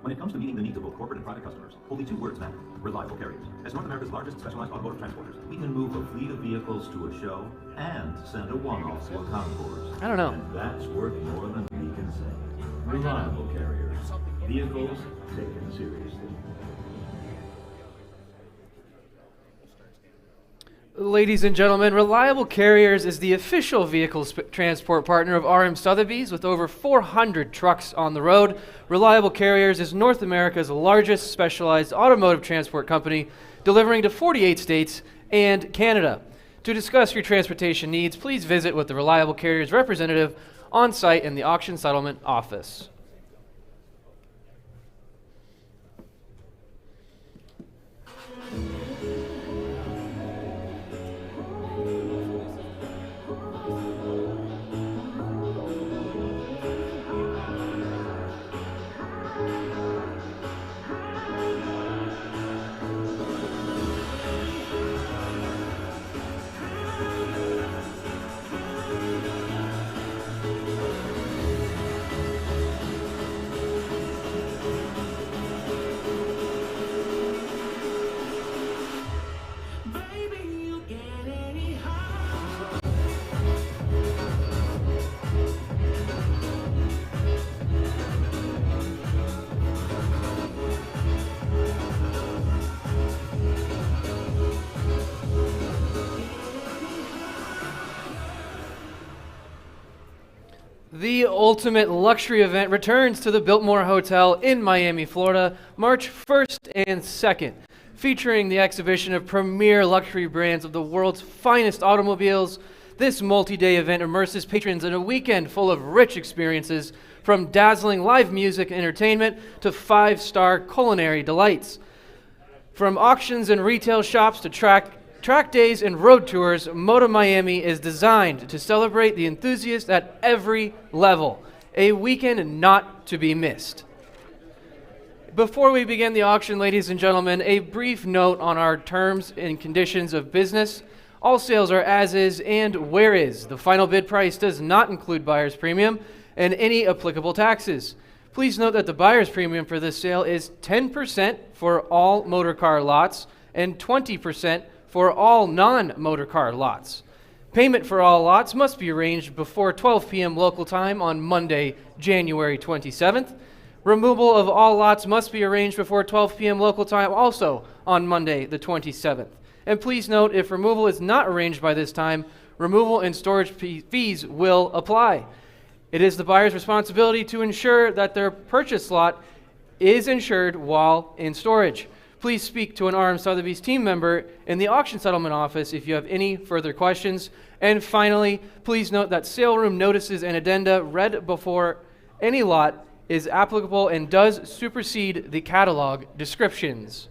When it comes to meeting the needs of both corporate and private customers, only two words matter: reliable carriers. As North America's largest specialized automotive transporters, we can move a fleet of vehicles to a show and send a one-off to a concourse. I don't know. And that's worth more than we can say. Reliable carriers. Vehicles taken seriously. Ladies and gentlemen, Reliable Carriers is the official vehicle transport partner of RM Sotheby's with over 400 trucks on the road. Reliable Carriers is North America's largest specialized automotive transport company, delivering to 48 states and Canada. To discuss your transportation needs, please visit with the Reliable Carriers representative on site in the auction settlement office. The ultimate luxury event returns to the Biltmore Hotel in Miami, Florida, March 1st and 2nd, featuring the exhibition of premier luxury brands of the world's finest automobiles. This multi-day event immerses patrons in a weekend full of rich experiences, from dazzling live music and entertainment to five-star culinary delights. From auctions and retail shops to track days and road tours, Moto Miami is designed to celebrate the enthusiast at every level. A weekend not to be missed. Before we begin the auction, ladies and gentlemen, a brief note on our terms and conditions of business. All sales are as is and where is. The final bid price does not include buyer's premium and any applicable taxes. Please note that the buyer's premium for this sale is 10% for all motor car lots and 20% for all non-motor car lots. Payment for all lots must be arranged before 12 p.m. local time on Monday, January 27th. Removal of all lots must be arranged before 12 p.m. local time also on Monday, the 27th. And please note, if removal is not arranged by this time, removal and storage fees will apply. It is the buyer's responsibility to ensure that their purchase lot is insured while in storage. Please speak to an RM Sotheby's team member in the auction settlement office if you have any further questions. And finally, please note that sale room notices and addenda read before any lot is applicable and does supersede the catalog descriptions.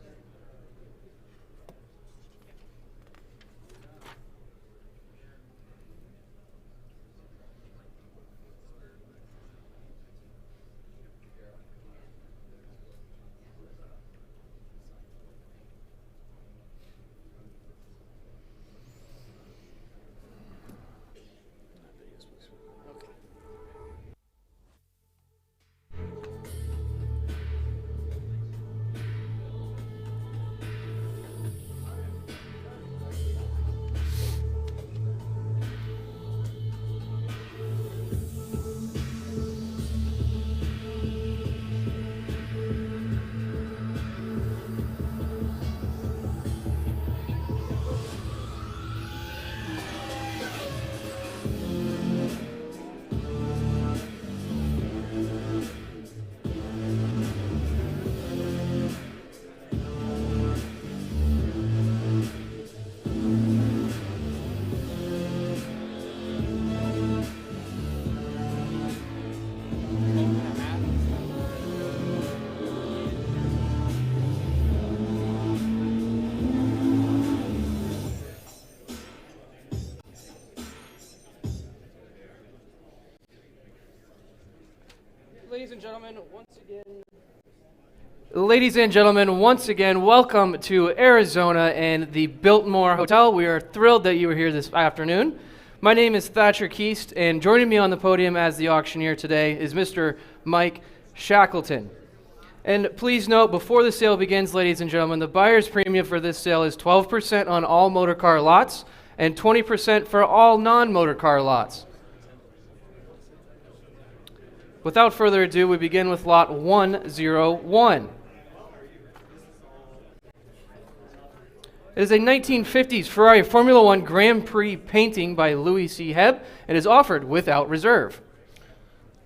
Ladies and gentlemen, once again, Ladies and gentlemen, once again, welcome to Arizona and the Biltmore Hotel. We are thrilled that you are here this afternoon. My name is Thatcher Keast, and joining me on the podium as the auctioneer today is Mr. Mike Shackleton. And please note, before the sale begins, ladies and gentlemen, the buyer's premium for this sale is 12% on all motor car lots and 20% for all non-motor car lots. Without further ado, we begin with lot 101. It is a 1950s Ferrari Formula One Grand Prix painting by Louis C. Hebb and is offered without reserve.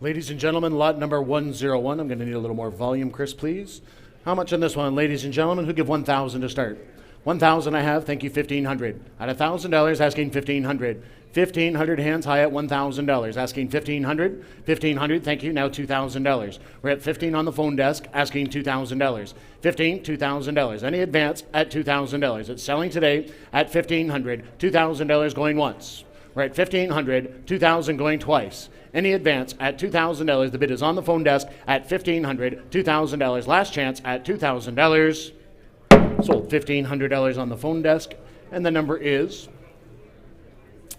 Ladies and gentlemen, lot number 101. I'm going to need a little more volume, Chris, please. How much on this one, ladies and gentlemen? Who give 1,000 to start? 1,000 I have. Thank you, 1,500. At $1,000, asking 1,500. 1,500 hands high at $1,000. Asking 1,500. 1,500, thank you. Now $2,000. We're at 15 on the phone desk, asking $2,000. 15, $2,000. Any advance at $2,000. It's selling today at 1,500. $2,000 going once. We're at 1,500. 2,000 going twice. Any advance at $2,000. The bid is on the phone desk at 1,500. $2,000. Last chance at $2,000. Sold $1,500 on the phone desk, and the number is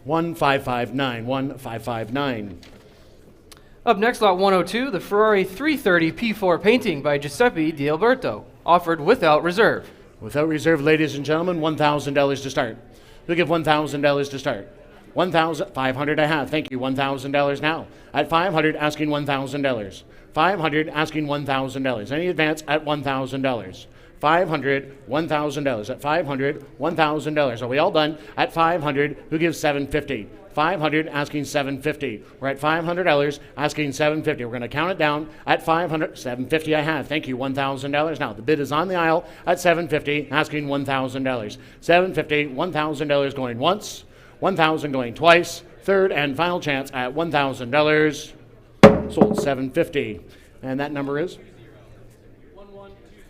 1559. 1559. Up next, lot 102, the Ferrari 330 P4 painting by Giuseppe D'Alberto, offered without reserve. Without reserve, ladies and gentlemen, $1,000 to start. We'll give $1,000 to start. 1,500 I have. Thank you. $1,000 now. At 500, asking $1,000. 500, asking $1,000. Any advance at $1,000. 500, $1,000. At 500, $1,000. Are we all done? At 500, who gives 750? 500, asking 750. We're at $500, asking 750. We're going to count it down at 500. 750 I have. Thank you. $1,000. Now, the bid is on the aisle at 750, asking $1,000. 750, $1,000 going once, 1,000 going twice. Third and final chance at $1,000. Sold 750. And that number is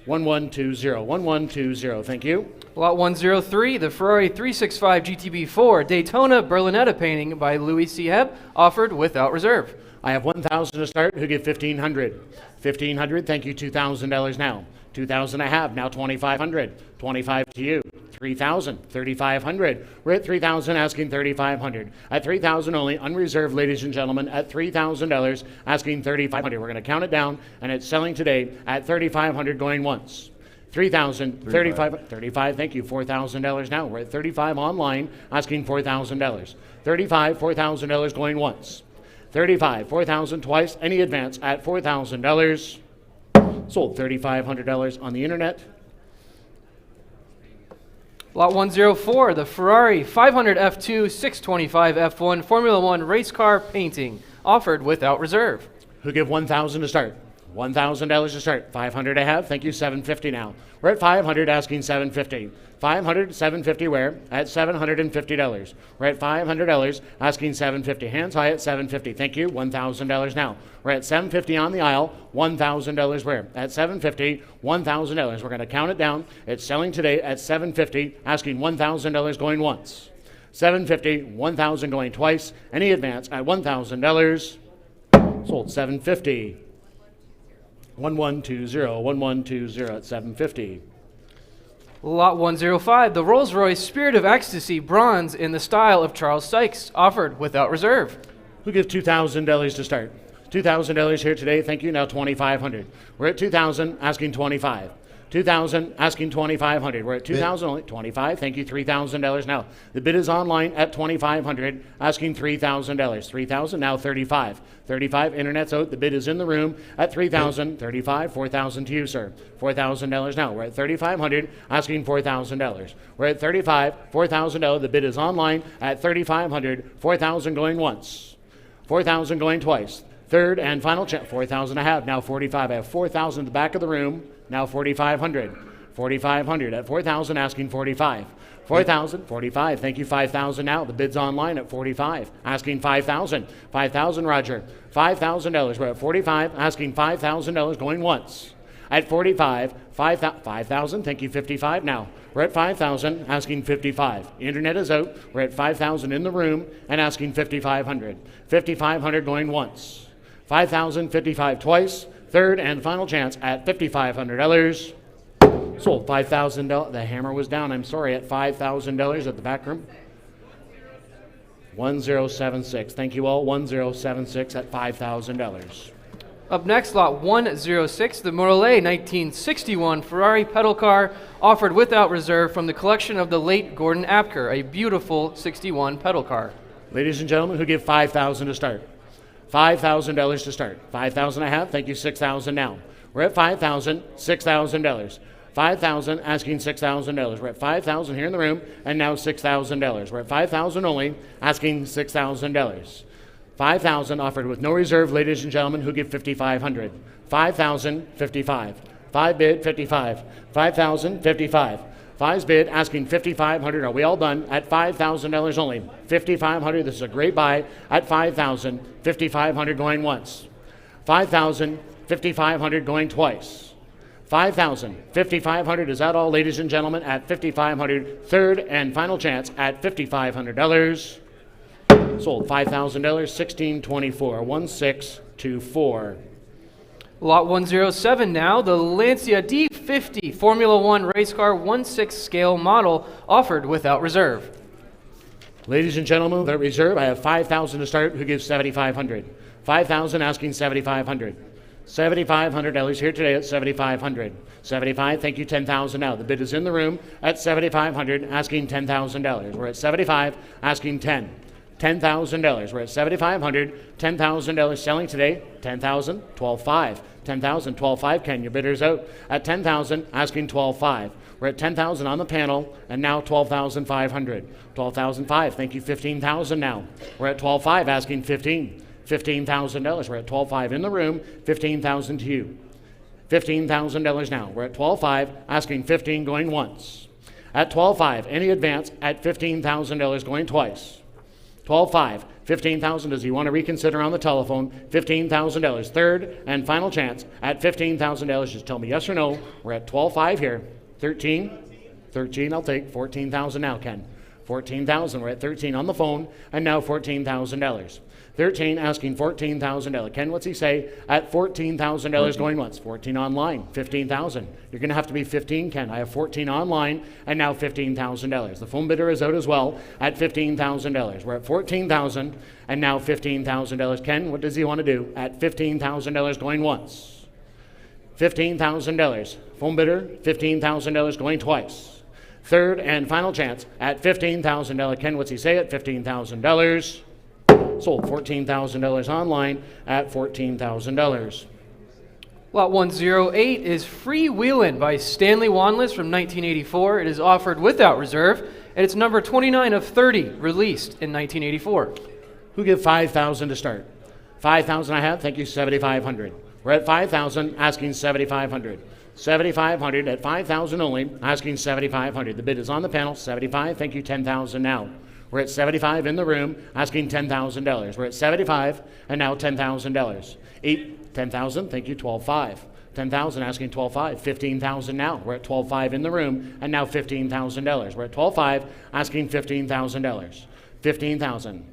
1120. 1120. Thank you. Lot 103, the Ferrari 365 GTB4 Daytona Berlinetta painting by Louis C. Hebb, offered without reserve. I have 1,000 to start. Who give 1,500? 1,500. Thank you. $2,000 now. 2,000 I have. Now 2,500. 25 to you. 3,000. 3,500. We're at 3,000, asking 3,500. At 3,000 only, unreserved, ladies and gentlemen. At $3,000, asking 3,500. We're going to count it down, and it's selling today at 3,500 going once. 3,000, 35, 35, thank you, $4,000 now. We're at 35 online, asking $4,000. 35, $4,000 going once. 35, 4,000 twice, any advance at $4,000. Sold $3,500 on the internet. Lot 104, the Ferrari 500 F2 625 F1 Formula One race car painting, offered without reserve. Who give 1,000 to start? $1,000 to start. 500 I have. Thank you. 750 now. We're at 500, asking 750. 500, 750 where? At $750. We're at $500, asking 750. Hands high at 750. Thank you. $1,000 now. We're at 750 on the aisle. $1,000 where? At 750. $1,000. We're going to count it down. It's selling today at 750, asking $1,000 going once. 750, 1,000 going twice. Any advance at $1,000. Sold 750. 1120. 1120 at 750. Lot 105, the Rolls-Royce Spirit of Ecstasy bronze in the style of Charles Sykes, offered without reserve. Who gives $2,000 to start? $2,000 here today. Thank you. Now 2,500. We're at 2,000, asking 25. 2,000, asking 2,500. We're at 2,000 only. 25. Thank you. $3,000 now. The bid is online at 2,500, asking $3,000. 3,000 now. 35. 35. Internet's out. The bid is in the room at 3,000. 35. 4,000 to you, sir. $4,000 now. We're at 3,500, asking $4,000. We're at 35. $4,000. The bid is online at 3,500. 4,000 going once. 4,000 going twice. Third and final chance. 4,000 I have. Now 45. I have 4,000 in the back of the room. Now 4,500. 4,500 at 4,000, asking 45. 4,000, 45. Thank you. 5,000 now. The bid's online at 45, asking 5,000. 5,000, Roger. $5,000. We're at 45, asking $5,000 going once. At 45, 5,000. Thank you. 55 now. We're at 5,000, asking 55. Internet is out. We're at 5,000 in the room and asking 5,500. 5,500 going once. 5,000, 55 twice. Third and final chance at $5,500. Sold $5,000. The hammer was down, I'm sorry, at $5,000 at the back room. 1076. Thank you all. 1076 at $5,000. Up next, lot 106, the Morlaix 1961 Ferrari pedal car, offered without reserve from the collection of the late Gordon Apker, a beautiful 61 pedal car. Ladies and gentlemen, who give $5,000 to start? $5,000 to start. 5,000 I have. Thank you. 6,000 now. We're at 5,000. $6,000. 5,000. Asking $6,000. We're at 5,000 here in the room, and now $6,000. We're at 5,000 only. Asking $6,000. 5,000 offered with no reserve. Ladies and gentlemen, who give 5,500. 5,000. 55. 5 bid. 55. 5,000. 55. 5's bid, asking $5,500. Are we all done? At $5,000 only. $5,500. This is a great buy at $5,000. $5,500 going once. $5,000. $5,500 going twice. $5,000. $5,500. Is that all, ladies and gentlemen? At $5,500. Third and final chance at $5,500. Sold $5,000. 1624. 1624. Lot 107 now, the Lancia D50 Formula One race car 1/6 scale model, offered without reserve. Ladies and gentlemen, without reserve, I have 5,000 to start. Who gives 7,500? 5,000 asking 7,500. $7,500 here today at 7,500. 75, thank you, 10,000 now. The bid is in the room at 7,500, asking $10,000. We're at 75, asking 10. $10,000. We're at 7,500. $10,000 selling today. 10,000. 12,500. 10,000. 12,500. Ken, your bidder's out at 10,000. Asking 12,500. We're at 10,000 on the panel, and now 12,500. 12,500. Thank you. 15,000 now. We're at 12,500. Asking 15. $15,000. We're at 12,500 in the room. 15,000 to you. $15,000 now. We're at 12,500. Asking 15 going once. At 12,500. Any advance at $15,000 going twice. 12,500. 15,000. Does he want to reconsider on the telephone? $15,000. Third and final chance at $15,000. Just tell me yes or no. We're at 12,500 here. 13. 13. I'll take 14,000 now, Ken. 14,000. We're at 13 on the phone, and now $14,000. 13 asking $14,000. Ken, what's he say? At $14,000 going once. 14 online. 15,000. You're going to have to be 15, Ken. I have 14 online, and now $15,000. The phone bidder is out as well at $15,000. We're at 14,000, and now $15,000. Ken, what does he want to do? At $15,000 going once. $15,000. Phone bidder, $15,000 going twice. Third and final chance at $15,000. Ken, what's he say at $15,000? Sold $14,000 online at $14,000. Lot 108 is Freewheelin' by Stanley Wanless from 1984. It is offered without reserve, and it's number 29 of 30, released in 1984. Who give 5,000 to start? 5,000 I have. Thank you. 7,500. We're at 5,000, asking 7,500. 7,500 at 5,000 only, asking 7,500. The bid is on the panel. 75. Thank you. 10,000 now. We're at 75 in the room, asking $10,000. We're at 75, and now $10,000. 10,000, thank you, 12,500. 10,000, asking 12,500. 15,000 now. We're at 12,500 in the room, and now $15,000. We're at 12,500, asking $15,000. 15,000.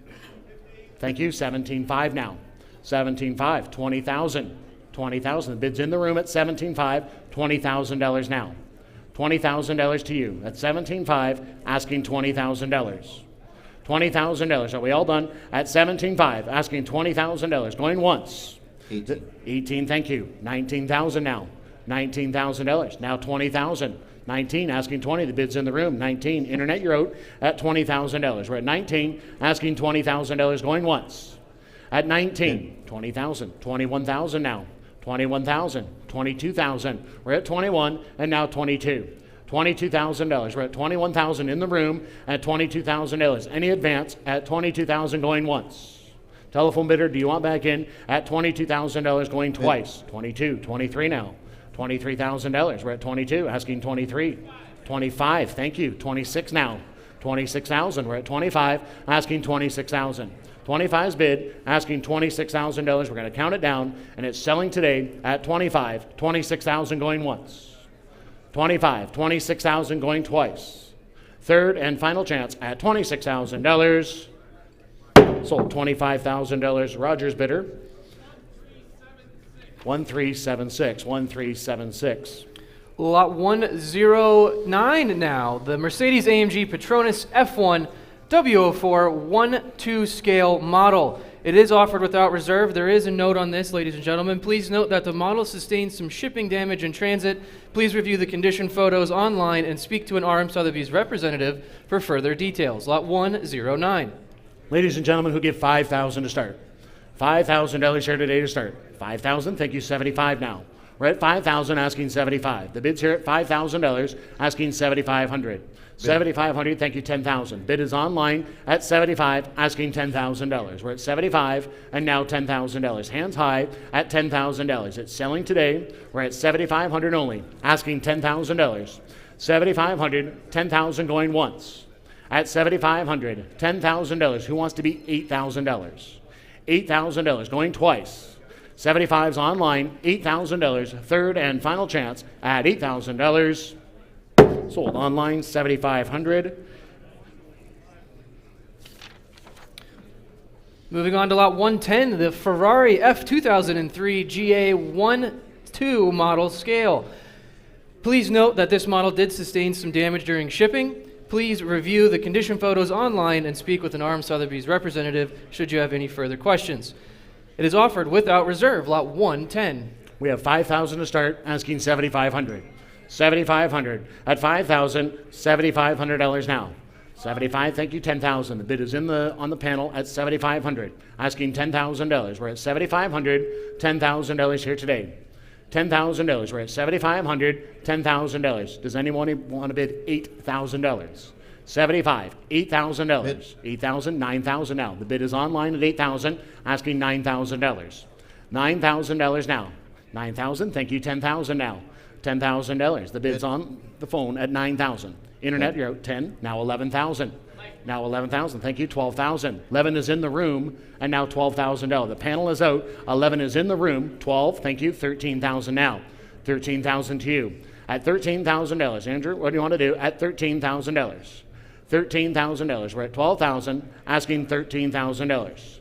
Thank you, 17,500 now. 17,500, 20,000. 20,000, the bid's in the room at 17,500, $20,000 now. $20,000 to you. At 17,500, asking $20,000. $20,000. Are we all done? At 17,500, asking $20,000. Going once. 18. 18, thank you. 19,000 now. $19,000. Now 20,000. 19, asking 20. The bid's in the room. 19. Internet, you're out at $20,000. We're at 19, asking $20,000. Going once. At 19, 20,000. 21,000 now. 21,000. 22,000. We're at 21, and now 22. $22,000. We're at 21,000 in the room at $22,000. Any advance at 22,000 going once. Telephone bidder, do you want back in at $22,000 going twice? 22, 23 now. $23,000. We're at 22, asking 23. 25, thank you. 26 now. 26,000. We're at 25, asking 26,000. 25's bid, asking $26,000. We're going to count it down, and it's selling today at 25. 26,000 going once. 25, 26,000 going twice. Third and final chance at $26,000. Sold $25,000. Rogers bidder. 1376. 1376. Lot 109 now. The Mercedes-AMG Petronas F1 W04 1-2 scale model. It is offered without reserve. There is a note on this, ladies and gentlemen. Please note that the model sustained some shipping damage in transit. Please review the condition photos online and speak to an RM Sotheby's representative for further details. Lot 109. Ladies and gentlemen who give $5,000 to start. $5,000 here today to start. $5,000, thank you, 75 now. We're at $5,000, asking 75. The bid's here at $5,000, asking 7,500. 7,500, thank you, 10,000. Bid is online at 75, asking $10,000. We're at 75 and now $10,000. Hands high at $10,000. It's selling today. We're at 7,500 only, asking $10,000. 7,500, 10,000 going once. At 7,500, $10,000. Who wants to be $8,000? $8,000 going twice. 75's online, $8,000. Third and final chance at $8,000. Sold online, 7,500. Moving on to lot 110, the Ferrari F2003 GA12 model scale. Please note that this model did sustain some damage during shipping. Please review the condition photos online and speak with an RM Sotheby's representative should you have any further questions. It is offered without reserve, lot 110. We have 5,000 to start, asking 7,500. 7,500 at 5,000, $7,500 now. 75, thank you, 10,000. The bid is on the panel at 7,500, asking $10,000. We're at 7,500, $10,000 here today. $10,000. We're at 7,500, $10,000. Does anyone want to bid $8,000? 75, $8,000. 8,000, 9,000 now. The bid is online at 8,000, asking $9,000. $9,000 now. 9,000, thank you, 10,000 now. $10,000. The bid's on the phone at 9,000. Internet, you're out 10, now 11,000. Now 11,000, thank you, 12,000. 11 is in the room, and now $12,000. The panel is out, 11 is in the room, 12, thank you, 13,000 now. 13,000 to you. At $13,000, Andrew, what do you want to do at $13,000? $13,000, we're at 12,000, asking $13,000.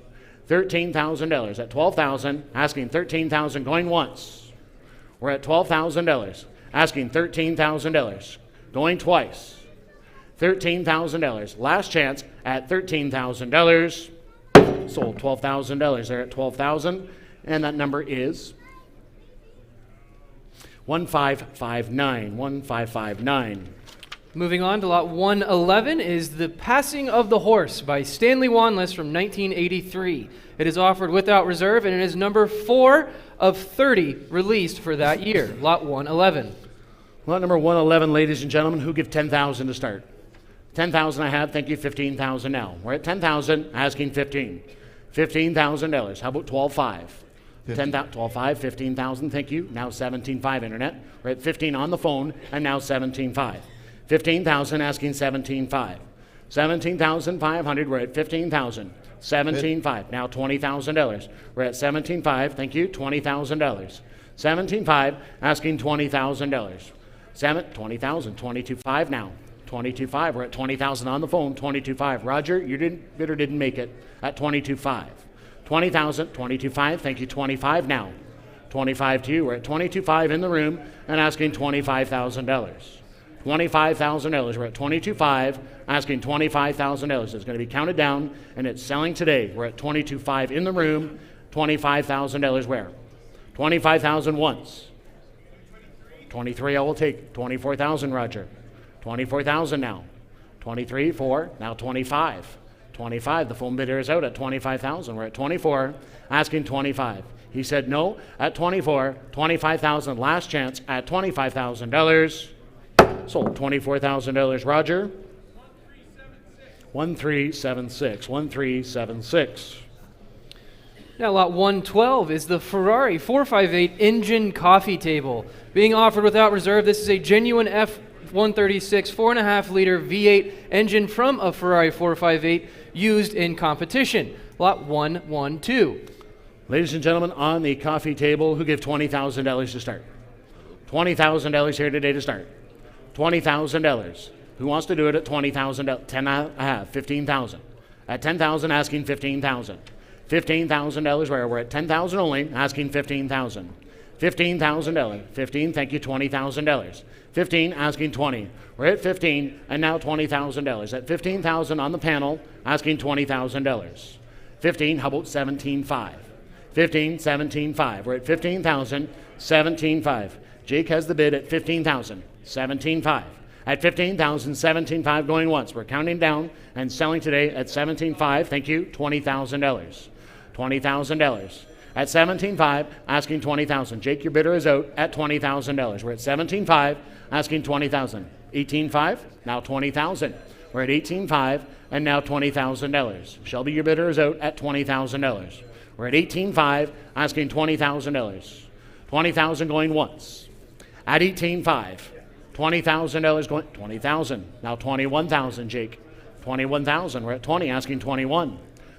$13,000 at 12,000, asking $13,000, going once. We're at $12,000, asking $13,000, going twice. $13,000, last chance at $13,000. Sold $12,000. They're at $12,000, and that number is 1559. 1559. Moving on to lot 111 is The Passing of the Horse by Stanley Wanless from 1983. It is offered without reserve, and it is number 4 of 30 released for that year. Lot 111. Lot number 111, ladies and gentlemen, who give 10,000 to start? 10,000 I have, thank you, 15,000 now. We're at 10,000, asking 15. $15,000. How about 12,500? 12,500, 15,000, thank you. Now 17,500 internet. We're at 15 on the phone, and now 17,500. 15,000, asking 17,500. 17,500, we're at 15,000. 17,500, now $20,000. We're at 17,500, thank you, $20,000. 17,500, asking $20,000. 20,000, 22,500 now. 22,500, we're at 20,000 on the phone, 22,500. Roger, you didn't make it at 22,500. 20,000, 22,500, thank you, 25 now. 25 to you, we're at 22,500 in the room and asking $25,000. $25,000. We're at 22,500, asking $25,000. It's going to be counted down, and it's selling today. We're at 22,500 in the room, $25,000 where? 25,000 once. 23 I will take. 24,000, Roger. 24,000 now. 23, 4, now 25. 25, the phone bidder is out at 25,000. We're at 24, asking 25. He said no at 24, 25,000, last chance at $25,000. Sold $24,000. Roger. 1376. 1376. Now lot 112 is the Ferrari 458 engine coffee table. Being offered without reserve, this is a genuine F136 4.5 liter V8 engine from a Ferrari 458 used in competition. Lot 112. Ladies and gentlemen, on the coffee table, who give $20,000 to start? $20,000 here today to start. $20,000. Who wants to do it at $20,000? 10 I have. 15,000. At 10,000, asking 15,000. $15,000 where we're at 10,000 only, asking 15,000. $15,000. 15, thank you, $20,000. 15, asking 20. We're at 15, and now $20,000. At 15,000 on the panel, asking $20,000. 15, how about 17.5? 15, 17.5. We're at 15,000, 17.5. Jake has the bid at 15,000, 17.5. At 15,000, 17.5 going once. We're counting down and selling today at 17.5. Thank you, $20,000. $20,000. At 17.5, asking 20,000. Jake, your bidder is out at $20,000. We're at 17.5, asking 20,000. 18.5, now 20,000. We're at 18.5 and now $20,000. Shelby, your bidder is out at $20,000. We're at 18.5, asking $20,000. 20,000 going once. At 18.5, $20,000 going, 20,000. Now 21,000, Jake. 21,000. We're at 20, asking 21.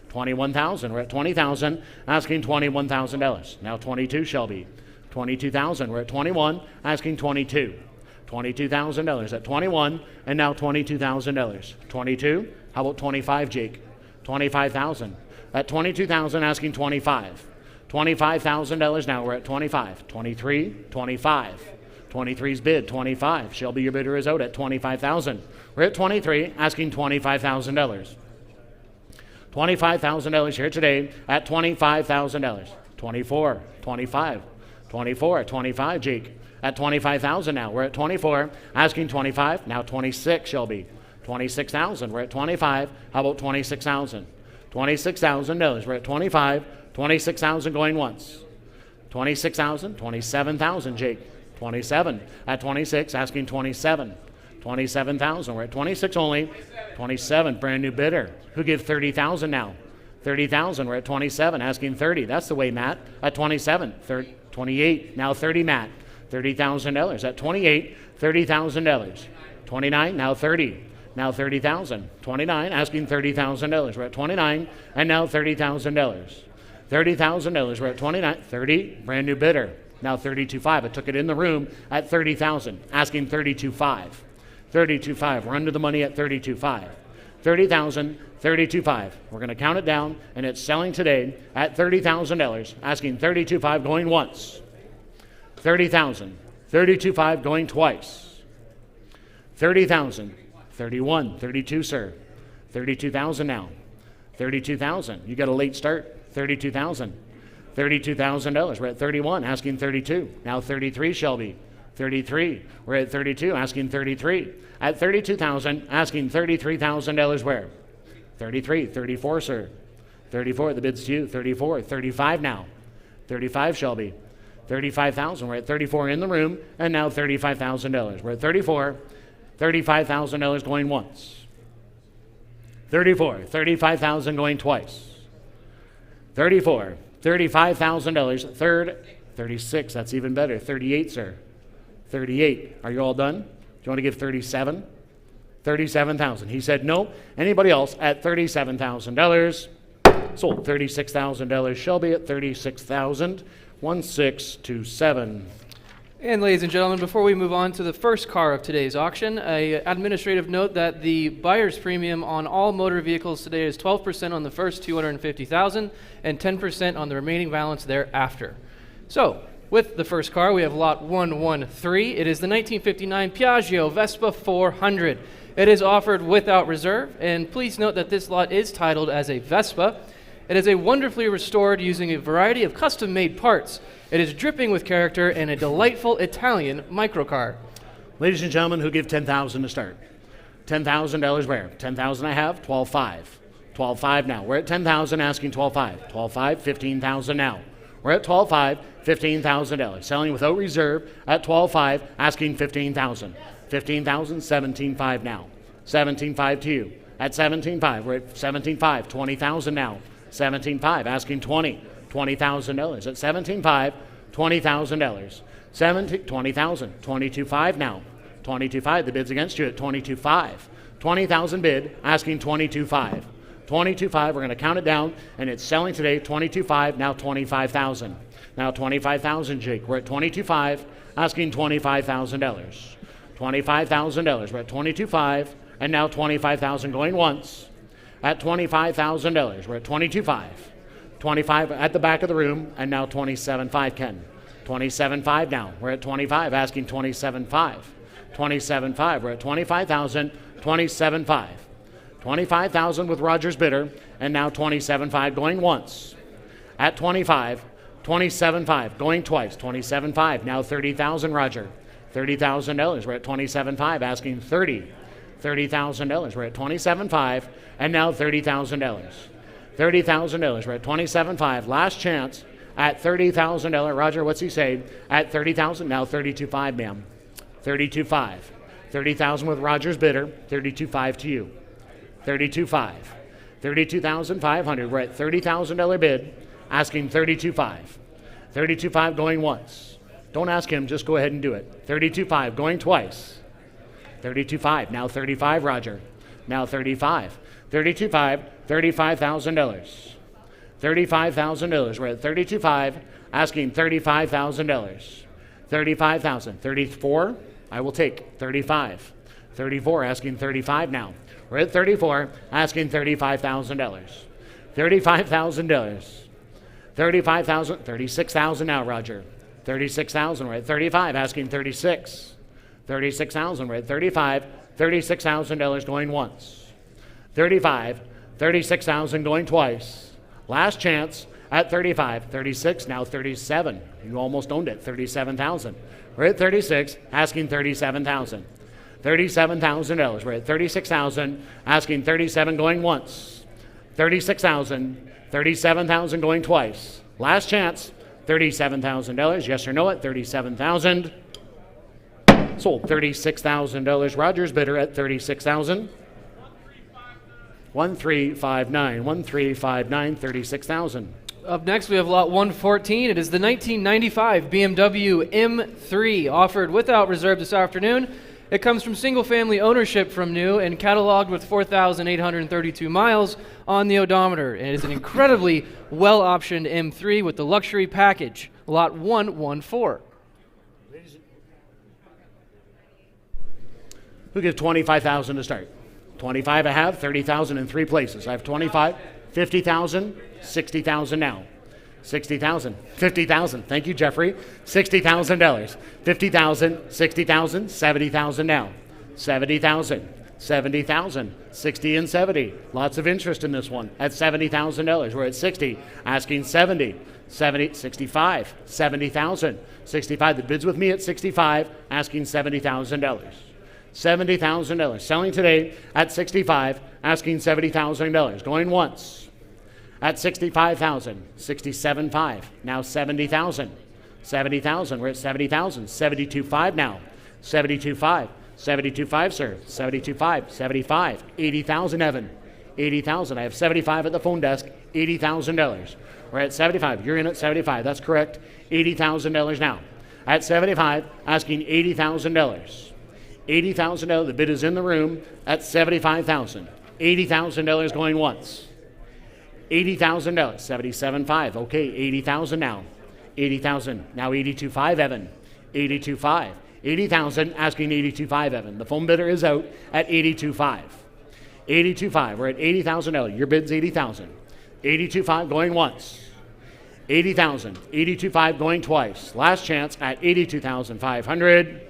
21,000. We're at 20,000, asking $21,000. Now 22, Shelby. 22,000. We're at 21, asking 22. $22,000 at 21, and now $22,000. 22. How about 25, Jake? 25,000. At 22,000, asking 25. $25,000 now. We're at 25. 23, 25. 23's bid, 25. Shelby, your bidder is out at 25,000. We're at 23, asking $25,000. $25,000 here today at $25,000. 24, 25. 24, 25, Jake. At 25,000 now. We're at 24, asking 25. Now 26, Shelby. 26,000. We're at 25. How about 26,000? $26,000. We're at 25. 26,000 going once. 26,000. 27,000, Jake. 27. At 26, asking 27. 27,000. We're at 26 only. 27, brand new bidder. Who gives 30,000 now? 30,000. We're at 27, asking 30. That's the way, Matt. At 27. 28. Now 30, Matt. $30,000. At 28, $30,000. 29, now 30. Now 30,000. 29, asking $30,000. We're at 29, and now $30,000. $30,000. We're at 29. 30, brand new bidder. Now 32.5. I took it in the room at 30,000, asking 32.5. 32.5. We're under the money at 32.5. 30,000, 32.5. We're going to count it down, and it's selling today at $30,000, asking 32.5 going once. 30,000, 32.5 going twice. 30,000, 31, 32, sir. 32,000 now. 32,000. You got a late start. 32,000. $32,000. We're at 31, asking 32. Now 33, Shelby. 33. We're at 32, asking 33. At 32,000, asking $33,000 where? 33, 34, sir. 34, the bid's to you. 34, 35 now. 35, Shelby. 35,000. We're at 34 in the room, and now $35,000. We're at 34, $35,000 going once. 34, $35,000 going twice. 34, $35,000. Third, 36. That's even better. 38, sir. 38. Are you all done? Do you want to give 37? 37,000. He said no. Anybody else at $37,000? Sold. $36,000. Shelby at $36,000. 1627. And ladies and gentlemen, before we move on to the first car of today's auction, an administrative note that the buyer's premium on all motor vehicles today is 12% on the first $250,000 and 10% on the remaining balance thereafter. So, with the first car, we have lot 113. It is the 1959 Piaggio Vespa 400. It is offered without reserve, and please note that this lot is titled as a Vespa. It is a wonderfully restored using a variety of custom-made parts. It is dripping with character and a delightful Italian microcar. Ladies and gentlemen, who give $10,000 to start? $10,000 where? $10,000 I have, 12.5. 12.5 now. We're at $10,000, asking 12.5. 12.5, $15,000 now. We're at 12.5, $15,000. Selling without reserve at 12.5, asking 15,000. 15,000, 17.5 now. 17.5 to you. At 17.5, we're at 17.5, 20,000 now. 17.5, asking 20. $20,000. At 17.5, $20,000. 20,000, 22.5 now. 22.5, the bid's against you at 22.5. 20,000 bid, asking 22.5. 22.5, we're going to count it down, and it's selling today 22.5, now 25,000. Now 25,000, Jake. We're at 22.5, asking $25,000. $25,000. We're at 22.5, and now 25,000 going once. At $25,000. We're at 22.5. 25 at the back of the room, and now 27.5, Ken. 27.5 now. We're at 25, asking 27.5. 27.5. We're at 25,000. 27.5. 25,000 with Roger's bidder, and now 27.5 going once. At 25, 27.5 going twice. 27.5. Now 30,000, Roger. $30,000. We're at 27.5, asking 30. $30,000. We're at 27.5, and now $30,000. $30,000. We're at 27.5. Last chance at $30,000. Roger, what's he say? At 30,000. Now 32.5, ma'am. 32.5. 30,000 with Roger's bidder. 32.5 to you. 32.5. 32,500. We're at $30,000 bid, asking 32.5. 32.5 going once. Don't ask him, just go ahead and do it. 32.5 going twice. 32.5. Now 35, Roger. Now 35. 32.5. $35,000. $35,000. We're at 32.5, asking $35,000. 35,000. 34. I will take 35. 34, asking 35 now. We're at 34, asking $35,000. $35,000. 35,000. 36,000 now, Roger. 36,000. We're at 35, asking 36. 36,000. We're at 35. $36,000 going once. 35. 36,000 going twice. Last chance at 35. 36. Now 37. You almost owned it. 37,000. We're at 36, asking 37,000. $37,000. We're at 36,000, asking 37 going once. 36,000. 37,000 going twice. Last chance. $37,000. Yes or no at 37,000. Sold. $36,000. Roger's bidder at 36,000. 1359. 1359. 36,000. Up next, we have lot 114. It is the 1995 BMW M3, offered without reserve this afternoon. It comes from single-family ownership from new and cataloged with 4,832 miles on the odometer. And it is an incredibly well-optioned M3 with the luxury package. Lot 114. Who gives 25,000 to start? 25 I have, 30,000 in three places. I have 25, 50,000, 60,000 now. 60,000, 50,000. Thank you, Jeffrey. $60,000. 50,000, 60,000, 70,000 now. 70,000, 70,000, 60 and 70. Lots of interest in this one at $70,000. We're at 60, asking 70, 70, 65, 70,000, 65. The bid's with me at 65, asking $70,000. $70,000. Selling today at 65, asking $70,000. Going once at 65,000, 67.5. Now 70,000, 70,000. We're at 70,000, 72.5 now. 72.5, 72.5, sir. 72.5, 75, 80,000, Evan. 80,000. I have 75 at the phone desk. $80,000. We're at 75. You're in at 75. That's correct. $80,000 now. At 75, asking $80,000. $80,000. The bid is in the room at 75,000. $80,000 going once. $80,000. 77.5. Okay, 80,000 now. 80,000. Now 82.5, Evan. 82.5. 80,000. Asking 82.5, Evan. The phone bidder is out at 82.5. 82.5. We're at $80,000. Your bid's 80,000. 82.5 going once. 80,000. 82.5 going twice. Last chance at 82,500.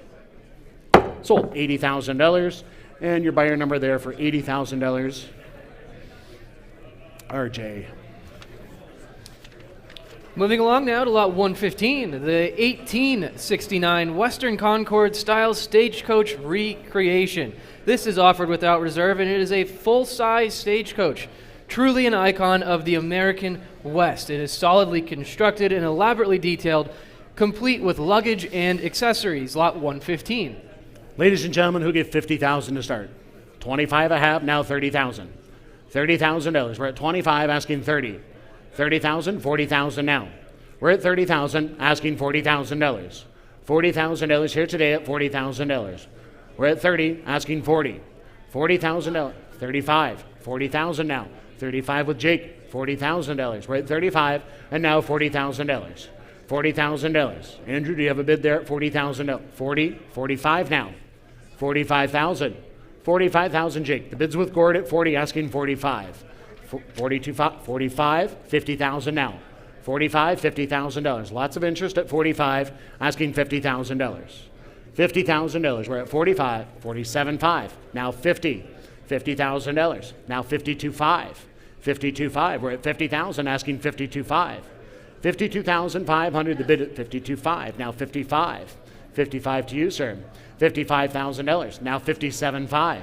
Sold. $80,000. And your buyer number there for $80,000. RJ. Moving along now to lot 115, the 1869 Western Concord style stagecoach recreation. This is offered without reserve, and it is a full-size stagecoach, truly an icon of the American West. It is solidly constructed and elaborately detailed, complete with luggage and accessories. Lot 115. Ladies and gentlemen, who give 50,000 to start? 25 I have, now 30,000. $30,000. We're at 25, asking 30. 30,000, 40,000 now. We're at 30,000, asking $40,000. $40,000 here today at $40,000. We're at 30, asking 40. $40,000. 35, 40,000 now. 35 with Jake, $40,000. We're at 35, and now $40,000. $40,000. Andrew, do you have a bid there at $40,000? 40, 45 now. 45,000. 45,000, Jake. The bid's with Gord at 40, asking 45. 42, 45, 50,000 now. 45, $50,000. Lots of interest at 45, asking $50,000. $50,000. We're at 45, 47.5. Now 50, $50,000. Now 52.5, 52.5. We're at 50,000, asking 52.5. 52,500. The bid at 52.5. Now 55, 55 to you, sir. $55,000. Now 57.5,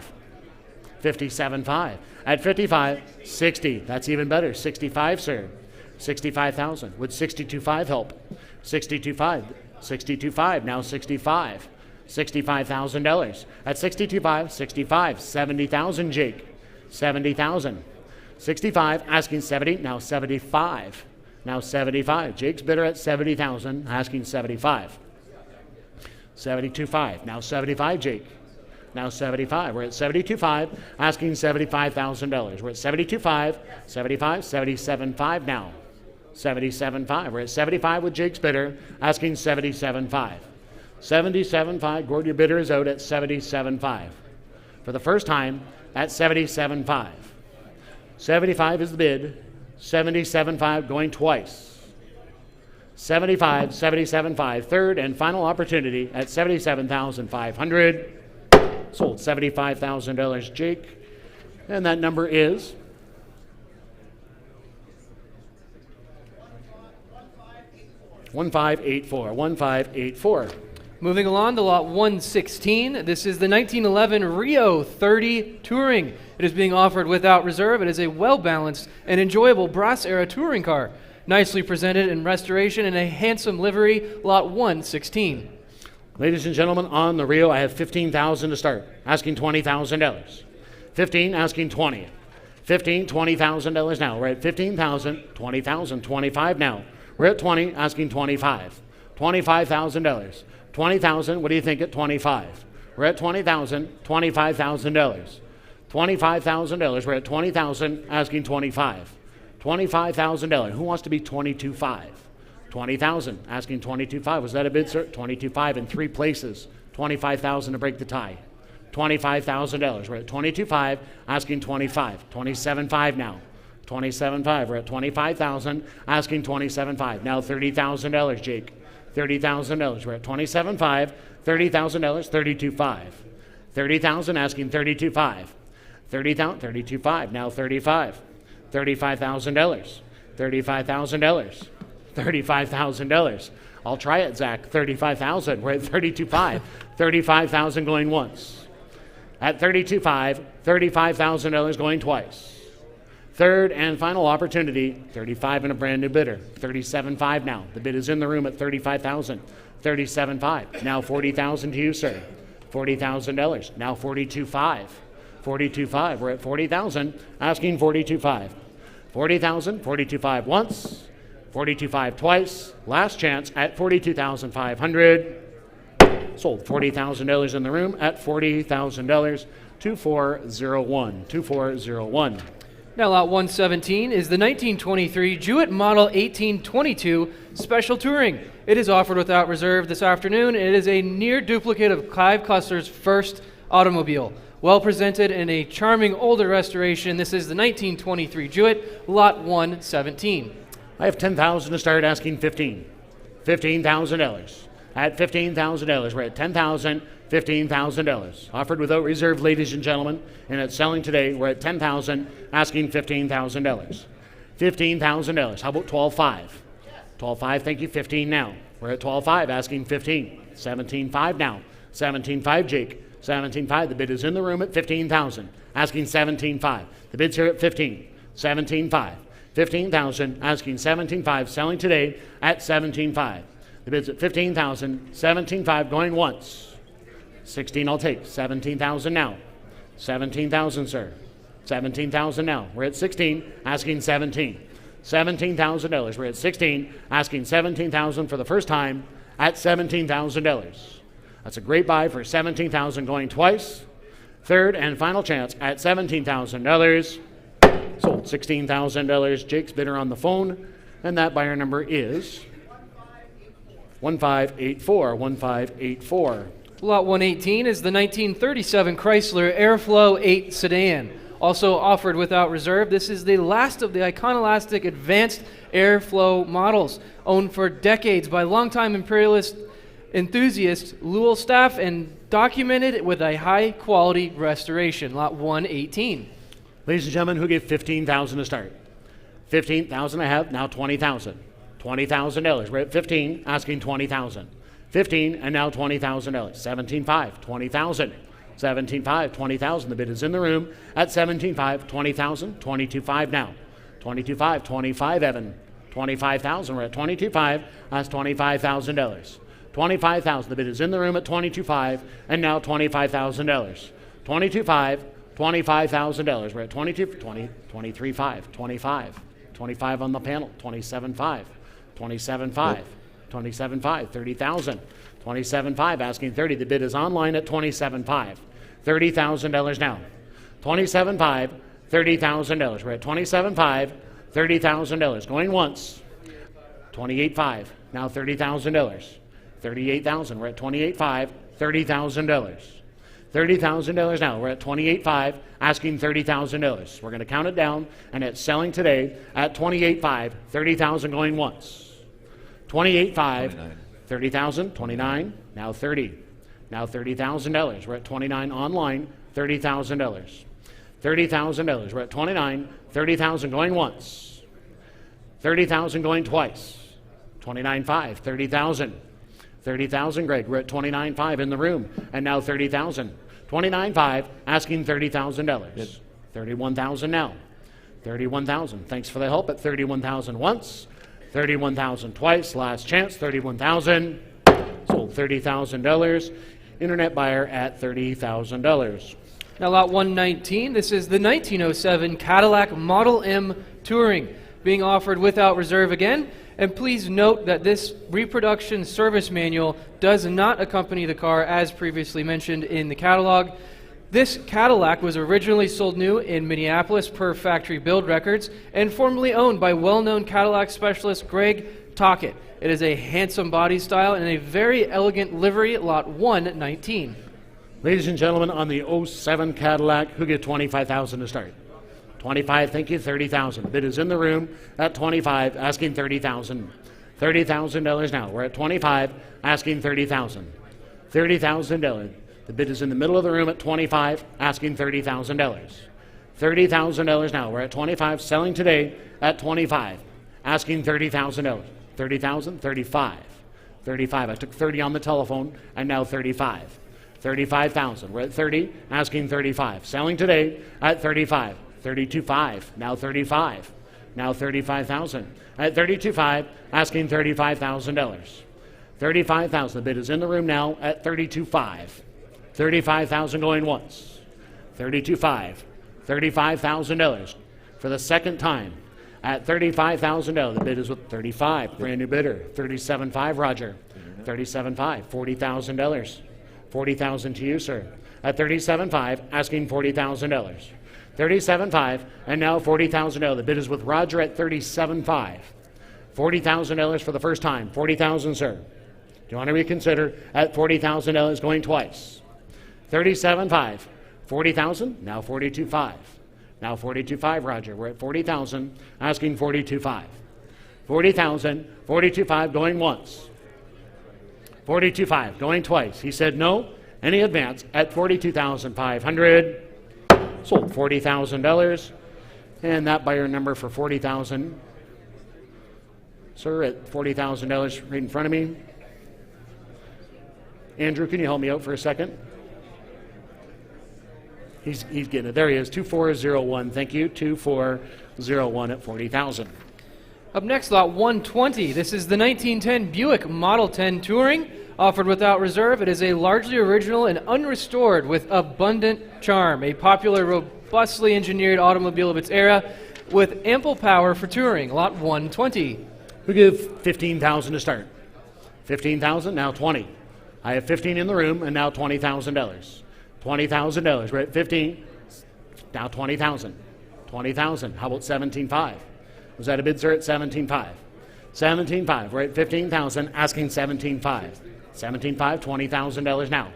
57.5. At 55, 60. That's even better. 65, sir. 65,000. Would 62.5 help? 62.5, 62.5. Now 65. $65,000. At 62.5, 65, 70,000, Jake. 70,000. 65, asking 70, now 75. Now 75. Jake's bidder at 70,000, asking 75. 72.5. Now 75, Jake. Now 75. We're at 72.5, asking $75,000. We're at 72.5, 75, 77.5 now. 77.5. We're at 75 with Jake's bidder, asking 77.5. 77.5. Gord, your bidder is out at 77.5. For the first time, at 77.5. 75 is the bid. 77.5 going twice. 75, 77.5. Third and final opportunity at 77,500. Sold $75,000, Jake. And that number is 1584. 1584. Moving along to lot 116, this is the 1911 Rio 30 Touring. It is being offered without reserve. It is a well-balanced and enjoyable brass-era touring car. Nicely presented in restoration in a handsome livery, lot 116. Ladies and gentlemen, on the Rio, I have $15,000 to start, asking $20,000. 15, asking 20. 15, $20,000 now. We're at 15,000, 20,000, 25 now. We're at 20, asking 25. $25,000. 20,000, what do you think at 25? We're at 20,000, $25,000. $25,000, we're at 20,000, asking 25. $25,000, who wants to be 22.5? 20,000, asking 22.5. Was that a bid, sir? 22.5 in three places. 25,000 to break the tie. $25,000, we're at 22.5, asking 25. 27.5 now. 27.5, we're at 25,000, asking 27.5. Now $30,000, Jake. $30,000. We're at 27.5. $30,000. 32.5. 30,000. Asking 32.5. 30,000. 32.5. Now 35. $35,000. $35,000. $35,000. I'll try it, Zach. 35,000. We're at 32.5. 35,000 going once. At 32.5. $35,000 going twice. Third and final opportunity, 35 and a brand new bidder. 37.5 now. The bid is in the room at 35,000. 37.5. Now 40,000 to you, sir. $40,000. Now 42.5. 42.5. We're at 40,000. Asking 42.5. 40,000. 42.5 once. 42.5 twice. Last chance at 42,500. Sold $40,000 in the room at $40,000. 2401. 2401. Now lot 117 is the 1923 Jewett Model 1822 Special Touring. It is offered without reserve this afternoon. It is a near duplicate of Clive Cussler's first automobile. Well presented in a charming older restoration. This is the 1923 Jewett, lot 117. I have $10,000 to start, asking 15. $15,000. At $15,000, we're at $10,000. $15,000. Offered without reserve, ladies and gentlemen. And at selling today, we're at $10,000, asking $15,000. $15,000. How about 12.5? 12.5, thank you. 15 now. We're at 12.5, asking 15. 17.5 now. 17.5, Jake. 17.5. The bid is in the room at 15,000, asking 17.5. The bid's here at 15. 17.5. 15,000, asking 17.5. Selling today at 17.5. The bid's at 15,000. 17.5 going once. 16 I'll take. 17,000 now. 17,000, sir. 17,000 now. We're at 16, asking 17. $17,000. We're at 16, asking 17,000 for the first time at $17,000. That's a great buy for 17,000 going twice. Third and final chance at $17,000. Sold $16,000. Jake's bidder on the phone, and that buyer number is 1584. 1584. Lot 118 is the 1937 Chrysler Airflow 8 sedan. Also offered without reserve, this is the last of the Iconolastic advanced airflow models, owned for decades by longtime imperialist enthusiast Lowell staff and documented with a high-quality restoration. Lot 118. Ladies and gentlemen, who gave $15,000 to start? $15,000 I have, now $20,000. $20,000. We're at 15, asking $20,000. 15, and now $20,000. 17.5, $20,000. 17.5, $20,000. The bid is in the room at 17.5, $20,000. 22.5 now. 22.5, 25, Evan. 25,000. We're at 22.5. That's $25,000. 25,000. The bid is in the room at 22.5, and now $25,000. 22.5, $25,000. We're at 23.5, 25. 25 on the panel. 27.5, 27.5, 27.5, 30,000. 27.5, asking 30. The bid is online at 27.5. $30,000 now. 27.5, $30,000. We're at 27.5, $30,000. Going once. 28.5, now $30,000. 38,000. We're at 28.5, $30,000. $30,000 now. We're at 28.5, asking $30,000. We're going to count it down, and it's selling today at 28.5, $30,000 going once. 28.5, 30,000, 29, now 30. Now $30,000. We're at 29 online, $30,000. $30,000. We're at 29, 30,000 going once. 30,000 going twice. 29.5, 30,000. 30,000, Greg. We're at 29.5 in the room, and now 30,000. 29.5, asking $30,000. 31,000 now. 31,000. Thanks for the help at 31,000 once. 31,000 twice. Last chance. 31,000. Sold $30,000. Internet buyer at $30,000. Now lot 119, this is the 1907 Cadillac Model M Touring, being offered without reserve again. And please note that this reproduction service manual does not accompany the car as previously mentioned in the catalog. This Cadillac was originally sold new in Minneapolis per factory build records and formerly owned by well-known Cadillac specialist Greg Tockett. It is a handsome body style and a very elegant livery at lot 119. Ladies and gentlemen, on the 07 Cadillac, who get $25,000 to start? 25, thank you, 30,000. Bid is in the room at 25, asking 30,000. $30,000 now. We're at 25, asking 30,000. $30,000. The bid is in the middle of the room at 25, asking $30,000. $30,000 now. We're at 25, selling today at 25, asking $30,000. 30,000, 35. 35. I took 30 on the telephone, and now 35. 35,000. We're at 30, asking 35. Selling today at 35. 32.5, now 35. Now 35,000. At 32.5, asking $35,000. 35,000. The bid is in the room now at 32.5. 35,000 going once. 32.5. $35,000 for the second time. At $35,000, the bid is with 35. Brand new bidder. 37.5, Roger. 37.5. $40,000. 40,000 to you, sir. At 37.5, asking $40,000. 37.5, and now $40,000. The bid is with Roger at 37.5. $40,000 for the first time. 40,000, sir. Do you want to reconsider at $40,000 going twice? 37.5. 40,000, now 42.5. Now 42.5, Roger. We're at 40,000, asking 42.5. 40,000, 42.5 going once. 42.5 going twice. He said no. Any advance at 42,500. Sold $40,000. And that buyer number for 40,000. Sir, at $40,000 right in front of me. Andrew, can you help me out for a second? He's getting it. There he is. 2401. Thank you. 2401 at 40,000. Up next, lot 120. This is the 1910 Buick Model 10 Touring, offered without reserve. It is a largely original and unrestored with abundant charm, a popular, robustly engineered automobile of its era with ample power for touring. Lot 120. We give $15,000 to start. 15,000, now 20. I have 15 in the room, and now $20,000. $20,000. We're at 15. Now 20,000. 20,000. How about 17.5? Was that a bid, sir? At 17.5. 17.5. We're at 15,000. Asking 17.5. 17.5. $20,000 now.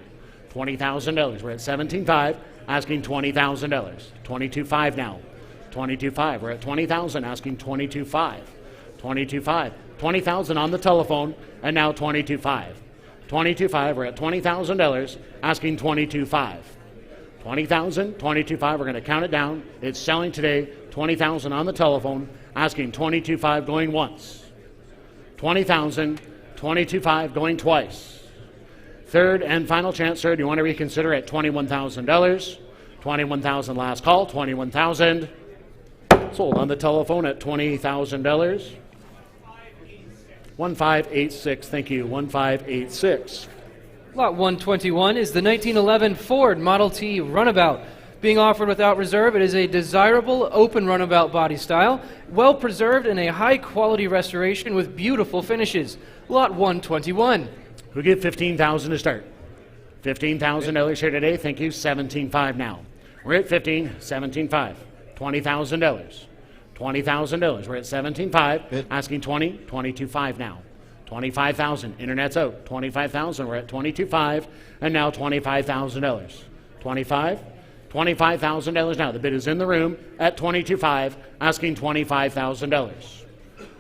$20,000. We're at 17.5. asking $20,000. 22.5 now. 22.5. We're at 20,000, asking 22.5. 22.5. 20,000 on the telephone, and now 22.5. 22.5. We're at $20,000, asking 22.5. 20,000, 22.5. We're going to count it down. It's selling today. 20,000 on the telephone, asking 22.5, going once. 20,000, 22.5, going twice. Third and final chance, sir. Do you want to reconsider at $21,000? 21,000 last call. 21,000. Sold on the telephone at $20,000. 1586. Thank you. 1586. Lot 121 is the 1911 Ford Model T Runabout. Being offered without reserve, it is a desirable open runabout body style, well preserved in a high-quality restoration with beautiful finishes. Lot 121. We'll give $15,000 to start. $15,000 here today. Thank you. 17.5 now. We're at 15, 17.5. $20,000. $20,000. We're at 17.5. Asking 20, 22.5 now. 25,000. Internet's out. 25,000. We're at 22.5, and now $25,000. 25. $25,000 now. The bid is in the room at 22.5, asking $25,000.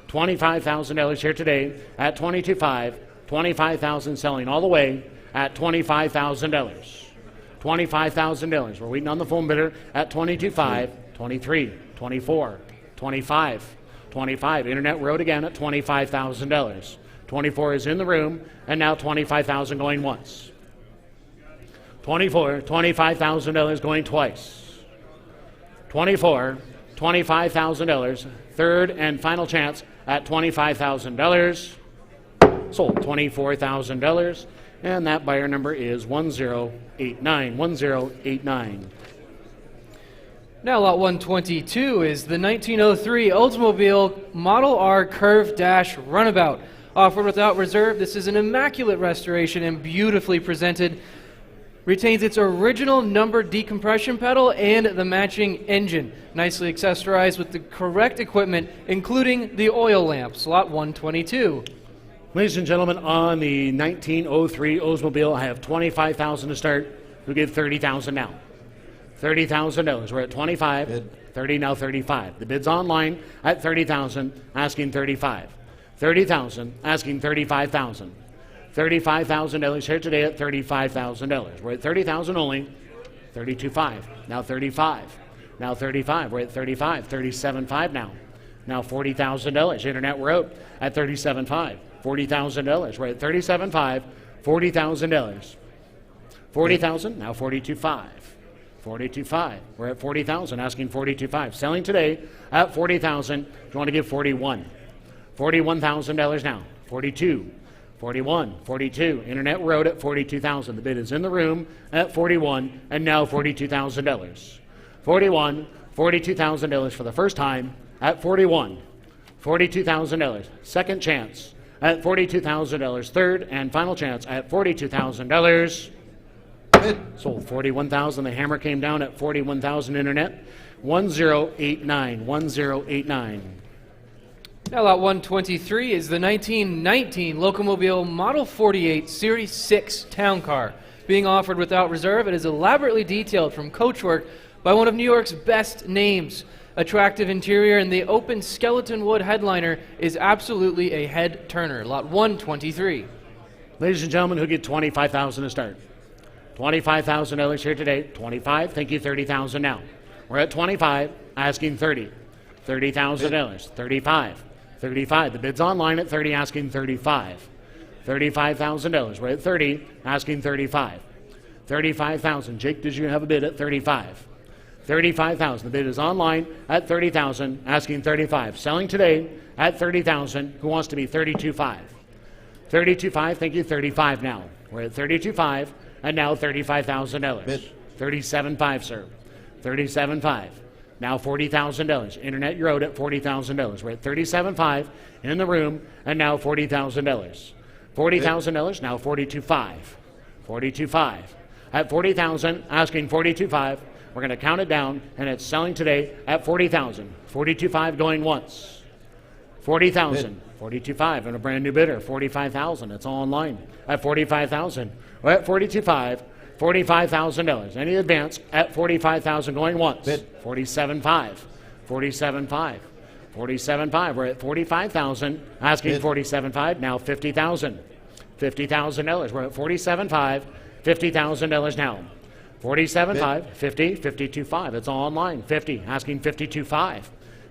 $25,000 here today at 22.5. 25,000 selling all the way at $25,000. $25,000. We're waiting on the phone bidder at 22.5, 23, 24, 25, 25. Internet road again at $25,000. 24 is in the room, and now $25,000 going once. 24, $25,000 going twice. 24, $25,000. Third and final chance at $25,000. Sold $24,000. And that buyer number is 1089. 1089. Now lot 122 is the 1903 Oldsmobile Model R Curve Dash Runabout. Offered without reserve, this is an immaculate restoration and beautifully presented. Retains its original numbered decompression pedal and the matching engine. Nicely accessorized with the correct equipment, including the oil lamps. Lot 122. Ladies and gentlemen, on the 1903 Oldsmobile, I have $25,000 to start. We'll give $30,000 now. $30,000. We're at 25, 30 now 35. The bid's online at $30,000, asking 35. 30,000, asking 35,000. $35,000 here today at $35,000. We're at 30,000 only. 32.5. Now 35. Now 35. We're at 35. 37.5 now. Now $40,000. Internet we're out at 37.5. $40,000. We're at 37.5. $40,000. 40,000. Now 42.5. 42.5. We're at 40,000. Asking 42.5. Selling today at 40,000. Do you want to give 41? $41,000 now. 42. 41, 42. Internet road at 42,000. The bid is in the room at 41, and now $42,000. 41, $42,000 for the first time at 41. $42,000. Second chance at $42,000. Third and final chance at $42,000. Sold $41,000. The hammer came down at $41,000. Internet 1089. 1089. Now lot 123 is the 1919 Locomobile Model 48 Series 6 Town Car. Being offered without reserve, it is elaborately detailed from coachwork by one of New York's best names. Attractive interior and the open skeleton wood headliner is absolutely a head turner. Lot 123. Ladies and gentlemen, who get $25,000 to start? $25,000 here today. 25. Thank you. 30,000 now. We're at 25. Asking 30. $30,000. 35. 35. The bid's online at 30, asking 35. $35,000. We're at 30, asking 35. 35,000. Jake, did you have a bid at 35? 35,000. The bid is online at 30,000, asking 35. Selling today at 30,000. Who wants to be 32.5? 32.5. Thank you. 35 now. We're at 32.5, and now $35,000. 37.5, sir. 37.5. Now $40,000. Internet you're out at $40,000. We're at 37.5 in the room, and now $40,000. $40,000. Now 42.5. 42.5. At 40,000, asking 42.5. We're going to count it down, and it's selling today at 40,000. 42.5 going once. 40,000. 42.5 and a brand new bidder. 45,000. It's all online at 45,000. We're at 42.5. $45,000. Any advance at $45,000 going once. Bid. 47.5. 47.5. 47.5. We're at $45,000. Asking Bid. 47.5. Now $50,000. $50,000. We're at 47.5. $50,000 now. 47.5. 50. 52.5. It's all online. 50. Asking 52.5.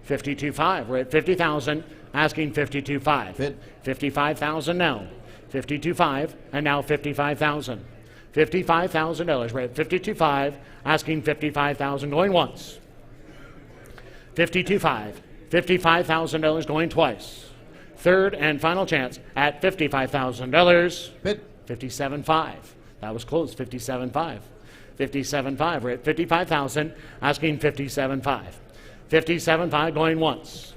52.5. We're at 50,000. Asking 52.5. Bid. 55,000 now. 52.5. And now 55,000. $55,000. We're at 52.5. Asking 55,000 going once. 52.5. $55,000 going twice. Third and final chance at $55,000. Bid. 57.5. That was close. 57.5. 57.5. We're at 55,000. Asking 57.5. 57.5 going once.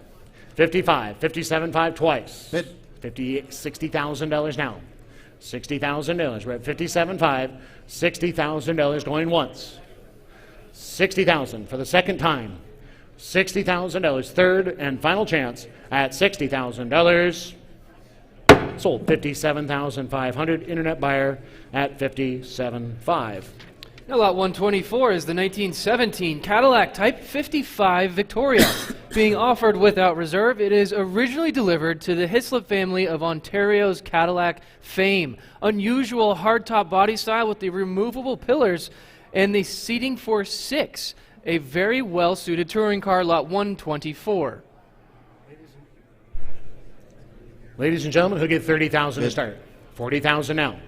55. 57.5 twice. Bid. $60,000 now. $60,000. We're at 57.5. $60,000 going once. 60,000 for the second time. $60,000. Third and final chance at $60,000. Sold. $57,500. Internet buyer at $57,500. Now, lot 124 is the 1917 Cadillac Type 55 Victoria, being offered without reserve. It is originally delivered to the Hislop family of Ontario's Cadillac fame. Unusual hardtop body style with the removable pillars and the seating for 6. A very well-suited touring car, lot 124. Ladies and gentlemen, who get $30,000 to start? $40,000 now.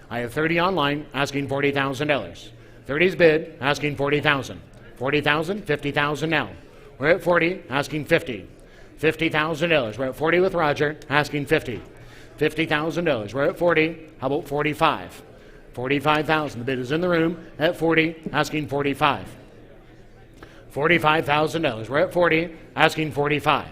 I have 30 online, asking $40,000. 30's bid, asking $40,000. $40,000, $50,000 now. We're at 40, asking $50. $50,000. We're at 40 with Roger, asking $50. $50,000. We're at 40. How about 45? $45,000. The bid is in the room at 40, asking $45. $45,000. We're at 40, asking $45.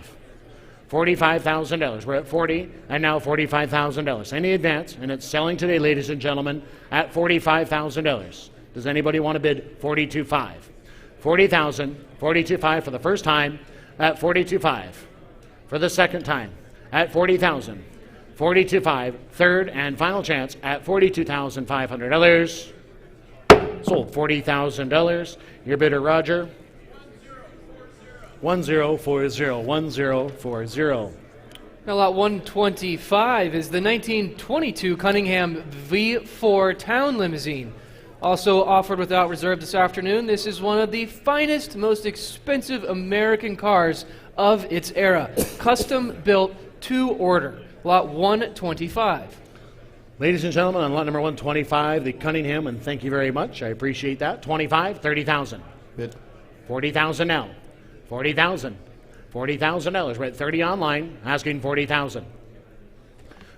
$45,000. We're at 40, and now $45,000. Any advance, and it's selling today, ladies and gentlemen, at $45,000. Does anybody want to bid $42,500? $40,000, $42,500 for the first time at $42,500. For the second time at $40,000. $42,500. Third and final chance at $42,500. Sold. $40,000. Your bidder, Roger. 1040. 1040. Now, lot 125 is the 1922 Cunningham V4 Town Limousine. Also offered without reserve this afternoon. This is one of the finest, most expensive American cars of its era. Custom built to order. Lot 125. Ladies and gentlemen, on lot number 125, the Cunningham, and thank you very much. I appreciate that. 25, 30,000. Bid. 40,000 now. 40,000. $40,000. We're at 30 online, asking 40,000.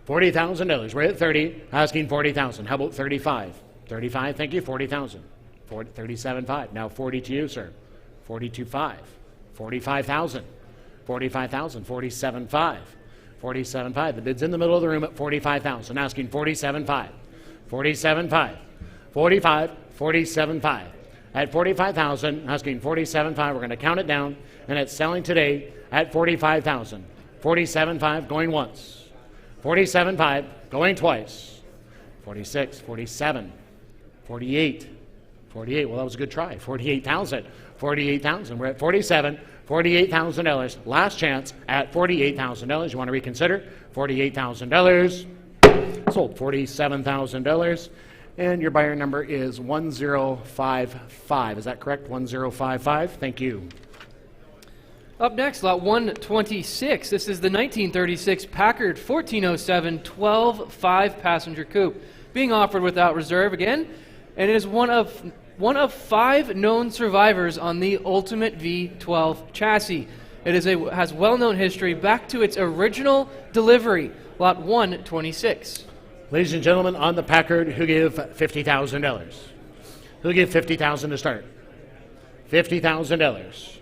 $40,000. We're at 30, asking 40,000. How about 35? 35, thank you. 40,000. 37.5. Now 40 to you, sir. 42.5. 45,000. 45,000. 47.5. 47.5. The bid's in the middle of the room at 45,000. Asking 47.5. 47.5. 45. 47.5. At 45,000, asking 47.5. We're going to count it down, and it's selling today at 45,000. 47.5 going once. 47.5 going twice. 46, 47, 48, 48. Well, that was a good try. 48,000. 48,000. We're at 47. $48,000. Last chance at $48,000. You want to reconsider? $48,000. Sold. $47,000. And your buyer number is 1055. Is that correct? 1055. Thank you. Up next, lot 126. This is the 1936 Packard 1407 12 5-passenger coupe, being offered without reserve again, and it is one of 5 known survivors on the Ultimate V12 chassis. It has well-known history back to its original delivery, lot 126. Ladies and gentlemen, on the Packard, who give $50,000? Who give $50,000 to start? $50,000.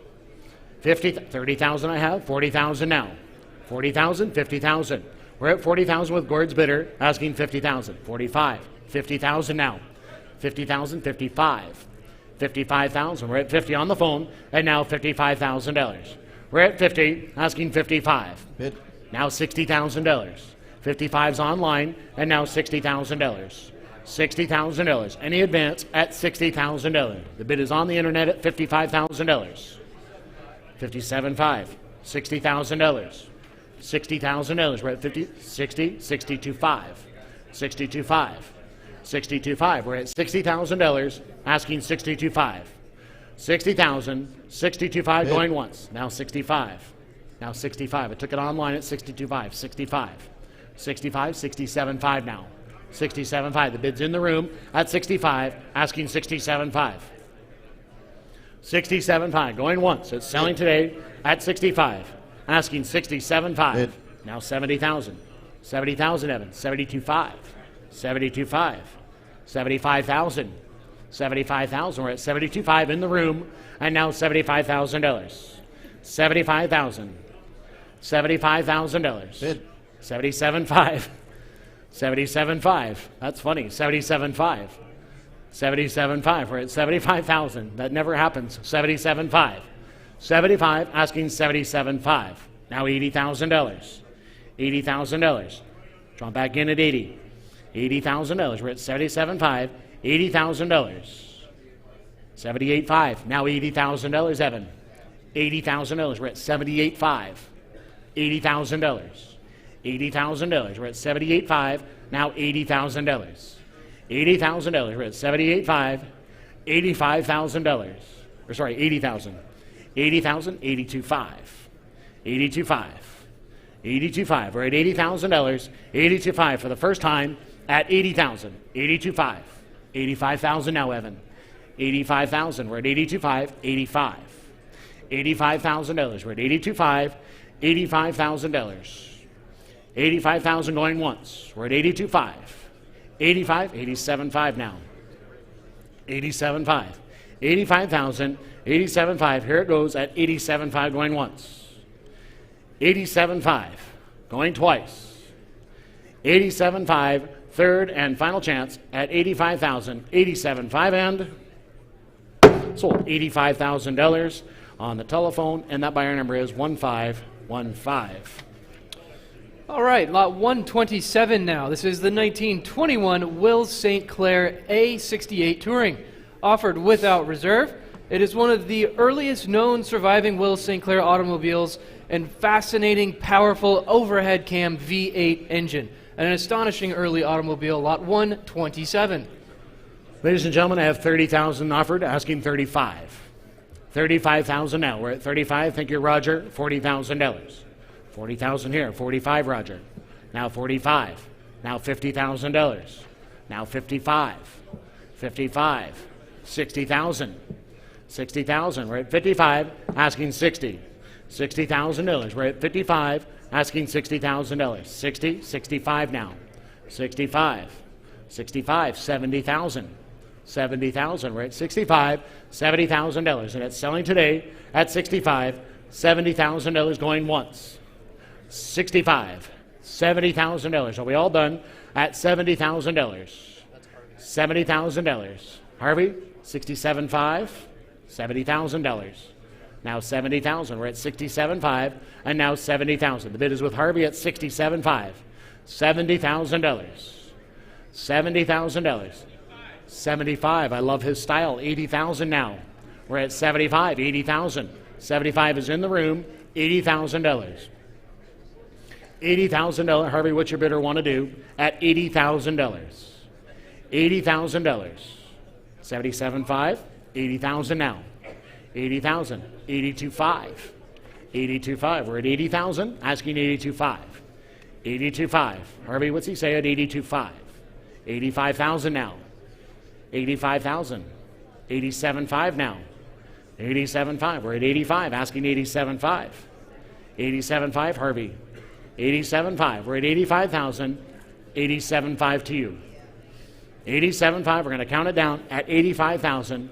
30,000 I have, 40,000 now. 40,000, 50,000. We're at 40,000 with Gord's bidder, asking 50,000. 45, 50,000 now. 50,000, 55. 55,000. We're at 50 on the phone, and now $55,000. We're at 50, asking 55. Bid. Now $60,000. 55's online, and now $60,000. $60,000. Any advance at $60,000. The bid is on the internet at $55,000. $57,500. $60,000. $60,000. We're at 50, 60, 62.5. 62.5. 62.5. We're at $60,000. Asking 62.5. 60,000. 62.5 going once. Now 65. Now 65. I took it online at 62.5. 65. 65. 67.5 now. 67.5. The bid's in the room at 65. Asking 67.5. 67.5. Going once. It's selling today at 65. Asking 67.5. Now 70,000. 70,000, Evan. 72.5. 72.5. 75,000. 75,000. We're at 72.5 in the room, and now $75,000. 75,000. $75,000. 77.5. 77.5. That's funny. 77.5. 77.5. We're at 75,000. That never happens. 77.5. 75. Asking 77.5. Now $80,000. $80,000. Draw back in at 80. $80,000. We're at 77.5. $80,000. 78.5. Now $80,000, Evan. $80,000. We're at 78.5. $80,000. $80,000. We're at 78.5. Now $80,000. $80,000. We're at 78.5. $85,000. Or sorry, 80,000. 80,000. 82.5. 82.5. 82.5. We're at $80,000. 82.5 for the first time at 80,000. 82.5. 85,000 now, Evan. 85,000. We're at 82.5. 85. $85,000. We're at 82.5. $85,000. 85,000 going once. We're at 82.5. 85. 87.5 now. 87.5. 85,000. 87.5. Here it goes at 87.5 going once. 87.5 going twice. 87.5. Third and final chance at 85,000. 87.5 and sold. $85,000 on the telephone, and that buyer number is 1515. All right, lot 127 now. This is the 1921 Wills St. Clair A68 Touring, offered without reserve. It is one of the earliest known surviving Wills St. Clair automobiles and fascinating, powerful overhead cam V8 engine. An astonishing early automobile, lot 127. Ladies and gentlemen, I have 30,000 offered, asking 35. 35,000 now. We're at 35. Thank you, Roger. $40,000. 40,000 here. 45, Roger. Now 45. Now $50,000. Now 55. 55. 60,000. 60,000. We're at 55. Asking 60. $60,000. We're at 55. Asking $60,000. 60. 65 now. 65. 65. 70,000. 70,000. We're at 65. $70,000. And it's selling today at 65. $70,000 going once. 65. $70,000. Are we all done at $70,000? $70,000. Harvey, 67.5. $70,000. Now 70,000. We're at 67.5, and now 70,000. The bid is with Harvey at 67.5. $70,000. $70,000. 75. I love his style. 80,000 now. We're at 75. 80,000. 75 is in the room. $80,000. $80,000. Harvey, what's your bidder want to do at $80,000? $80,000. 77.5. 80,000 now. 80,000. 82.5. 82.5. We're at 80,000. Asking 82.5. 82.5. Harvey, what's he say at 82.5? 85,000 now. 85,000. 87.5 now. 87.5. We're at 85. Asking 87.5. 87.5. Harvey. 87.5. We're at 85,000. 87.5 to you. 87.5. We're going to count it down at 85,000.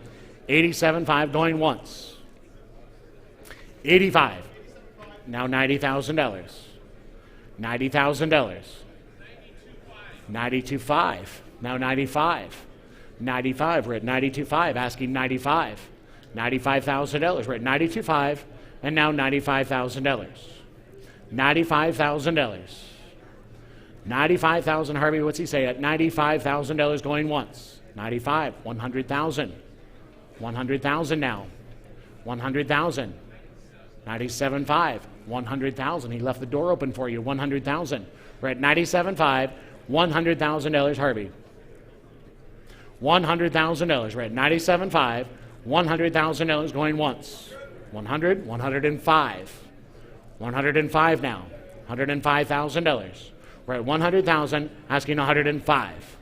87.5 going once. 85. Now $90,000. $90,000. 92.5. Now 95. 95. We're at 92.5. Asking 95. $95,000. We're at 92.5, and now $95,000. $95,000. 95,000, Harvey, what's he say? At $95,000 going once. 95, 100,000. 100,000 now. 100,000. 97.5, 100,000. He left the door open for you. 100,000. We're at 97.5, $100,000, Harvey. $100,000. We're at 97.5, $100,000 going once. 100, 105. 105 now. $105,000. We're at 100,000, asking 105.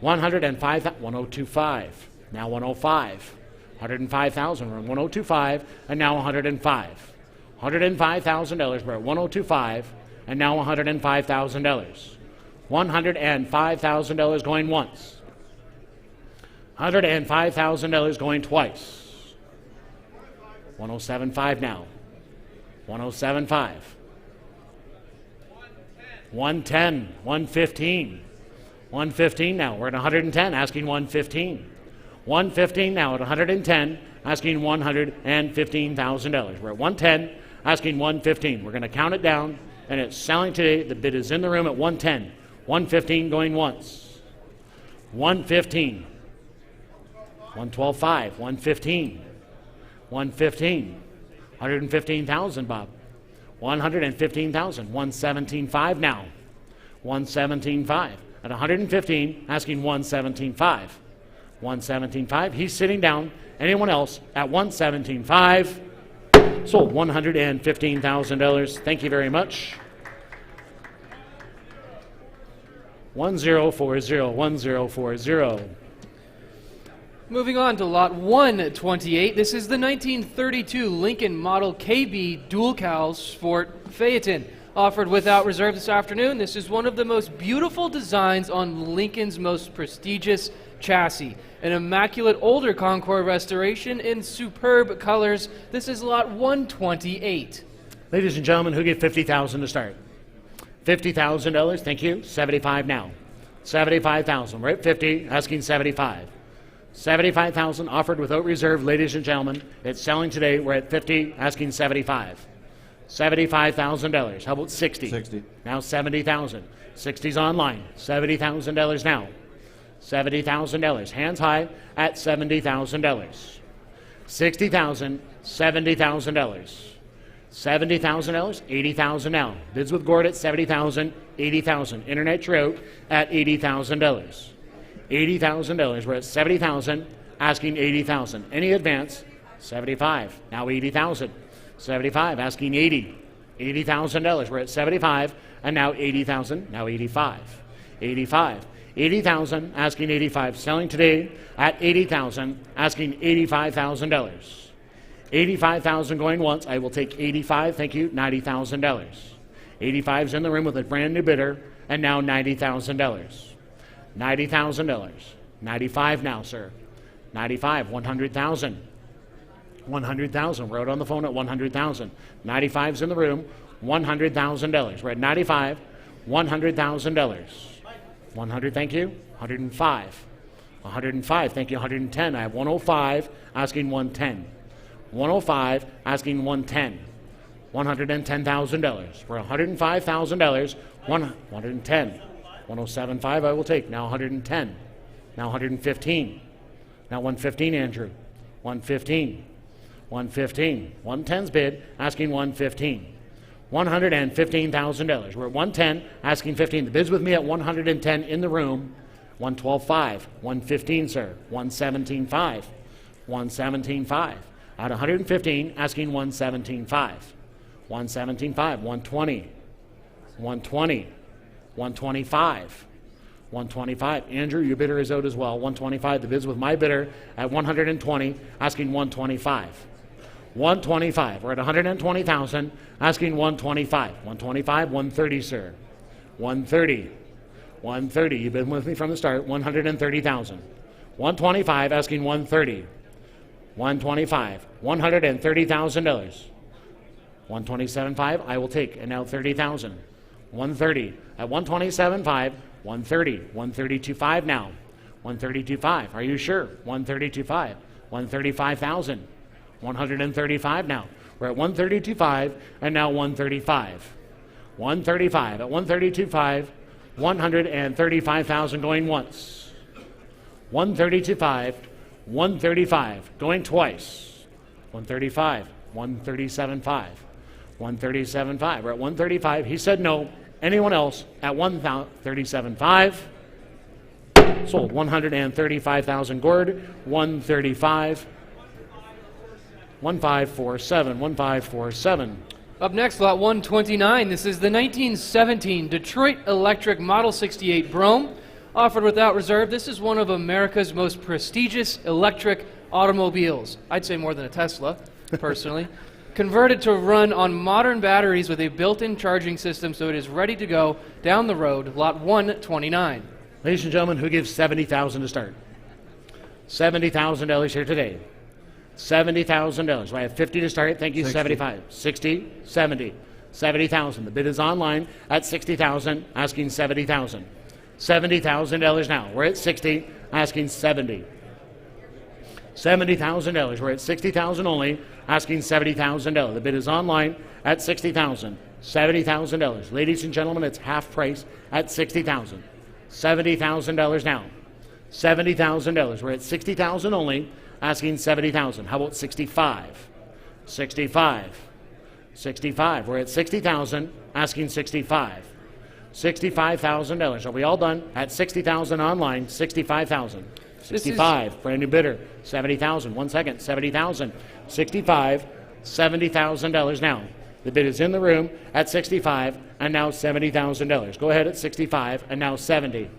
105, 1025. Now 105. 105,000. We're at 1025, and now 105. $105,000. We're at 1025, and now $105,000. $105,000 going once. $105,000 going twice. 107.5 now. 107.5. 110, 115. 115 now. We're at 110, asking 115. 115 now at 110, asking $115,000. We're at 110, asking 115. We're going to count it down, and it's selling today. The bid is in the room at 110. 115 going once. 115. 112.5. 115. 115. 115,000, Bob. 115,000. 117.5 now. 117.5. At 115, asking 117.5. 117.5. He's sitting down. Anyone else at 117.5? Sold. $115,000. Thank you very much. 1040. 1040. Moving on to lot 128. This is the 1932 Lincoln Model KB Dual Cowl Sport Phaeton. Offered without reserve this afternoon. This is one of the most beautiful designs on Lincoln's most prestigious chassis. An immaculate older Concord restoration in superb colors. This is lot 128. Ladies and gentlemen, who get $50,000 to start? $50,000, thank you. 75 now. 75,000. We're at 50, asking 75. 75,000 offered without reserve, ladies and gentlemen. It's selling today. We're at 50, asking 75. $75,000. How about 60? 60. Now 70,000. 60's online. $70,000 now. $70,000. Hands high at $70,000. 60,000. $70,000. $70,000. 80,000 now. Bids with Gord at 70,000. 80,000. Internet trout at $80,000. $80,000. We're at 70,000. Asking 80,000. Any advance? 75. Now 80,000. 75, asking 80. $80,000. We're at 75, and now 80,000. Now 85. 85. 80,000, asking 85. Selling today at 80,000, asking $85,000. 85,000 going once. I will take 85. Thank you. $90,000. 85's in the room with a brand new bidder, and now $90,000. $90,000. 95 now, sir. 95. 100,000. 100,000. We're out on the phone at 100,000. 95's in the room. $100,000. We're at 95. $100,000. 100. Thank you. 105. 105. Thank you. 110. I have 105. Asking 110. 105. Asking 110. $110,000. We're $105,000. 110. 107.5. I will take. Now 110. Now 115. Now 115. Andrew. 115. 115. 110's bid, asking 115. $115,000. We're at 110, asking 15. The bid's with me at 110 in the room. 112.5. 115, sir. 117.5. 117.5. At 115, asking 117.5. 117.5. 120. 120. 125. 125. Andrew, your bidder is out as well. 125. The bid's with my bidder at 120, asking 125. 125. We're at 120,000, asking 125. 125. 130, sir. 130. 130. You've been with me from the start. 130,000. 125, asking 130. 125. $130,000. 127.5. I will take, and now 30,000. 130. At 127.5. 130. 132.5 now. 132.5. Are you sure? 132.5. 135,000. 135 now. We're at 132.5 and now 135. 135 at 132.5. 135,000 going once. 132.5, 135 going twice. 135, 137.5, 137.5. We're at 135. He said no. Anyone else at 137.5? Sold. 135,000 Gord. 135. 1547. 1547. Up next, lot 129. This is the 1917 Detroit Electric Model 68 Brougham, offered without reserve. This is one of America's most prestigious electric automobiles. I'd say more than a Tesla, personally. Converted to run on modern batteries with a built-in charging system, so it is ready to go down the road. Lot 129. Ladies and gentlemen, who gives $70,000 to start? $70,000 here today. $70,000. I have 50 to start. Thank you. 60. 75. 60, 70. 70,000. The bid is online at 60,000, asking 70,000. $70,000 now. We're at 60, asking 70. $70,000. We're at 60,000 only, asking $70,000. The bid is online at 60,000. $70,000. Ladies and gentlemen, it's half price at 60,000. $70,000 now. $70,000. We're at 60,000 only, asking 70,000. How about 65? 65. 65. We're at 60,000, asking 65. $65,000. Are we all done? At 60,000 online, 65,000. 65. Brand new bidder. 70,000. 1 second. 70,000. 65. $70,000 now. The bid is in the room at 65 and now $70,000. Go ahead at 65 and now 70.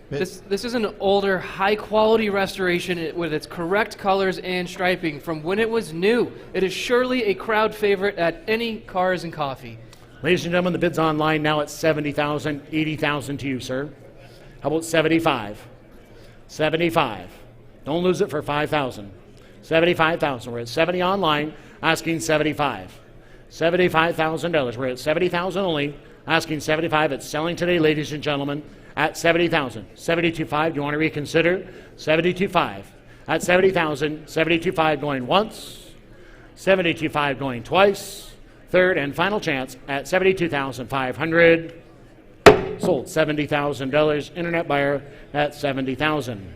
This is an older, high-quality restoration with its correct colors and striping from when it was new. It is surely a crowd favorite at any Cars and Coffee. Ladies and gentlemen, the bid's online now at 70,000, 80,000 to you, sir. How about 75? 75. Don't lose it for 5,000. 75,000. We're at 70 online, asking 75. $75,000. We're at 70,000 only, asking 75. It's selling today, ladies and gentlemen, at 70,000. 72.5. Do you want to reconsider? 72.5. At 70,000. 72.5 going once. 72.5 going twice. Third and final chance at 72,500. Sold. $70,000. Internet buyer at 70,000.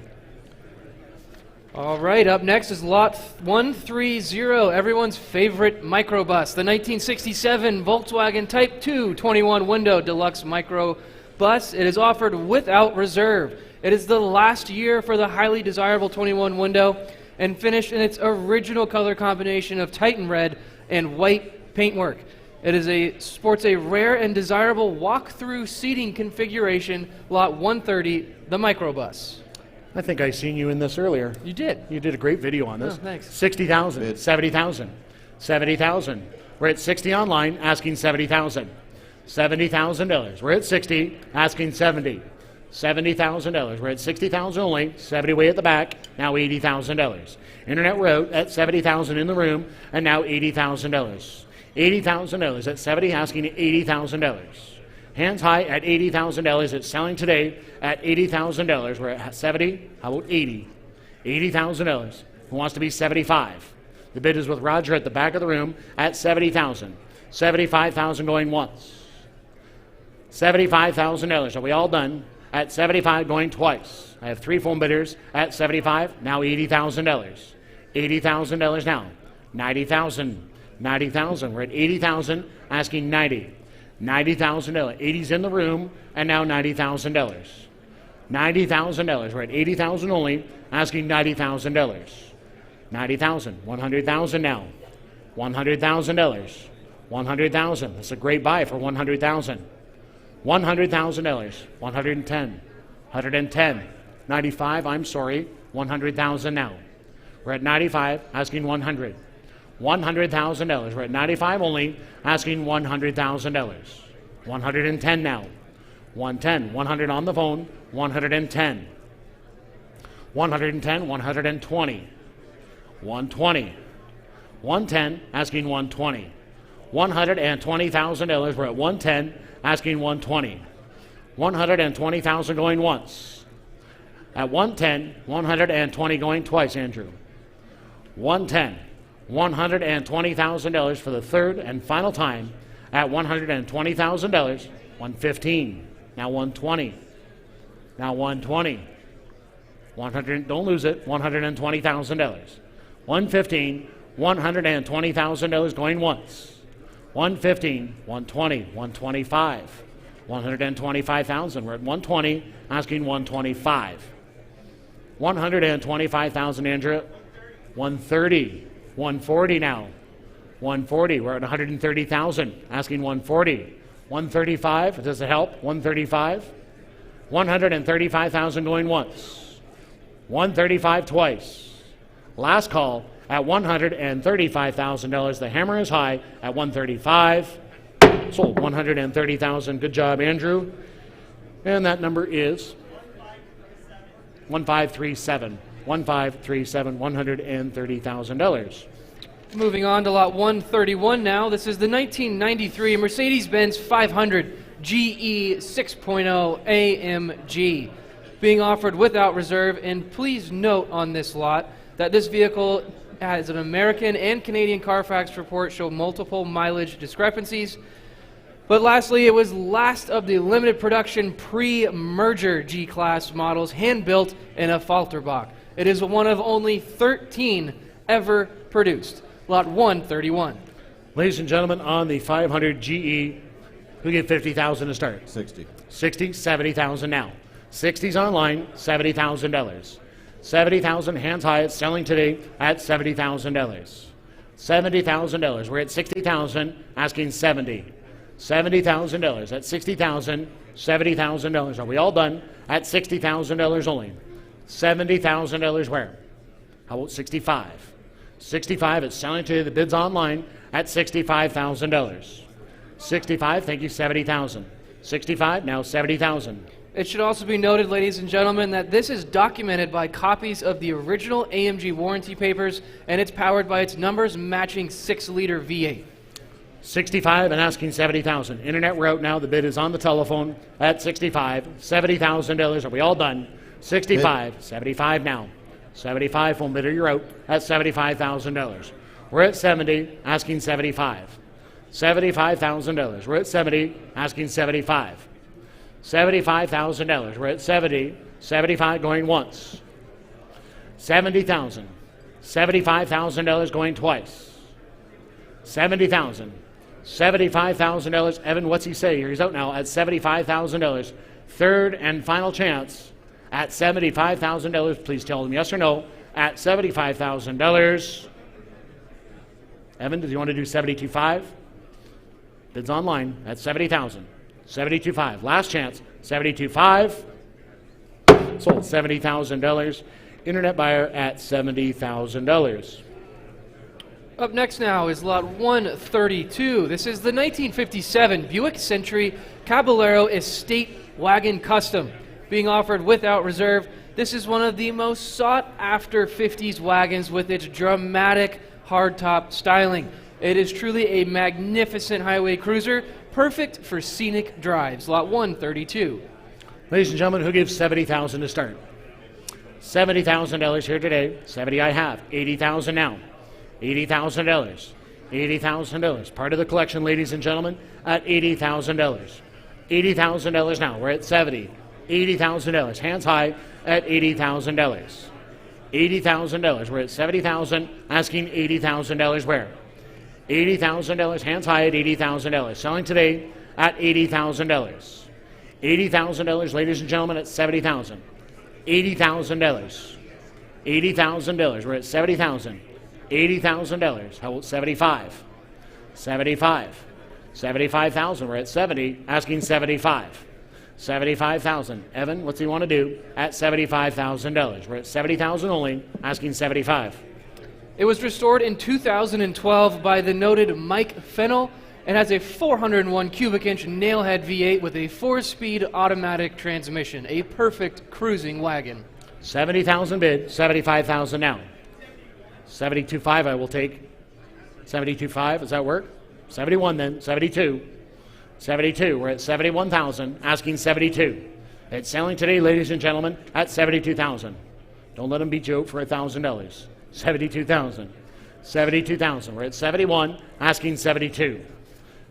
All right, up next is lot 130, everyone's favorite microbus, the 1967 Volkswagen Type 2 21 window deluxe microbus. It is offered without reserve. It is the last year for the highly desirable 21 window and finished in its original color combination of Titan red and white paintwork. It sports a rare and desirable walk-through seating configuration, lot 130, the microbus. I think I seen you in this earlier. You did. You did a great video on this. Oh, thanks. 60,000, 70,000, 70,000. We're at 60 online, asking 70,000. $70,000. We're at 60, asking 70. $70,000. We're at 60,000 only, 70 way at the back, now $80,000. Internet wrote at 70,000 in the room, and now $80,000. $80,000 at 70, asking $80,000. Hands high at $80,000. It's selling today at $80,000. We're at 70. How about 80? $80,000. Who wants to be 75? The bid is with Roger at the back of the room at 70,000. 75,000 going once. $75,000. Are we all done? At 75 going twice. I have 3 phone bidders at 75. Now $80,000. $80,000 now. 90,000. 90,000. We're at 80,000. Asking 90. $90,000. 80's in the room, and now $90,000. $90,000. We're at 80,000 only, asking $90,000. 90,000. 100,000 now. $100,000. 100,000. That's a great buy for 100,000. $100,000. 110. 110. 95. I'm sorry. 100,000 now. We're at 95, asking 100. $100,000. We're at 95 only, asking $100,000. 110 now. 110. 100 on the phone. 110. 110. 120. 120. 110, asking 120. $120,000. We're at 110, asking 120. 120,000 going once. At 110, 120 going twice, Andrew. 110. $120,000 for the third and final time at $120,000. 115. Now 120. Now 120. 100, don't lose it, $120,000. 115, $120,000 going once. 115, 120, 125, 125,000. We're at 120, asking 125. 125,000, Andrea. 130, 140 now. 140, we're at 130,000, asking 140. 135, does it help? 135. 135,000 going once. 135 twice. Last call at $135,000. The hammer is high at 135. Sold 130,000. Good job, Andrew. And that number is 1537. 1537, $130,000. Moving on to lot 131 now. This is the 1993 Mercedes-Benz 500 GE 6.0 AMG being offered without reserve. And please note on this lot that this vehicle has an American and Canadian Carfax report show multiple mileage discrepancies. But lastly, it was last of the limited production pre-merger G-Class models hand-built in a Falterbach. It is one of only 13 ever produced. Lot 131. Ladies and gentlemen, on the 500 GE, who gave 50,000 to start? 60. 60, 70,000 now. 60's online, $70,000. 70,000 hands high. It's selling today at $70,000. $70,000. We're at 60,000, asking 70. $70,000 at 60,000, $70,000. Are we all done? At $60,000 only. $70,000 where? How about 65? 65, it's selling today. The bid's online at $65,000. 65, thank you, 70,000. 65, now 70,000. It should also be noted, ladies and gentlemen, that this is documented by copies of the original AMG warranty papers, and it's powered by its numbers matching 6-liter V8. 65 and asking 70,000. Internet, we're out now. The bid is on the telephone at 65. $70,000. Are we all done? 65. 75 now. 75, phone bidder, you're out at $75,000. We're at 70, asking 75. $75,000. We're at 70, asking 75. $75,000. We're at 70, 75 going once. 70,000. $75,000 going twice. 70,000. $75,000. Evan, what's he say here? He's out now at $75,000. Third and final chance at $75,000. Please tell him yes or no at $75,000. Evan, does he want to do 72.5? Bids online at 70,000. 72.5. Last chance. 72.5. Sold $70,000. Internet buyer at $70,000. Up next now is lot 132. This is the 1957 Buick Century Caballero Estate Wagon Custom being offered without reserve. This is one of the most sought-after 50s wagons with its dramatic hardtop styling. It is truly a magnificent highway cruiser, perfect for scenic drives. Lot 132. Ladies and gentlemen, who gives $70,000 to start? $70,000 here today. 70 I have. $80,000 now. $80,000. $80,000. Part of the collection, ladies and gentlemen, at $80,000. $80,000 now. We're at 70. $80,000. Hands high at $80,000. $80,000. We're at 70,000. Asking $80,000 where? $80,000. Hands high at $80,000. Selling today at $80,000. $80,000, ladies and gentlemen, at $70,000. $80,000. $80,000. We're at 70,000. $80,000. How about 75? 75. 75,000. We're at 70. Asking 75. 75,000. Evan, what's he want to do at $75,000? We're at 70,000 only. Asking 75. It was restored in 2012 by the noted Mike Fennell and has a 401 cubic inch nailhead V8 with a 4-speed automatic transmission. A perfect cruising wagon. 70,000 bid. 75,000 now. 72.5 I will take. 72.5, does that work? 71 then. 72. 72. We're at 71,000. Asking 72. It's selling today, ladies and gentlemen, at 72,000. Don't let them beat you out for $1,000. 72,000. 72,000. We're at 71. Asking 72.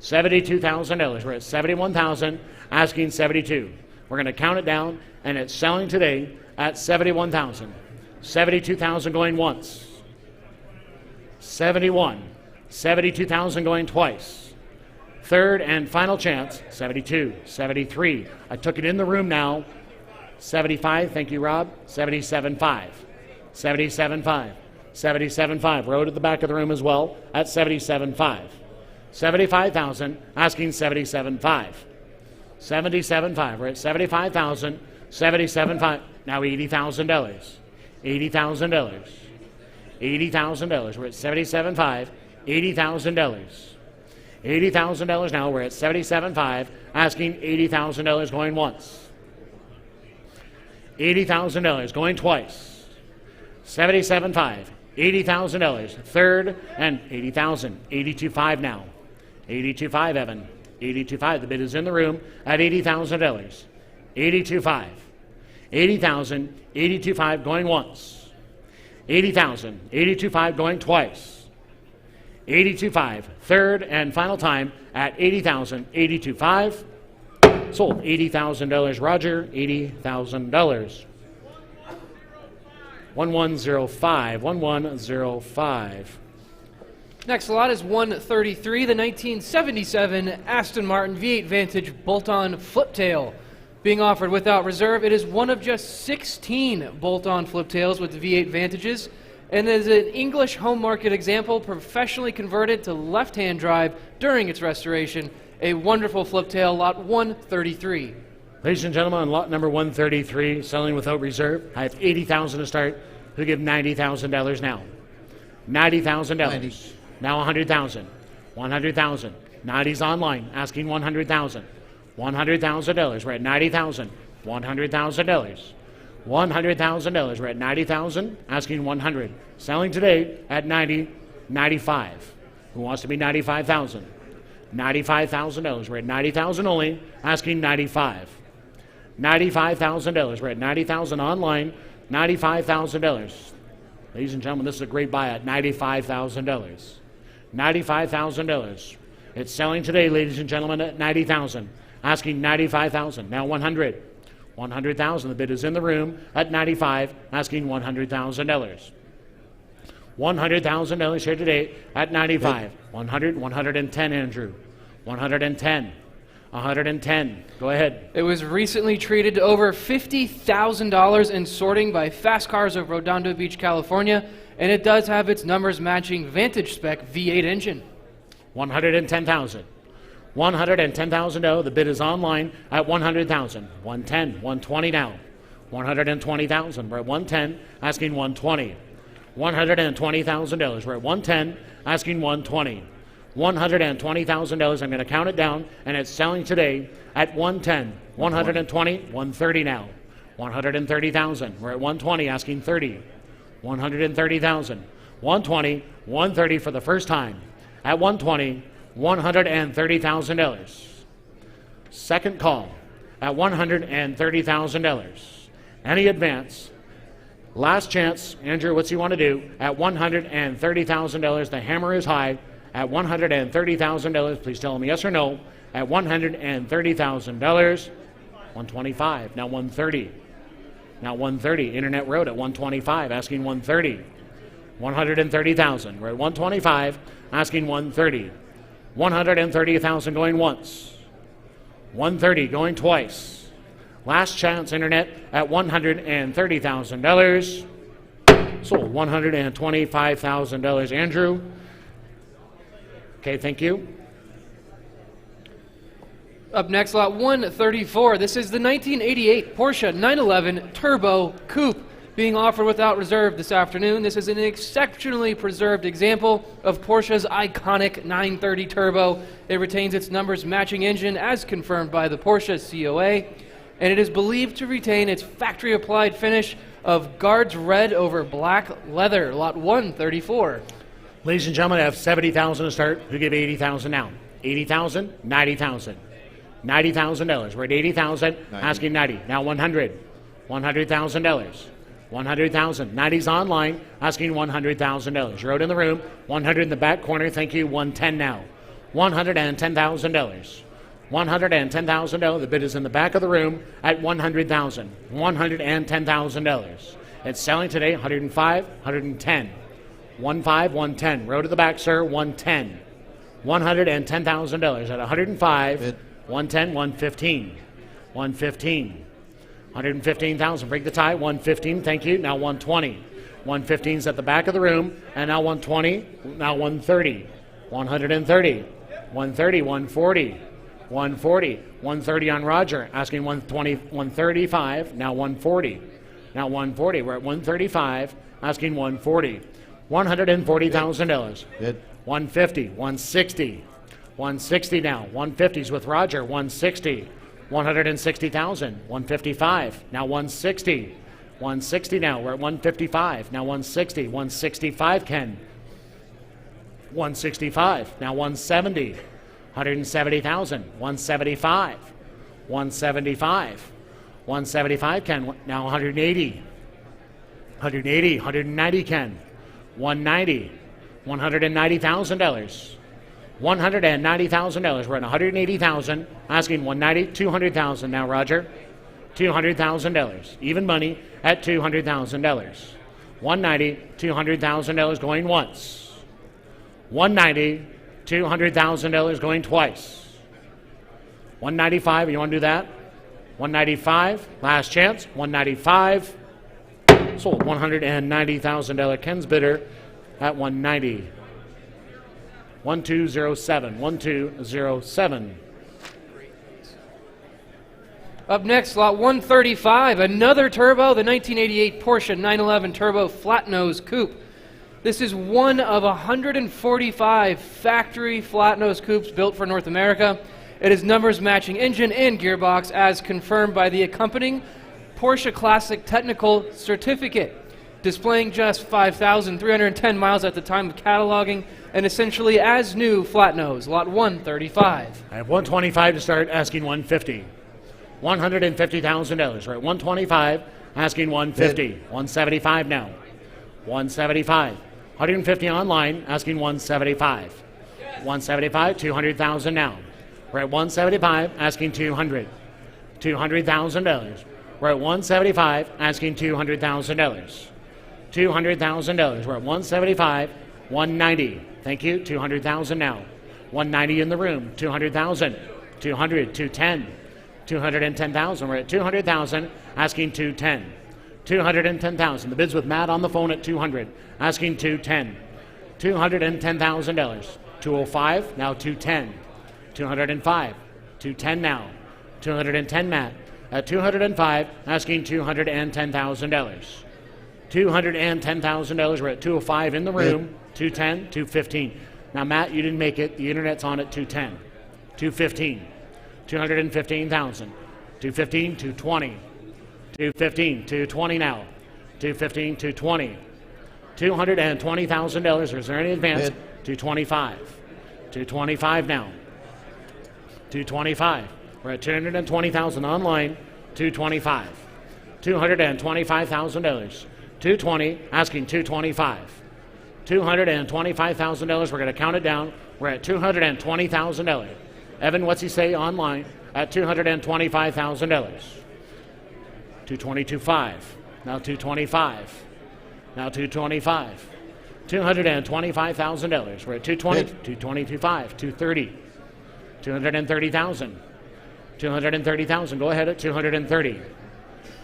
$72,000. We're at 71,000, asking 72. We're going to count it down, and it's selling today at 71,000. 72,000 going once. 71. 72,000 going twice. Third and final chance, 72, 73. I took it in the room now. 75, thank you, Rob. 77.5. 77.5. 77.5. Row to the back of the room as well at 77.5. 75,000, asking 77.5. 77.5. We're at 75,000. 77.5. Now $80,000. $80,000. $80,000. We're at 77.5. $80,000. $80,000 now. We're at 77.5, asking $80,000 going once. $80,000 going twice. 77.5. $80,000. Third and 80,000. 82.5 now. 82.5, Evan. 82.5. The bid is in the room at $80,000. 82.5. 80,000. 82.5 going once. 80,000. 82.5 going twice. 82.5. Third and final time at 80,000. 82.5. Sold. $80,000. Roger. $80,000. 1105. 1105. Next lot is 133, the 1977 Aston Martin V8 Vantage bolt-on fliptail. Being offered without reserve, it is one of just 16 bolt-on fliptails with V8 Vantages, and is an English home market example professionally converted to left-hand drive during its restoration. A wonderful fliptail, lot 133. Ladies and gentlemen, on lot number 133, selling without reserve, I have $80,000 to start. Who give $90,000 now? $90,000. Now $100,000. $100,000. 90's online, asking $100,000. $100,000. We're at $90,000. $100,000. $100,000. We're at $90,000, asking $100,000. Selling today at $90,000. $95,000. Who wants to be $95,000? $95,000. We're at $90,000 only, asking $95,000. $95,000. We're at $90,000 online. $95,000. Ladies and gentlemen, this is a great buy at $95,000. $95,000. It's selling today, ladies and gentlemen, at $90,000. Asking $95,000. Now $100,000. $100,000. The bid is in the room at $95,000. Asking $100,000. $100,000 here today at $95,000. 100, 110, Andrew. 110. 110. Go ahead. It was recently treated to over $50,000 in sorting by Fast Cars of Redondo Beach, California, and it does have its numbers matching Vantage spec V8 engine. $110,000. $110,000. The bid is online at $100,000. 110. 120 now. $120,000. We're at 110, asking $120,000. $120,000. We're at 110, asking $120,000. $120,000. I'm going to count it down, and it's selling today at 110, 120, 130 now. 130,000. We're at 120, asking 30. 130,000. 120, 130 for the first time. At 120, $130,000. Second call at $130,000. Any advance? Last chance. Andrew, what's he want to do? At $130,000. The hammer is high. At $130,000. Please tell him yes or no. At $130,000. 125. Now 130. Now 130. Internet Road at 125. Asking 130. 130,000. We're at 125. Asking 130. 130,000 going once. 130 going twice. Last chance, Internet, at $130,000. Sold. $125,000. Andrew. Okay, thank you. Up next, lot 134. This is the 1988 Porsche 911 Turbo Coupe being offered without reserve this afternoon. This is an exceptionally preserved example of Porsche's iconic 930 Turbo. It retains its numbers matching engine as confirmed by the Porsche COA, and it is believed to retain its factory-applied finish of guards red over black leather. Lot 134. Ladies and gentlemen, I have $70,000 to start. Who give $80,000 now? $80,000, $90,000. $90,000. We're at $80,000, asking $90,000. Now $100,000. $100,000. $100,000. 90's online, asking $100,000. You're out in the room. 100 in the back corner. Thank you. 110 now. $110,000. $110,000. The bid is in the back of the room at $100,000. $110,000. It's selling today 105, 110. 15, 110. Row to the back, sir. 110. $110,000 at 105, Bid. 110, 115. 115. 115,000. Break the tie. 115. Thank you. Now 120. 115's at the back of the room, and now 120. Now 130. 130. 130. 140. 140. 130 on Roger. Asking 120. 135. Now 140. Now 140. We're at 135. Asking 140. $140,000. Bid. 150. 160. 160 now. 150's with Roger. 160. 160,000. 155. Now 160. 160 now. We're at 155. Now 160. 165, Ken. 165. Now 170. 170,000. 175. 175. 175, Ken. Now 180. 180. 190, Ken. 190. $190,000. $190,000. We're at 180,000. Asking 190. 200,000 now, Roger. $200,000. Even money at $200,000. 190. $200,000 going once. 190. $200,000 going twice. 195. You want to do that? 195. Last chance. 195. Sold. $190,000. Ken's bidder at 190. 1207. 1207. Up next, lot 135, another turbo, the 1988 Porsche 911 Turbo Flat Nose Coupe. This is one of 145 factory flat nose coupes built for North America. It is numbers matching engine and gearbox as confirmed by the accompanying Porsche Classic Technical Certificate, displaying just 5,310 miles at the time of cataloging, and essentially as new flat nose, lot 135. I have 125 to start, asking 150. $150,000. We're at 125, asking 150. 175 now. 175. 150 online, asking 175. 175, 200,000 now. We're at 175, asking 200. $200,000. We're at 175, asking $200,000. $200,000. We're at 175, 190. Thank you. 200,000 now. 190 in the room. 200,000. 200, 210. 210,000. We're at 200,000, asking 210. 210,000. The bid's with Matt on the phone at 200, asking 210. $210,000. 205, now 210. 205. 210 now. 210, Matt. At 205, asking $210,000. $210,000. We're at 205 in the room. 210, 215. Now, Matt, you didn't make it. The internet's on at 210. 215. 215,000. 215, 220. 215, 220 now. 215, 220. $220,000. Is there any advance? 225. 225 now. 225. We're at 220,000 online. 225. $225,000. 220, asking 225. $225,000. We're going to count it down. We're at $220,000. Evan, what's he say online? At $225,000. 222.5. Now 225. Now 225. $225,000. We're at 220. 222.5. 230. 230,000. 230,000. Go ahead at 230.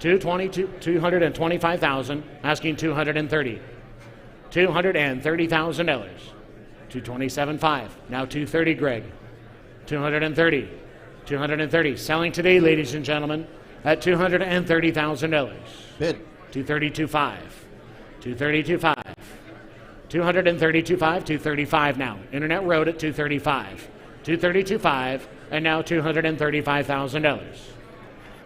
225,000. Asking 230. $230,000. 227.5. Now 230, Greg. 230. 230. Selling today, ladies and gentlemen, at $230,000. Bid. 232.5. 232.5. 232.5. 235 now. Internet Road at 235. 232.5. And now $235,000.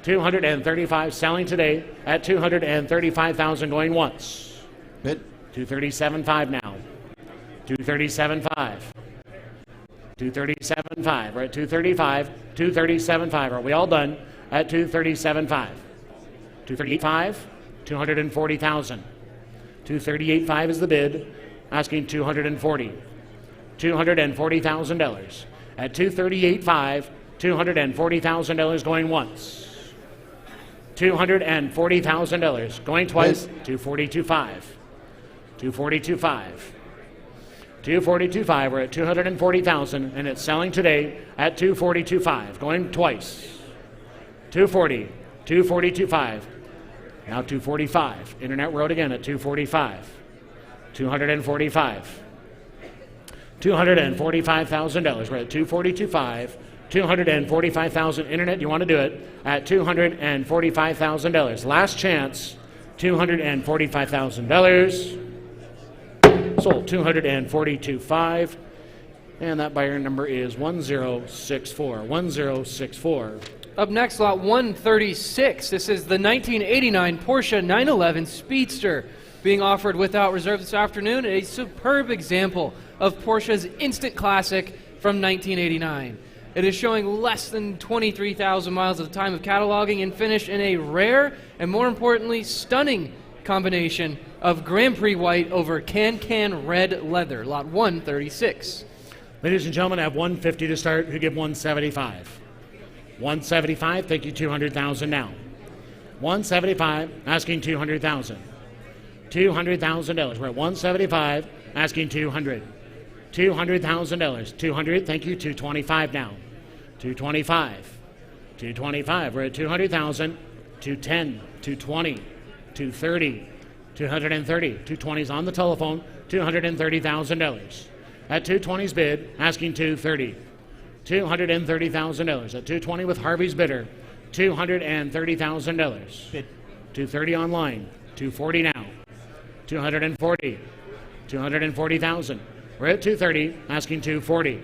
235 selling today at $235,000 going once. Bid. 237.5 now. 237.5. 237.5. We're at 235. 237.5. Are we all done? At 237.5. 238.5. 240,000. 238.5 is the bid. Asking 240. $240,000. at $238,500, $240,000 going once. $240,000 going twice. $242,500. $242,500. $242,500. We're at $240,000, and it's selling today at $242,500. Going twice. $240,000. $242,500. Now $245,000. Internet Road again at $245,000. $245,000. $245,000. We're at $242,500. $245,000. Internet, you want to do it at $245,000. Last chance, $245,000. Sold $242,500. And that buyer number is 1064. 1064. Up next, lot 136. This is the 1989 Porsche 911 Speedster being offered without reserve this afternoon. A superb example of Porsche's instant classic from 1989. It is showing less than 23,000 miles at the time of cataloging and finished in a rare and, more importantly, stunning combination of Grand Prix white over can red leather. Lot 136. Ladies and gentlemen, I have 150 to start. Who give 175? 175, thank you, 200,000 now. 175, asking 200,000. $200,000. We're at 175, asking 200. $200,000. 200, thank you, 225 now. 225. 225, we're at 200,000. 210, 220, 230, 230. 220's on the telephone, $230,000. At 220's bid, asking 230. $230,000. At 220 with Harvey's bidder, $230,000. 230 online, 240 now. 240. 240,000. We're at 230, asking 240.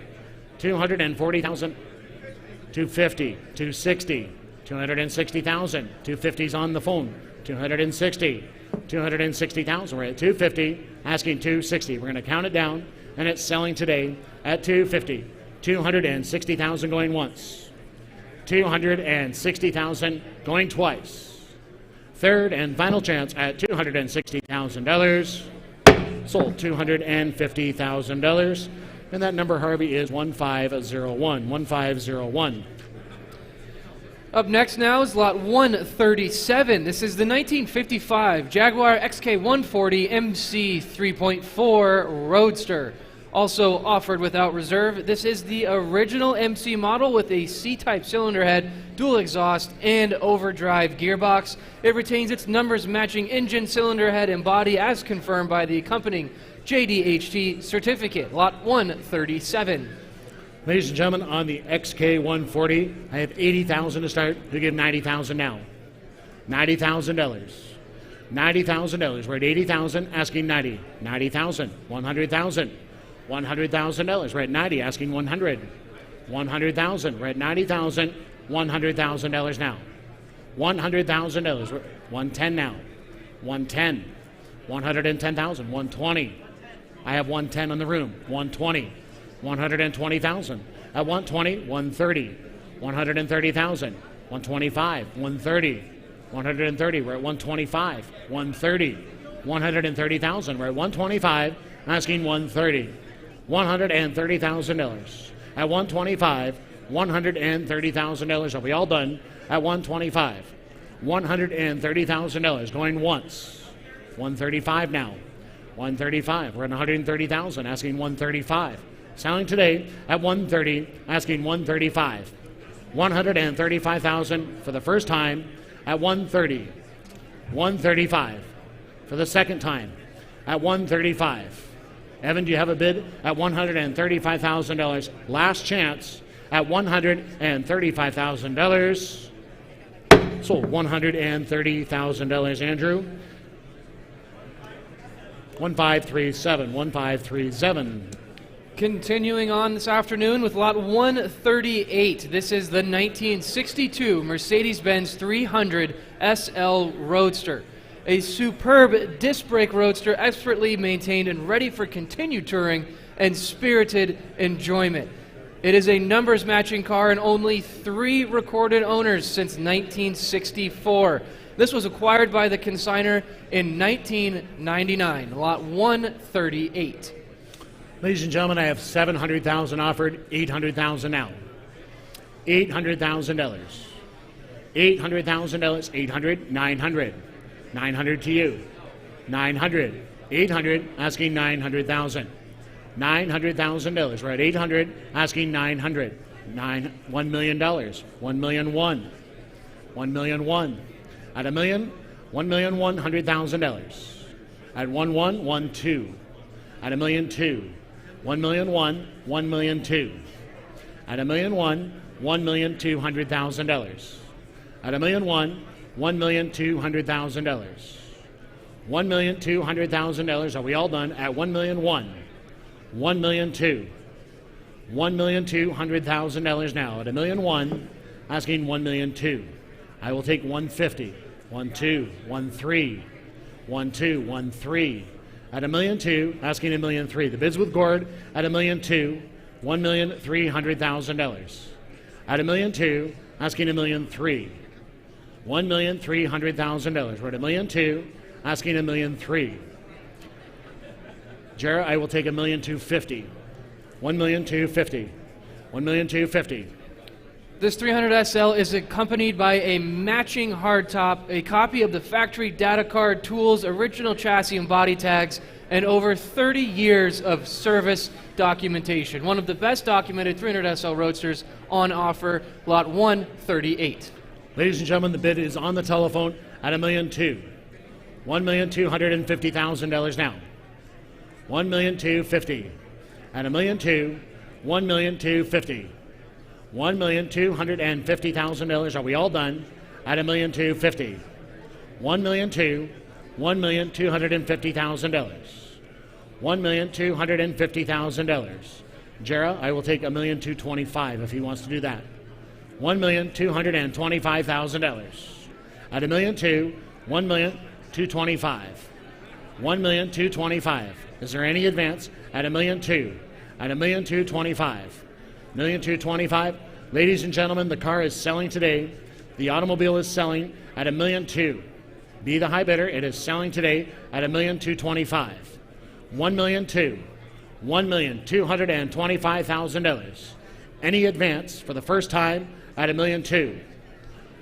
240,000. 250. 260. 260,000. 250's on the phone. 260. 260,000. We're at 250, asking 260. We're going to count it down, and it's selling today at 250. 260,000 going once. 260,000 going twice. Third and final chance at $260,000. Sold $250,000. And that number, Harvey, is 1501. 1501. Up next now is lot 137. This is the 1955 Jaguar XK140 MC 3.4 Roadster. Also offered without reserve. This is the original MC model with a C-type cylinder head, dual exhaust, and overdrive gearbox. It retains its numbers-matching engine, cylinder head, and body as confirmed by the accompanying JDHT certificate. Lot 137. Ladies and gentlemen, on the XK140, I have 80,000 to start. We give 90,000 now. $90,000. $90,000. We're at 80,000, asking 90. 90,000. 100,000. $100,000. We're at 90, asking 100. 100,000. We're at 90,000. $100,000 now. $100,000. We're 110 now. 110. 110,000. 120. I have 110 on the room. 120. 120,000. At 120, 130. 130,000. 125. 130. 130. We're at 125. 130. 130,000. We're at 125, asking 130. $130,000. At 125, $130,000. Are we all done? At 125, $130,000. Going once. 135 now. 135. We're at 130,000, asking 135. Selling today at 130, asking 135. 135,000 for the first time at 130. 135 for the second time at 135. Evan, do you have a bid at $135,000? Last chance at $135,000. Sold $130,000, Andrew. 1537, 1537. Continuing on this afternoon with lot 138. This is the 1962 Mercedes-Benz 300 SL Roadster. A superb disc brake roadster, expertly maintained and ready for continued touring and spirited enjoyment. It is a numbers matching car and only 3 recorded owners since 1964. This was acquired by the consigner in 1999, lot 138. Ladies and gentlemen, I have $700,000 offered, $800,000 now. $800,000. $800,000, 800, 900. 900 to you. 900, 800, asking 900,000. $900,000. We're at 800, asking 900. $1 million. 1 million one. 1 million one. At a million, $1,100,000. At 1 2. At a million two. 1 million one, 1 million two. At a million one, $1,200,000. At a million one, $1,200,000. $1,200,000. Are we all done? At 1 million one. 1 million two. $1,200,000 now. At a million one, asking 1 million two. I will take 150. 1 2, 1 3. 1 2, 1 3. At a million two, asking a million three. The bids with Gord at a million two, $1,300,000. At a million two, asking a million three. $1,300,000. We're at a million two, asking a million three. Jarrah, I will take $1,250,000. $1,250,000. $1,250,000. This 300 SL is accompanied by a matching hardtop, a copy of the factory data card, tools, original chassis and body tags, and over 30 years of service documentation. One of the best documented 300 SL Roadsters on offer, lot 138. Ladies and gentlemen, the bid is on the telephone at $1,200,000. $1,250,000 now. $1,250,000. At $1,200,000, $1,250,000. $1,250,000. Are we all done? At $1,250,000. $1,200,000. $1,250,000. $1,250,000. Jarrah, I will take $1,225,000 if he wants to do that. $1,225,000. At $1,200,000, $1,225,000. $1,225,000. Is there any advance? At $1,200,000. At $1,225,000. $1,225,000. Ladies and gentlemen, the car is selling today. The automobile is selling at $1,200,000. Be the high bidder. It is selling today at $1,225,000. $1,200,000. $1,225,000. Any advance for the first time at $1,200,000.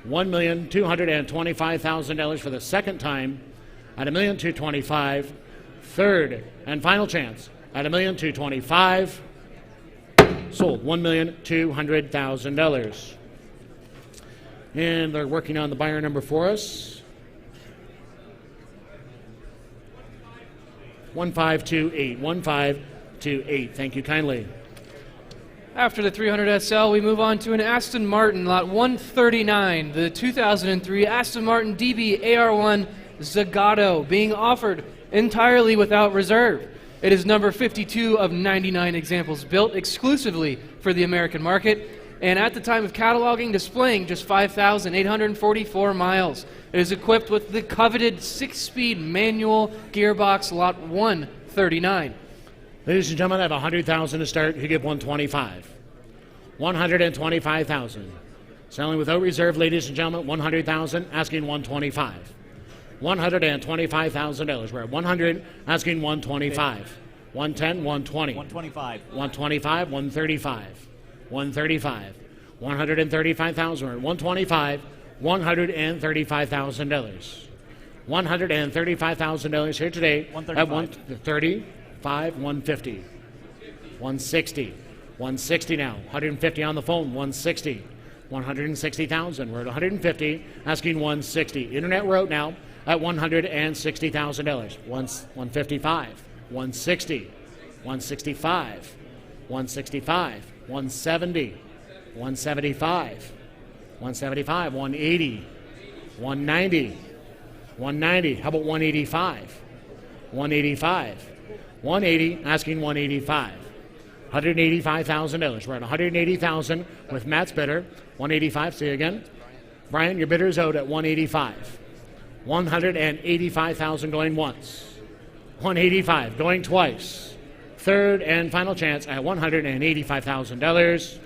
$1,225,000 for the second time at $1,225,000. Third and final chance at $1,225,000. Sold. $1,200,000. And they're working on the buyer number for us. 1528. 1528. Thank you kindly. After the 300 SL, we move on to an Aston Martin, lot 139, the 2003 Aston Martin DB AR1 Zagato, being offered entirely without reserve. It is number 52 of 99 examples built exclusively for the American market, and at the time of cataloging, displaying just 5,844 miles. It is equipped with the coveted 6-speed manual gearbox, lot 139. Ladies and gentlemen, I have $100,000 to start. You give $125,000. $125,000. Selling without reserve, ladies and gentlemen, $100,000, asking $125,000. $125,000. We're at $100,000, asking $125,000. $110,000, $120,000. $125,000. $125,000, $135,000. $135,000. $135,000. We're at $125,000. $135,000. $135,000 here today at $135,000. $150,000. $160,000. $160,000 now. $150,000 on the phone. $160,000. $160,000. We're at $150,000, asking $160,000. Internet we're out now at $160,000. $155,000. $160,000. $165,000. $165,000. $170,000. $175,000. $175,000. $180,000. $190,000. $190,000. How about $185,000? $185,000. $180,000, asking $185,000. $185,000. We're at $180,000 with Matt's bidder. $185,000. Say again. Brian, your bidder is out at $185,000. $185,000 going once. $185,000 going twice. Third and final chance at $185,000.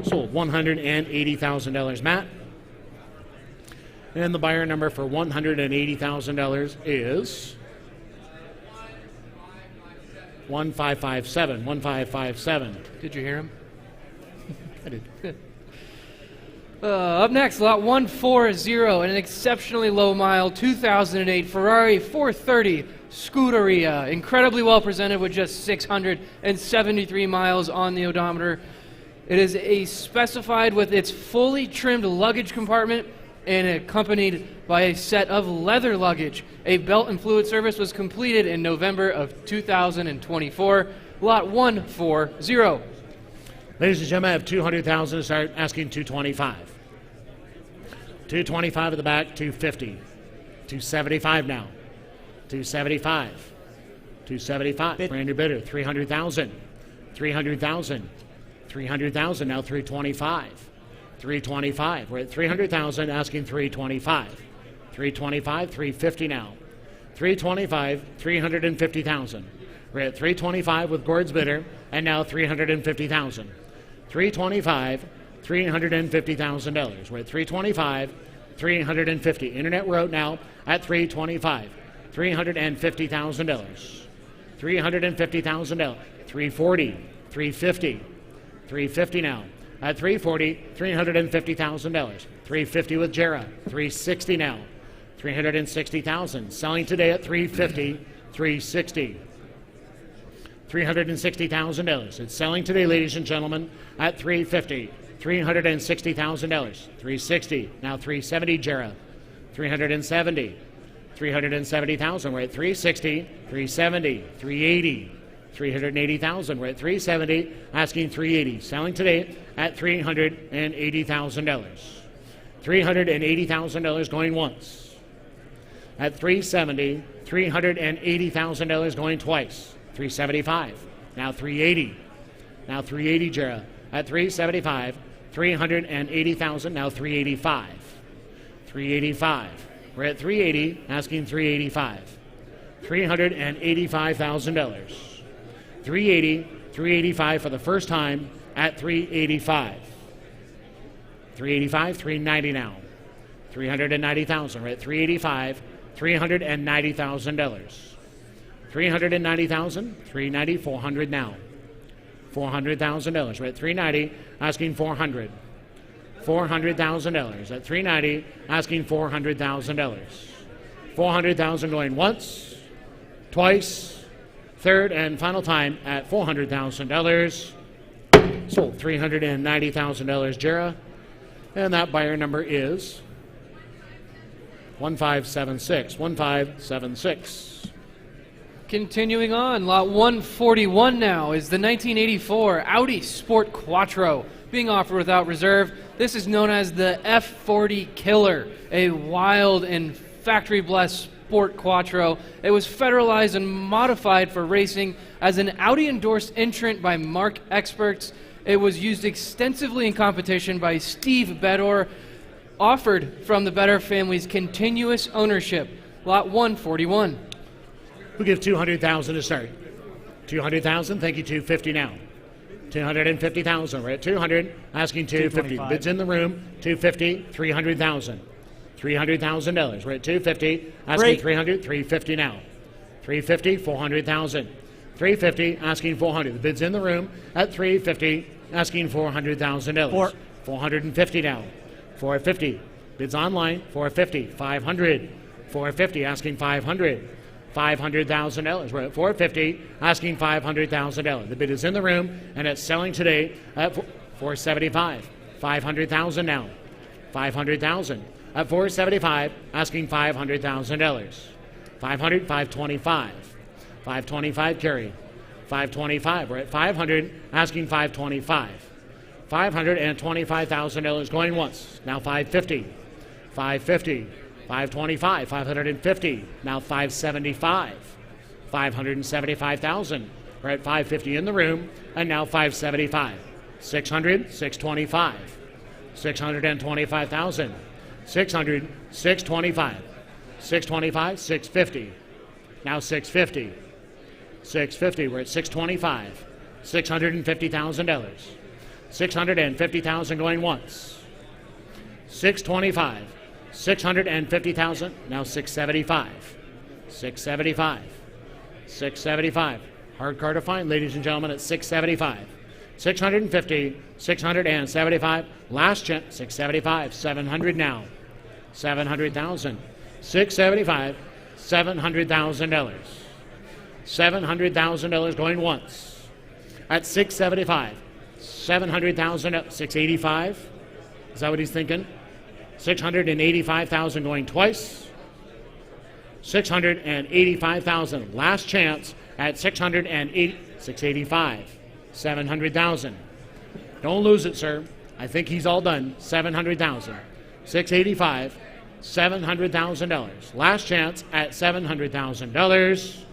Sold. $180,000, Matt. And the buyer number for $180,000 is 1557, 1557. Did you hear him? I did. Up next, lot 140, an exceptionally low mile 2008 Ferrari 430 Scuderia. Incredibly well presented with just 673 miles on the odometer. It is a specified with its fully trimmed luggage compartment and accompanied by a set of leather luggage. A belt and fluid service was completed in November of 2024. Lot 140. Ladies and gentlemen, I have 200,000 to start, asking 225. 225 at the back, 250. 275 now. 275. 275. Brand new bidder, 300,000. 300,000. 300,000, now 325. 325. We're at 300,000, asking 325. 325, 350 now. 325, 350,000. We're at 325 with Gord's bidder, and now 350,000. 325, $350,000. We're at 325, 350. Internet, we're out now at 325, $350,000. $350,000. 340, 350, 350 now. At 340, $350,000. 350 with Jera. 360 now. 360,000. Selling today at 350, 360. $360,000. It's selling today, ladies and gentlemen, at 350. $360,000. 360. Now 370, Jera. 370. 370,000. We're at 360, 370, 380. 380,000. We're at 370, asking 380. Selling today at $380,000. $380,000 going once. At 370, $380,000 going twice. 375. Now 380. Now 380, Jera. At 375, 380,000. Now 385. 385. We're at 380, asking 385. $385,000. 380, 385 for the first time at 385. 385, 390 now. 390,000. We're at 385, $390,000. 390,000, 390, 400 now. $400,000. We're at 390, asking 400. $400,000 at 390, asking $400,000. 400,000 going once, twice, third and final time at $400,000. Sold $390,000, Jera. And that buyer number is 1576. 1576. Continuing on, lot 141 now is the 1984 Audi Sport Quattro being offered without reserve. This is known as the F40 Killer, a wild and factory-blessed Sport Quattro. It was federalized and modified for racing as an Audi-endorsed entrant by marque experts. It was used extensively in competition by Steve Bedore, offered from the Bedore family's continuous ownership. Lot 141. We'll give 200,000 to start. 200,000, thank you, 250 now. 250,000, we're at 200, asking 250. Bids in the room, 250, 300,000. $300,000. We're at 250, asking 300, 350 now. 350, 400,000. 350, asking 400. The bid's in the room at 350, asking $400,000. 450 now. 450. Bids online, 450. 500. 450, asking 500. $500,000. We're at 450, asking $500,000. The bid is in the room, and it's selling today at 475. 500,000 now. 500,000. At 475, asking $500,000. 500, 525. 525, carry. 525. We're at 500, asking 525. $525,000 going once. Now 550. 550. 525. 550. Now 575. 575,000. We're at 550 in the room, and now 575. 600. 625. 625,000. 600, 625, 625, 650. Now 650. 650, we're at 625. $650,000. 650,000 going once. 625. 650,000. Now 675. 675. 675. Hard car to find, ladies and gentlemen, at 675. 650, 675. Last chance, 675. 700 now. 700,000. 675. $700,000. $700,000 going once. At 675. 700,000. 685. Is that what he's thinking? 685,000 going twice. 685,000. Last chance at 685. 700,000. Don't lose it, sir. I think he's all done. 700,000. 685. $700,000. Last chance at $700,000.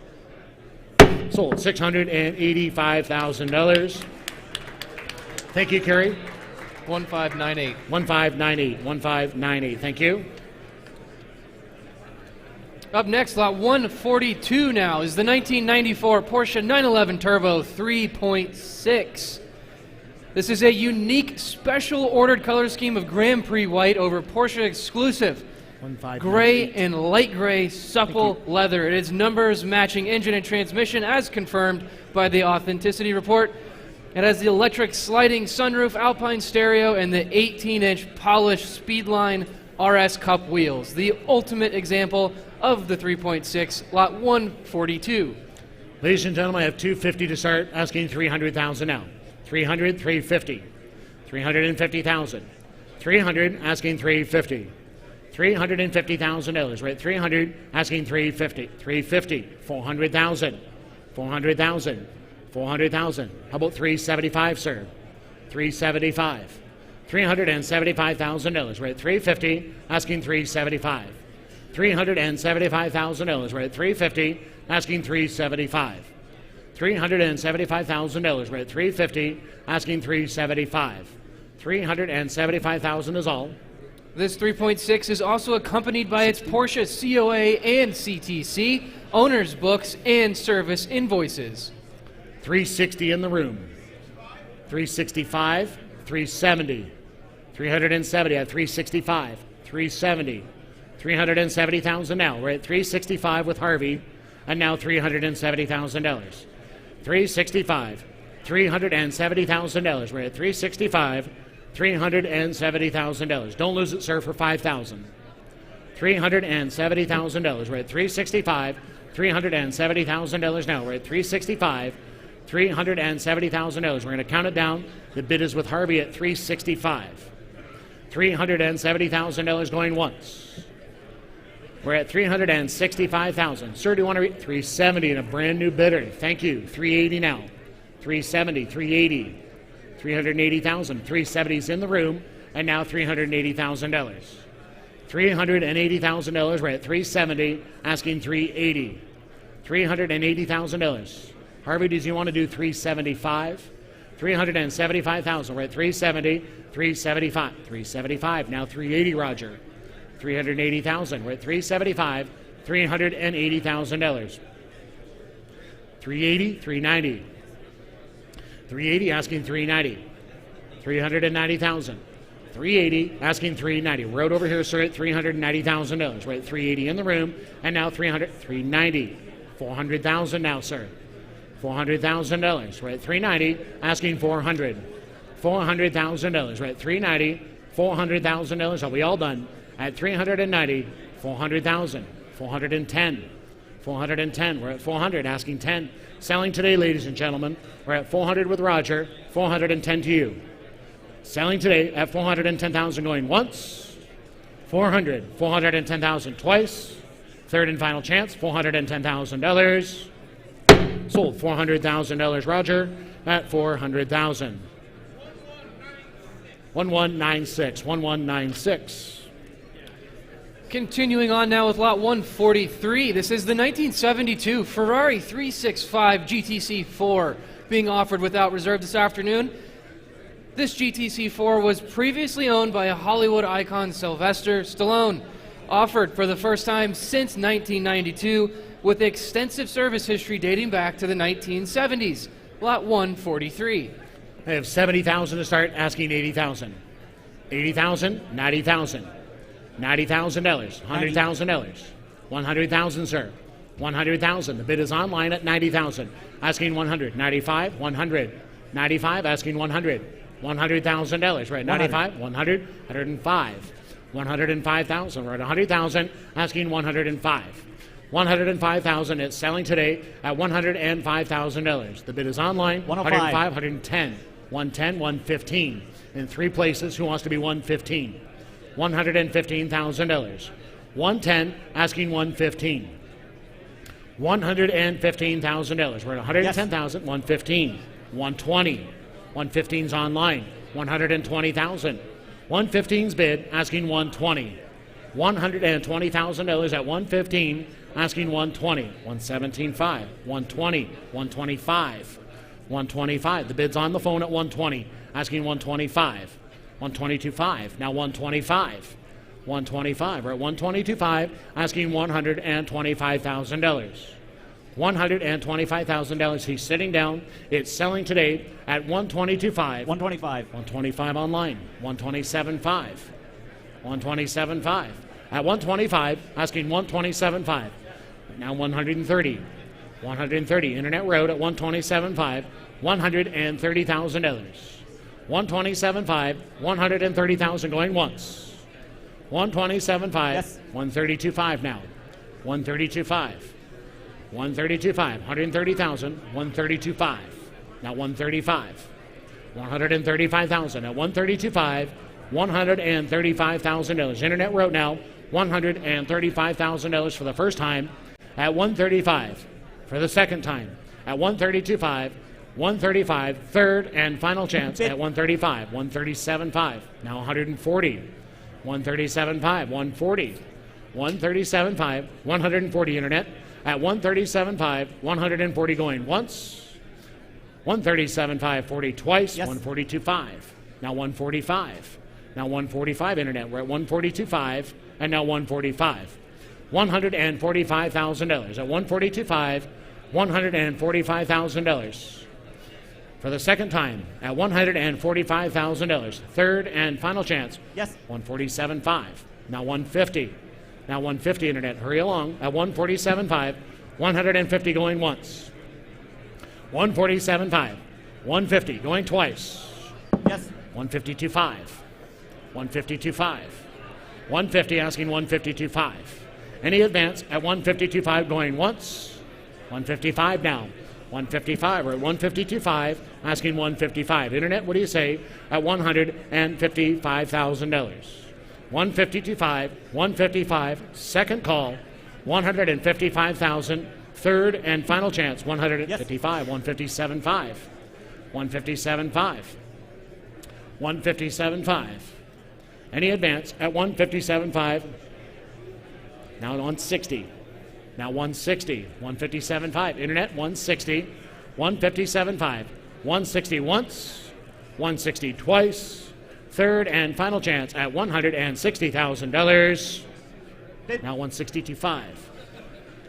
Sold. $685,000. Thank you, Kerry. 1598. 1598. 1598. Thank you. Up next, lot 142 now is the 1994 Porsche 911 Turbo 3.6. This is a unique special ordered color scheme of Grand Prix white over Porsche exclusive gray and light gray supple leather. It is numbers matching engine and transmission as confirmed by the Authenticity Report. It has the electric sliding sunroof, Alpine stereo, and the 18-inch polished Speedline RS Cup wheels. The ultimate example of the 3.6, lot 142. Ladies and gentlemen, I have 250 to start, asking 300,000 now. 300, 350. 350,000. 300, asking 350. $350,000. We're at 300, asking 350. 350, 400,000. 400,000. 400,000. How about 375, sir? 375. $375,000. We're at 350, asking 375. $375,000. We're at 350, asking 375. $375,000. We're at 350, asking 375. $375,000 is all. This 3.6 is also accompanied by its Porsche COA and CTC, owner's books, and service invoices. 360 in the room. 365, 370. 370 at 365, 370. 370,000 now. We're at 365 with Harvey, and now $370,000. 365, $370,000. We're at 365, $370,000. Don't lose it, sir, for $5,000. $370,000. We're at 365, $370,000 now. We're at 365, $370,000. We're going to count it down. The bid is with Harvey at 365. $370,000 going once. We're at $365,000. Sir, do you want to read? 370 and a brand new bidder. Thank you. 380 now. 370, 380. 380,000. 370 is in the room, and now $380,000. $380,000. We're at 370, asking 380. $380,000. Harvey, does you want to do 375? $375,000. We're at 370, 375. 375. Now 380, Roger. 380,000. We're at 375, $380,000. 380, 390. 380, asking 390. 390,000. 380, asking 390. We're out over here, sir, at $390,000. We're at 380 in the room, and now 390. 400,000 now, sir. $400,000. We're at 390, asking 400. $400,000. We're at 390, $400,000. Are we all done? At 390, 400,000. 410. 410. We're at 400, asking 10. Selling today, ladies and gentlemen. We're at 400 with Roger, 410 to you. Selling today at 410,000 going once. 400. 410,000 twice. Third and final chance, $410,000. Sold. $400,000, Roger, at 400,000. 1196. 1196. Continuing on now with lot 143. This is the 1972 Ferrari 365 GTC4 being offered without reserve this afternoon. This GTC4 was previously owned by a Hollywood icon, Sylvester Stallone. Offered for the first time since 1992 with extensive service history dating back to the 1970s. Lot 143. I have 70,000 to start, asking 80,000. 80,000, 90,000. $90,000, $100,000. 100,000, sir. 100,000. The bid is online at 90,000. Asking 100. 95, 100. 95, asking 100. $100,000. We're at 95, 100, 105. 105,000. We're at 100,000. Asking 105. 105,000. It's selling today at $105,000. The bid is online. 105. 110. 110, 115. In three places. Who wants to be 115? $115,000. 110, asking 115. $115,000. We're at 110,000. 115. 120. 115's online. 120,000. 115's bid, asking 120. $120,000 at 115, asking 120. 117.5. 120. 125. 125. The bid's on the phone at 120, asking 125. 122.5. Now 125. 125. We're at 122.5, asking $125,000. $125,000. He's sitting down. It's selling today at 122.5. 125. 125 online. 127.5. 127.5. At 125, asking 127.5. Now 130. 130. Internet Road at 127.5. $130,000. 127.5. 130,000 going once. 127.5. Yes. 132.5 now. 132.5. 132.5. 130,000. 132.5. Now 135. 135,000 at 132.5. $135,000. Internet Road now. $135,000 for the first time at 135. For the second time at 132.5. 135. Third and final chance at 135. 137.5. Now 140. 137.5. 140. 137.5. 140 internet at 137.5. 140 going once. 137.5. 40 twice. Yes. 142.5. Now 145. Now 145 internet. We're at 142.5 and now 145. $145,000 at 142.5. $145,000. For the second time at $145,000. Third and final chance. Yes. 147.5. Now 150. Now 150 internet. Hurry along at 147.5. 150 going once. 147.5. 150 going twice. Yes. 152.5. 152.5. 150 asking 152.5. Any advance at 152.5 going once. 155 now. 155. We're at 152.5 asking 155. Internet, what do you say at $155,000? 152.5. 155. Second call. 155,000. Third and final chance. 155. 157.5. 157.5. 157.5. Any advance at 157.5. Now 160. Now 160. 157.5. Internet 160. 157.5. 160 once. 160 twice. Third and final chance at $160,000. Now 162.5.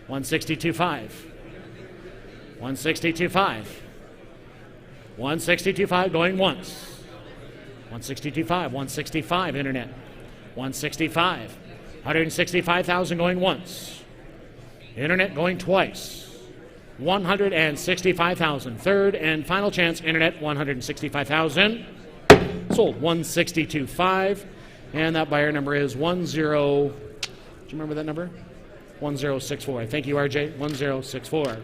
162.5. 162.5. 162.5 going once. 162.5. 165 internet. 165. 165,000 going once. Internet going twice. 165,000. Third and final chance internet 165,000. Sold 162.5. And that buyer number is 10. Do you remember that number? 1064. Thank you, RJ. 1064.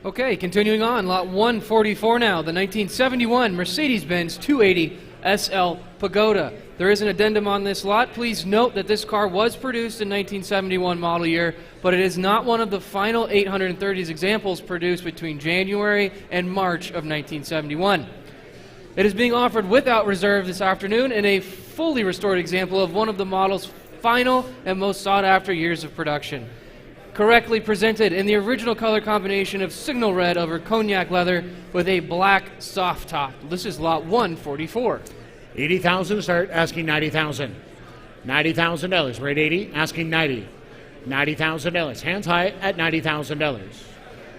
Okay, continuing on, lot 144 now, the 1971 Mercedes-Benz 280 SL Pagoda. There is an addendum on this lot. Please note that this car was produced in 1971 model year, but it is not one of the final 830s examples produced between January and March of 1971. It is being offered without reserve this afternoon in a fully restored example of one of the model's final and most sought-after years of production. Correctly presented in the original color combination of signal red over cognac leather with a black soft top. This is lot 144. 80,000 to start, asking 90,000. $90,000. We're at 80, asking 90. $90,000. Hands high at $90,000.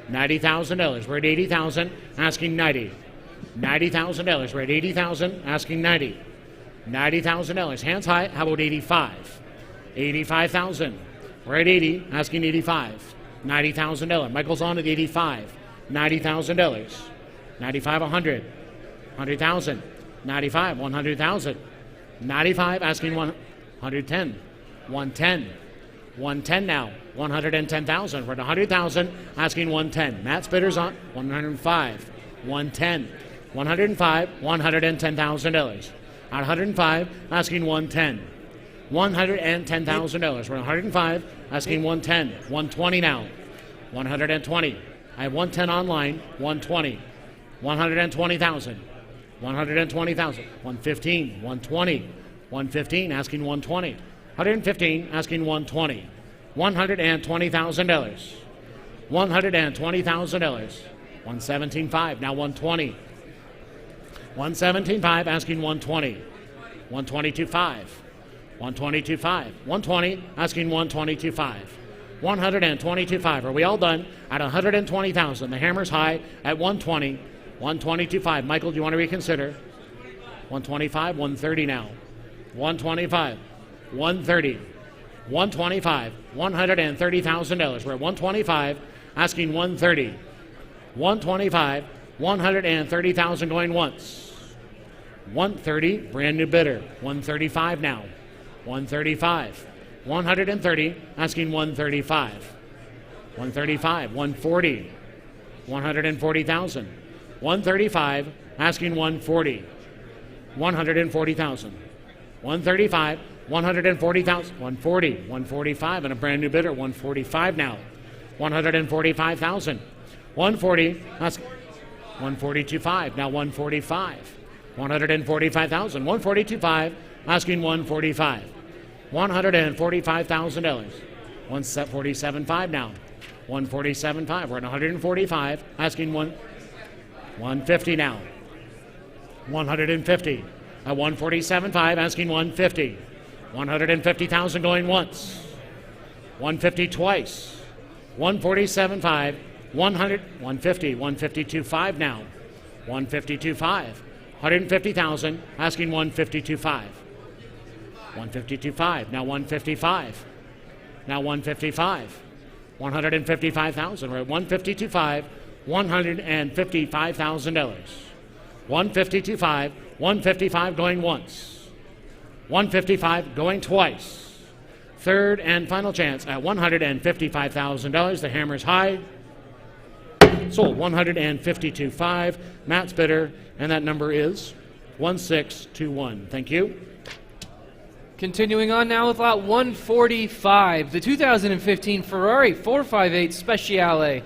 $90,000. We're at 80,000, asking 90. $90,000. We're at 80,000, asking 90. $90,000. Hands high. How about 85? 85,000. We're at 80, asking 85. $90,000. Michael's on at 85. $90,000. 95, 100. 100,000. 95, 100,000. 95, asking 110. 110. 110 now. 110,000. We're at 100,000, asking 110. Matt's bidder's on 105. 110. 105, $110,000. At 105, asking 110. $110,000. We're at 105, asking 110. 120 now. 120. I have 110 online. 120. 120,000. 120,000. 115. 120. 115, asking 120. 115, asking 120. $120,000. $120,000. 117.5, now 120. 117.5, asking 120. 122.5. 122.5. 120, asking 122.5. 122.5. Are we all done? At 120,000. The hammer's high at 120. 122.5. Michael, do you want to reconsider? 125, 130 now. 125, 130, 125, $130,000. We're at 125, asking 130. 125, 130,000 going once. 130, brand new bidder. 135 now. 135. 130, asking 135. 135, 140. 140,000. 135, asking 140. 140,000. 135, 140,000. 140, 145, and a brand new bidder. 145 now. 145,000. 140, ask 142.5. Now 145. 145,000. 142.5, asking 145. $145,000. 147.5 now. 147.5. We're at 145, asking 150 now. 150. At 147.5, asking 150. 150,000 going once. 150 twice. 147.5. 150. 152.5 now. 152.5. 150,000, asking 152.5. 152.5. Now 155. Now 155. 155,000. We're at 152.5. $155,000. 152.5. 155 going once. 155 going twice. Third and final chance at $155,000. The hammer's high. Sold 152.5. Matt's bidder, and that number is 1621. Thank you. Continuing on now with lot 145, the 2015 Ferrari 458 Speciale,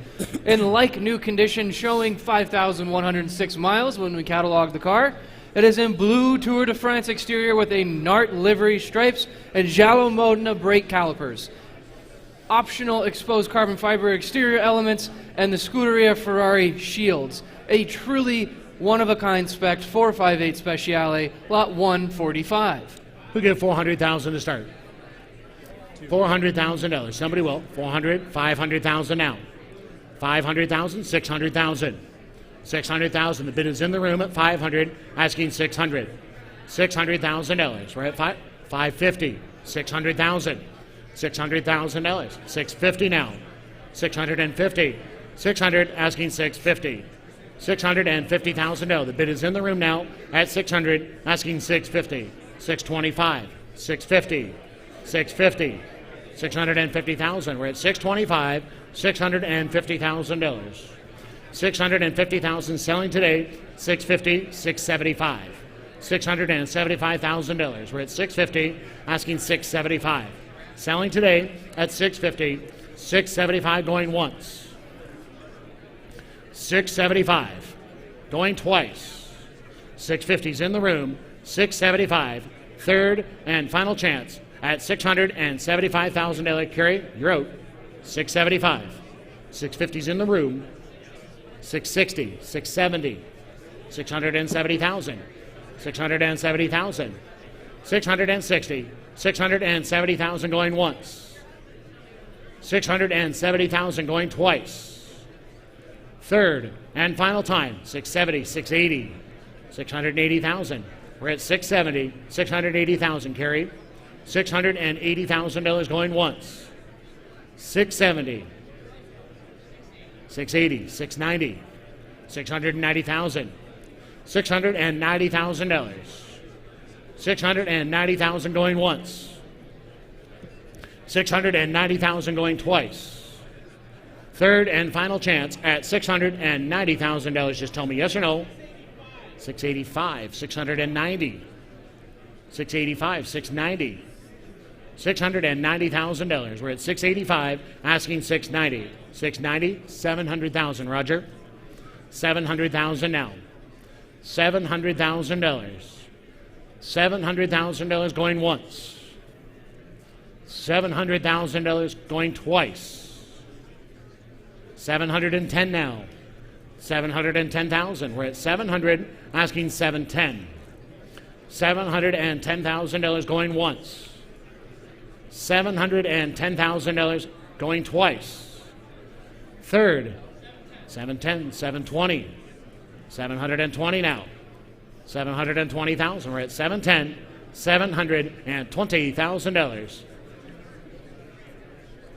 in like new condition, showing 5,106 miles when we catalog the car. It is in blue Tour de France exterior with a Nart livery stripes and Giallo Modena brake calipers. Optional exposed carbon fiber exterior elements and the Scuderia Ferrari shields. A truly one-of-a-kind spec 458 Speciale, lot 145. Who give 400,000 to start? $400,000. Somebody will. 400, 500,000 now. 500,000, 600,000. 600,000. The bid is in the room at 500, asking 600. $600,000. We're at 550. 600,000. $600,000. 650 now. 650. 600, asking 650. 650,000. No, the bid is in the room now at 600, asking 650. 625, 650, 650, 650,000. We're at 625, $650,000. 650,000 selling today, 650, 675. $675,000. We're at 650, asking 675. Selling today at 650, 675 going once. 675 going twice. 650's in the room. 675, third and final chance at $675,000. Carrie, you're out. 675. 650's in the room. 660, 670, 670,000, 670,000, 660, 670,000 going once. 670,000 going twice. Third and final time, 670, 680, 680,000. We're at 670, 680,000, Carrie. $680,000 going once. 670, 680, 690, 690,000, $690,000, $690,000 going once, $690,000 going twice. Third and final chance at $690,000. Just tell me yes or no. 685, 690, 685, 690, $690,000. We're at 685, asking 690. 690, 700,000. Roger. 700,000 now. $700,000. $700,000 going once. $700,000 going twice. 710 now. 710,000. We're at 700, asking 710. $710,000 going once. $710,000 going twice. Third, 710, 720. 720 now. 720,000. We're at 710, $720,000.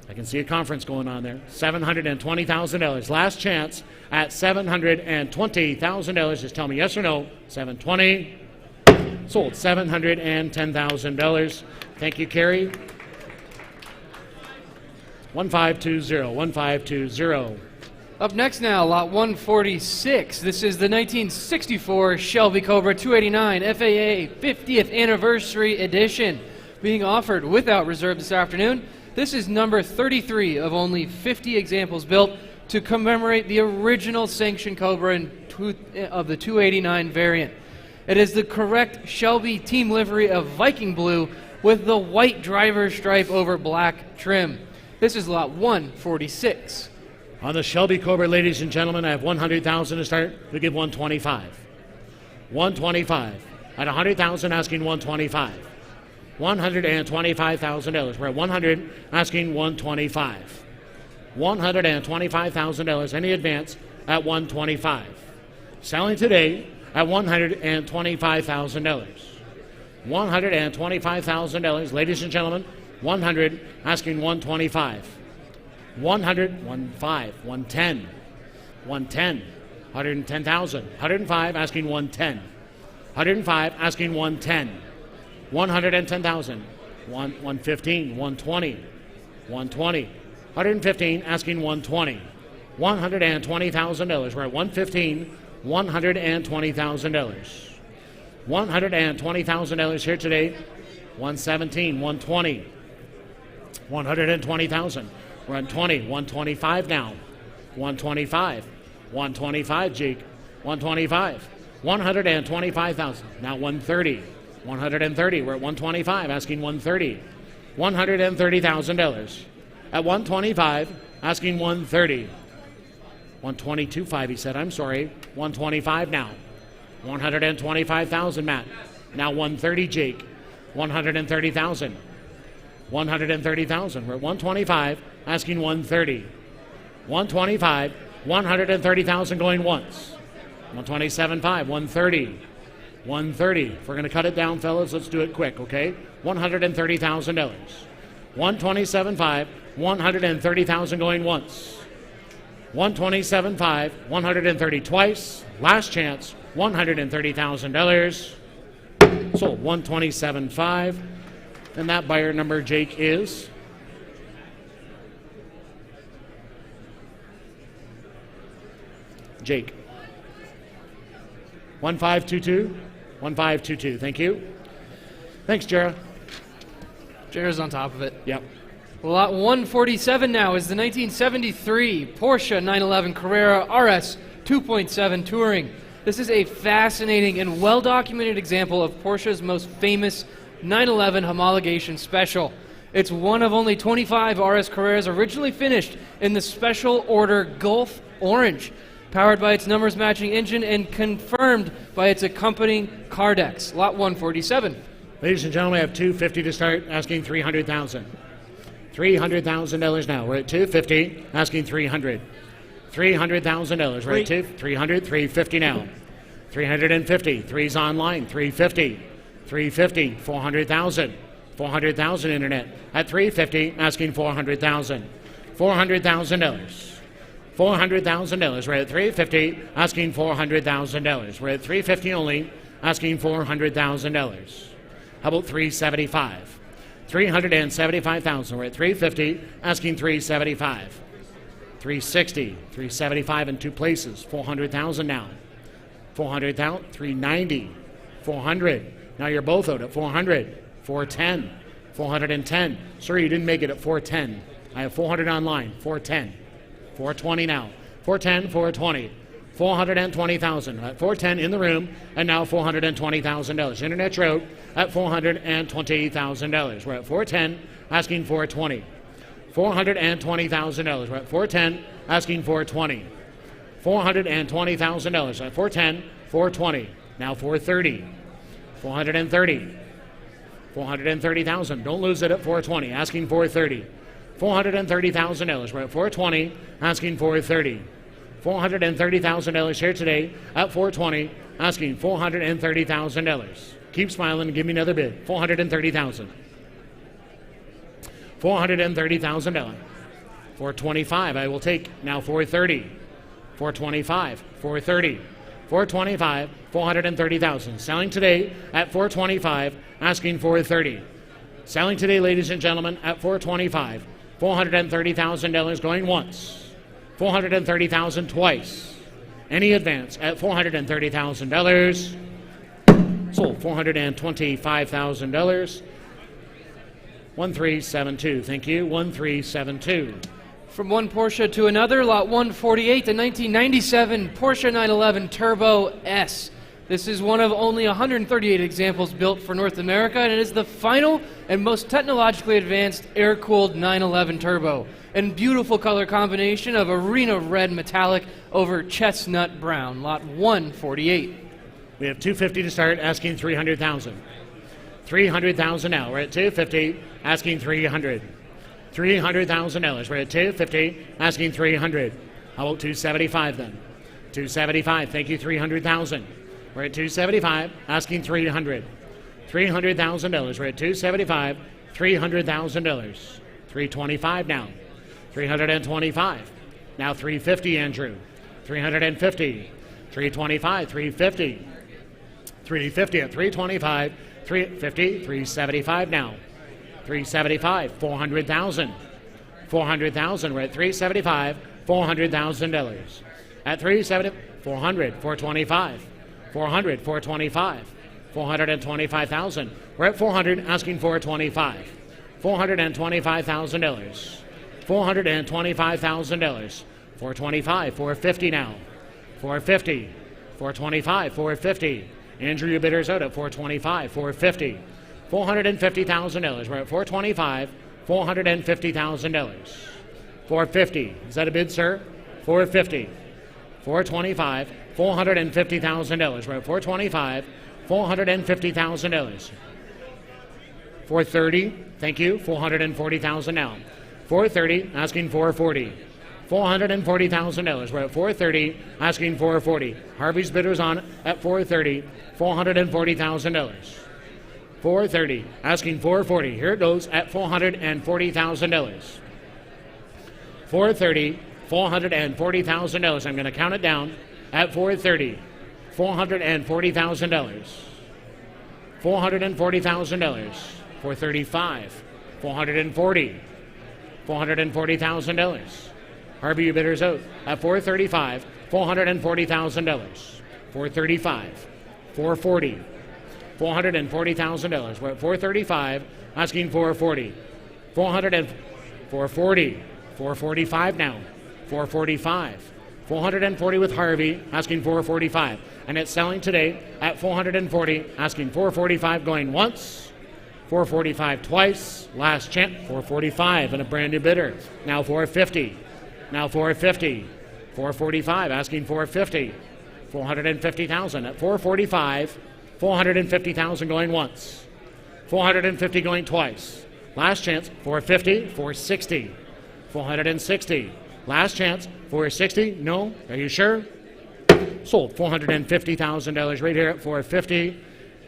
I can see a conference going on there. $720,000. Last chance at $720,000. Just tell me yes or no. 720. Sold. $710,000. Thank you, Carrie. 1520. 1520. Up next now, lot 146. This is the 1964 Shelby Cobra 289 FAA 50th Anniversary Edition, being offered without reserve this afternoon. This is number 33 of only 50 examples built to commemorate the original sanctioned Cobra of the 289 variant. It is the correct Shelby team livery of Viking blue with the white driver's stripe over black trim. This is lot 146. On the Shelby Cobra, ladies and gentlemen, I have 100,000 to start. We give 125. 125. At 100,000, asking 125. $125,000. We're at 100, asking 125. $125,000. Any advance at 125. Selling today at $125,000. $125,000. Ladies and gentlemen, 100, asking 125. 100, 15, 110, 110, 110,000, 105, asking 110, 105, asking 110, 110,000, 115, 120, 120, 115, asking 120, $120,000. We're at 115, $120,000. $120,000 here today. 117, 120, 120,000. We're on 20, 125 now. 125, 125, Jake. 125, 125,000. Now 130, 130. We're at 125, asking 130. $130,000. At 125, asking 130. 122.5, he said. I'm sorry. 125 now. 125,000, Matt. Now 130, Jake. 130,000. 130,000. We're at 125, asking 130. 125, 130,000 going once. 127.5, 130. 130. If we're going to cut it down, fellas, let's do it quick, okay? $130,000. 127.5, 130,000 going once. 127.5, 130 twice. Last chance, $130,000. Sold. 127.5. And that buyer number, Jake, is Jake. 1522. 1522. Thank you. Thanks, Jera. Jera's on top of it. Yep. Lot 147 now is the 1973 Porsche 911 Carrera RS 2.7 Touring. This is a fascinating and well-documented example of Porsche's most famous 911 homologation special. It's one of only 25 RS Carreras originally finished in the special order Gulf Orange, powered by its numbers matching engine and confirmed by its accompanying car decks. Lot 147. Ladies and gentlemen, I have $250 to start, asking $300,000. $300,000 now. We're at $250, asking $300. $300,000. We're at $300, $350 now. $350. Three's online. $350. $350. $400,000. $400,000 internet. At $350, asking $400,000. $400,000. $400,000. We're at $350, asking $400,000. We're at $350 only, asking $400,000. How about $375? $375,000. We're at $350, asking $375. $360, $375 in two places. $400,000 now. $400,000, $390, $400. Now you're both out at $400, $410, $410. Sorry, you didn't make it at $410. I have $400 online. $410, $420 now. $410, $420. $420,000 at $410 in the room, and now $420,000. Internet route at $420,000. We're at $410, asking $420. $420,000. We're at $410, asking $420. $420,000 at $410, $420. Now $430. $430. $430,000. Don't lose it at $420, asking $430. $430,000. We're at $420, asking $430. $430,000 here today at $420, asking $430,000. Keep smiling and give me another bid. $430,000. $430,000. $425 I will take. Now $430. $425. $430. $425. $430,000. Selling today at $425, asking $430. Selling today, ladies and gentlemen, at $425. $430,000 going once. $430,000 twice. Any advance at $430,000. Sold. $425,000. 1372. Thank you. 1372. From one Porsche to another, lot 148, the 1997 Porsche 911 Turbo S. This is one of only 138 examples built for North America, and it is the final and most technologically advanced air-cooled 911 Turbo. And beautiful color combination of arena red metallic over chestnut brown. Lot 148. We have $250 to start, asking $300,000. $300,000 now. We're at $250, asking $300. $300,000. We're at $250, asking $300. How about $275 then? $275. Thank you. $300,000. We're at $275, asking $300. $300,000. We're at $275. $300,000. $325 now. $325. Now $350, Andrew. $350. $325. $350. $350 at $325. $350. $375 now. $375. $400,000. $400,000. We're at $375. $400,000. At $370. $400. $425. $400. $425. $425,000. We're at $400, asking $425. $425,000. $425,000. $425. $450 now. $450. $425. $450. Andrew, your bidder's out at $425. $450. $450,000. We're at $425. $450,000. $450. Is that a bid, sir? $450. $425. $450,000. We're at $425. $450,000. $430. Thank you. $440,000 now. $430. Asking $440. $440,000. We're at $430. Asking $440. Harvey's bidder's on at $430. $440,000. $430. Asking $440. Here it goes at $440,000. $430. $440,000. I'm going to count it down at $430. $440,000. $440,000. $435. $440. $440,000. Harvey, your bidder's out at $435. $440,000. $435. $440. $440,000. We're at $435, asking $440. $440. $445 now. $445. $440 with Harvey, asking $445. And it's selling today at $440, asking $445 going once, $445 twice, last chance, $445 and a brand new bidder. Now $450. Now $450. $445, asking $450. $450,000 at $445. $450,000 going once. $450 going twice. Last chance, $450. $460. $460. Last chance, $460. No? Are you sure? Sold. $450,000 right here at $450.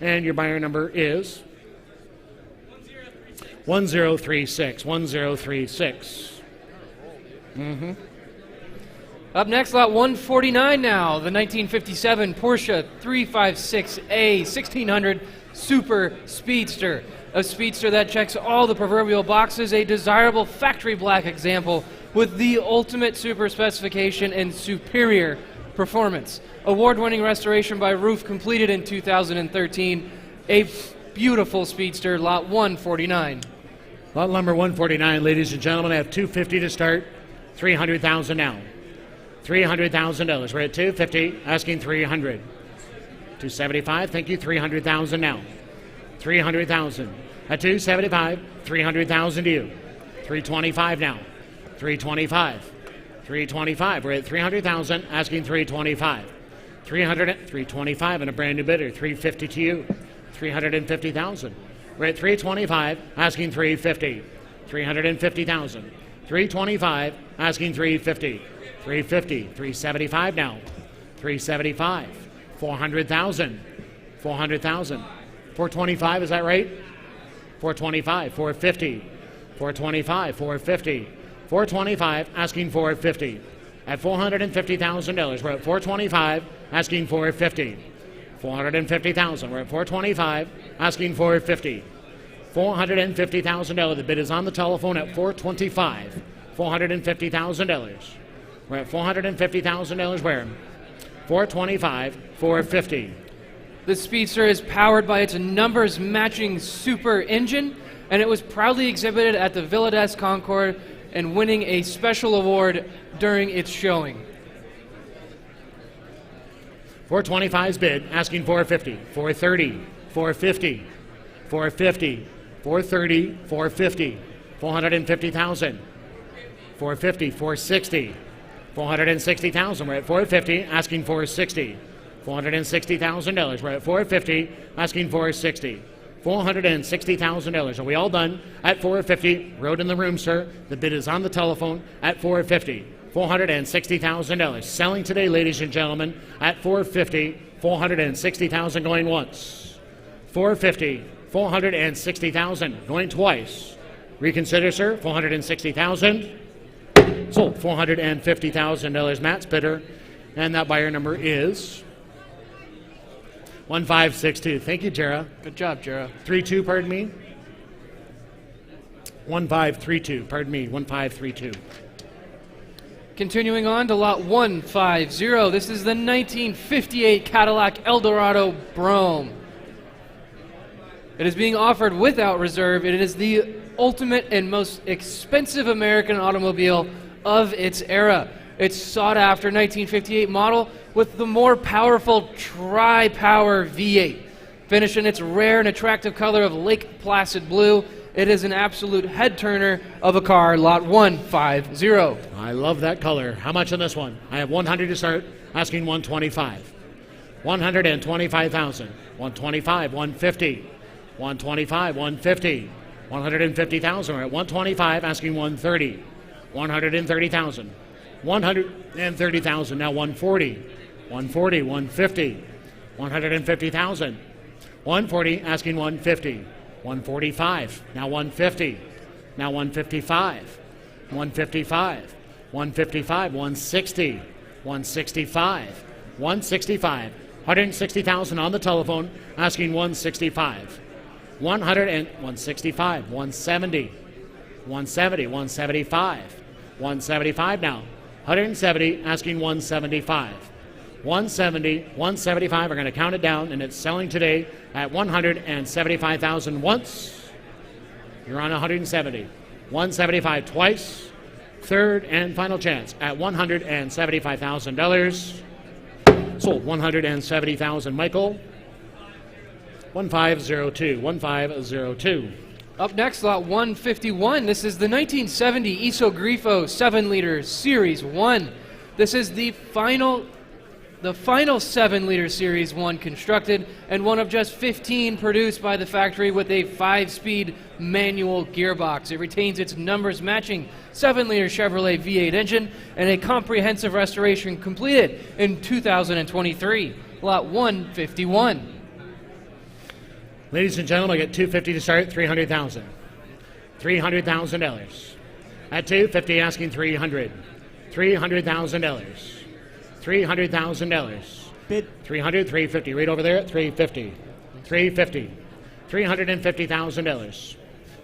And your buyer number is 1036. 1036. Up next, lot 149 now, the 1957 Porsche 356A 1600 Super Speedster. A speedster that checks all the proverbial boxes, a desirable factory black example with the ultimate super specification and superior performance. Award-winning restoration by Roof completed in 2013. A beautiful speedster, lot 149. Lot number 149, ladies and gentlemen, I have $250 to start, $300,000 now. $300,000. We're at $250, asking $300. $275, thank you, $300,000 now. $300,000. At $275, $300,000 to you. $325 now. $325. $325. We're at $300,000, asking $325. $325 and a brand new bidder. $350 to you. $350,000. We're at $325, asking $350. $350,000. $325, asking $350. $350. $375 now. $375. $400,000. $400,000. $425, is that right? $425. $450. $425. $450. $425, asking $450. At $450,000, we're at $425, asking $450. $450,000. We're at $425, asking $450. $450,000. The bid is on the telephone at $425. $450,000. We're at $450,000. Where? $425. $450. The Speedster is powered by its numbers-matching super engine, and it was proudly exhibited at the Villa des Concord and winning a special award during its showing. 425's bid, asking $450. $430. $450. $450. $430. $450. $450,000. $450. $460. $460,000. We're at $450, asking $460. $460,000. We're at $450, asking $460. $460,000. Are we all done? At $450, road in the room, sir. The bid is on the telephone at $450. $460,000. Selling today, ladies and gentlemen, at $450. $460,000 going once. $450. $460,000 going twice. Reconsider, sir. $460,000. Sold. $450,000. Matt's bidder, and that buyer number is 1562. Thank you, Jera. Good job, Jera. 32, pardon me. 1532, pardon me, 1532. Continuing on to lot 150. This is the 1958 Cadillac Eldorado Brougham. It is being offered without reserve. It is the ultimate and most expensive American automobile of its era. It's sought-after 1958 model with the more powerful Tri-Power V8. Finished in its rare and attractive color of Lake Placid blue, it is an absolute head-turner of a car, lot 150. I love that color. How much on this one? I have 100 to start, asking 125. 125,000. 125, 150. 125, 150. 150,000. We're at 125, asking 130. 130,000. 130,000. Now 140. 140, 150. 150,000. 140, asking 150. 145. Now 150. Now 155. 155. 155. 160. 165. 165. 160,000 on the telephone, asking 165. 165. 170. 170. 175. 175 now. 170, asking 175. 170, 175. We're going to count it down, and it's selling today at 175,000 once. You're on 170. 175 twice. Third and final chance at $175,000. Sold. 170,000. Michael. 1502. 1502. Up next, lot 151. This is the 1970 Isogrifo 7-liter Series 1. This is the final 7-liter Series 1 constructed and one of just 15 produced by the factory with a 5-speed manual gearbox. It retains its numbers-matching 7-liter Chevrolet V8 engine and a comprehensive restoration completed in 2023. Lot 151. Ladies and gentlemen, I get $250 to start, $300,000. $300,000. At $250, asking $300. $300,000. $300,000. Bid. 300, 350. Right over there at 350. 350. $350,000.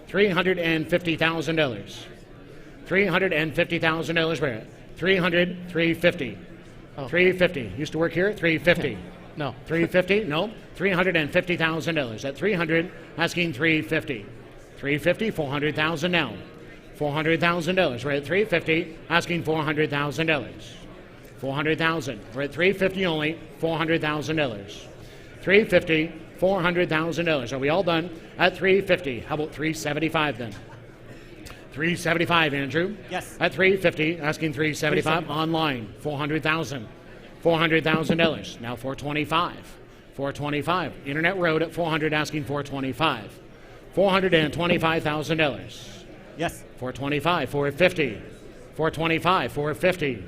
$350,000. $350,000. Where at? 300, 350. Oh. 350. Used to work here? 350. No. 350? No. $350,000. At 300, asking 350. 350, 400,000 now. $400,000. We're at 350, asking $400,000. 400,000. We're at 350 only. $400,000. 350, $400,000. Are we all done? At 350. How about 375 then? 375, Andrew. Yes. At 350, asking 375 online. 400,000. $400,000. Now 425. 425. Internet Road at 400, asking 425. $425,000. Yes. 425. 450. 425. 450.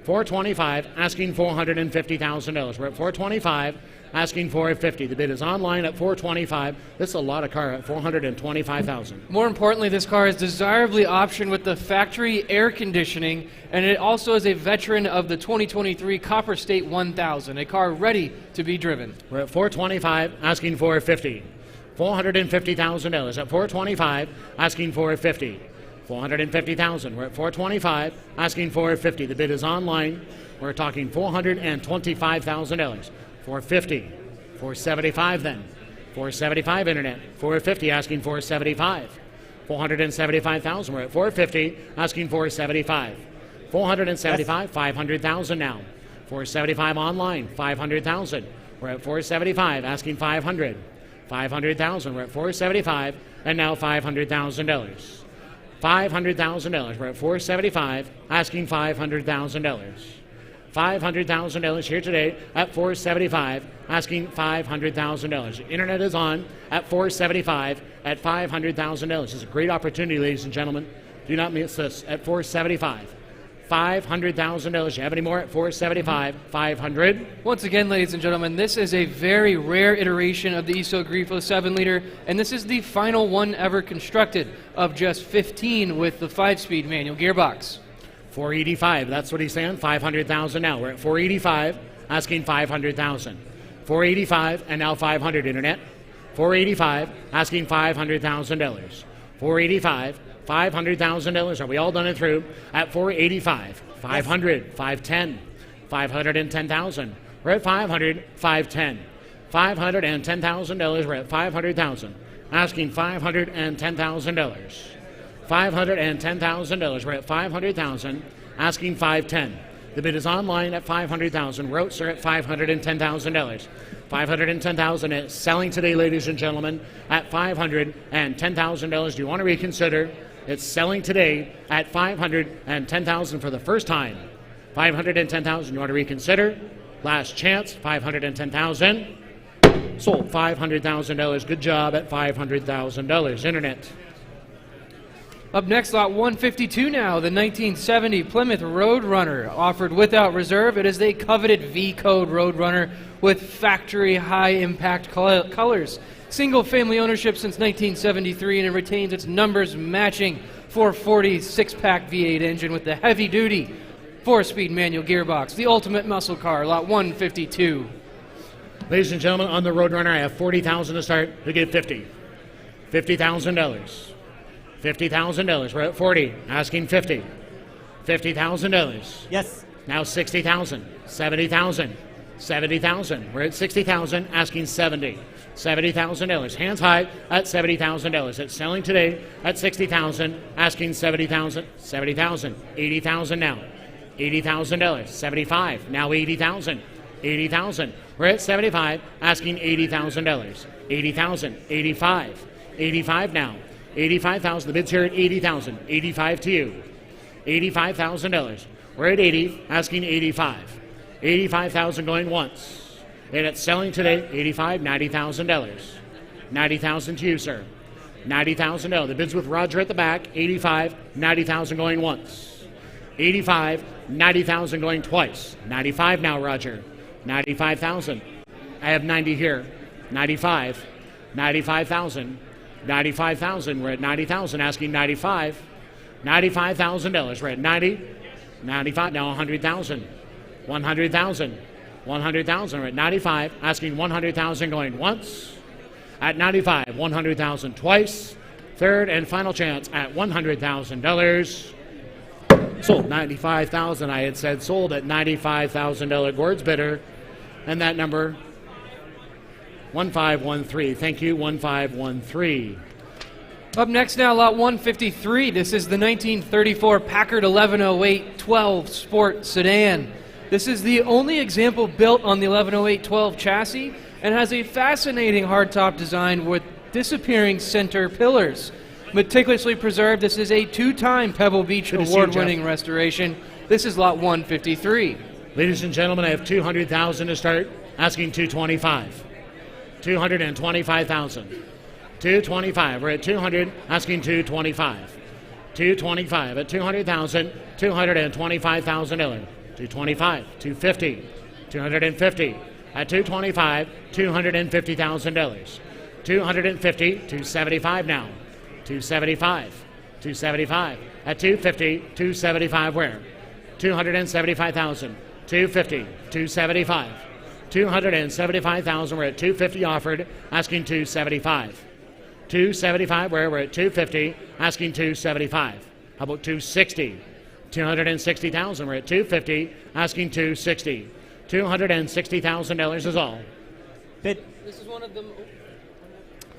425, asking $450,000. We're at 425, asking $450. The bid is online at 425. This is a lot of car at $425,000. More importantly, this car is desirably optioned with the factory air conditioning, and it also is a veteran of the 2023 Copper State 1000, a car ready to be driven. We're at 425, asking $450. $450,000 at 425, asking $450. $450,000. We're at 425, asking $450. The bid is online. We're talking $425,000. $450. $475 then. $475 internet. $450, asking $475. $475,000. We're at $450, asking $475. $475, $500,000 now. $475 online. $500,000. We're at $475, asking $500. $500,000. We're at $475, and now $500,000. $500,000. We're at $475, asking $500,000. $500,000 here today at $475, asking $500,000. Internet is on at $475 at $500,000. It's a great opportunity, ladies and gentlemen. Do not miss this at $475. $500,000. You have any more at $475? $500. Once again, ladies and gentlemen, this is a very rare iteration of the Iso Grifo 7-liter, and this is the final one ever constructed of just 15 with the 5-speed manual gearbox. $485. That's what he's saying. $500,000 now. We're at $485, asking $500,000. $485 and now $500. Internet. $485, asking $500,000. $485. $500,000. Are we all done and through? At $485, $500, $510, $510,000. We're at $500, $510, $510,000. We're at $500,000. Asking $510,000. $510,000. We're at $500,000. Asking $510,000. The bid is online at $500,000. Rotes are at $510,000. $510,000. It's selling today, ladies and gentlemen, at $510,000. Do you want to reconsider? It's selling today at $510,000 for the first time. $510,000. You want to reconsider? Last chance. $510,000. Sold. $500,000. Good job at $500,000. Internet. Up next, lot 152 now, the 1970 Plymouth Roadrunner. Offered without reserve, it is a coveted V-code Roadrunner with factory high-impact colors. Single-family ownership since 1973, and it retains its numbers-matching 440 6-pack V8 engine with the heavy-duty 4-speed manual gearbox. The ultimate muscle car, lot 152. Ladies and gentlemen, on the Roadrunner, I have $40,000 to start. We get $50,000. $50,000. We're at 40, asking 50. $50,000. Yes. Now 60,000, 70,000, 70,000. We're at 60,000, asking 70. $70,000. Hands high at $70,000. It's selling today at 60,000, asking 70,000, 70,000, 80,000 now. $80,000. 75. Now 80,000. 80,000. We're at 75, asking $80,000. 80,000. 85. 85 now. 85,000. The bid's here at 80,000. 85 to you. $85,000. We're at 80, asking 85. 85,000 going once. And it's selling today, 85, $90,000. 90,000 to you, sir. 90,000. No, the bid's with Roger at the back. 85, 90,000 going once. 85, 90,000 going twice. 95 now, Roger. 95,000. I have 90 here. 95, 95,000. 95,000. We're at 90,000, asking 95. $95,000. We're at 90. 95, now 100,000. 100,000. 100,000. We're at 95, asking 100,000 going once. At 95, 100,000 twice. Third and final chance at $100,000. Sold 95,000. I had said sold at $95,000 Gord's bidder. And that number, 1513. Thank you, 1513. Up next now, lot 153. This is the 1934 Packard 1108-12 Sport Sedan. This is the only example built on the 1108-12 chassis and has a fascinating hardtop design with disappearing center pillars. Meticulously preserved, this is a two-time Pebble Beach award-winning restoration. This is lot 153. Ladies and gentlemen, I have 200,000 to start, asking 225. 225,000. 225. We're at 200, asking 225. 225 at 200,000, $225,000. 225, 250, 250 at 225, $250,000. 250, 275 now. 275, 275 at 250, 275 where? 275,000. 250, 275. 275,000. We're at 250 offered, asking 275. 275 where? We're at 250, asking 275. How about 260? 260,000. We're at 250, asking 260. $260,000 is all. Bid. This is one of them.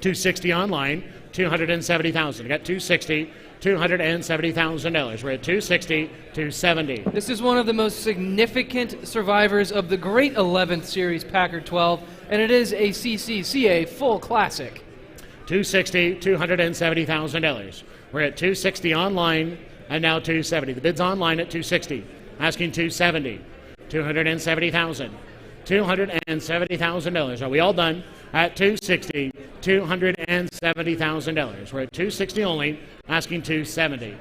260 online. 270,000. Got 260. $270,000. We're at 260, 270. This is one of the most significant survivors of the great 11th Series Packard 12, and it is a CCCA full classic. 260, $270,000. We're at 260 online, and now 270. The bid's online at 260, asking 270. 270,000. $270,000. Are we all done? At 260, $270,000. We're at 260 only, asking 270.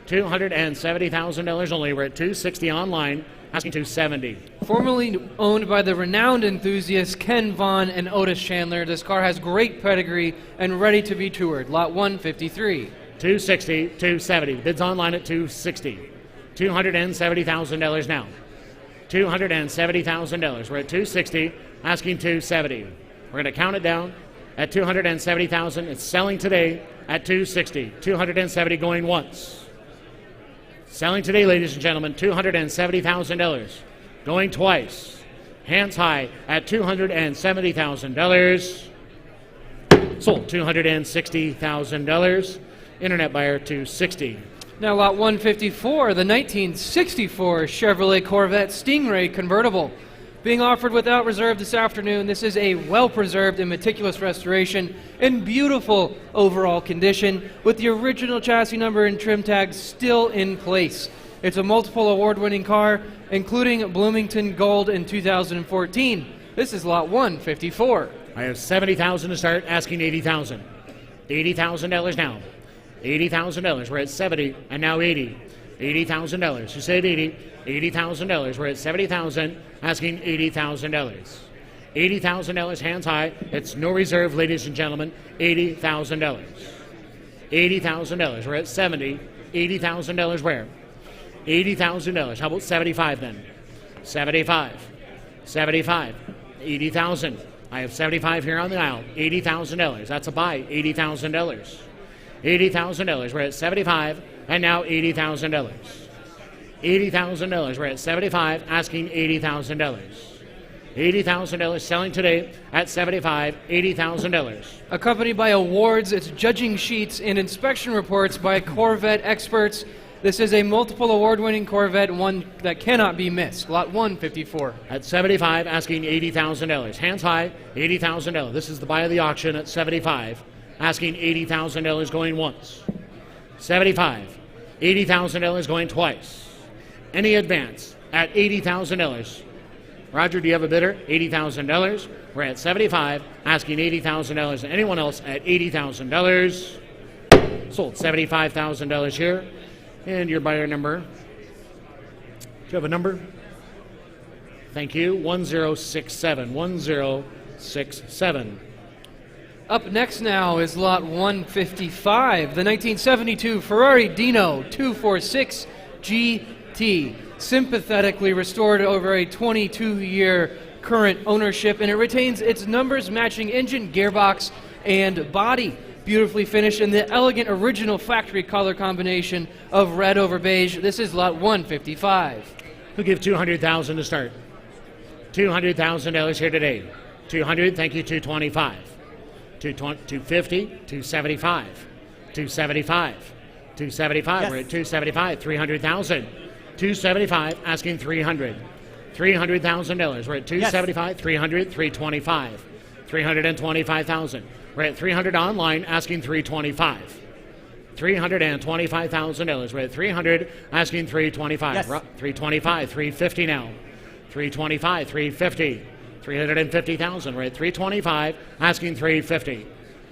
$270,000 only. We're at 260 online, asking 270. Formerly owned by the renowned enthusiasts Ken Vaughn and Otis Chandler, this car has great pedigree and ready to be toured. Lot 153. 260, 270. The bid's online at 260. $270,000 now. $270,000. We're at 260, asking 270. We're going to count it down at 270,000. It's selling today at 260. 270 going once. Selling today, ladies and gentlemen, $270,000. Going twice. Hands high at $270,000. Sold $260,000. Internet buyer 260. Now lot 154, the 1964 Chevrolet Corvette Stingray convertible. Being offered without reserve this afternoon, this is a well-preserved and meticulous restoration in beautiful overall condition with the original chassis number and trim tag still in place. It's a multiple award-winning car, including Bloomington Gold in 2014. This is lot 154. I have 70,000 to start, asking 80,000. $80,000 now. $80,000. We're at 70 and now 80. $80,000. You said 80. $80,000. We're at 70,000, asking $80,000. $80,000 hands high. It's no reserve, ladies and gentlemen. $80,000. $80,000. We're at 70. $80,000 where? $80,000. How about 75 then? 75. 75. 80,000. I have 75 here on the aisle. $80,000. That's a buy. $80,000. $80,000. We're at 75 and now $80,000. $80,000. We're at 75, asking $80,000. $80,000 selling today at 75, $80,000. Accompanied by awards, its judging sheets, and inspection reports by Corvette experts. This is a multiple award-winning Corvette, one that cannot be missed. Lot 154. At 75, asking $80,000. Hands high, $80,000. This is the buy of the auction at 75, asking $80,000 going once. 75, $80,000 going twice. Any advance at $80,000. Roger, do you have a bidder? $80,000. We're at 75, asking $80,000. Anyone else at $80,000? Sold $75,000 here. And your buyer number. Do you have a number? Thank you. 1067. 1067. Up next now is lot 155, the 1972 Ferrari Dino 246 GT XT, sympathetically restored over a 22-year current ownership, and it retains its numbers-matching engine, gearbox, and body. Beautifully finished in the elegant original factory color combination of red over beige. This is lot 155. We'll give $200,000 to start. $200,000 here today. 200, thank you, 225. 250, 275. 275. 275, yes. We're at 275, 300,000. 275, asking 300. $300,000. We're at 275, yes. 300, 325. 325,000. We're at 300 online, asking 325. $325,000. We're at 300, asking 325. Yes. 325, 350 now. 325, 350. 350,000. We're at 325, asking 350.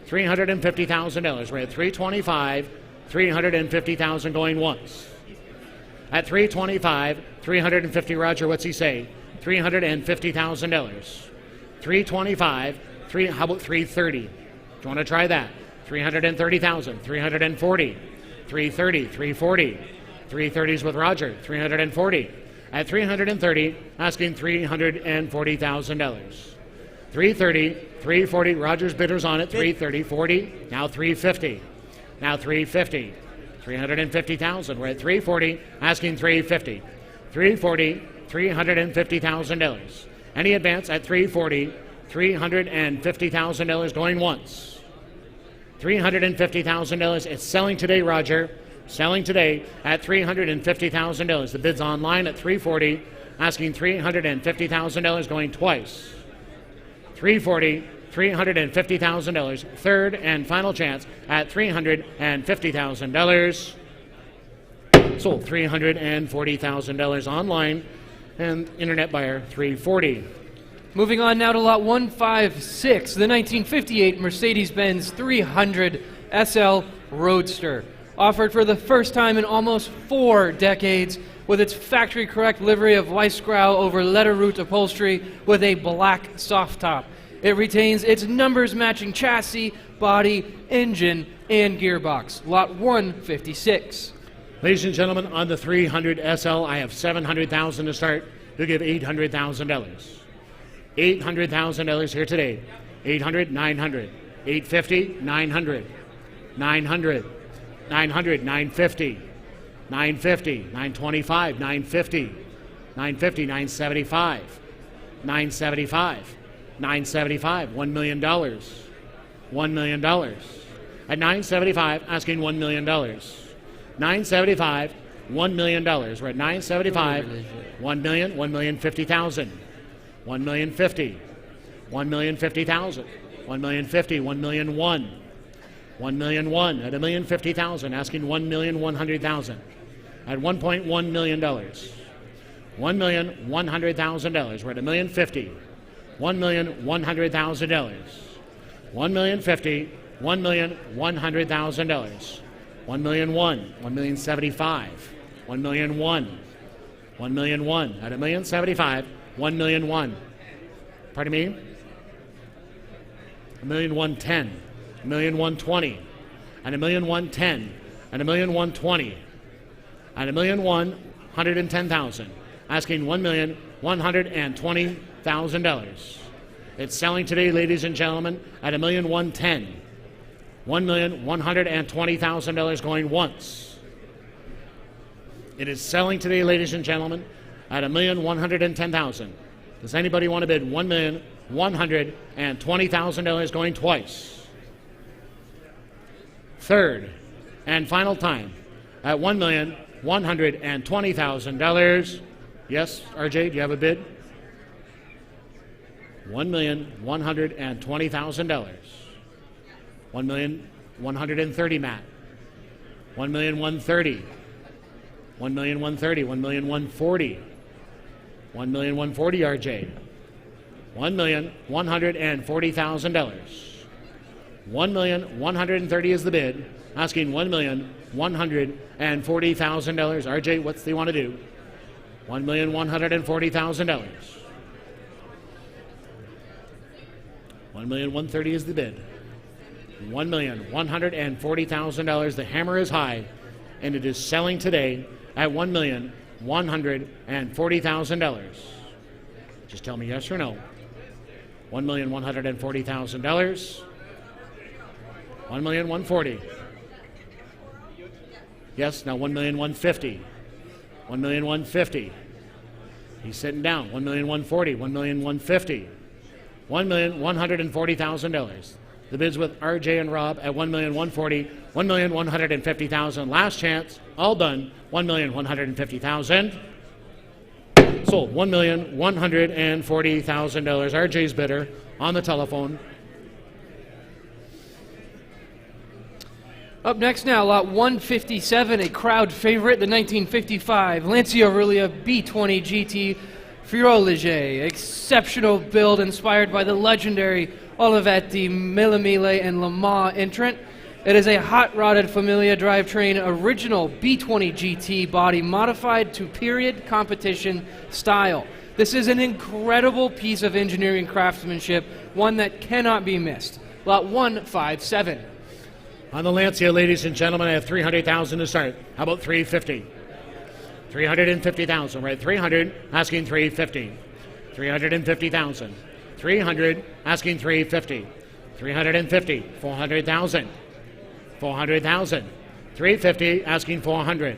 $350,000. We're at 325, 350,000 going once. At 325, 350. Roger, what's he say? $350,000. 325. How about 330? Do you want to try that? 330,000. 340. 330. 340. 330s with Roger. 340. At 330, asking $340,000. 330, 340. Roger's bidders on it. 330, 40. Now 350. Now 350. 350,000. We're at 340, asking 350. 340, $350,000. Any advance at 340, $350,000 going once. $350,000. It's selling today, Roger. Selling today at $350,000. The bid's online at 340, asking $350,000 going twice. 340, $350,000. Third and final chance at $350,000. Sold $340,000 online, and internet buyer 340. Moving on now to lot 156, the 1958 Mercedes-Benz 300 SL Roadster. Offered for the first time in almost 4 decades with its factory-correct livery of Weissgrau over leather root upholstery with a black soft top. It retains its numbers-matching chassis, body, engine, and gearbox. Lot 156. Ladies and gentlemen, on the 300 SL, I have $700,000 to start. You'll give $800,000. $800,000 here today. 800, 900. 850, 900. 900. 900, 950. 950, 925, 950. 950, 975. 975. 975, $1 million. $1 million. At 975, asking $1 million. 975, $1 million. We're at 975, $1 million, $1,050,000. $1,050,000. $1,050,000. $1,050,000. $1,001,000. $1,001,000 at $1,050,000, asking $1,100,000 at $1.1 million. $1,100,000. We're at $1,050,000. $1,100,000. $1,050,000. $1,100,000. $1,001,000. $1,075,000. $1,001,000. $1,001,000 at $1,075,000. $1,001,000. Pardon me? $1,110,000. $1,120,000 and $1,110,000 and $1,120,000 and $1,110,000, asking $1,120,000. It's selling today, ladies and gentlemen, at $1,110,000. $1,120,000 going once. It is selling today, ladies and gentlemen, at $1,110,000. Does anybody want to bid $1,120,000 going twice? Third and final time at $1,120,000. Yes, RJ, do you have a bid? $1,120,000. $1,130,000, Matt. $1,130,000. $1,130,000. $1,140,000. $1,140,000, RJ. $1,140,000. $1,130,000 is the bid, asking $1,140,000. RJ, what's they want to do? $1,140,000. $1,130,000 is the bid. $1,140,000. The hammer is high, and it is selling today at $1,140,000. $140,000. Just tell me yes or no. $1,140,000. $1,140,000. Yes, now $1,150,000. $1,150,000. He's sitting down. $1,140,000. $1,150,000. $1,140,000. The bids with RJ and Rob at $1,140,000. $1,150,000. Last chance. All done. $1,150,000. Sold. $1,140,000. RJ's bidder on the telephone. Up next now, lot 157, a crowd favorite, the 1955 Lancia Aurelia B20 GT Friolege. Exceptional build inspired by the legendary Olivetti, Mille and Le Mans entrant. It is a hot-rodded Familia drivetrain original B20 GT body modified to period competition style. This is an incredible piece of engineering craftsmanship, one that cannot be missed. Lot 157. On the Lancia, ladies and gentlemen, I have $300,000 to start. How about $350,000? $350,000. We're at $300,000, asking $350,000. $350,000. $300,000, asking $350,000. $350,000. $400,000. $400,000. $350,000, asking $400,000.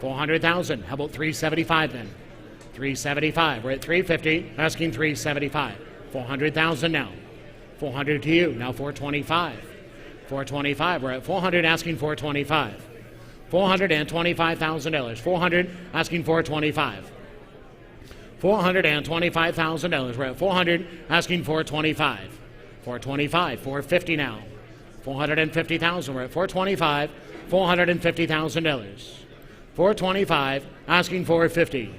$400,000. How about $375,000 then? $375,000. We're at $350,000, asking $375,000. $400,000 now. $400,000 to you. Now $425,000. $425,000. We're at $400,000, asking $425,000. $425,000. $400,000, asking $425,000. $425,000. We're at $400,000, asking $425,000. $425,000. $450,000 now. $450,000. We're at $425,000. $450,000. $425,000, asking $450,000.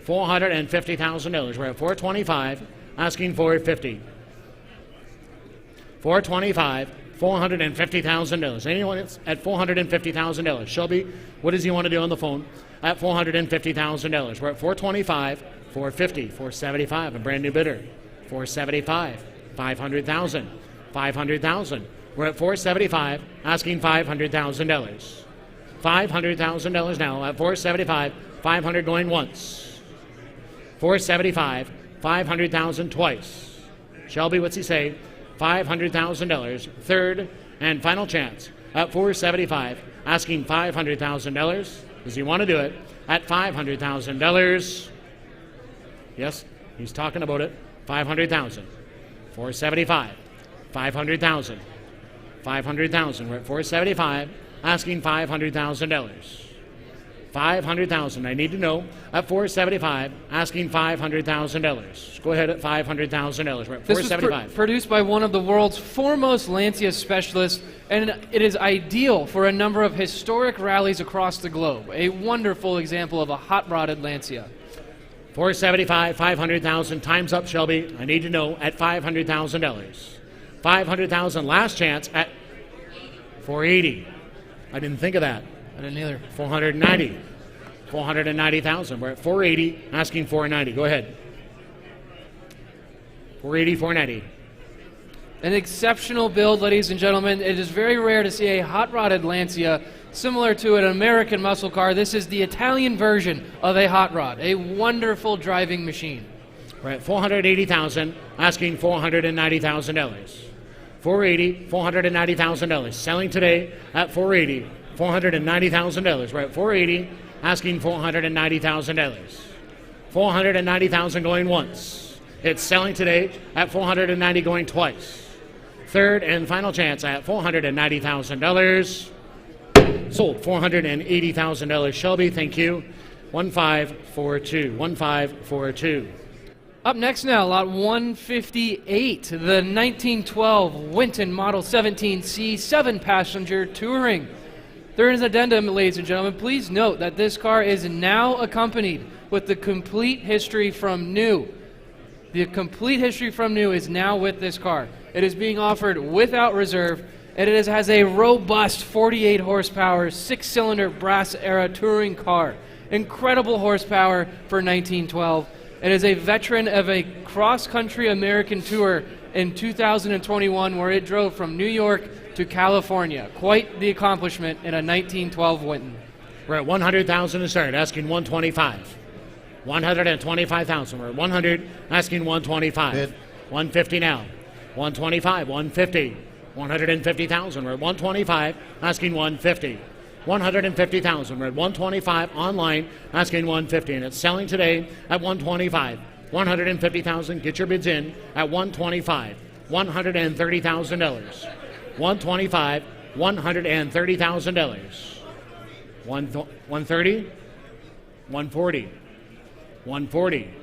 $450,000. We're at $425,000, asking $450,000. $425,000. $450,000. Anyone else at $450,000? Shelby, what does he want to do on the phone? At $450,000. We're at $425,000, $450,000, $475,000. A brand new bidder. $475,000. $500,000. $500,000. We're at $475,000, asking $500,000. $500,000 now at $475,000. $500,000 going once. $475,000. $500,000 twice. Shelby, what's he say? $500,000. Third and final chance at $475,000, asking $500,000. Does he want to do it at $500,000? Yes, he's talking about it. $500,000. $475,000. $500,000. $500,000. We're at $475,000, asking $500,000. $500,000. I need to know at $475,000, asking $500,000. Go ahead at $500,000. We're at $475,000. This was produced by one of the world's foremost Lancia specialists, and it is ideal for a number of historic rallies across the globe. A wonderful example of a hot-rodded Lancia. $475,000, $500,000. Time's up, Shelby. I need to know at $500,000. $500,000. Last chance at $480,000. I didn't think of that. I didn't either. $490,000. $490,000. We're at $480,000, asking $490,000. Go ahead. $480,000, $490,000. An exceptional build, ladies and gentlemen. It is very rare to see a hot-rodded Lancia similar to an American muscle car. This is the Italian version of a hot rod. A wonderful driving machine. We're at $480,000, asking $490,000. $480,000, $490,000. Selling today at $480,000. $490,000. We're at $480,000, asking $490,000. $490,000 going once. It's selling today at $490,000 going twice. Third and final chance at $490,000. Sold. $480,000. Shelby, thank you. 1542. 1542. Up next now, lot 158, the 1912 Winton Model 17C 7-passenger touring. There is an addendum, ladies and gentlemen. Please note that this car is now accompanied with the complete history from new. The complete history from new is now with this car. It is being offered without reserve, and it has a robust 48 horsepower, 6-cylinder brass-era touring car. Incredible horsepower for 1912. It is a veteran of a cross-country American tour in 2021 where it drove from New York to California. Quite the accomplishment in a 1912 Winton. We're at 100,000 to start, asking 125. 125,000. We're at 100, asking 125. Bid. 150 now. 125, 150. 150,000. We're at 125, asking 150. 150,000. We're at 125 online, asking 150, and it's selling today at 125. 150,000. Get your bids in at 125. $130,000. 125. $130,000. 130. 140. 140.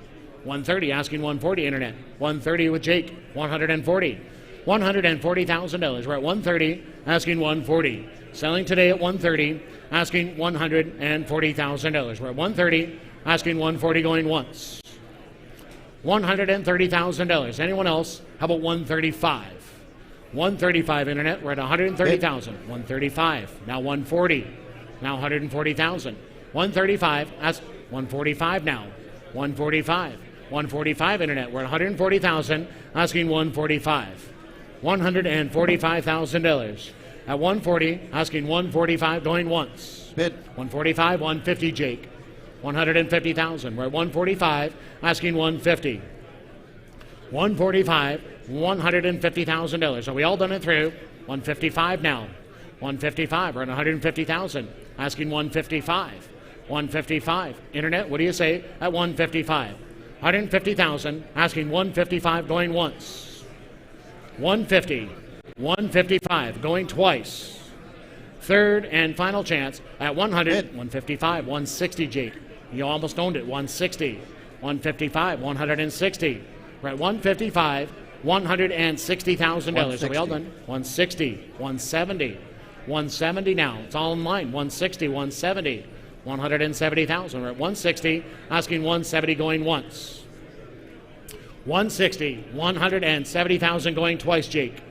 130. Asking 140. Internet. 130 with Jake. 140. $140,000. We're at 130, asking 140. Selling today at 130, asking $140,000. We're at 130, asking 140, going once. $130,000. Anyone else? How about 135? 135 internet. We're at 130,000. 135. Now 140. Now 140,000. 135. 145 now. 145. 145 internet. We're at 140,000. Asking 145. $145,000. At 140, asking 145, going once. Bid. 145, 150, Jake. 150,000. We're at 145, asking 150. 145, $150,000. Are we all done it through? 155 now. 155. We're at 150,000. Asking 155. 155. Internet, what do you say at 155? 150,000. Asking 155, going once. 150. 155, going twice. Third and final chance at 100. 155. 160, Jake. You almost owned it. 160. 155. 160. We're at 155. $160,000. Are we all done? 160. 170. 170 now. It's all in line. 160. 170. 170,000. We're at 160. Asking 170, going once. 160. 170,000, going twice, Jake.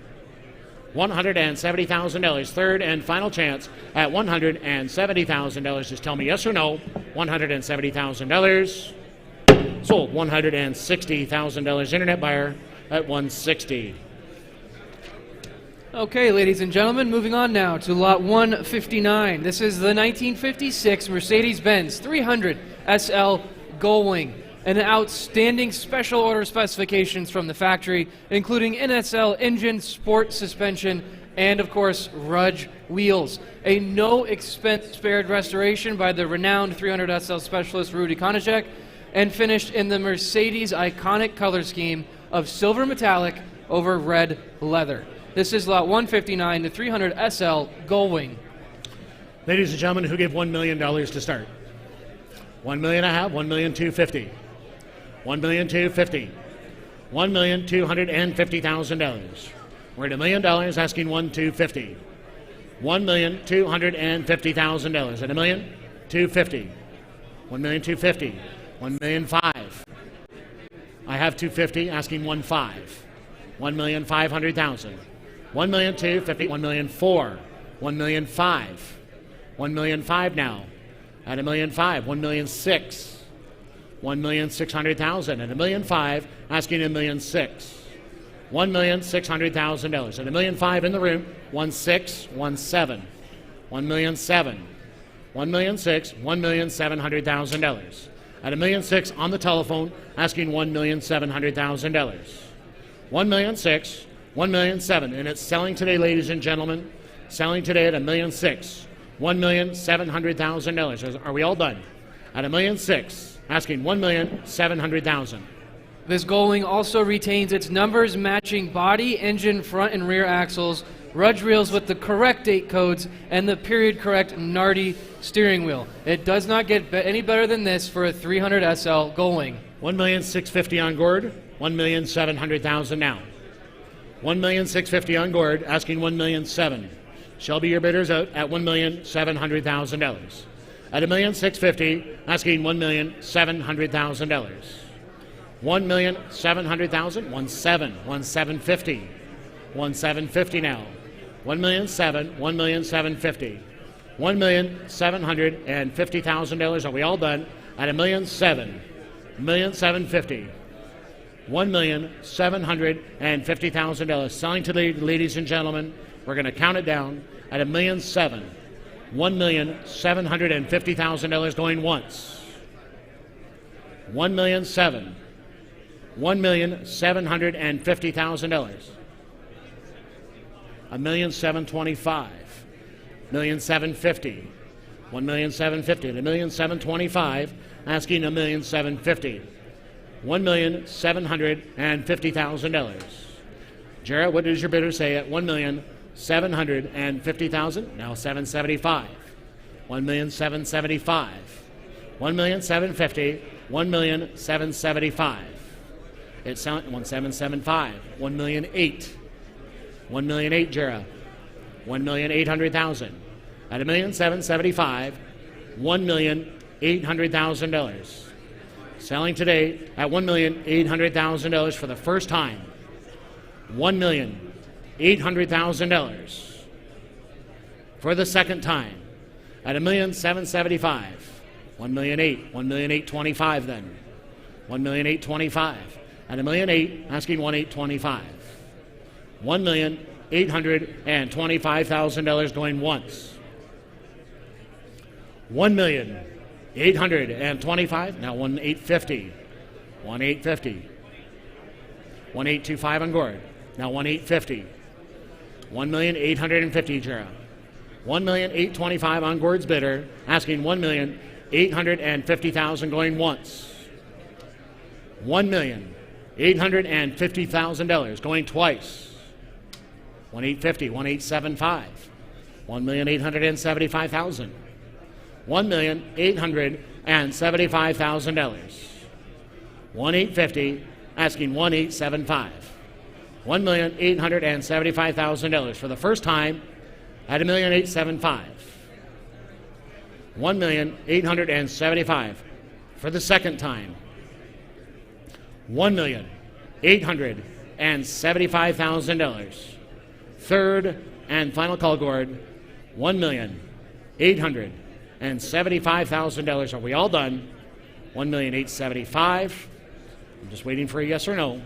$170,000. Third and final chance at $170,000. Just tell me yes or no. $170,000. Sold. $160,000. Internet buyer at 160. Okay, ladies and gentlemen, moving on now to lot 159. This is the 1956 Mercedes-Benz 300 SL Gullwing. And outstanding special order specifications from the factory, including NSL engine, sport suspension, and of course, Rudge wheels. A no-expense spared restoration by the renowned 300 SL specialist Rudy Konachek, and finished in the Mercedes iconic color scheme of silver metallic over red leather. This is lot 159, the 300 SL Gullwing. Ladies and gentlemen, who gave $1 million to start? $1 million I have, $1,250,000. $1,250,000. $1,250,000. We're at $1 million, asking $1,250,000. $1,250,000. At $1,250,000. $1,250,000. $1,500,000. I have $250,000, asking $1,500,000. $1,500,000. $1,250,000. $1,400,000. $1,500,000. $1,500,000 now. At $1,500,000. $1,600,000. $1,600,000 at $1,500,000, asking $1,600,000. $1,600,000 at $1,500,000 in the room. 1,600,000, 1,700,000, 1,700,000, 1,600,000, $1,700,000 at $1,600,000 on the telephone, asking $1,700,000. 1,600,000, 1,700,000, and it's selling today, ladies and gentlemen. Selling today at $1,600,000, $1,700,000. Are we all done? At $1,600,000. Asking $1,700,000. This Gullwing also retains its numbers matching body, engine, front and rear axles, Rudge wheels with the correct date codes, and the period correct Nardi steering wheel. It does not get any better than this for a 300 SL Gullwing. $1,650,000 on Gord, $1,700,000 now. $1,650,000 on Gord, asking $1,700,000. Shelby, your bidders out at $1,700,000. At $1,650,000, asking $1,700,000. $1,700,000, 1,750, 1,750 now. 1,700,000, 1,750, $1,750,000. Are we all done? At $1,700,000, 1,750, $1,750,000. Selling today, ladies and gentlemen. We're going to count it down at $1,700,000. $1,750,000 going once. $1,700,000. $1,750,000. $1,725,000. $1,750,000. $1,750,000. $1,725,000. Asking $1,750,000. $1,750,000. Jarrett, what does your bidder say at $1,750,000? Now $775,000. $1,775,000. $1,750,000. $1,775,000. It's $1,775,000. $1,008,000. $1,008,000, Jarrett. $1,800,000. At $1,775,000, $1,800,000. Selling today at $1,800,000 for the first time. $1,800,000 for the second time at $1,775,000. $1,800,000. $1,825,000 then. $1,825,000 at $1,800,000. Asking $1,825,000. $1,825,000 going once. $1,825,000. Now $1,850,000. $1,850,000. $1,825,000 on Gord. Now $1,850,000. $1,850,000, Jarrah. $1,825,000 on Gord's bidder. Asking $1,850,000 going once. $1,850,000 going twice. $1,850,000. $1,875,000. $1,875,000. $1,875,000. $1,850,000. Asking $1,875,000. $1,875,000 for the first time at $1,875,000. $1,875,000 for the second time. $1,875,000. Third and final call, Gord. $1,875,000. Are we all done? $1,875,000. I'm just waiting for a yes or no.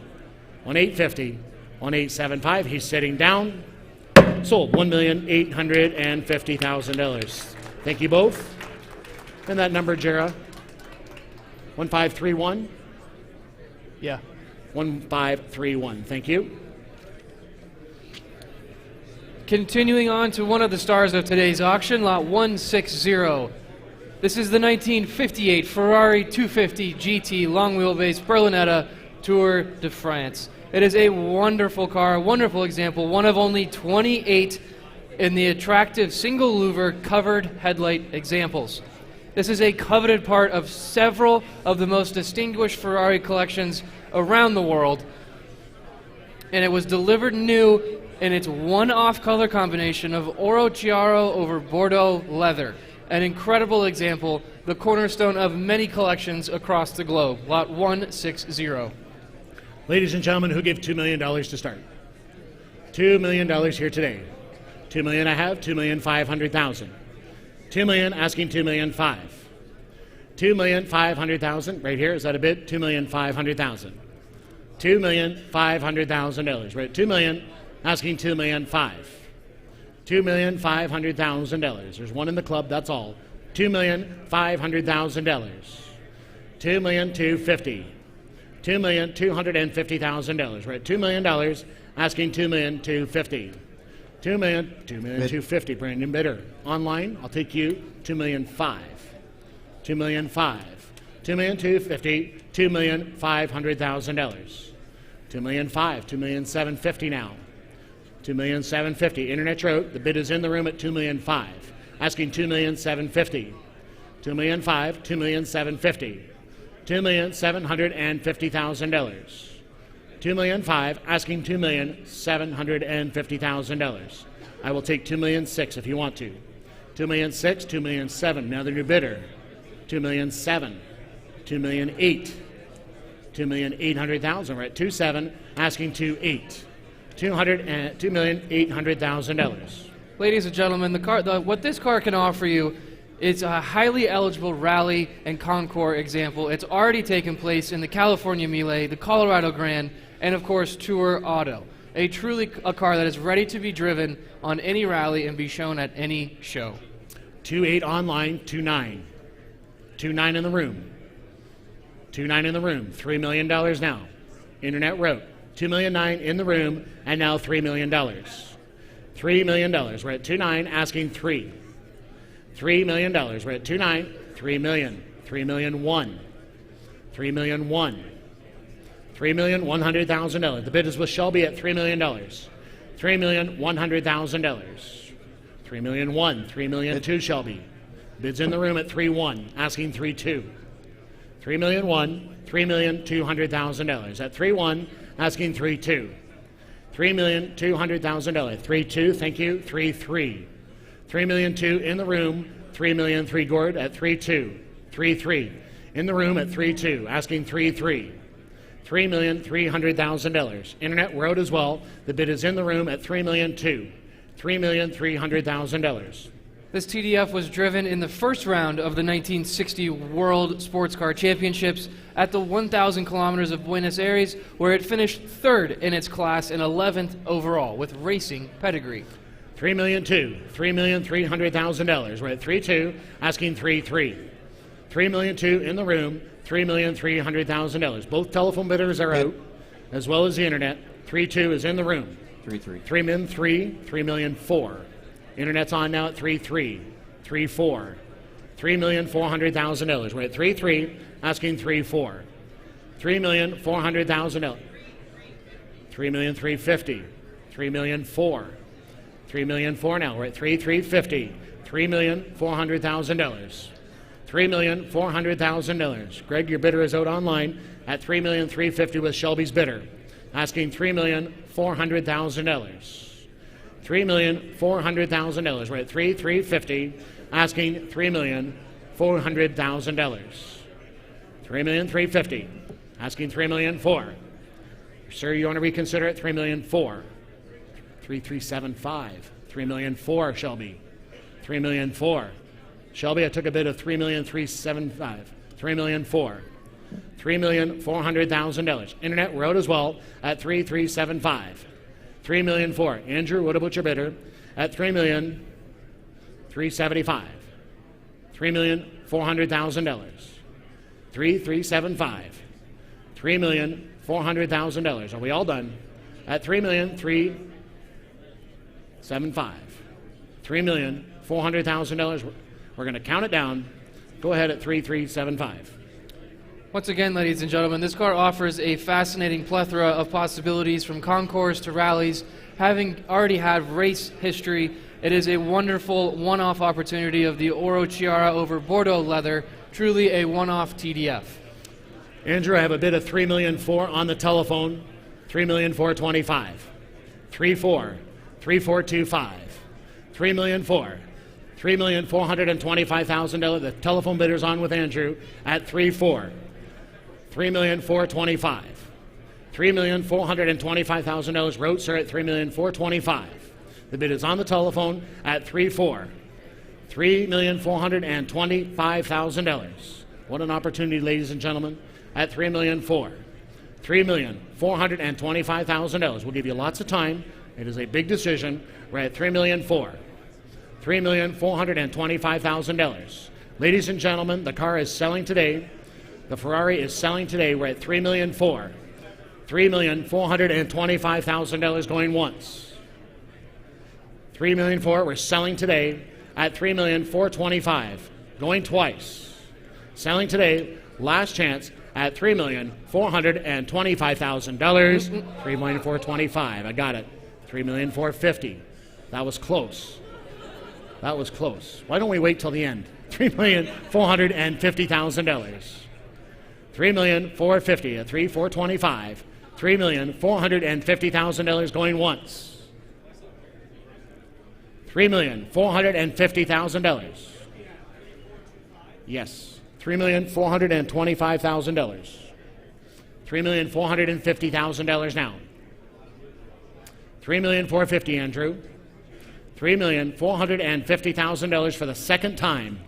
$1,850,000. $1,875,000. He's sitting down. Sold. $1,850,000. Thank you both. And that number, Jarrah? 1531? Yeah. 1531. Thank you. Continuing on to one of the stars of today's auction, lot 160. This is the 1958 Ferrari 250 GT long wheelbase Berlinetta Tour de France. It is a wonderful car, a wonderful example, one of only 28 in the attractive single louver covered headlight examples. This is a coveted part of several of the most distinguished Ferrari collections around the world, and it was delivered new in its one-off color combination of Oro Chiaro over Bordeaux leather. An incredible example, the cornerstone of many collections across the globe. Lot 160. Ladies and gentlemen, who give $2 million to start? $2 million here today. $2 million I have, $2,500,000. $2 million asking $2,500,000. $2,500,000 right here. Is that a bid? $2,500,000. $2,500,000. Right. $2 million asking $2,500,000. $2,500,000. There's one in the club. That's all. $2,500,000. $2,250,000. $2,250,000. Right. $2 million asking $2,250,000. $2,250,000. Brandon bidder. Online, I'll take you. $2,500,000. $2,500,000. $2,250,000. $2,500,000. $2,500,000. $2,750,000 now. $2,750,000. Internet wrote. The bid is in the room at $2,500,000. Asking $2,750,000. $2,500,000. $2,750,000. $2,750,000. $2,500,000. Asking $2,750,000. I will take $2,600,000 if you want to. $2,600,000. $2,700,000. Now the new bidder. $2,700,000. $2,800,000. $2,800,000. We're at $2,700,000. Asking $2,800,000. $2,800,000. Ladies and gentlemen, what this car can offer you is a highly eligible rally and concours example. It's already taken place in the California Melee, the Colorado Grand, and of course Tour Auto. A car that is ready to be driven on any rally and be shown at any show. 2.8 online, 2.9. 2.9 in the room. 2.9 in the room, $3 million now. Internet wrote, $2,000,009 in the room, and now $3 million. $3 million. We're at 2.9, asking 3. $3 million. We're at 2.9, 3 million. 3,000,001. 3,000,001. $3,100,000. The bid is with Shelby at $3 million. $3,100,000. 3,000,001. 3,000,002 Shelby. Bids in the room at 3.1, asking 3.2. 3,000,001. $3,200,000. At 3.1, asking 3.2. $3,200,000. 3.2, thank you. 3.3. 3,000,002 in the room. 3,000,003 Gord at 3.2. 3.3 in the room at 3.2, asking 3.3. $3,300,000. Internet wrote as well. The bid is in the room at 3,000,002. $3,300,000. This TDF was driven in the first round of the 1960 World Sports Car Championships at the 1,000 kilometers of Buenos Aires, where it finished third in its class and 11th overall with racing pedigree. $3,002,000. $3,300,000. We're at 3.2, asking 3.3. $3,002,000 in the room. $3,300,000. Both telephone bidders are out, as well as the internet. 3.2 is in the room. 3.3. 3,003,000. 3,004,000. Internet's on now at 3.3. 3.4. $3,400,000. We're at 3.3, asking 3.4. $3,400,000. $3,350,000. $3,004,000. $3,004,000 now. We're at 3,350,000. $3,400,000. $3,400,000. Greg, your bidder is out online at $3,350,000 with Shelby's bidder, asking $3,400,000. $3,400,000. We're at 3,350,000, asking $3,400,000. $3,350,000, asking $3,400,000. Sir, you want to reconsider it? $3,400,000. 3,375,000. $3,400,000, Shelby. $3,400,000. Shelby, I took a bid of $3,375,000. $3,400,000. $3,400,000. Internet, we're out as well at 3,375,000. $3,400,000. Andrew, what about your bidder? At $3,375,000. $3,400,000. 3,375,000. $3,400,000. Are we all done? At $3,375,000. $3,400,000. We're going to count it down. Go ahead at 3,375,000. Once again, ladies and gentlemen, this car offers a fascinating plethora of possibilities from concours to rallies. Having already had race history, it is a wonderful one-off opportunity of the Oro Chiara over Bordeaux leather, truly a one-off TDF. Andrew, I have a bid of $3,400,000 on the telephone. $3,425,000. 3.4. 3.425. $3,400,000. $3,425,000. The telephone bidder's on with Andrew at 3.4. $3,425,000. $3,425,000. Wrote, sir, at $3,425,000. The bid is on the telephone at 3.4. $3,425,000. What an opportunity, ladies and gentlemen, at $3,400,000. $3,425,000. We'll give you lots of time. It is a big decision. We're at $3,400,000. $3,425,000. Ladies and gentlemen, the car is selling today. The Ferrari is selling today. We're at $3,400,000. $3,425,000 going once. $3,400,000. We're selling today at $3,425,000 going twice. Selling today, last chance at $3,425,000. $3,425,000. I got it. $3,450,000. That was close. That was close. Why don't we wait till the end? $3,450,000. $3,450,000 at $3,425,000. $3,450,000 going once. $3,450,000. Yes. $3,425,000. $3,450,000 now. $3,450,000, Andrew. $3,450,000 for the second time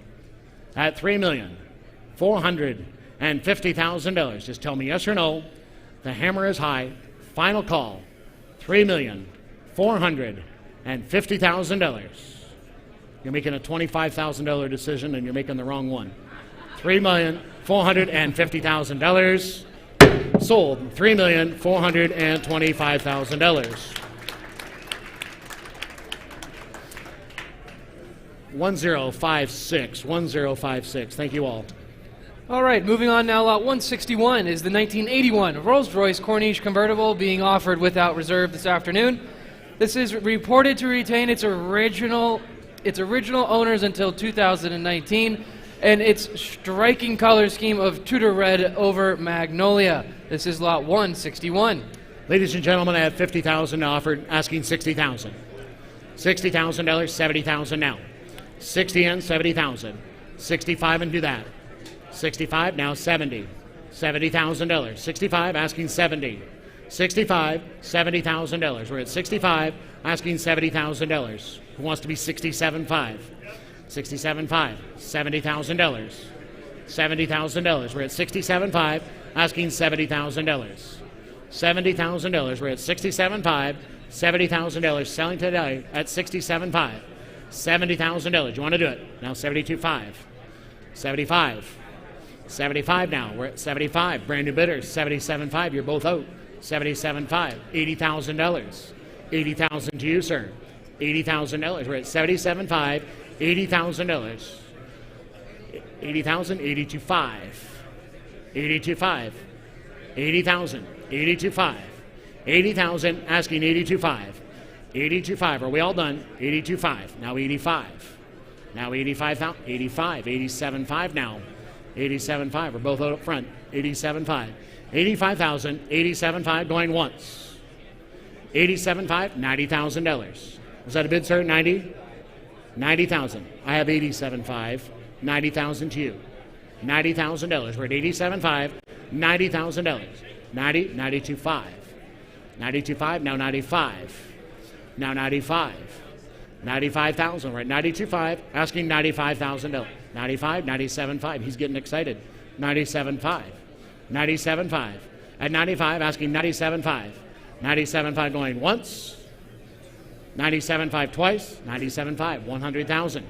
at $3,450,000. Just tell me yes or no. The hammer is high. Final call. $3,450,000. You're making a $25,000 decision, and you're making the wrong one. $3,450,000. Sold. $3,425,000. 1056. 1056. Thank you all. All right, moving on now. Lot 161 is the 1981 Rolls-Royce Corniche convertible being offered without reserve this afternoon. This is reported to retain its original owners until 2019, and its striking color scheme of Tudor red over magnolia. This is lot 161. Ladies and gentlemen, I have $50,000 offered, asking $60,000. $60,000, $70,000 now. 60 and 70,000. 65 and do that. 65, now 70. $70,000. 65, asking 70. 65, $70,000. We're at 65, asking $70,000. Who wants to be 67.5? 67.5, $70,000. $70,000. We're at 67.5, asking $70,000. $70,000. We're at 67.5, $70,000. Selling today at 67.5. $70,000. You want to do it? Now 72.5. 75. 75 now. We're at 75. Brand new bidders. 77.5. You're both out. 77.5. $80,000. $80,000 to you, sir. $80,000. We're at 77.5. $80,000. 80,000. 82.5. 82.5. 80,000. 82.5. 80,000. Asking 82.5. 82.5. Are we all done? 82.5. Now 85. Now 85,000. 85. 87.5 now. 87.5. We're both out up front. 87.5. 85,000. 87.5 going once. 87.5. $90,000. Was that a bid, sir? 90? 90,000. I have 87.5. 90,000 to you. $90,000. We're at 87.5. $90,000. 90. 92.5. 92.5. Now 95. Now 95. 95,000. We're at 92.5. Asking $95,000. 95. 97.5. He's getting excited. 97.5. 97.5. At 95, asking 97.5. 97.5 going once. 97.5 twice. 97.5. $100,000.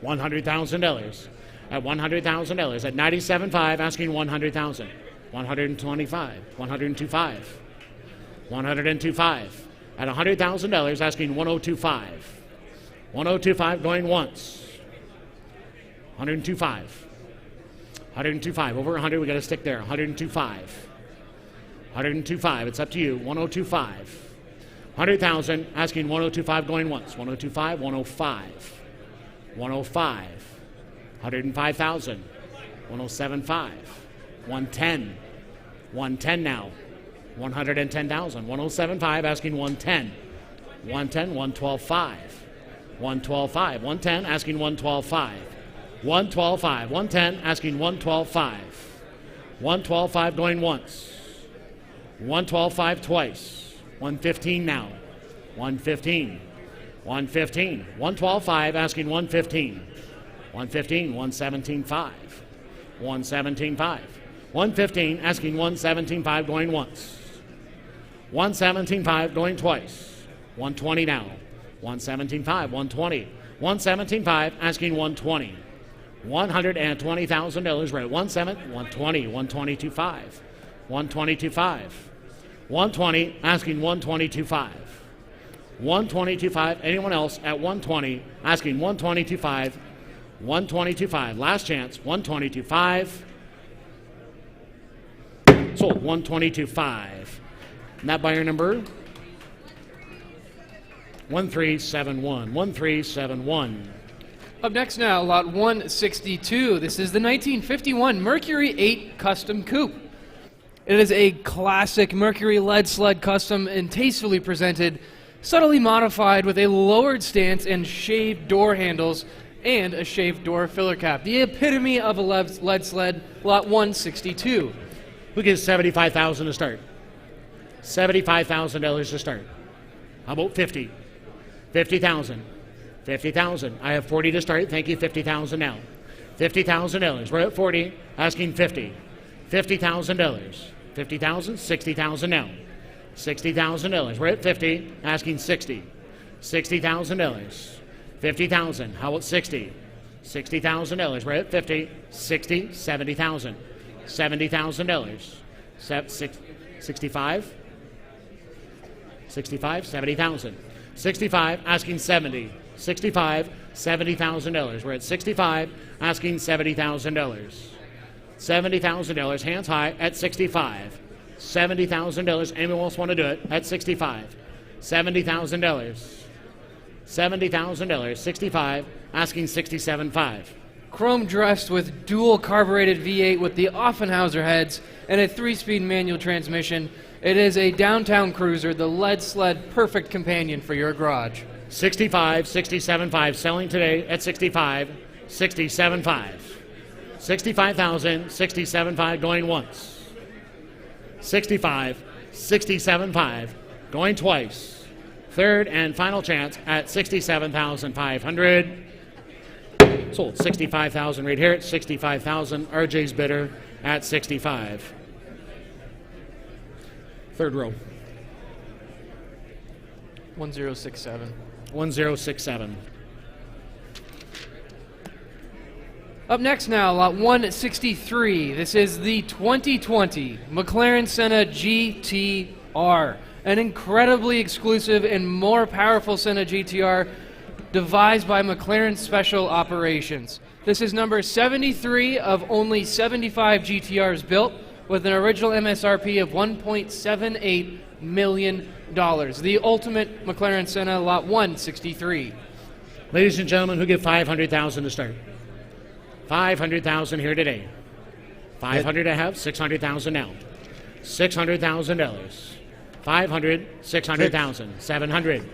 $100,000. At $100,000. At 97.5, asking $100,000. 125. 102.5. 102.5. At $100,000, asking 102.5. 102.5 going once. 102.5. 102.5. Over 100, we got to stick there. 102.5. 102.5. It's up to you. 102.5. 100,000, asking 102.5 going once. 102.5. 105. 105. 105,000. 107.5. 110. 110 now. 110,000. 107.5, asking 110. 110. 112.5. 112.5. 110, asking 112.5. 112.5. 110, asking 112.5. 112.5 going once. 112.5 twice. 115 now. 115. 115. 112.5, asking 115. 115. 117.5. 117.5. 115, asking 117.5 going once. 117.5 going twice. 120 now. 117.5. 120. 117.5, asking 120. $120,000. We're at 120. 122.5. 122.5. 120, asking 122.5. 122.5. Anyone else at 120, asking 122.5. 122.5. Last chance. 122.5. Sold. 122.5. And that buyer number 1371. 1371. Up next now, lot 162. This is the 1951 Mercury 8 Custom Coupe. It is a classic Mercury lead sled custom and tastefully presented, subtly modified with a lowered stance and shaved door handles and a shaved door filler cap. The epitome of a lead sled, lot 162. Who gives $75,000 to start? $75,000 to start. How about 50? 50,000. 50,000. I have 40 to start. Thank you. 50,000 now. $50,000. We're at 40. Asking 50. $50,000. 50,000. 60,000 now. $60,000. We're at 50. Asking 60. $60,000. 50,000. How about 60? $60,000. We're at 50, 60, 70,000. $70,000. 65? 65, 70,000. 65, asking 70. 65, $70,000. We're at 65, asking $70,000. $70,000, hands high at 65. $70,000. Anyone else want to do it at 65? $70,000. $70,000. 65, asking 67.5. Chrome dressed with dual carbureted V8 with the Offenhauser heads and a 3-speed manual transmission. It is a downtown cruiser, the lead sled perfect companion for your garage. 65, 67.5, selling today at 65, 67.5. 65,000, 67.5, going once. 65, 67.5, going twice. Third and final chance at 67,500. Sold 65,000 right here at 65,000. RJ's bidder at 65. Third row. 1067. 1067. Up next now, lot 163. This is the 2020 McLaren Senna GTR. An incredibly exclusive and more powerful Senna GTR devised by McLaren Special Operations. This is number 73 of only 75 GTRs built with an original MSRP of $1.78 million. The ultimate McLaren Senna, lot 163. Ladies and gentlemen, who give 500,000 to start? 500,000 here today. 500 I have, 600,000 now. $600,000. 500, 600,000. 700,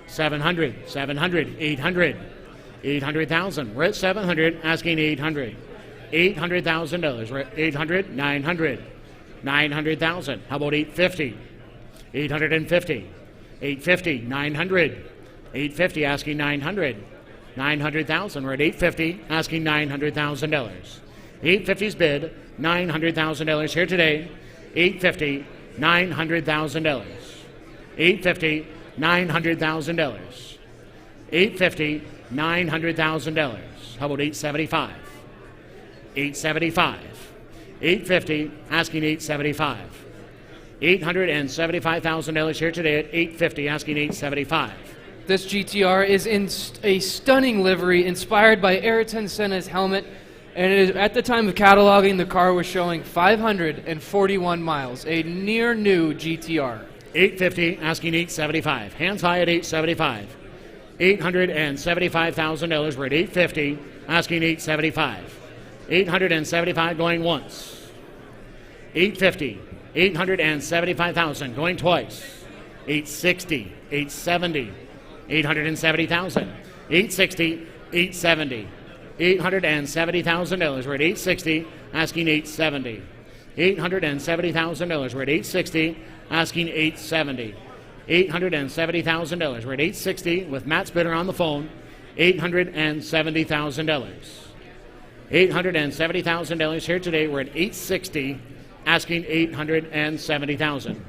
700, 700, 800, 800,000. We're at 700, asking 800. $800,000. We're at 800, 900, 900,000. How about 850? 850, 850, 900, 850, asking 900. 900,000. We're at 850, asking $900,000. 850's bid, $900,000 here today. 850, $900,000. 850, $900,000. 850, $900,000. How about 875? 875. 850, asking 875. $875,000 here today at 850, asking 875. This GTR is in a stunning livery inspired by Ayrton Senna's helmet, and it is, at the time of cataloging, the car was showing 541 miles, a near new GTR. 850, asking 875. Hands high at 875. $875,000. We're at 850, asking 875. 875 going once. 850, 875,000 going twice. 860, 870. 870,000. 860, 870. $870,000. We're at 860, asking 870. $870,000. We're at 860, asking 870. $870,000. We're at 860 with Matt's bidder on the phone. $870,000. $870,000 here today. We're at 860, asking 870,000.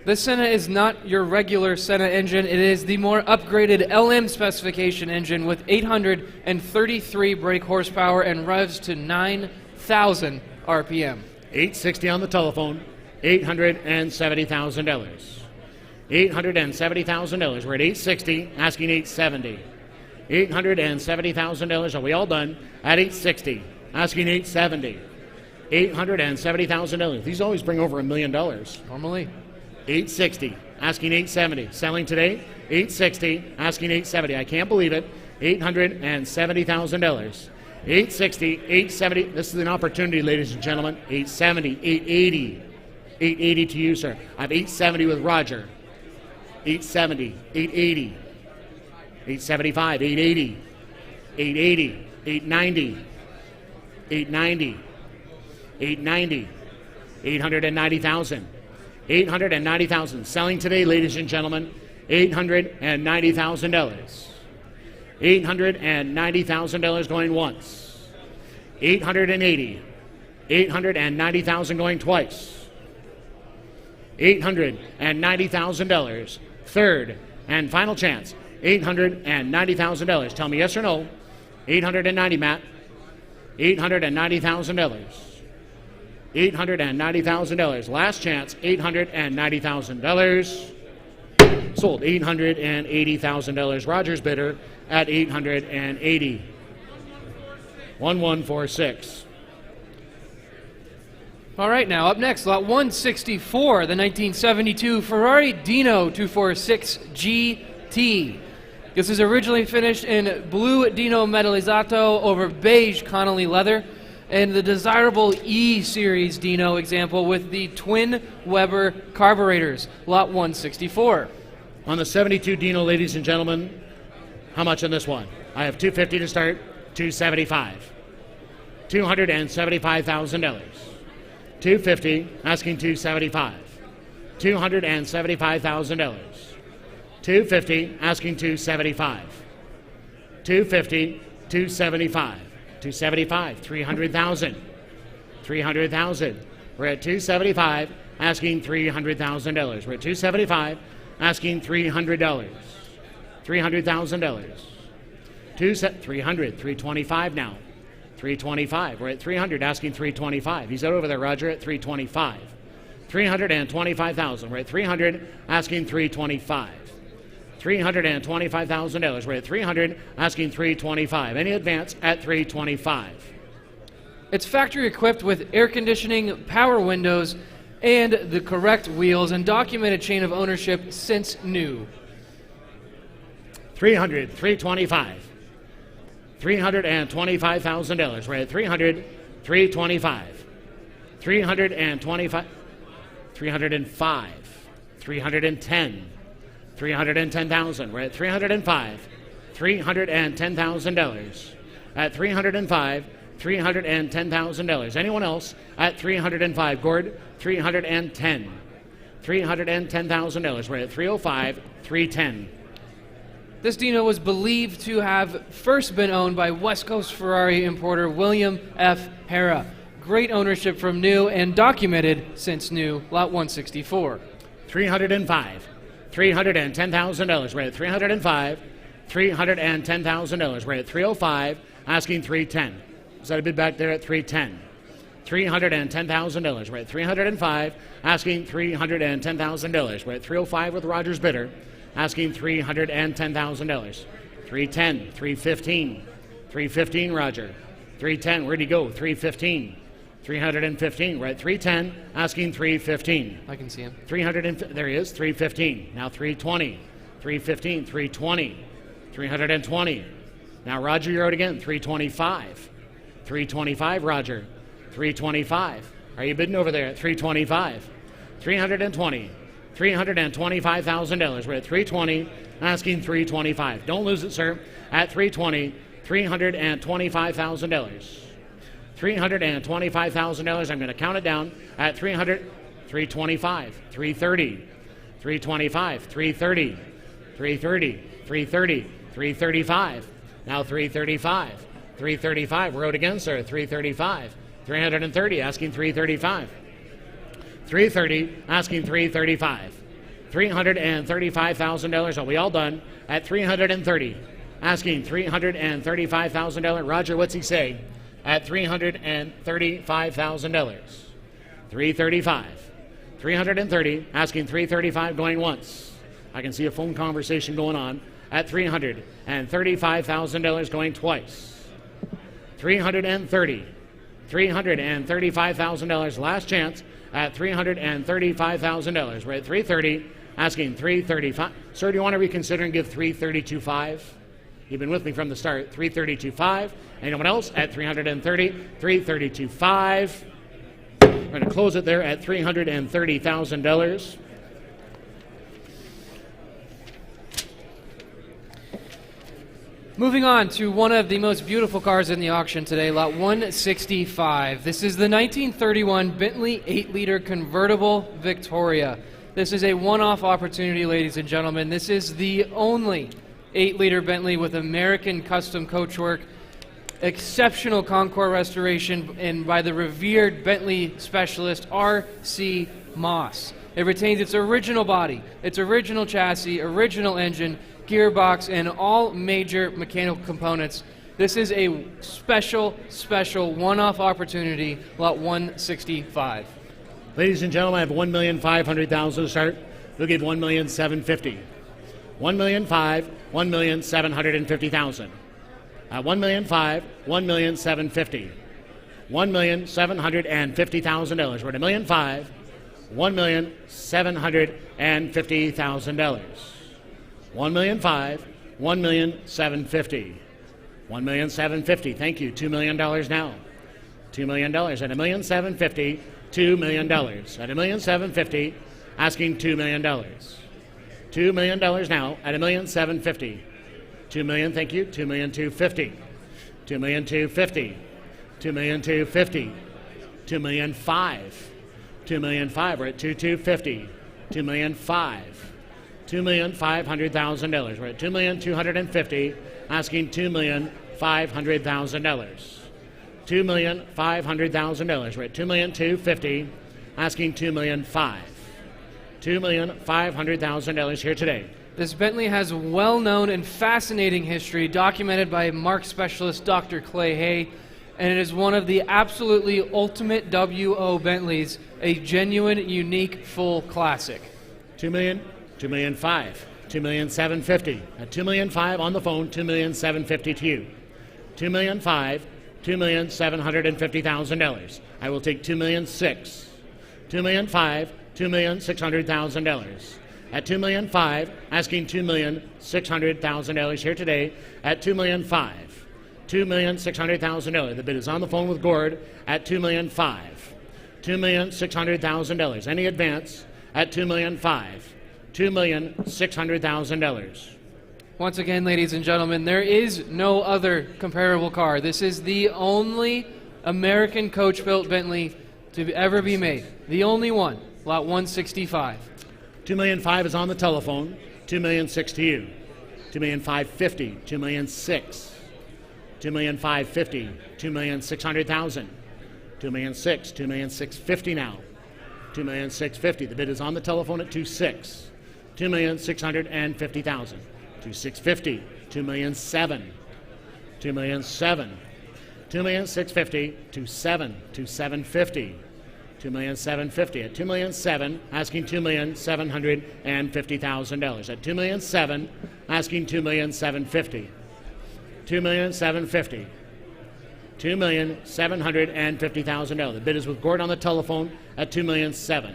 This Senna is not your regular Senna engine. It is the more upgraded LM specification engine with 833 brake horsepower and revs to 9,000 RPM. 860 on the telephone, $870,000. $870,000. We're at 860, asking 870. $870,000. Are we all done? At 860, asking 870. $870,000. These always bring over $1 million. Normally. 860, asking 870. Selling today, 860, asking 870. I can't believe it. $870,000. 860, 870. This is an opportunity, ladies and gentlemen. 870, 880. 880 to you, sir. I have 870 with Roger. 870, 880. 875, 880. 880, 890. 890. 890. 890,000. 890,000. Selling today, ladies and gentlemen, $890,000. $890,000 going once. 880. 890,000 going twice. $890,000. Third and final chance. $890,000. Tell me yes or no. 890, Matt. $890,000. $890,000. Last chance, $890,000. Sold. $880,000. Roger's bidder at $880. 1146. All right, now up next, lot 164, the 1972 Ferrari Dino 246 GT. This is originally finished in blue Dino Metallizzato over beige Connolly leather, and the desirable E-Series Dino example with the twin Weber carburetors, lot 164. On the 72 Dino, ladies and gentlemen, how much on this one? I have $250 to start, $275. $275,000. $250, asking $275. $275,000. $250, asking $275. $250, $275. $275, $300,000. $300,000. We're at $275, asking $300,000. We're at $275, asking $300. $300,000. $300, $325 now. $325. We're at $300, asking $325. He's out over there, Roger, at $325. $325,000. We're at $300, asking $325. $325,000. We're at $300, asking $325. Any advance at $325. It's factory equipped with air conditioning, power windows, and the correct wheels, and documented chain of ownership since new. $300, $325. $325,000. We're at $300, $325. $325, $305, $310, $310,000. We're at $305, $310,000. At $305, $310,000. Anyone else at $305? Gord, $310. $310,000. We're at $305, $310. This Dino was believed to have first been owned by West Coast Ferrari importer William F. Hara. Great ownership from new and documented since new, lot 164. $305, $310,000. We're at $305, $310,000. We're at $305, asking $310. Is that a bid back there at $310? $310,000. We're at $305, asking $310,000. We're at $305 with Roger's bidder, asking $310,000. $310, $315, $315, Roger. $310, where'd he go? $315, $315. We're at $310, asking $315. I can see him. There he is, $315. Now $320, $315, $320, $320. Now Roger, you're out again, $325. $325, Roger. $325. Are you bidding over there at $325? $320. $325,000. We're at $320, asking $325. Don't lose it, sir. At $320, $325,000. $325,000. I'm going to count it down at $300, $325, $330, $325, $330, $330, $330, $335. Now $335, $335. We're out again, sir. $335, $330, asking $335. $330, asking $335. $335,000. Are we all done? At $330, asking $335,000. Roger, what's he say? At $335,000. $335. $330, asking $335, going once. I can see a phone conversation going on. At $335,000, going twice. $330. $335,000. Last chance at $335,000. We're at $330, asking $335. Sir, do you want to reconsider and give $332.5? You've been with me from the start. $332.5. Anyone else at $330? $332.5. We're going to close it there at $330,000. Moving on to one of the most beautiful cars in the auction today, lot 165. This is the 1931 Bentley 8-liter convertible Victoria. This is a one-off opportunity, ladies and gentlemen. This is the only 8-liter Bentley with American custom coachwork, exceptional Concours restoration, and by the revered Bentley specialist R.C. Moss. It retains its original body, its original chassis, original engine, gearbox, and all major mechanical components. This is a special one-off opportunity, lot 165. Ladies and gentlemen, I have $1,500,000 to start. We'll give $1,750,000. $1,500,000, $1,750,000. At $1,500,000, $1,750,000. $1,750,000. We're at $1,500,000, $1,750,000. $1,500,000, $1,750,000. $1,750,000. Thank you. $2 million now. $2 million at $1,750,000. $2 million at $1,750,000. Asking $2 million. $2 million now at $1,750,000. $2 million. Thank you. $2,250,000. $2,250,000. $2,250,000. $2,500,000. $2,500,000. We're at $2,250,000. $2,500,000. $2,500,000. We're at $2,250,000. Asking $2,500,000. $2,500,000. We're at $2,250,000. Asking $2,500,000. $2,500,000 here today. This Bentley has a well-known and fascinating history documented by marque specialist Dr. Clay Hay, and it is one of the absolutely ultimate WO Bentleys, a genuine, unique, full classic. $2 million, $2,500,000, $2,750,000. At $2,500,000 on the phone, $2,750,000 to you. $2,500,000, $2,750,000. I will take $2,600,000. $2,500,000, $2,600,000. At $2,500,000, asking $2,600,000 here today. At $2,500,000, $2,600,000. The bid is on the phone with Gord at $2,500,000. $2,600,000. Any advance at $2,500,000. $2,600,000. Once again, ladies and gentlemen, there is no other comparable car. This is the only American coach-built Bentley to ever be made. The only one. Lot 165. $2,500,000 is on the telephone. $2,600,000 to you. $2,550,000. $2,600,000. $2,550,000. $2,600,000. $2,600,000. $2,650,000 now. $2,650,000. The bid is on the telephone at $2,600,000. $2,650,000. $2,650,000. $2,700,000. $2,700,000. $2,650,000. $2,700,000. $2,750,000. $2,750,000. At $2,700,000, asking $2,750,000. At $2,700,000, asking $2,750,000. $2,750,000. $2,750,000. The bid is with Gord on the telephone at $2,700,000.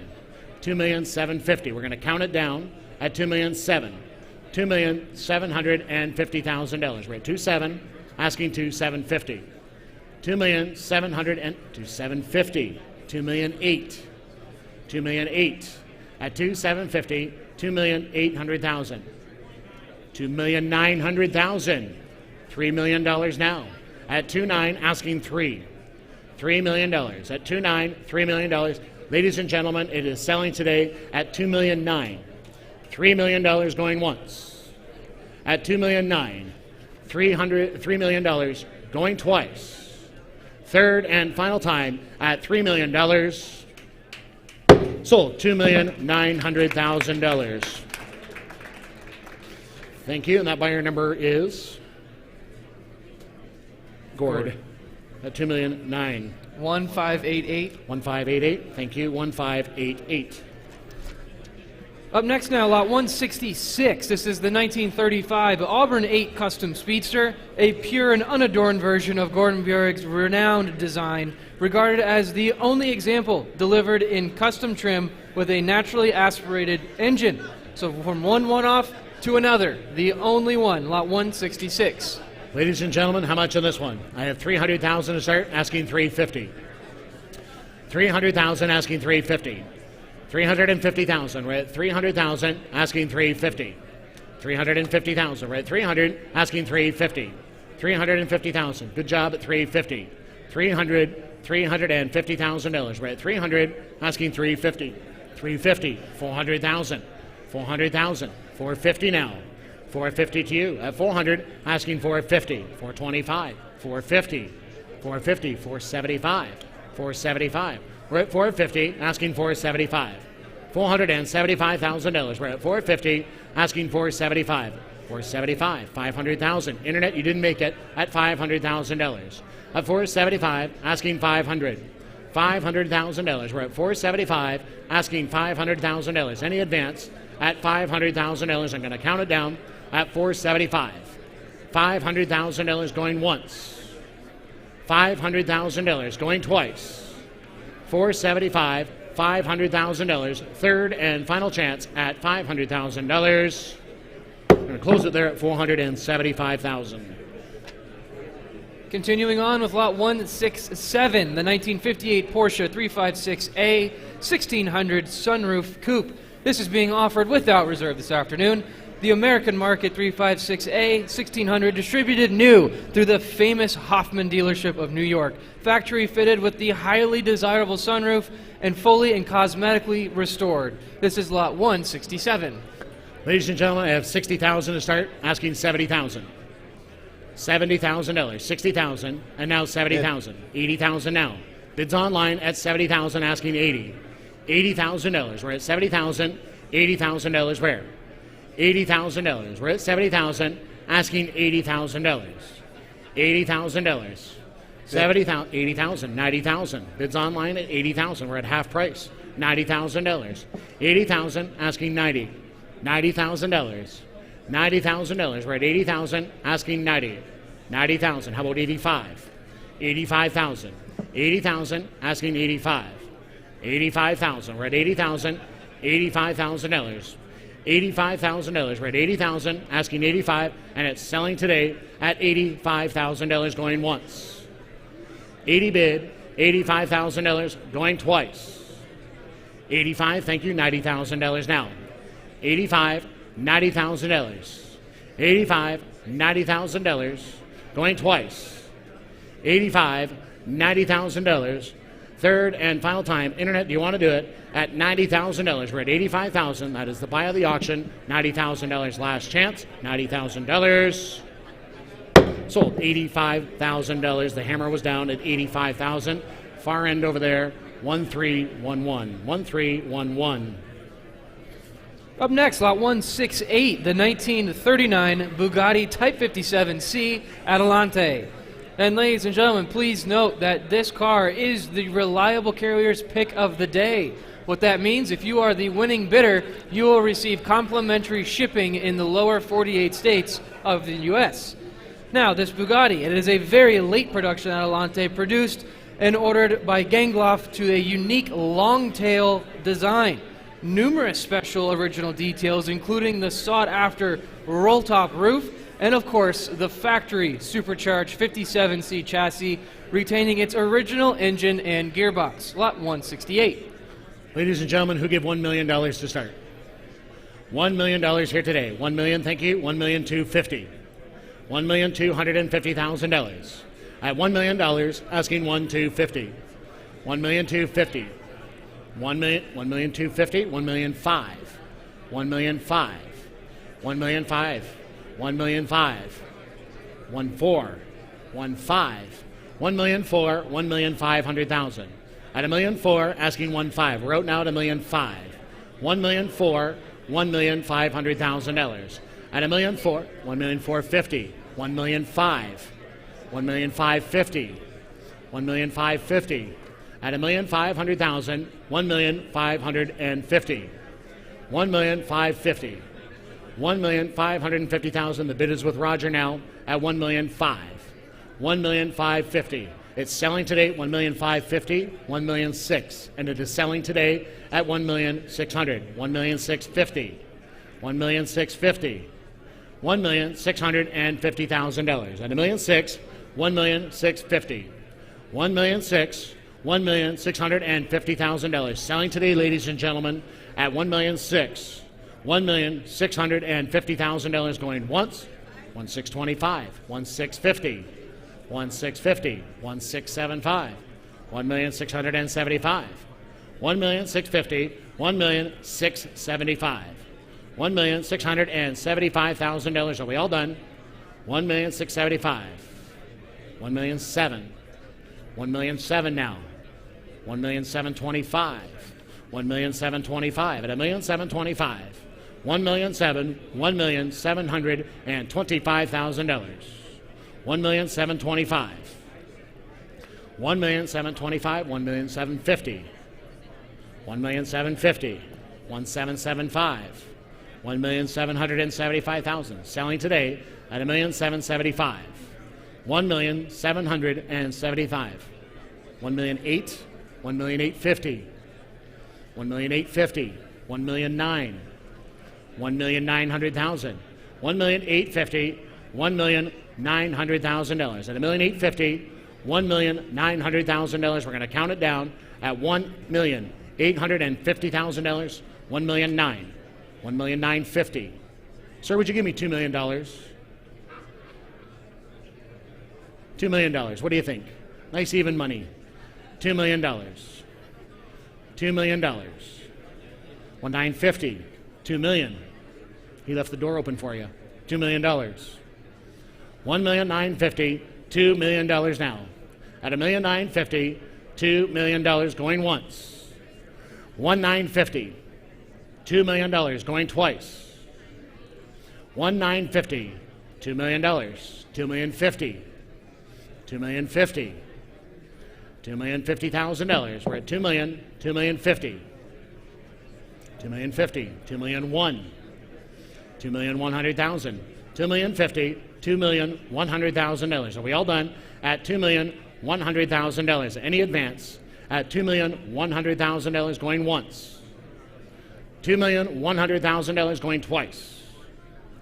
$2,750,000. We're going to count it down at $2,700,000. $2,750,000. We're at $2,700,000, asking $2,750,000. $2,700,000 and $2,750,000. $2,800,000. $2,800,000 at $2,750,000. $2,800,000. $2,900,000. $3 million now. At $2,900,000, asking $3 million. At $2,900,000, $3 million. Ladies and gentlemen, it is selling today at $2,900,000. $3 million going once. At $2,900,000, $3 million going twice. Third and final time at $3 million. Sold $2,900,000. Thank you. And that buyer number is Gord at $2,900,000. 1588. 1588. Thank you. 1588. Up next now, lot 166. This is the 1935 Auburn 8 Custom Speedster, a pure and unadorned version of Gordon Buick's renowned design, regarded as the only example delivered in custom trim with a naturally aspirated engine. So from one one-off to another, the only one, lot 166. Ladies and gentlemen, how much on this one? I have $300,000 to start, asking $350,000. $300,000, asking $350,000. $350,000. We're at $300,000, asking $350,000. $350,000. We're at $300,000, asking $350,000. $350,000. Good job at $350,000. $350,000. We're at $300,000, asking $350,000. $350,000. $400,000. $400,000. $450,000 now. $450,000 to you. At $400,000, asking $450,000. $425,000. $450,000. $450,000. $475,000. $475,000. We're at $450,000, asking $475,000. $475,000. We're at $450,000, asking $475,000. 475, 500,000. Internet, you didn't make it at $500,000. At 475, asking 500. $500,000. We're at 475, asking $500,000. Any advance at $500,000. I'm going to count it down at 475. $500,000 going once. $500,000 going twice. 475, $500,000. Third and final chance at $500,000. I'm going to close it there at $475,000. Continuing on with lot 167, the 1958 Porsche 356A 1600 sunroof coupe. This is being offered without reserve this afternoon. The American Market 356A 1600 distributed new through the famous Hoffman dealership of New York. Factory fitted with the highly desirable sunroof and fully and cosmetically restored. This is lot 167. Ladies and gentlemen, I have $60,000 to start, asking $70,000. $70,000, $60,000, and now $70,000. $80,000 now. Bids online at $70,000, asking $80,000. $80,000. We're at $70,000. $80,000 where? $80,000. We're at $70,000, asking $80,000. $80,000. $70,000, $80,000, $90,000. Bids online at $80,000. We're at half price. $90,000. $80,000, asking $90,000. $90,000. $90,000. We're at $80,000, asking $90,000. $90,000. How about $85,000? $85,000. $80,000, asking $85,000. $85,000. We're at $80,000. $85,000. $85,000. We're at $80,000, asking $85,000, and it's selling today at $85,000 going once. 80 bid, $85,000 going twice. 85, thank you, $90,000 now. 85, $90,000. 85, $90,000 going twice. 85, $90,000. Third and final time. Internet, do you want to do it at $90,000? We're at $85,000. That is the buy of the auction. $90,000 last chance. $90,000. Sold $85,000. The hammer was down at $85,000. Far end over there, 1311. 1311. Up next, lot 168, the 1939 Bugatti Type 57C Adelante. And ladies and gentlemen, please note that this car is the reliable carrier's pick of the day. What that means, if you are the winning bidder, you will receive complimentary shipping in the lower 48 states of the U.S. Now, this Bugatti, it is a very late production Adelante, produced and ordered by Gangloff to a unique long-tail design. Numerous special original details, including the sought-after roll-top roof, and of course, the factory supercharged 57C chassis, retaining its original engine and gearbox. Lot 168. Ladies and gentlemen, who give $1 million to start? $1 million here today. $1 million, thank you. $1,250,000. $1,250,000. At $1 million, asking $1,250,000. $1,250,000. $1,250,000. $1,500,000. $1,500,000. $1,500,000. $1,500,000. $1,400,000. $1,500,000. $1,400,000. $1,500,000. At $1,400,000, asking $1,500,000. We're out now at $1,500,000. $1,400,000. $1,500,000. At $1,400,000, $1,450,000. $1,500,000. $1,550,000. $1,550,000. At $1,500,000, $1,550,000. $1,550,000. $1,550,000. The bid is with Roger now at $1,500,000. $1,550,000. It's selling today at $1,550,000. $1,600,000. And it is selling today at $1,600,000. $1,650,000. $1,650,000. $1,650,000. At $1,600,000, $1,650,000. $1,600,000. $1,650,000. Selling today, ladies and gentlemen, at $1,600,000. $1,650,000 going once. 1,625. 1,650. 1,650. 1,675. 1,675. 1,650. 1,675. $1,675,000. Are we all done? 1,675,000. 1,007,000. 1,007,000 now. 1,725,000. 1,725,000. At $1,725,000. $1,007,000, $1,725,000. $1,725,000. $1,725,000, $1,750,000. $1,750,000. $1,775,000. $1,775,000. Selling today at $1,775,000. $1,775,000. $1,008,000. $1,850,000. $1,850,000. $1,009,000. $1,900,000. $1,850,000. $1,900,000. At $1,850,000, $1,900,000. We're going to count it down at $1,850,000. $1,009,000. $1,950,000. Sir, would you give me $2 million? $2 million. What do you think? Nice even money. $2 million. $2 million. $1,950,000. $2 million. He left the door open for you. $2 million. $1,950,000. $2 million now. At $1,950,000, $2 million going once. $1,950,000. $2 million going twice. $1,950,000. $2 million. $2,050,000. $2,050,000. $2,050,000. We're at $2 million. $2,050,000. $2,050,000. $2,001,000. $2,100,000. $2,050,000. $2,100,000. Are we all done? At $2,100,000. Any advance at $2,100,000 going once. $2,100,000 going twice.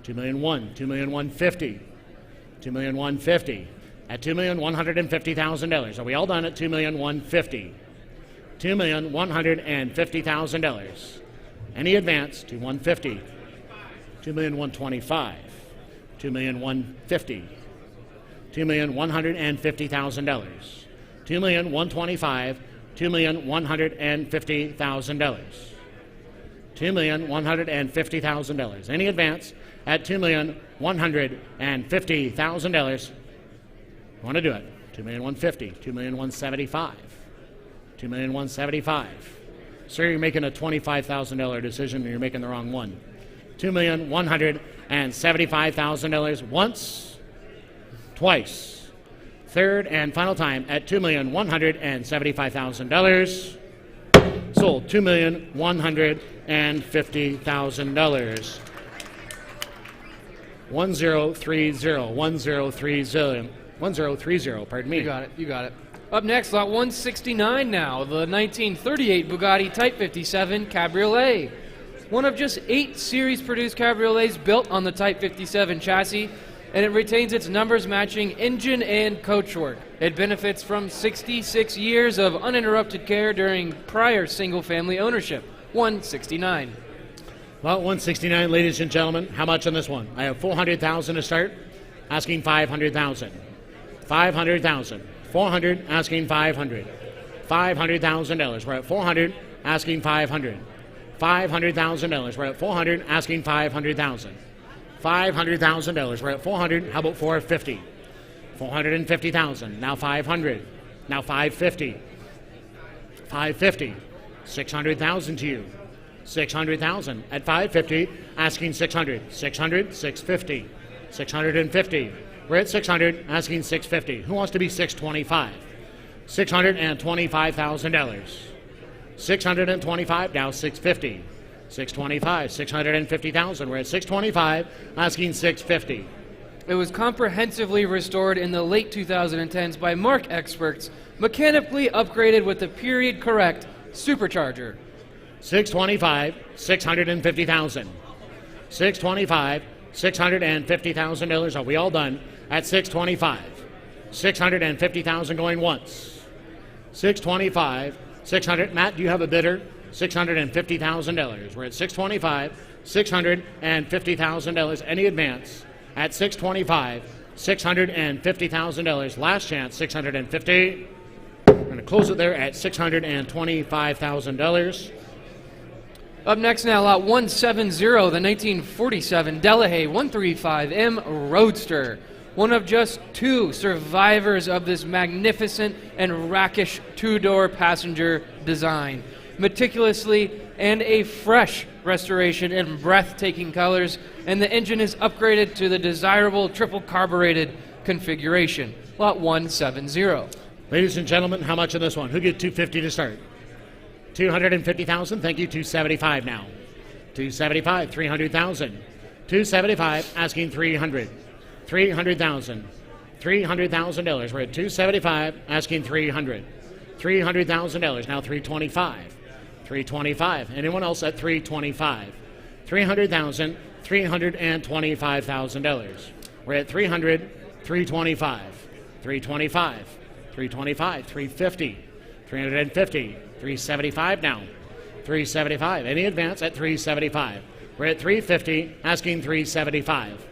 $2,001,000. $2,150,000. $2,150,000. At $2,150,000. Are we all done at $2,150,000? $2,150,000. Any advance to $150,000. $2,125,000. $2,150,000. $2,150,000. $2,125,000. $2,150,000. $2,150,000. Any advance at $2,150,000. Want to do it? $2,150,000. $2,175,000. $2,175,000. Sir, you're making a $25,000 decision and you're making the wrong one. $2,175,000 once, twice. Third and final time at $2,175,000. Sold $2,150,000. 1030, pardon me. You got it. Up next, lot 169 now, the 1938 Bugatti Type 57 Cabriolet. One of just 8 series-produced cabriolets built on the Type 57 chassis, and it retains its numbers-matching engine and coachwork. It benefits from 66 years of uninterrupted care during prior single-family ownership. 169. Lot 169, ladies and gentlemen. How much on this one? I have $400,000 to start. Asking $500,000. $500,000. $400. Asking $500. $500,000. We're at $400. Asking $500. $500,000. We're at $400. Asking $500,000. $500,000. We're at $400. How about $450,000? $450,000. Now $500. Now $550,000. $550,000. $600,000 to you. $600,000 at $550,000. Asking $600,000. $600,000. $650,000. $650,000. We're at $600,000. Asking $650,000. Who wants to be $625,000? $625,000. $625,000. Now $650,000. $625,000. $650,000. We're at $625,000. Asking $650,000. It was comprehensively restored in the late 2010s by Mark experts, mechanically upgraded with the period-correct supercharger. $625,000. $650,000. $625,000. $650,000. Are we all done? At $625,000. $650,000 going once. $625,000. $600,000. Matt, do you have a bidder? $650,000. We're at $625,000. $650,000. Any advance at $625,000. $650,000. Last chance, $650,000. We're going to close it there at $625,000. Up next now, lot 170, the 1947 Delahaye 135M Roadster. One of just 2 survivors of this magnificent and rakish 2-door passenger design. Meticulously and a fresh restoration in breathtaking colors, and the engine is upgraded to the desirable triple carbureted configuration. Lot 170. Ladies and gentlemen, how much on this one? Who get 250 to start? 250,000. Thank you. 275 now. 275. 300,000. 275. Asking 300. 300,000. $300,000. We're at 275. Asking 300. $300,000. Now 325. 325. Anyone else at 325? 300,000. $325,000. We're at 300. 325. 325. 325. 350. 350. 375 now. 375. Any advance at 375? We're at 350, asking 375.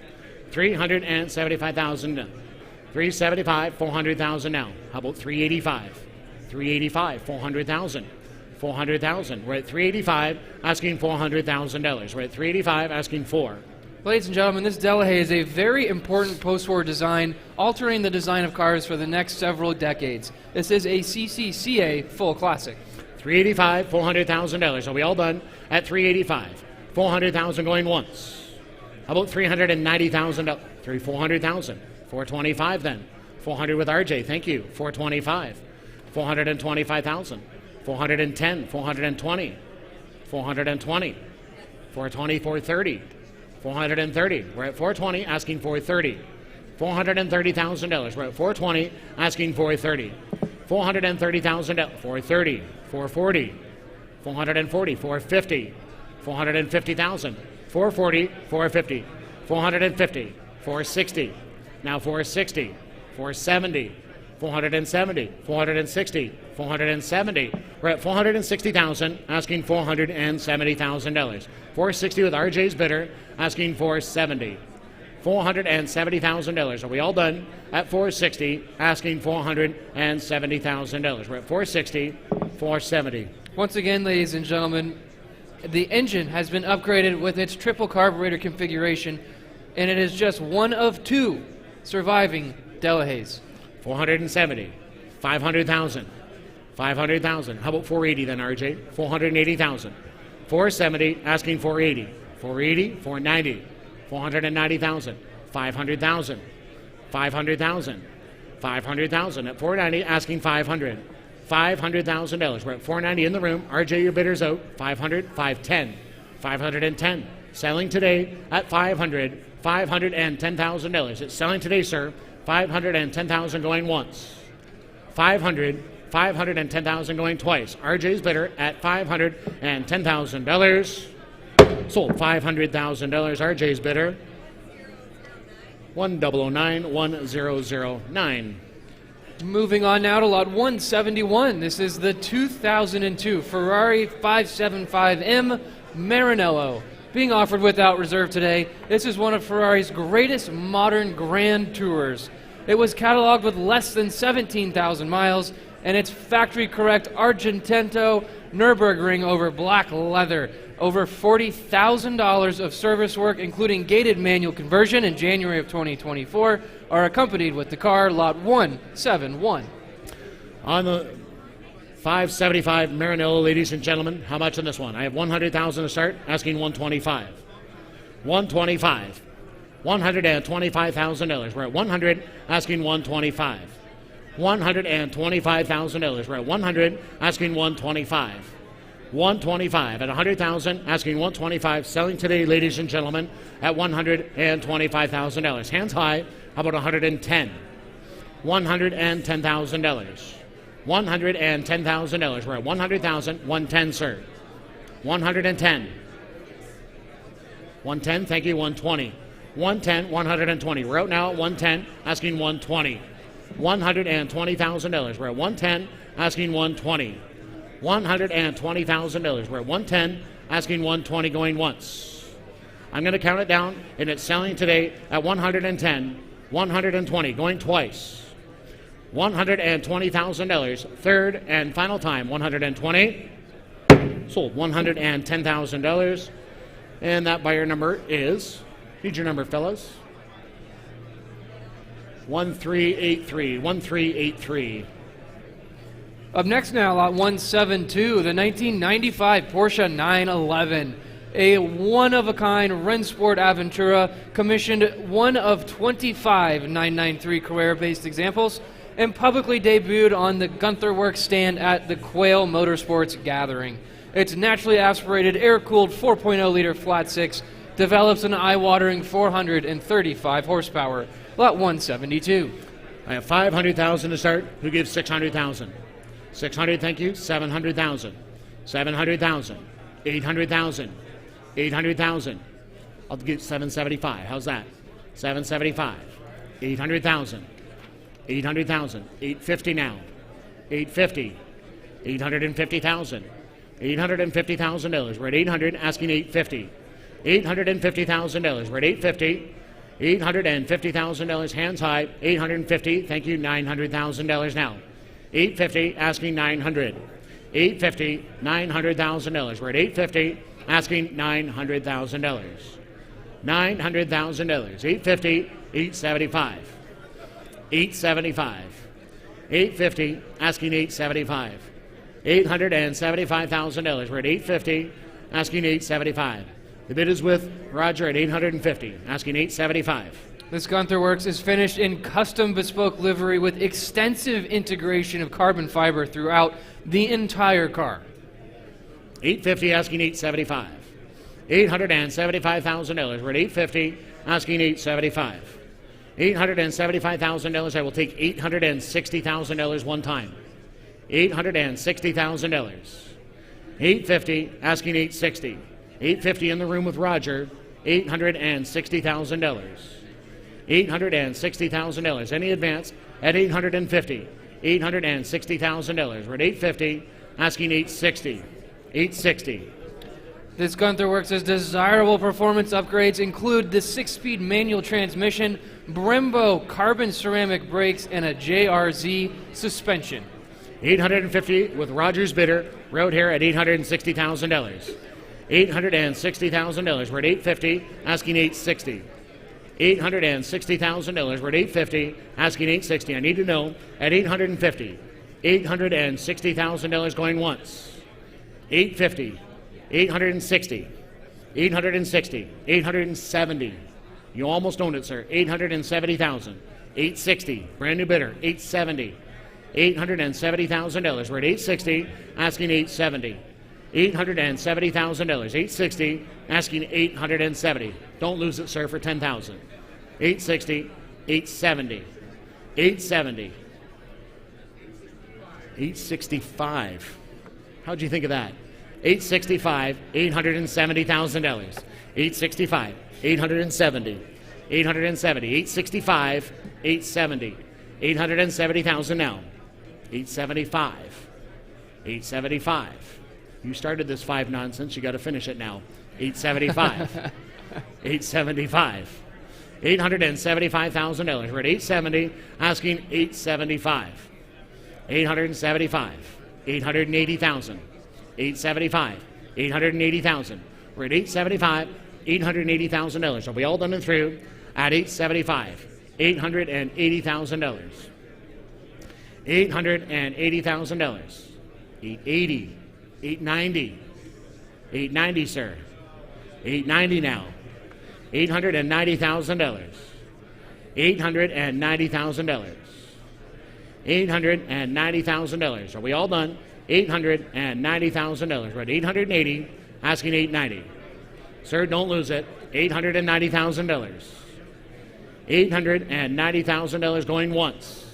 375,000. 375, 400,000 now. How about 385? 385, 400,000. 400,000. We're at 385, asking $400,000. We're at 385, asking 4. Ladies and gentlemen, this Delahaye is a very important post-war design, altering the design of cars for the next several decades. This is a CCCA full classic. 385, $400,000. Are we all done at 385? 400,000 going once. How about 390,000? 400,000. 425 then. 400 with RJ. Thank you. 425. 425,000. 410. 420. 420. 420. 430. 430. We're at 420, asking 430. $430,000. We're at 420, asking 430. $430,000. 430. 440. 440. 450. 450,000. 440. 450. 450. 460. Now 460. 470. 470. 460. 470. We're at 460,000, asking $470,000. 460 with RJ's bidder, asking $470. $470,000. Are we all done at 460, asking $470,000? We're at 460, 470. Once again, ladies and gentlemen, the engine has been upgraded with its triple carburetor configuration, and it is just one of two surviving Delahayes. 470, 500,000, 500,000. How about 480 then, RJ? 480,000. 470, asking 480. 480, 490, 490,000. 500,000, 500,000, 500,000. At 490, asking 500. $500,000. We're at 490 in the room. RJ, your bidder's out. 500, 510, 510. Selling today at 500, $510,000. It's selling today, sir. 510,000 going once. 500, 510,000 going twice. RJ's bidder at $510,000. Sold $500,000. RJ's bidder 10091009. Moving on now to lot 171. This is the 2002 Ferrari 575M Maranello. Being offered without reserve today, this is one of Ferrari's greatest modern Grand Tours. It was cataloged with less than 17,000 miles, and its factory-correct Argentino Nürburgring over black leather. Over $40,000 of service work, including gated manual conversion in January of 2024, are accompanied with the car, lot 171. On the 575 Maranello, ladies and gentlemen, how much on this one? I have 100,000 to start, asking 125. 125. $125,000. We're at 100, asking 125. $125,000. We're at 100, asking 125. 125 at 100,000, asking 125. Selling today, ladies and gentlemen, at $125,000. Hands high. How about 110? $110,000. $110,000. We're at 100,000. 110, sir. 110. 110. Thank you. 120. 110. 120. We're out now at 110, asking 120. $120,000. We're at 110, asking 120. $120,000. We're at 110, asking 120 going once. I'm going to count it down, and it's selling today at 110, 120 going twice. $120,000. Third and final time, 120. Sold $110,000. And that buyer number is, need your number, fellas. 1383. 1383. Up next now, lot 172, the 1995 Porsche 911. A one-of-a-kind Rennsport Aventura, commissioned one of 25 993 Carrera-based examples, and publicly debuted on the Gunther Works stand at the Quail Motorsports Gathering. Its naturally aspirated, air-cooled 4.0-liter flat-six develops an eye-watering 435 horsepower. Lot 172. I have 500,000 to start. Who gives 600,000? 600, thank you. 700,000. 700,000. 800,000. 800,000. I'll give 775. How's that? 775. 800,000. 800,000. 850 now. 850. 850,000. $850,000. We're at 800, asking 850. $850,000. We're at 850. $850,000. Hands high. 850. Thank you. $900,000 now. 850, asking 900. 850. $900,000. We're at 850. Asking $900,000. $900,000. 850, 875. 875. 850, asking 875. $875,000. We're at 850, asking 875. The bid is with Roger at 850, asking 875. This Gunther Works is finished in custom bespoke livery with extensive integration of carbon fiber throughout the entire car. 850, asking 875. $875,000. We're at 850, asking 875. $875,000. I will take $860,000 one time. $860,000. 850, asking 860. 850 in the room with Roger. $860,000. $860,000. Any advance at 850. $860,000. We're at 850, asking 860. 860. This Gunther Works' desirable performance upgrades include the 6-speed manual transmission, Brembo carbon ceramic brakes, and a JRZ suspension. 850 with Roger's bidder, wrote here at $860,000. $860,000. We're at 850, asking 860. $860,000. We're at 850, asking 860. I need to know at 850. $860,000 going once. 850. 860. 860. 870. You almost owned it, sir. 870,000. 860. Brand new bidder. 870. $870,000. We're at 860, asking 870. $870,000. 860, asking 870. Don't lose it, sir, for 10,000. 860, 870. 870. 865. How'd you think of that? 865, $870,000. 865, 870. 870. 865, 870. 870,000 now. 875. 875. You started this 5 nonsense. You got to finish it now. 875. 875. $875,000. We're at 870, asking 875. 875. 880,000. 875. 880,000. We're at 875. $880,000. Are we all done and through at 875? $880,000. $880,000. 880. 890. 890, sir. 890 now. $890,000. $890,000. $890,000. Are we all done? $890,000. We're at 880, asking 890. Sir, don't lose it. $890,000. $890,000 going once.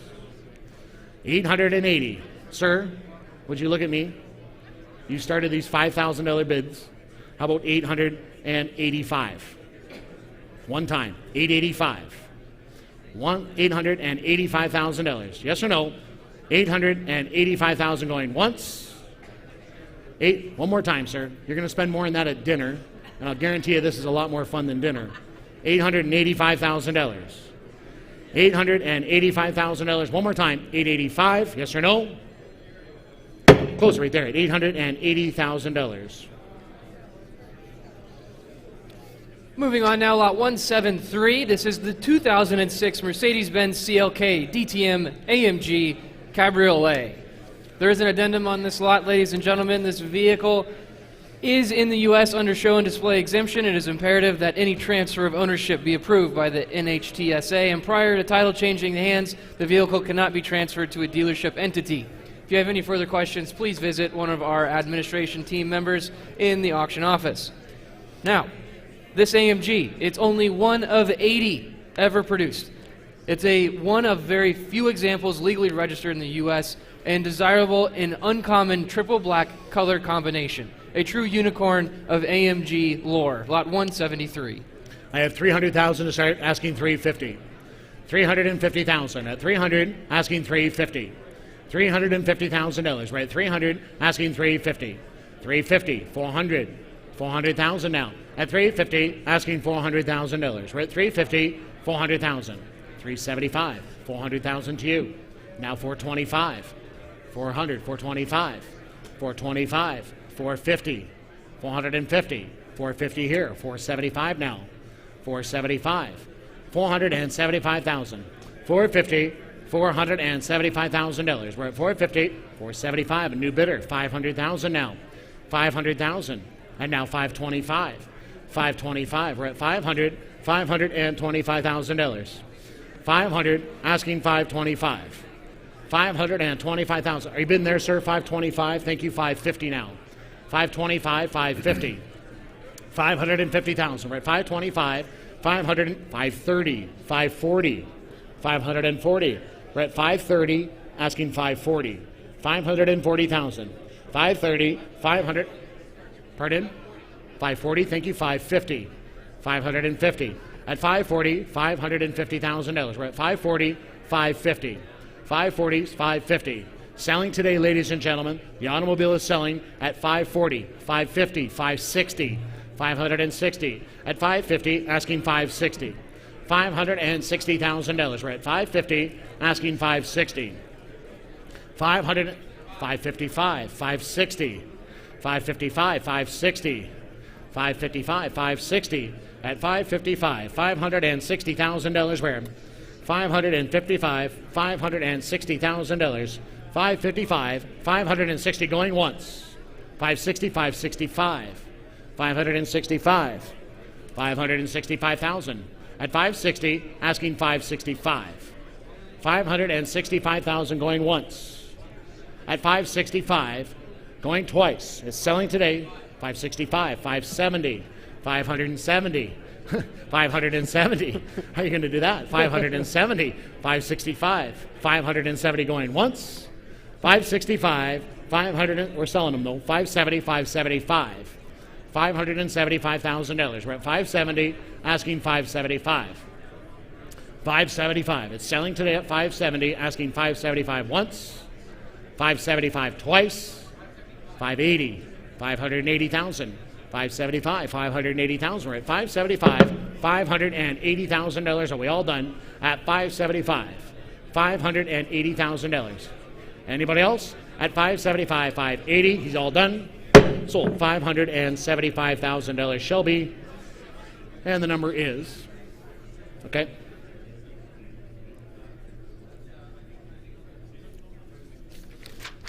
880. Sir, would you look at me? You started these $5,000 bids. How about 885? One time. 885. $885,000. Yes or no? 885,000 going once. One more time, sir. You're going to spend more on that at dinner, and I'll guarantee you this is a lot more fun than dinner. $885,000. $885,000. One more time. 885. Yes or no? Close right there at $880,000. Moving on now, lot 173. This is the 2006 Mercedes-Benz CLK DTM AMG Cabriolet. There is an addendum on this lot, ladies and gentlemen. This vehicle is in the U.S. under show and display exemption. It is imperative that any transfer of ownership be approved by the NHTSA, and prior to title changing hands, the vehicle cannot be transferred to a dealership entity. If you have any further questions, please visit one of our administration team members in the auction office. Now, this AMG, it's only one of 80 ever produced. It's one of very few examples legally registered in the U.S. and desirable in uncommon triple black color combination. A true unicorn of AMG lore. Lot 173. I have 300,000 to start, asking 350. 350,000 at 300, asking 350. $350,000. We're at 300, asking 350. 350, 400. 400,000 now. At 350, asking $400,000. We're at 350, 400,000. 375, 400,000 to you. Now 425, 400, 425, 425, 450, 450, 450 here, 475 now. 475, 475,000. 450, $475,000. We're at 450, 475, a new bidder, 500,000 now. 500,000, and now 525. 525, we're at 500, $525,000. 500, asking 525. 525,000. Are you bidding there, sir? 525. Thank you. 550 now. 525, 550. 550,000. We're at 525, 530, 540, 540. We're at 530, asking 540. 540,000. 530, 500. Pardon? 540. Thank you. 550. 550. At 540, $550,000. We're at 540, 550. 540, 550. Selling today, ladies and gentlemen, the automobile is selling at 540, 550, 560, 560. At 550, asking 560. $560,000. We're at 550, asking 560. 555, 560. 555, 560. 555, 560. At 555, $560,000. Where? 555, $560,000. 555, 560 going once. 560, 565. 565. 565,000. At 560, asking 565. 565,000 going once. At 565, going twice. It's selling today. 565, 570, 570, 570. How are you going to do that? 570, 565, 570 going once. 565, 500. We're selling them though. 570, 575. $575,000. We're at 570, asking 575. 575. It's selling today at 570, asking 575 once. 575 twice. 580. 580,000. 575, 580,000. We're at 575, $580,000. Are we all done? At 575, $580,000. Anybody else? At 575, 580. He's all done. Sold. $575,000 Shelby. And the number is, okay.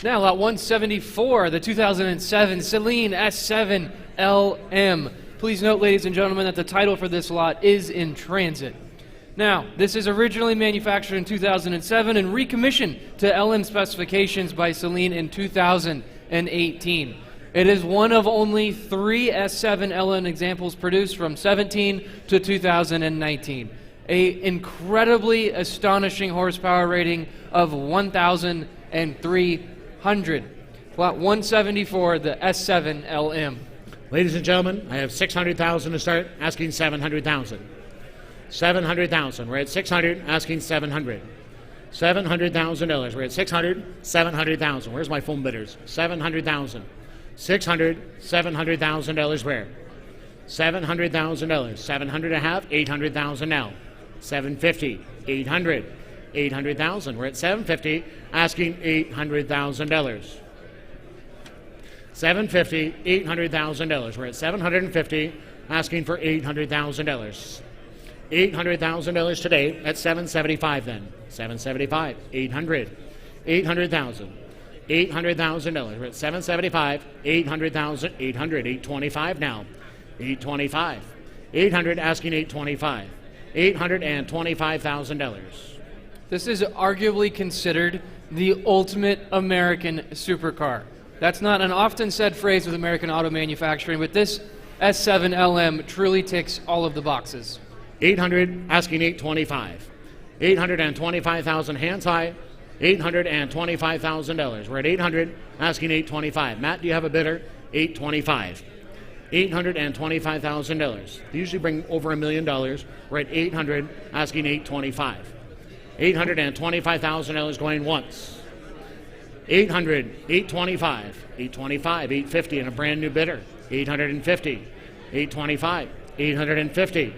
Now, lot 174, the 2007 Celine S7 LM. Please note, ladies and gentlemen, that the title for this lot is in transit. Now, this is originally manufactured in 2007 and recommissioned to LM specifications by Celine in 2018. It is one of only 3 S7 LM examples produced from 17 to 2019. An incredibly astonishing horsepower rating of 1,300. Lot 174, the S7 LM. Ladies and gentlemen, I have 600,000 to start, asking 700,000. 700,000. We're at 600, asking 700. $700,000. We're at 600, 700,000. Where's my phone bidders? 700,000. 600, $700,000. Where? $700,000. 700 and a half, 800,000 now. 750, 800. 800,000. We're at 750, asking $800,000. 750, $800,000. We're at 750, asking for $800,000. $800,000 today at 775 then. 775, 800. 800,000. $800,000. We're at 775, 800,000, 800, 825 now. 825. 800 asking 825. $825,000. This is arguably considered the ultimate American supercar. That's not an often said phrase with American auto manufacturing, but this S7 LM truly ticks all of the boxes. 800 asking 825. 825,000 hands high. $825,000. We're at 800 asking 825. Matt, do you have a bidder? 825. $825,000. They usually bring over $1 million. We're at 800 asking 825. $825,000 going once. 800, 825, 825, 850 and a brand new bidder. 850, 825, 850,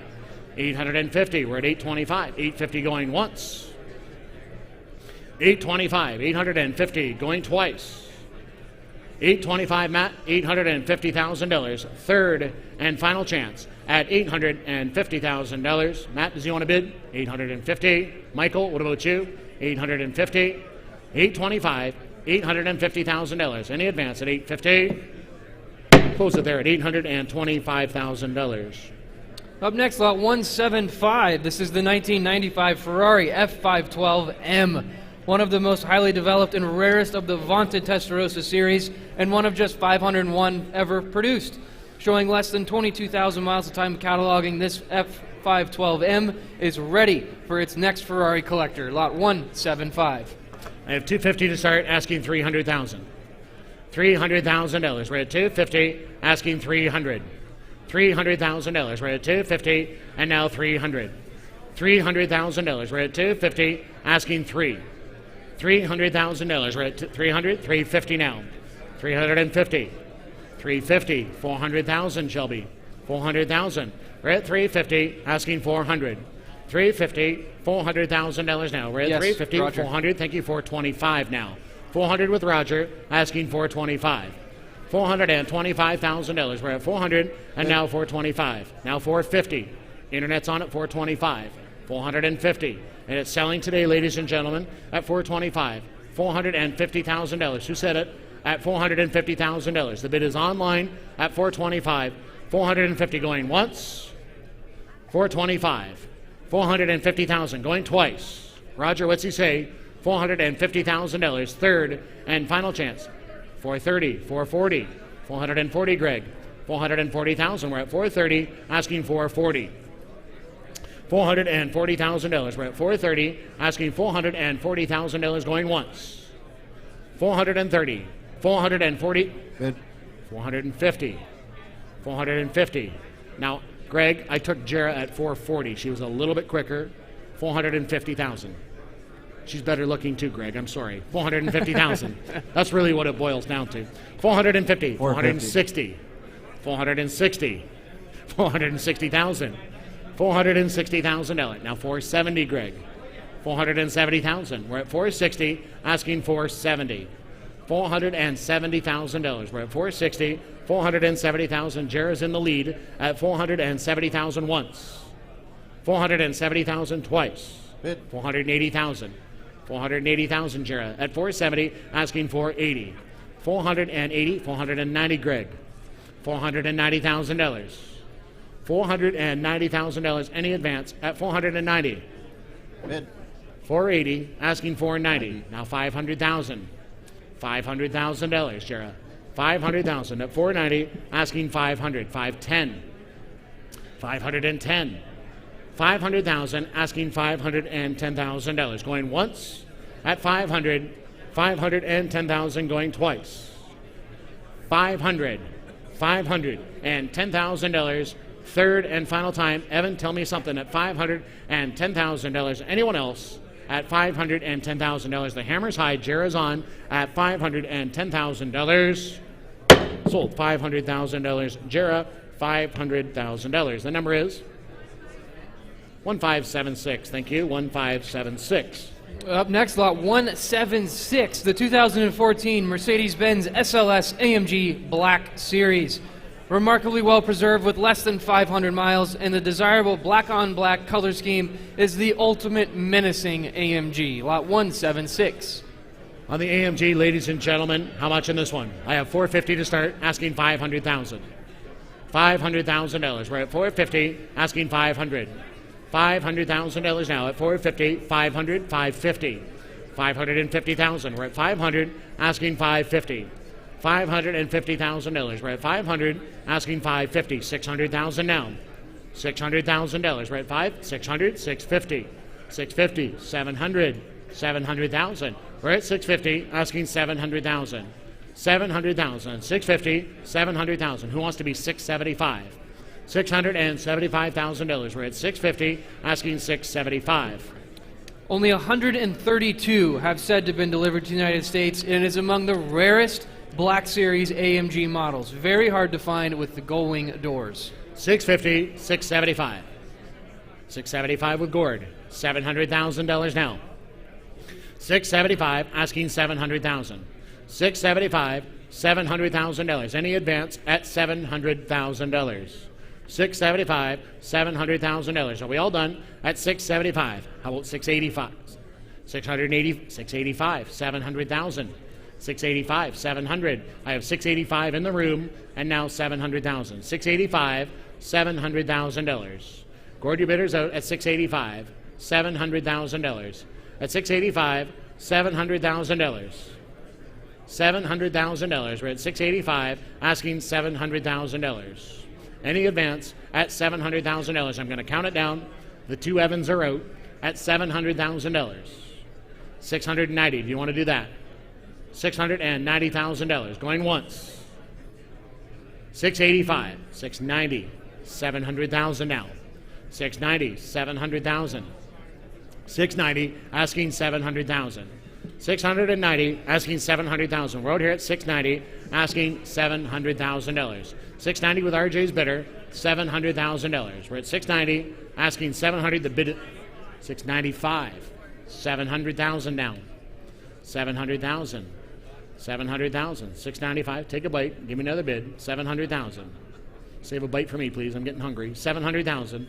850. We're at 825, 850 going once. 825, 850 going twice. 825, Matt, $850,000. Third and final chance at $850,000. Matt, does he want to bid? 850. Michael, what about you? 850. 825, $850,000. Any advance at 850? Close it there at $825,000. Up next, lot 175. This is the 1995 Ferrari F512M. One of the most highly developed and rarest of the vaunted Testarossa series, and one of just 501 ever produced. Showing less than 22,000 miles of time cataloging, this F512M is ready for its next Ferrari collector, lot 175. I have 250 to start, asking 300,000. $300,000. We're at 250, asking 300. $300,000. We're at 250, and now 300. $300,000. We're at 250, asking 3. $300,000. We're at 300, 350 now. 350, 350, 400,000, Shelby. 400,000. We're at 350, asking 400. 350, $400,000 now. We're at 350, Roger. 400. Thank you, 425 now. 400 with Roger, asking 425. $425,000. We're at 400, and now 425. Now 450. Internet's on at 425. 450. And it's selling today, ladies and gentlemen, at 425. $450,000. Who said it? At $450,000. The bid is online at 425. 450 going once. 425. 450,000 going twice. Roger, what's he say? $450,000. Third and final chance. 430, 440, 440, Greg. 440,000. We're at 430, asking 440. $440,000. We're at 430, asking $440,000 going once. 430, 440, Bid. 450, 450. Now, Greg, I took Jera at 440. She was a little bit quicker. 450,000. She's better looking too, Greg. I'm sorry. 450,000. That's really what it boils down to. 450, 460, 460, 460,000. $460,000. Now 470, Greg. 470,000. We're at 460, asking 470. $470,000. We're at 460, 470,000. Jera's in the lead at 470,000 once. 470,000 twice. Bid. 480,000. 480,000, Jera at 470, asking 480. 480, 490, Greg. $490,000. $490,000. Any advance at 490. Bid. 480, asking 490. Now 500,000. $500,000, Jera. 500,000 at 490, asking 500. 510. 510. 500,000, asking $510,000. Going once at 500. 510,000 going twice. 500. $510,000. Third and final time. Evan, tell me something at $510,000. Anyone else at $510,000? The hammer's high. Jera's on at $510,000. Sold. $500,000. Jera, $500,000. The number is 1576. Thank you. 1576. Up next, lot 176, the 2014 Mercedes-Benz SLS AMG Black Series. Remarkably well preserved with less than 500 miles, and the desirable black-on-black color scheme is the ultimate menacing AMG. Lot 176. On the AMG, ladies and gentlemen, how much in this one? I have $450 to start, asking $500,000. $500,000. We're at $450, asking $500. $500,000 now at $450, $500, $550. $550,000. We're at $500, asking $550. $550,000. We're at $500, asking $550. $600,000 now. $600,000. We're at $600, $650. $650, $700, $700,000. We're at $650, asking $700,000. $700,000, $650, $700,000. Who wants to be $675? $675,000. We're at $650, asking $675. Only 132 have said to have been delivered to the United States, and is among the rarest Black Series AMG models. Very hard to find with the gull-wing doors. $650, $675. $675 with Gord. $700,000 now. $675, asking $700,000. $675, $700,000. Any advance at $700,000. $675, $700,000. Are we all done at $675? How about $685? $685, $700,000. $685, $700. I have $685 in the room, and now $700,000. $685, $700,000. Gord, your bidder's out at $685, $700,000. At $685, $700,000. $700,000. We're at $685, asking $700,000. Any advance at $700,000. I'm going to count it down. The two Evans are out at $700,000. $690. Do you want to do that? $690,000. Going once. $685, $690, $700,000 now. $690, $700,000. $690, asking $700,000. $690, asking $700,000. We're out here at $690, asking $700,000. $690 with RJ's bidder, $700,000. We're at $690, asking $700,000. The bid, $695, $700,000 now. $700,000. $700,000. $695. Take a bite. Give me another bid. $700,000. Save a bite for me, please. I'm getting hungry. $700,000.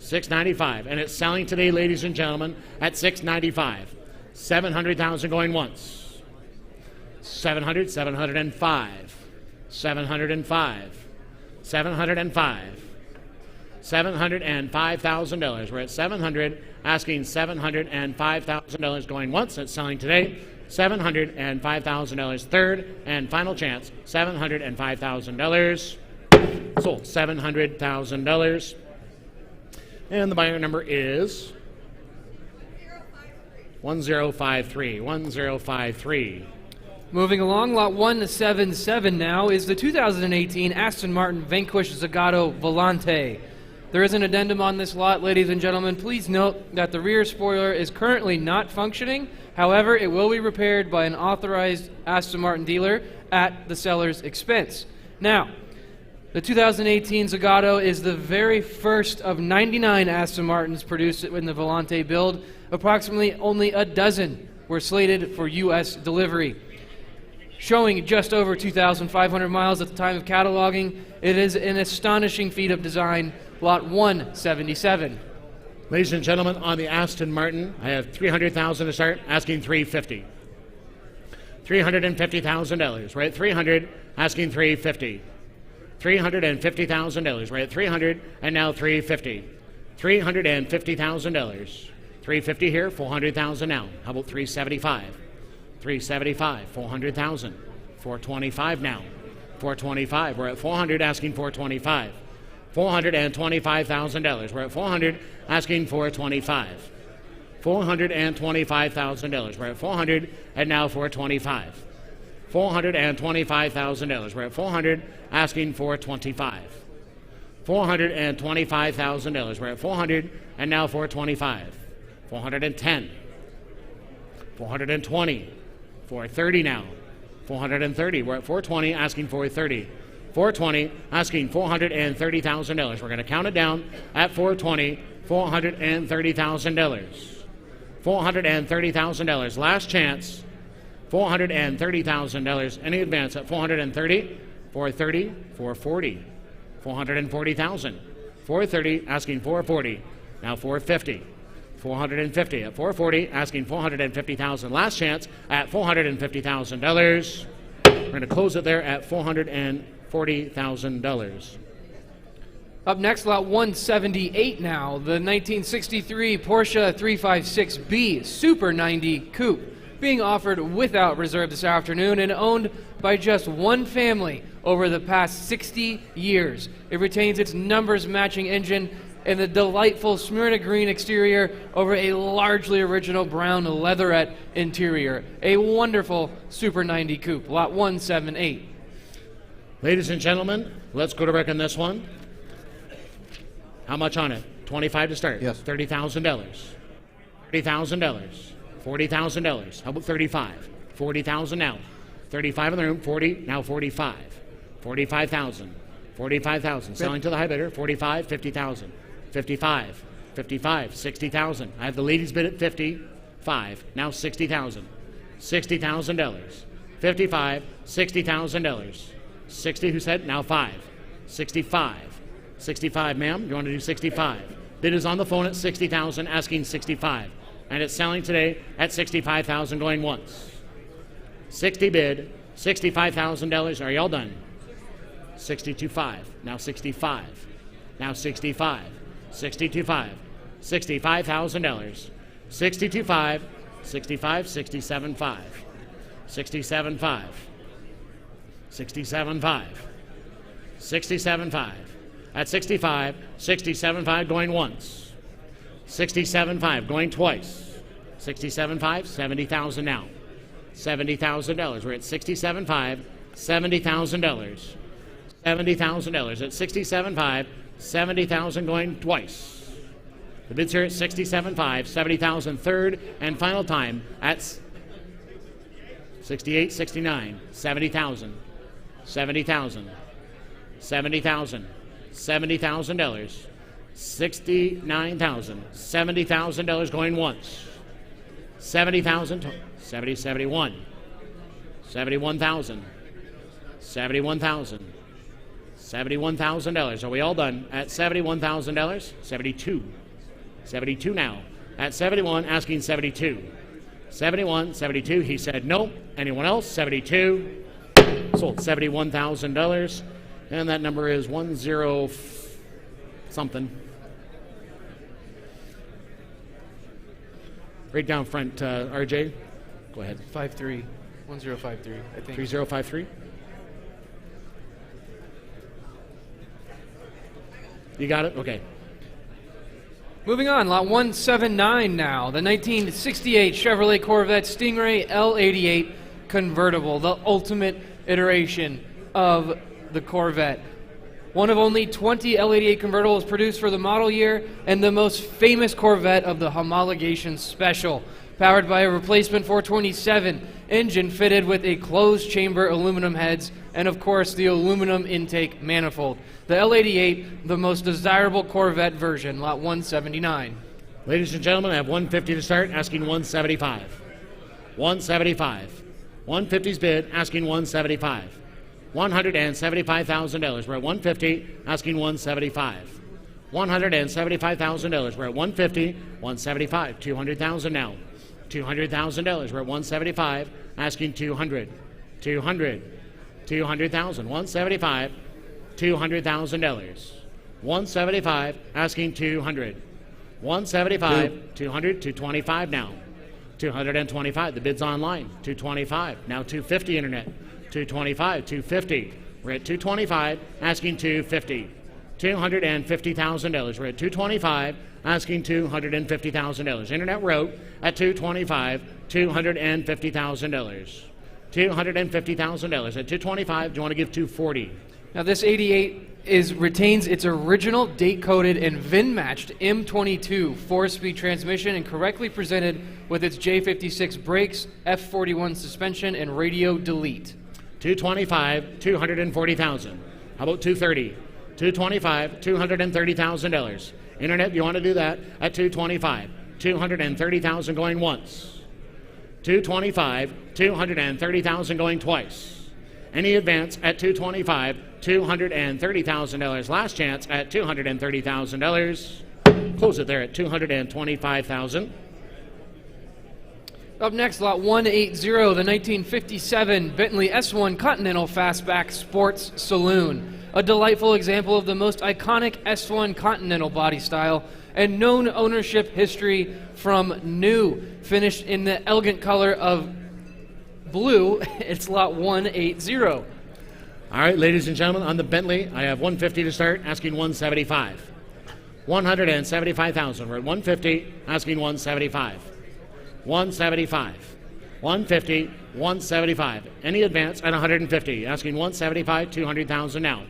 $695. And it's selling today, ladies and gentlemen, at $695. $700,000 going once. $700, $705. $705. $705. $705,000. We're at $700, asking $705,000 going once. That's selling today. $705,000. Third and final chance. $705,000. Sold. $700,000. And the buyer number is 1053. 1053. Moving along, lot 177 now is the 2018 Aston Martin Vanquish Zagato Volante. There is an addendum on this lot, ladies and gentlemen. Please note that the rear spoiler is currently not functioning. However, it will be repaired by an authorized Aston Martin dealer at the seller's expense. Now, the 2018 Zagato is the very first of 99 Aston Martins produced in the Volante build. Approximately only a dozen were slated for U.S. delivery. Showing just over 2,500 miles at the time of cataloging, it is an astonishing feat of design. Lot 177. Ladies and gentlemen, on the Aston Martin, I have $300,000 to start, asking $350. $350,000. We're at $300, asking $350. $350,000. We're at $300, and now $350. $350,000. $350 here, $400,000 now. How about $375? $375, $400,000. $425 now. $425. We're at $400, asking $425. $425,000. We're at $400, asking $425. $425,000. We're at $400, and now $425. $425,000. We're at $400, asking $425. $425,000. We're at $400, and now $425. $410. $420. $430 now. $430. We're at $420, asking $430. $420, asking $430,000. We're going to count it down at $420, $430,000. $430,000. Last chance. $430,000. Any advance at $430, $430, $440. $440,000. $430, asking $440. Now $450. 450 at 440, asking 450,000. Last chance at $450,000. We're going to close it there at $440,000. Up next, lot 178 now, the 1963 Porsche 356B Super 90 Coupe, being offered without reserve this afternoon and owned by just one family over the past 60 years. It retains its numbers-matching engine and the delightful Smyrna green exterior over a largely original brown leatherette interior. A wonderful Super 90 Coupe, lot 178. Ladies and gentlemen, let's go to work on this one. How much on it? 25 to start. Yes. $30,000. $30,000. $40,000. How about 35? 40,000 now. 35 in the room. 40. Now 45. 45,000. 45,000. Selling to the high bidder. 45. 50,000. 55. 55. 60,000. I have the ladies bid at 55. Now 60,000. $60,000. 55. $60,000. 60. Who said? Now 5. 65. 65, ma'am. You want to do 65? Bid is on the phone at 60,000, asking 65. And it's selling today at 65,000, going once. 60 bid, $65,000. Are y'all done? 62.5. Now 65. Now 65. 62.5. $65,000. 62.5. 65. 67.5. 67.5. 67.5. 67.5. At 65, 67.5 going once. 67.5 going twice. 67.5, 70,000 now. $70,000. We're at 67.5, $70,000. $70,000 at 67.5, 70,000 going twice. The bids here at 67.5, 70,000 third and final time at 68, 69, 70,000. 70,000. 70,000. $70,000. 69,000. $70,000 going once. 70,000. 70, 71. 71,000. 71,000. $71,000. Are we all done? At $71,000? 72. 72 now. At 71, asking 72. 71, 72. He said no. Anyone else? 72. Sold $71,000. And that number is 10 something. Right down front, RJ. Go ahead. 53. 1053, I think. 3053. You got it? Okay. Moving on, lot 179 now. The 1968 Chevrolet Corvette Stingray L88 convertible, the ultimate iteration of the Corvette. One of only 20 L88 convertibles produced for the model year and the most famous Corvette of the homologation special. Powered by a replacement 427 engine fitted with a closed chamber aluminum heads and of course the aluminum intake manifold. The L88, the most desirable Corvette version, lot 179. Ladies and gentlemen, I have 150 to start, asking 175. 175. 150's bid, asking 175. $175,000. We're at 150, asking 175. $175,000. We're at 150, 175. 200,000 now. $200,000. We're at 175, asking 200. 200. 200,000. 175. $200,000. 175, asking 200. 175, 200, 225 now. 225. The bid's online. 225. Now 250 internet. 225, 250. We're at 225, asking 250. $250,000. We're at 225, asking $250,000. Internet wrote at 225, $250,000. $250,000 at 225. Do you want to give 240? Now this 88 retains its original date-coded and VIN-matched M22 4-speed transmission and correctly presented with its J56 brakes, F41 suspension, and radio delete. 225, $240,000. How about 230? 225, $230,000. Internet, you want to do that at 225, $230,000 going once. 225, $230,000 going twice. Any advance at 225, $230,000. Last chance at $230,000. Close it there at $225,000. Up next, lot 180, the 1957 Bentley S1 Continental Fastback Sports Saloon. A delightful example of the most iconic S1 Continental body style and known ownership history from new. Finished in the elegant color of blue, it's lot 180. All right, ladies and gentlemen, on the Bentley, I have 150 to start, asking 175. 175,000. We're at 150, asking 175. 175. 150, 175. Any advance at 150, asking 175, 200,000 now.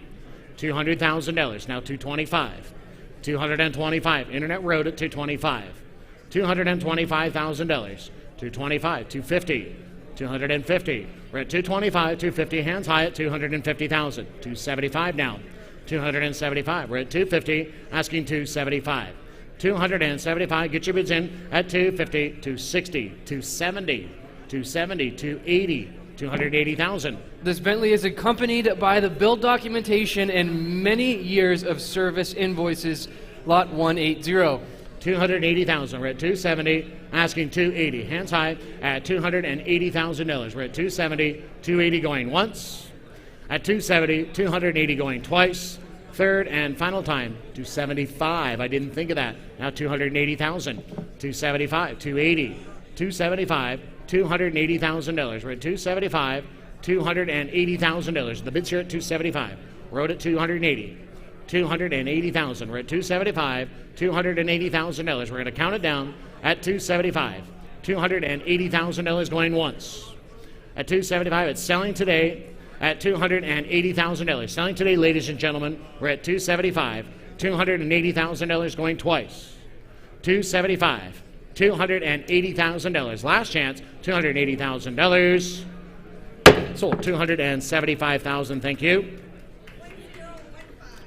$200,000, now 225. 225, Internet Road at 225. $225,000, 225, 250. 250. We're at 225, 250, hands high at 250,000. 275 now. 275. We're at 250, asking 275. 275, get your bids in at 250, 260, 270, 270, 280, 280,000. This Bentley is accompanied by the build documentation and many years of service invoices, lot 180. 280,000. We're at 270, asking 280. Hands high at $280,000. We're at 270, 280 going once. At 270, 280 going twice. Third and final time, 275. I didn't think of that. Now 280,000. 275, 280, 275, $280,000. We're at 275, $280,000. The bids here at 275. Road at 280. 280,000. We're at 275, $280,000. We're going to count it down at 275. $280,000 going once. At 275, it's selling today at $280,000. Selling today, ladies and gentlemen, we're at 275, $280,000 going twice. 275, $280,000. Last chance, $280,000. Sold $275,000. Thank you.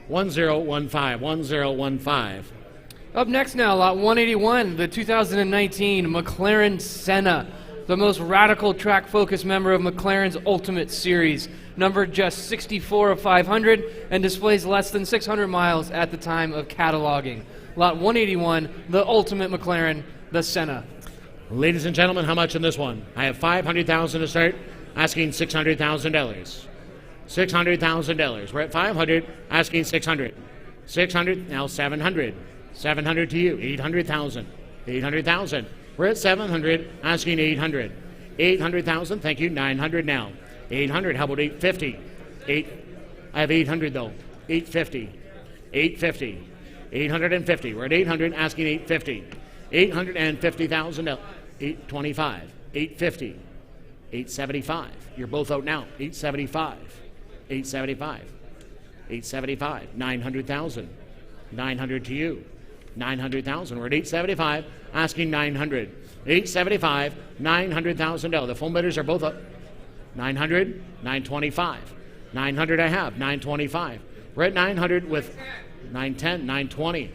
1015. Up next now, lot 181, the 2019 McLaren Senna, the most radical track-focused member of McLaren's Ultimate Series, numbered just 64 of 500 and displays less than 600 miles at the time of cataloging. Lot 181, the Ultimate McLaren, the Senna. Ladies and gentlemen, how much in this one? I have $500,000 to start, asking $600,000. $600,000. We're at 500, asking 600. 600, now 700. 700 to you, 800,000. 800,000. We're at 700, asking 800. 800,000, thank you, 900 now. 800, how about 850? I have 800 though. 850. 850. 850. We're at 800, asking 850. 850,000. 825. 850. 875. You're both out now. 875. 875. 875. 900,000. 900 to you. 900,000. We're at 875, asking 900. 875, $900,000. The phone bidders are both up. 900, 925. 900 I have, 925. We're at 900 with 910, 920.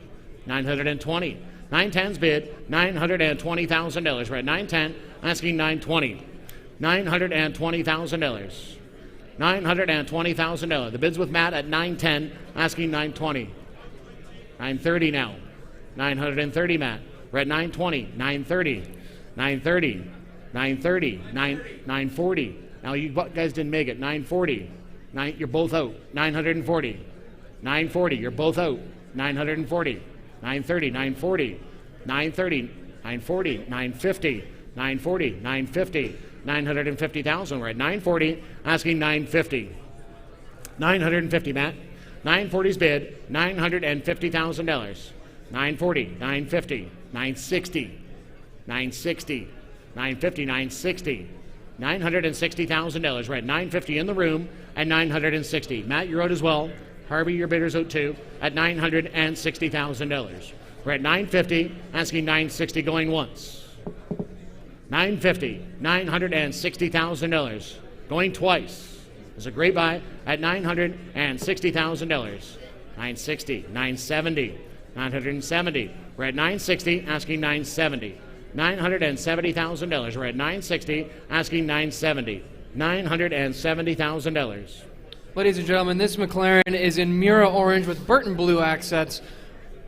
920. 910's bid, $920,000. We're at 910, asking 920. $920,000. $920,000. The bids with Matt at 910, asking 920. 930 now. 930, Matt. We're at 920, 930, 930, 930, 940. Now you guys didn't make it. 940. You're both out. 940. 940. You're both out. 940. 930, 940, 930, 940, 950, 940, 950, 950,000. We're at 940, asking 950. 950, Matt. 940's bid, $950,000. 940, 950, 960, 960, 950, 960, $960,000. We're at 950 in the room at 960. Matt, you're out as well. Harvey, your bidder's out too at $960,000. We're at 950, asking 960 going once. 950, $960,000 going twice. It's a great buy at $960,000. 960, 970, 970. We're at 960, asking 970. $970,000. We're at 960, asking 970. $970,000. Ladies and gentlemen, this McLaren is in Mura orange with Burton blue accents.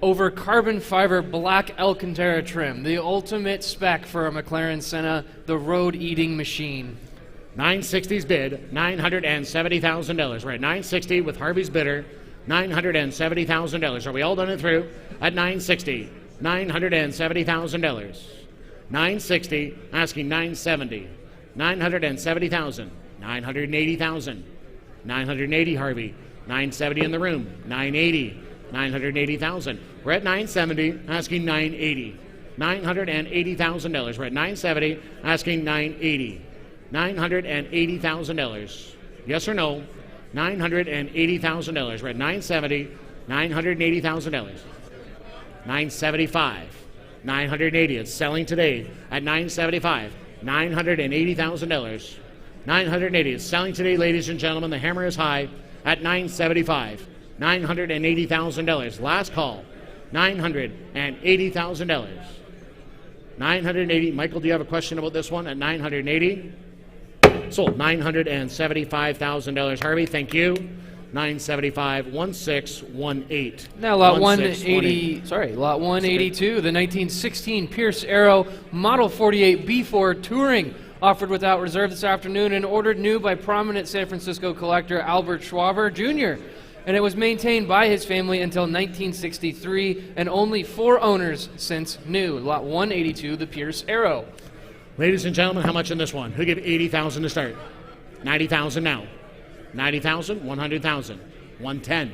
over carbon fiber black Alcantara trim, the ultimate spec for a McLaren Senna, the road-eating machine. 960's bid, $970,000. We're at 960 with Harvey's bidder, $970,000. Are we all done and through? At 960, $970,000. 960, asking 970, 970,000, 980,000, 980 Harvey, 970 in the room, 980, 980,000. We're at 970, asking 980, $980,000. We're at 970, asking 980, $980,000. Yes or no? $980,000. We're at 970, $980,000. 975, 980. It's selling today at 975, $980,000. 980. It's selling today, ladies and gentlemen. The hammer is high at 975, $980,000. Last call, $980,000. 980. Michael, do you have a question about this one at 980? Sold. $975,000. Harvey, thank you. 975, 1618. Now lot 180, lot 182, the 1916 Pierce Arrow Model 48 B4 Touring, offered without reserve this afternoon and ordered new by prominent San Francisco collector Albert Schwaber Jr. And it was maintained by his family until 1963 and only 4 owners since new. Lot 182, the Pierce Arrow. Ladies and gentlemen, how much in this one? Who gave 80,000 to start? 90,000 now. 90,000, 100,000, 110,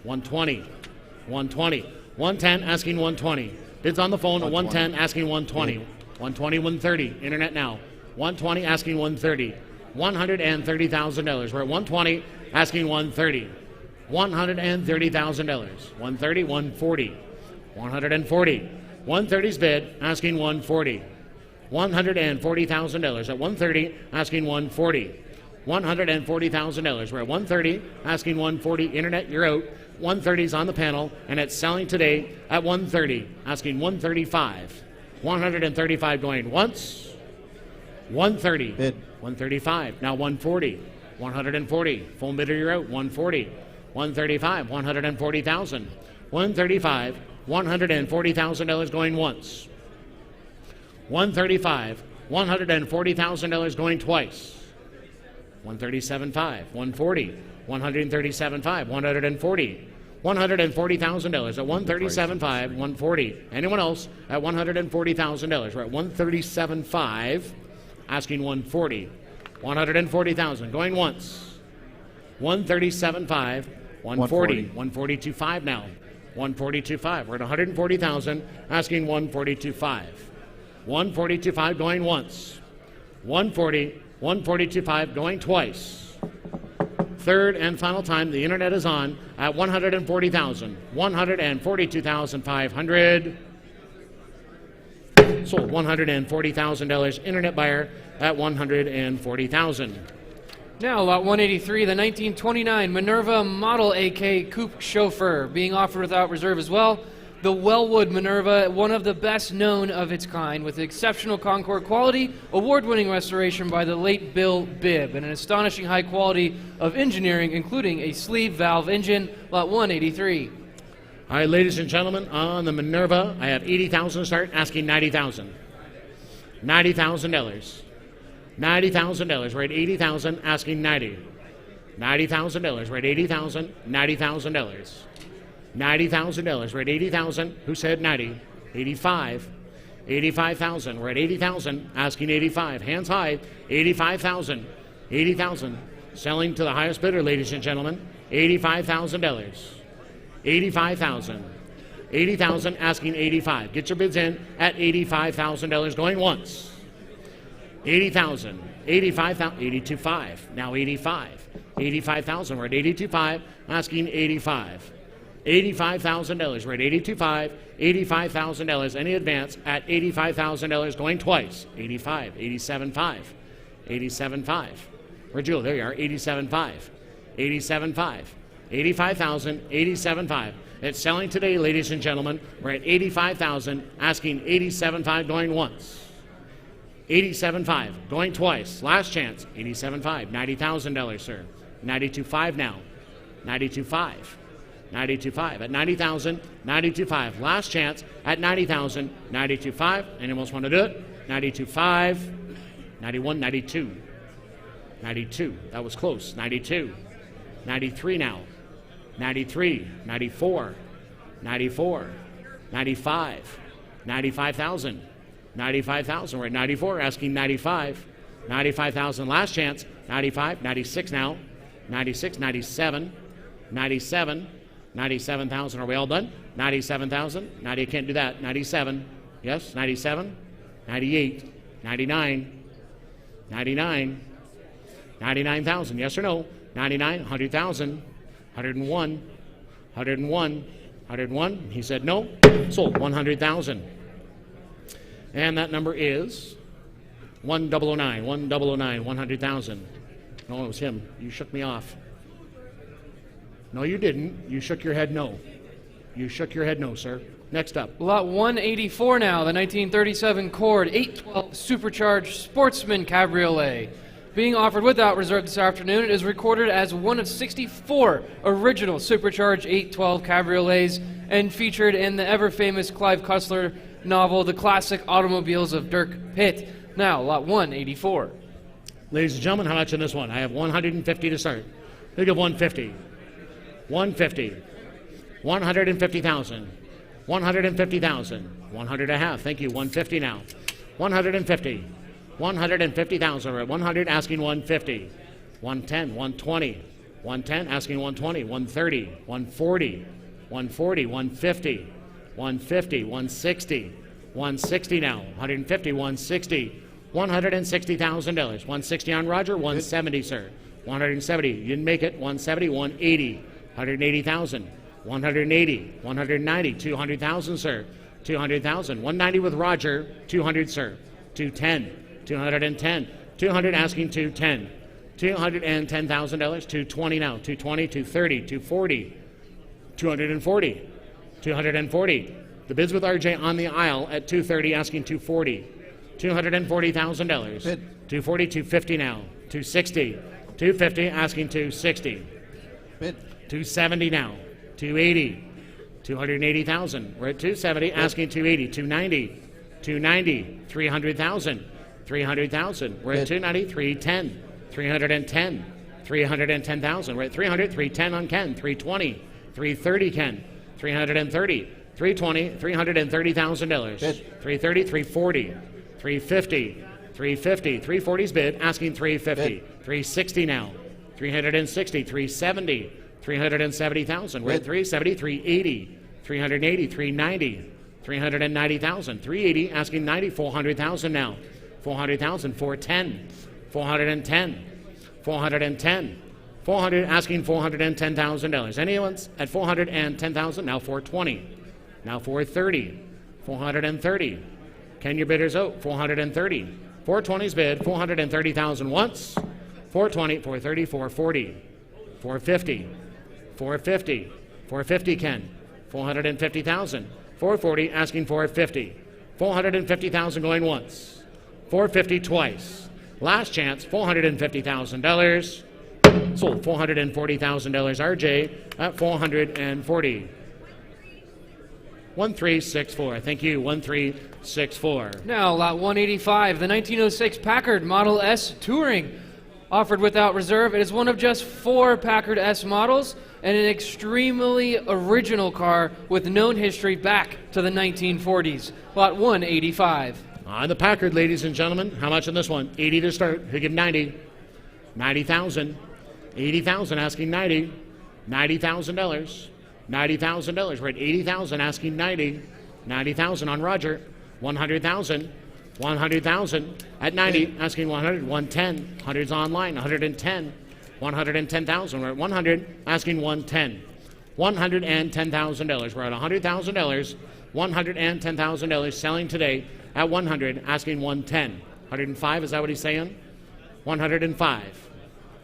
120, 120, 110, asking 120. Bids on the phone, 110, asking 120. 120, 130, internet now. 120, asking 130. $130,000. We're at 120, asking 130. $130,000. 130, 140, 140. 130's bid, asking 140. $140,000. At 130, asking 140. $140,000. We're at 130, asking 140. Internet, you're out. 130's on the panel, and it's selling today at 130, asking 135. 135 going once. 130. Bid. 135. Now 140. 140. Full bidder, you're out. 140. 135. 140,000. 135. $140,000 going once. 135. $140,000 going twice. 137.5, 140, 137.5, 140, $140,000 at 137.5, 140. Anyone else at $140,000? We're at 137.5, asking 140, 140,000 going once. 137.5, 140, 142.5 now. 142.5. We're at 140,000, asking 142.5. 142.5 going once. 140. 142.5 going twice. Third and final time, the internet is on at 140,000. 142,500. Sold. $140,000. Internet buyer at 140,000. Now lot 183, the 1929 Minerva Model AK Coupe Chauffeur, being offered without reserve as well. The Wellwood Minerva, one of the best known of its kind, with exceptional Concord quality, award-winning restoration by the late Bill Bibb, and an astonishing high quality of engineering, including a sleeve valve engine. Lot 183. All right, ladies and gentlemen, on the Minerva, I have 80,000 to start, asking 90,000. $90,000. $90,000. We're at 80,000, asking 90. $90,000. We're at 80,000. $90,000. $90,000. We're at 80,000. Who said 90? 85. 85,000. We're at 80,000. Asking 85. Hands high. 85,000. 80,000. Selling to the highest bidder, ladies and gentlemen. $85,000. 85,000. 80,000. Asking 85. Get your bids in at $85,000. Going once. 80,000. 85,000. 82.5. Now 85. 85,000. We're at 82.5. Asking 85. $85,000. We're at 82.5. $85,000. Any advance at $85,000 going twice. 85. 87.5. 87.5. Where'd you go? There you are. 87.5. 87.5. 85,000. 87.5. It's selling today, ladies and gentlemen. We're at 85,000. Asking 87.5 going once. 87.5 going twice. Last chance. 87.5. $90,000, sir. 92.5 now. 92.5. 92.5. At 90,000, 92.5. Last chance at 90,000, 92.5. Anyone else want to do it? 92.5, 91, 92. 92. That was close. 92. 93 now. 93, 94, 94, 95, 95,000. 95,000. We're at 94, asking 95. 95,000 last chance. 95, 96 now. 96, 97, 97, 97,000. Are we all done? 97,000. 90, can't do that. 97. Yes, 97, 98, 99, 99, 99,000. Yes or no? 99, 100,000, 101, 101, 101. He said no. Sold 100,000. And that number is 1009, 1009, 100,000. No, it was him. You shook me off. No, you didn't. You shook your head no. You shook your head no, sir. Next up. Lot 184 now, the 1937 Cord 812 Supercharged Sportsman Cabriolet. Being offered without reserve this afternoon, it is recorded as one of 64 original Supercharged 812 Cabriolets and featured in the ever-famous Clive Cussler novel, The Classic Automobiles of Dirk Pitt. Now, lot 184. Ladies and gentlemen, how much in this one? I have 150 to start. Think of 150. 150. 150,000. 150,000. 100 and a half. Thank you. 150 now. 150. 150,000. We're at 100, asking 150. 110, 120. 110, asking 120. 130, 140, 140, 150, 150, 160, 160 now. 150, 160. $160,000. 160 on Roger, 170, sir. 170, you didn't make it. 170, 180, 180,000. 180, 190, 200,000, sir. 200,000. 190 with Roger, 200, sir. 210, 210, 200, asking 210. $210,000, 220 now. 220, 230, 240, 240, 240. The bids with RJ on the aisle at 230, asking 240. $240,000. 240, 250 now. 260, 250, asking 260. 270 now. 280, 280,000. We're at 270, asking 280. 290, 290, 300,000. 300,000. We're at 290, 310, 310, 310,000. We're at 300, 310 on Ken. 320, 330 Ken. 330, 320, $330,000. 330, 340. 350, 350, 340's bid, asking 350, 360 now, 360, 370, 370,000. We're at 370, 380, 380, 390, 390,000, 380, asking 90, 400,000 now, 400,000, 410, 410, 410, 400, asking $410,000. Anyone's at 410,000, now 420, now 430, 430. Can your bidders out? 430. 420's bid, 430,000 once. 420, 430, 440, 450, 450, 450 Ken. 450,000. 440, asking 450. 450,000 going once. 450 twice. Last chance, $450,000. Sold $440,000 RJ at 440. 1364. Thank you. 1364. Now, lot 185, the 1906 Packard Model S Touring. Offered without reserve. It is one of just 4 Packard S models and an extremely original car with known history back to the 1940s. Lot 185. On the Packard, ladies and gentlemen, how much on this one? 80 to start. Who give 90? 90,000. 80,000, asking 90. $90,000. $90,000. We're at 80,000, asking 90. 90,000 on Roger. 100,000. 100,000 at 90, asking 100. 110. 100's online. 110. 110,000. We're at 100, asking 110. $110,000. We're at $100,000. $110,000 selling today at 100, asking 110. 105, is that what he's saying? 105.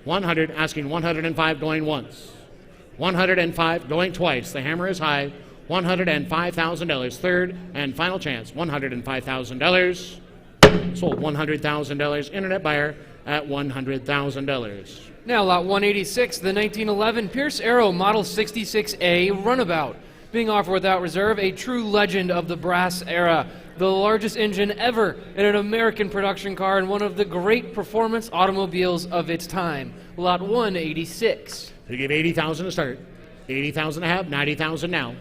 100, asking 105, going once. 105, going twice. The hammer is high. $105,000. Third and final chance. $105,000. Sold $100,000. Internet buyer at $100,000. Now lot 186, the 1911 Pierce Arrow Model 66A Runabout. Being offered without reserve, a true legend of the brass era. The largest engine ever in an American production car and one of the great performance automobiles of its time. Lot 186. We give $80,000 to start. $80,000 to have, $90,000 now.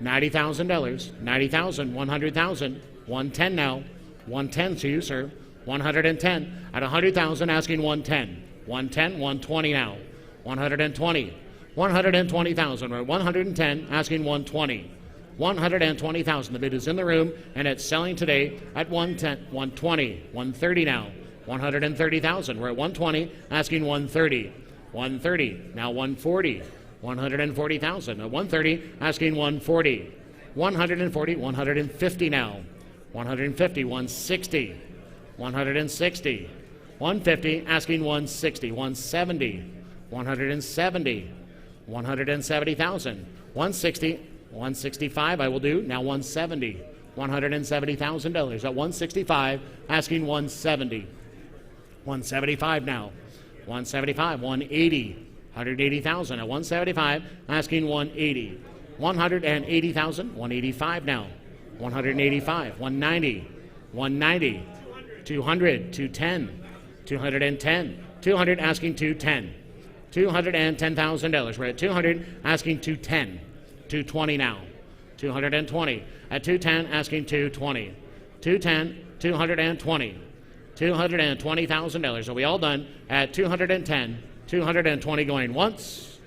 $90,000, $90,000, $100,000, $110 now. $110 to you, sir. $110 at $100,000, asking $110. $110, $120 now. $120. $120,000. We're at $110, asking $120. $120,000. The bid is in the room, and it's selling today at $110, $120, $130 now. $130,000. We're at $120, asking $130. $130, now $140. $140,000. At $130, asking $140. $140, $150 now. $150, $160. $160. $150, asking $160. $170. $170. $170,000. $160. $165 I will do. Now $170. $170,000. At $165, asking $170. $175 now. $175. $180. $180,000 at $175, asking $180. $180,000. $185 now. $185. $190. $190. $200. $210. $210. $200, asking $210. $210,000. We're at $200, asking $210. $220 now. $220. At $210, asking $220. $210. $220. $220,000. Are we all done? At $210. $220 going once.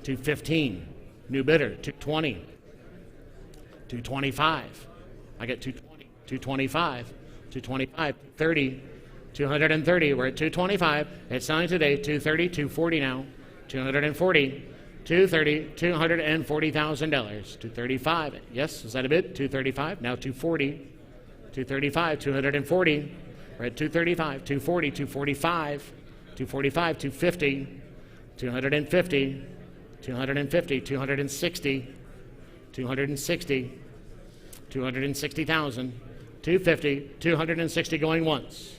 $215. New bidder. $220. $225. I get $220. $225. $225. $30. $230. We're at $225. It's selling today. $230. $240 now. $240. $230. $240,000. $235. Yes, is that a bid? $235. Now $240. $235. $240. We're at $235. $240. $245. $245, $250, $250, $250, $260, $260, $260,000, $250, $260 going once,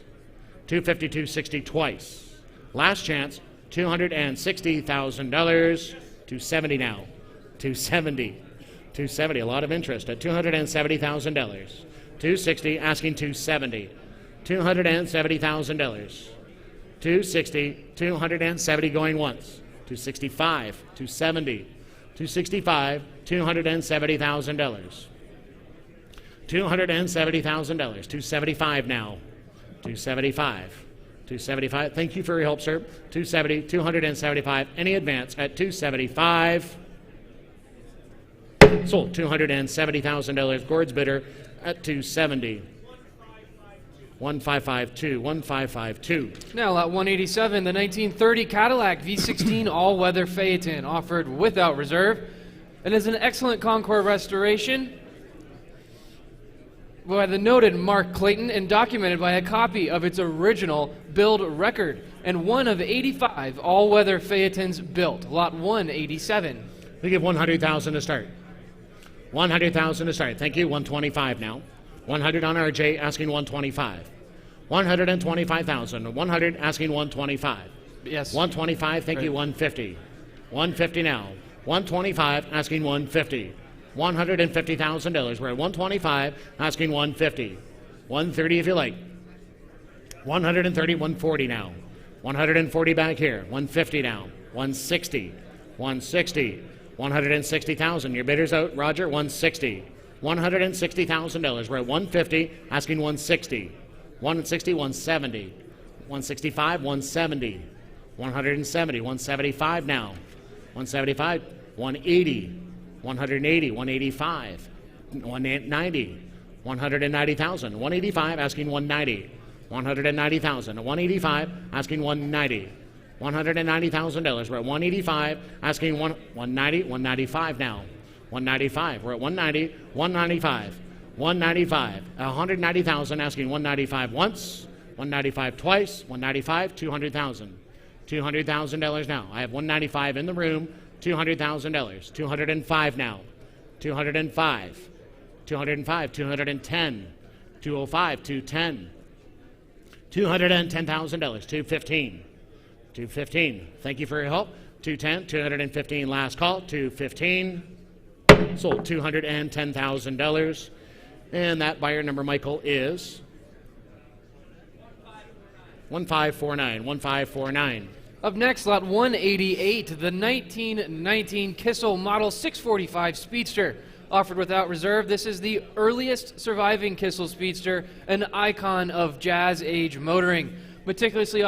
$250, $260 twice. Last chance, $260,000, $270 now, $270, $270. A lot of interest at $270,000, $260, asking $270, $270,000. $260, $270 going once, $265, $270, $265, $270,000, $270,000, $275 now, $275, $275. Thank you for your help, sir. $270, $275. Any advance at $275. Sold. $270,000. Gord's bidder at $270. 1552, 1552. Now lot 187, the 1930 Cadillac V16 all-weather Phaeton, offered without reserve, and is an excellent Concours restoration by the noted Mark Clayton and documented by a copy of its original build record, and one of 85 all-weather Phaetons built. Lot 187. We give $100,000 to start. $100,000 to start. Thank you. $125 now. $100 on RJ, asking $125. $125,000. $100, asking $125. Yes. $125, thank you. $150. $150 now. $125, asking $150. $150,000. We're at $125, asking $150. $130 if you like. $130, $140 now. $140 back here. $150 now. $160. $160. $160,000. Your bidder's out, Roger. $160. $160,000. We're at $150, asking $160. $160, $170. $165, $170. $170, $175 now. $175, $180. $180, $185. $190. $190,000. $185, asking $190. $190,000. $185, asking $190. $190,000. We're at $185, asking $190. $195 now. $195. We're at $190. $195. $195. $190,000, asking $195 once. $195 twice. $195. $200,000. $200,000 now. I have $195 in the room. $200,000. $205 now. $205. $205. $210. $205. $210. $210,000. 215. 215. Thank you for your help. 210. 215. Last call. 215. Sold. $210,000. And that buyer number, Michael, is 1549. 1549. Up next, lot 188, the 1919 Kissel Model 645 Speedster. Offered without reserve, this is the earliest surviving Kissel Speedster, an icon of jazz age motoring. Meticulously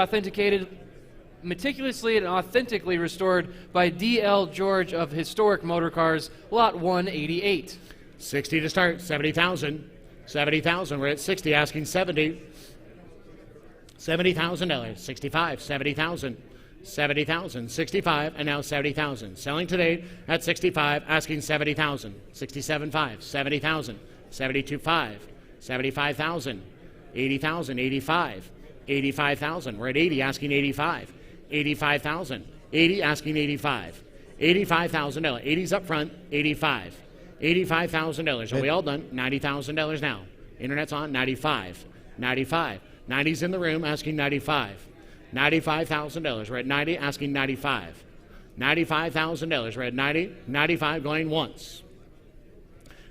and authentically restored by D.L. George of Historic Motor Cars, lot 188. 60 to start. 70,000. 70,000. We're at 60, asking 70. $70,000. 65. 70,000. 70,000. 65, and now 70,000. Selling today at 65, asking 70,000. 67.5. 70,000. 72.5. 75,000. 80,000. 85. 85,000. We're at 80, asking 85. 85,000. 80, asking 85. $85,000. 80's up front. 85. $85,000. Are we all done? $90,000 now. Internet's on. 95. 95. 90's in the room, asking 95. $95,000. We're at 90, asking 95. $95,000. We're at 90. 95 going once.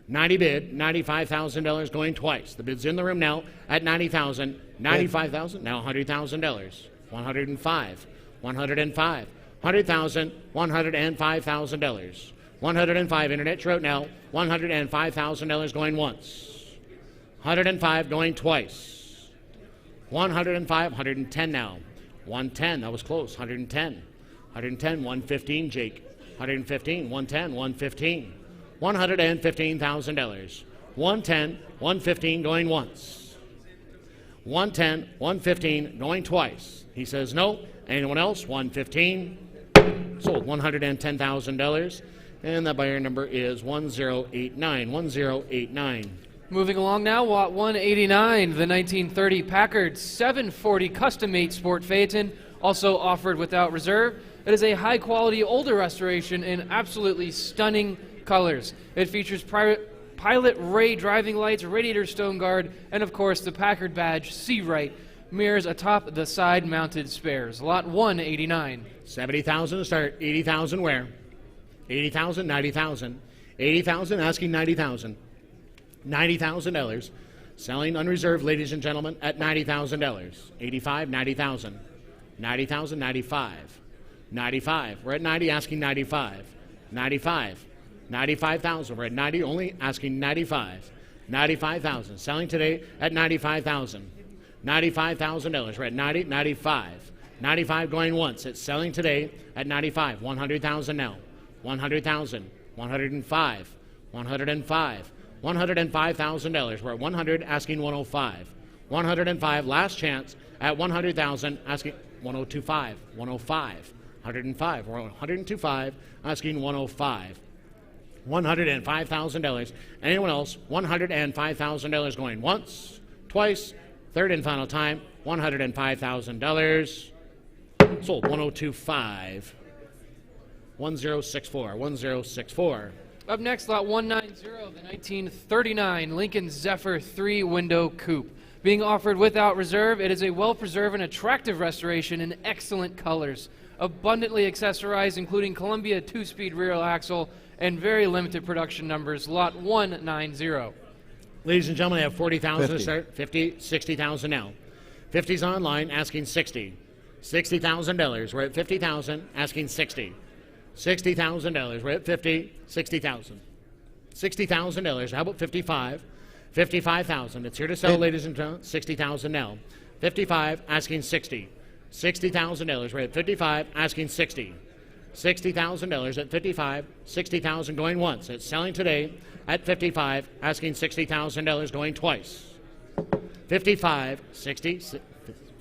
90 bid. $95,000 going twice. The bid's in the room now at 90,000. 95,000. Now $100,000. 105. 105. 100,000. $105,000. 105. Internet wrote now. $105,000 going once. 105 going twice. 105. 110 now. 110. That was close. 110. 110. 115. Jake. 115. 110. 115. $115,000. 110. 115 going once. 110. 115 going twice. He says no. Anyone else? 115. Sold. $110,000. And that buyer number is 1089. 1089. Moving along now, lot 189, the 1930 Packard 740 custom-made Sport Phaeton, also offered without reserve. It is a high-quality older restoration in absolutely stunning colors. It features Pilot Ray driving lights, radiator stone guard, and of course the Packard badge C-Right mirrors atop the side-mounted spares. Lot 189. 70,000 to start. 80,000 where? 80,000, 90,000. 80,000, asking 90,000. $90,000. Selling unreserved, ladies and gentlemen, at $90,000. 85, 90,000. 90,000, 95. 95. We're at 90, asking 95. 95. 95,000. We're at 90, only asking 95. 95,000. Selling today at 95,000. $95,000. We're at 90, 95. 95 going once. It's selling today at 95. 100,000 now. 100,000. 105. 105. $105,000. We're at 100, asking 105. 105, last chance at 100,000, asking 102.5. 105. 105. We're at 102.5, asking 105. $105,000. Anyone else? $105,000 going once, twice, third and final time. $105,000. Sold. 102.5. 1064. 1064. Up next, lot 190, the 1939 Lincoln Zephyr 3-window coupe. Being offered without reserve, it is a well-preserved and attractive restoration in excellent colors. Abundantly accessorized, including Columbia 2-speed rear axle and very limited production numbers. Lot 190. Ladies and gentlemen, I have 40,000 to start. 50, 60,000 now. 50's online, asking 60. $60,000. We're at 50,000, asking 60. $60,000. We're at 50, 60,000. $60,000. How about 55? 55,000. It's here to sell, ladies and gentlemen. 60,000 now. 55, asking 60. $60,000. We're at 55, asking 60. $60,000 at 55, 60,000 going once. It's selling today at 55, asking $60,000 going twice. 55, 60,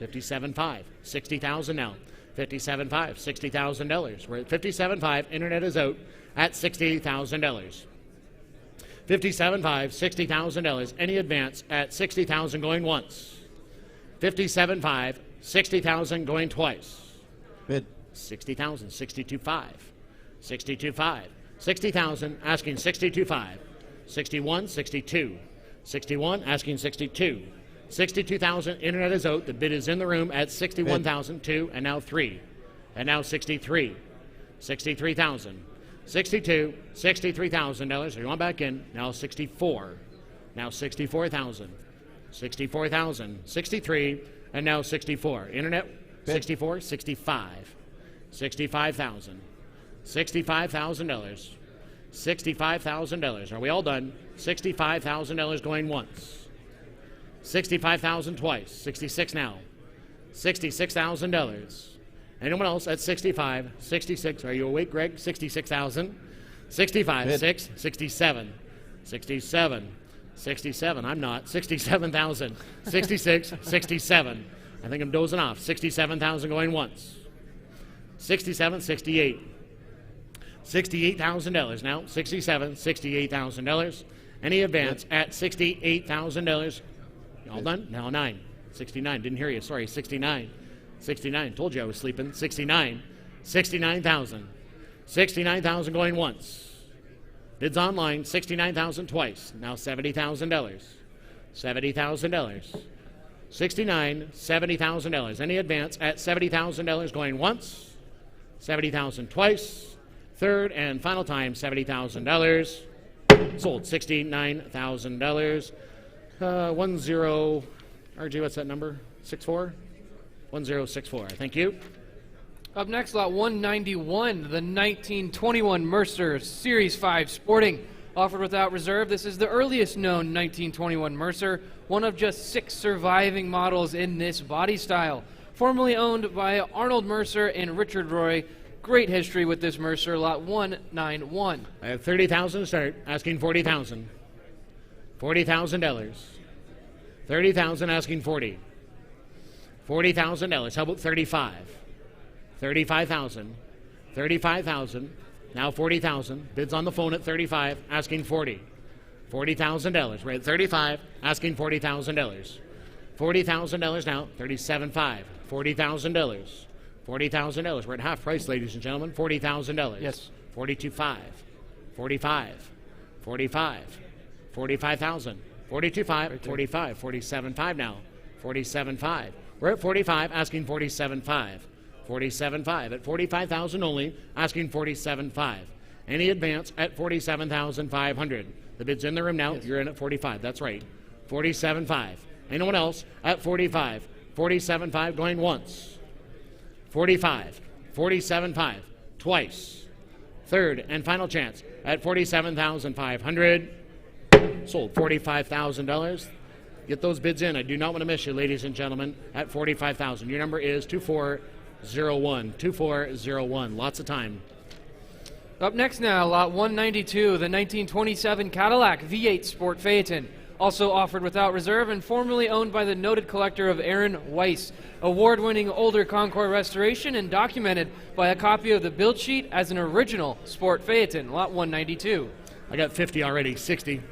57.5, 60,000 now. 57.5, $60,000. We're at 57.5. Internet is out at $60,000. 57.5, $60,000. Any advance at 60,000 going once. 57.5, 60,000 going twice. Bid. 60,000, 62.5. 62.5. 60,000, asking 62.5. 61, 62. 61, asking 62. 62,000. Internet is out. The bid is in the room at 61,000. 2 and now 3. And now 63. 63,000. 62. $63,000. Are you on back in? Now 64. Now 64,000. 64,000. 63 and now 64. Internet 64. 65. $65,000. $65,000. $65,000. Are we all done? $65,000 going once. $65,000 twice. 66 now. $66,000. Anyone else at 65? 66. Are you awake, Greg? 66,000. 65. Bid. 6. 67. 67. 67. I'm not. 67,000. 66. 67. I think I'm dozing off. 67,000 going once. 67. 68. $68,000 now. 67. $68,000. Any advance at $68,000? All done? Now 9. 69. Didn't hear you. Sorry. 69. 69. Told you I was sleeping. 69. 69,000. 69,000 going once. Bids online. 69,000 twice. Now $70,000. $70,000. 69. $70,000. Any advance at $70,000 going once. 70,000 twice. Third and final time. $70,000. Sold. $69,000. 10. RG, what's that number? 64? 1064. Thank you. Up next, lot 191, the 1921 Mercer Series 5 Sporting. Offered without reserve, this is the earliest known 1921 Mercer, one of just 6 surviving models in this body style. Formerly owned by Arnold Mercer and Richard Roy. Great history with this Mercer, lot 191. I have 30,000 to start, asking 40,000. $40,000. 30,000 asking 40. $40,000. How about 35? 35,000. 35,000. Now 40,000. Bids on the phone at 35, asking 40. $40,000. We're at 35, asking $40,000. $40,000 now. 37.5. $40,000. $40,000. We're at half price, ladies and gentlemen. $40,000. Yes. 42.5. 45. 45. 45,000. 42.5. 45. 47.5 now. 47.5. We're at 45, asking 47.5. 47.5 at 45,000 only, asking 47.5. Any advance at 47,500. The bid's in the room now. Yes. You're in at 45. That's right. 47.5. Anyone else at 45? 47.5 going once. 45. 47.5 twice. Third and final chance at 47,500. Sold. $45,000. Get those bids in. I do not want to miss you, ladies and gentlemen, at 45,000. Your number is 2401. 2401. Lots of time. Up next now, lot 192, the 1927 Cadillac V8 Sport Phaeton. Also offered without reserve and formerly owned by the noted collector of Aaron Weiss. Award-winning older Concours restoration and documented by a copy of the build sheet as an original Sport Phaeton, lot 192. I got 50 already. 60.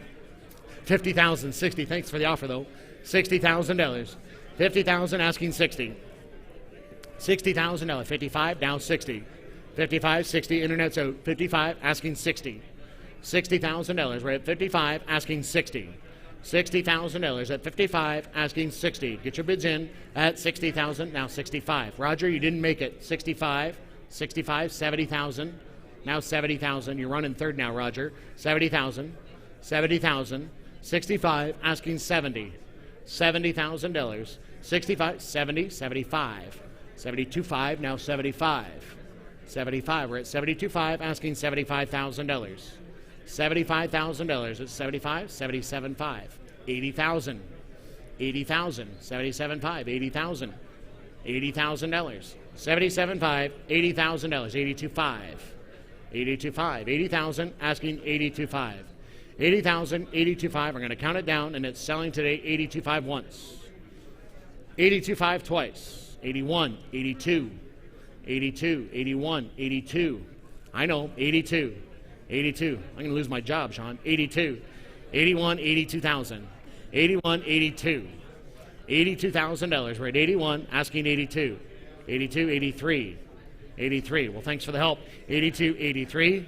50,000. 60. Thanks for the offer, though. $60,000. 50,000 asking 60. $60,000. 55, now 60. 55, 60, internet's out. 55, asking 60. $60,000. We're at 55, asking 60. $60,000 at 55, asking 60. Get your bids in at 60,000, now 65. Roger, you didn't make it. 65, 65, 70,000, now 70,000. You're running third now, Roger. 70,000, 70,000, 65, asking 70. $70,000. 65, 70, 75. 72.5, now 75. 75, we're at 72.5, asking $75,000. $75,000 at 75, 77.5. 80,000. 80,000. 77.5, 80,000. $80,000. 77.5, $80,000. 82.5. 82.5, 80,000, asking 82.5. 80,000, 82.5. We're going to count it down, and it's selling today 82.5 once. 82.5 twice. 81, 82, 82, 81, 82. I know, 82, 82. I'm going to lose my job, Sean. 82, 81, 82,000. 81, 82. $82,000. We're at 81, asking 82. 82, 83. 83. Well, thanks for the help. 82, 83.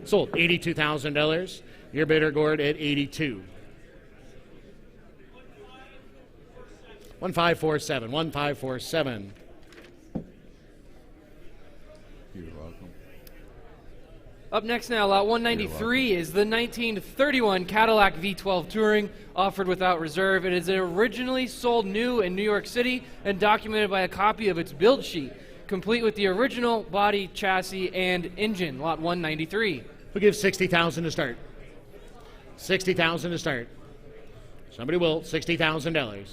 Sold. $82,000. Your bidder, Gord, at 82. 1547. 1547. You're welcome. Up next now, lot 193 is the 1931 Cadillac V12 Touring, offered without reserve. It is originally sold new in New York City and documented by a copy of its build sheet, complete with the original body, chassis, and engine. Lot 193. We'll give 60,000 to start. 60,000 to start. Somebody will. $60,000.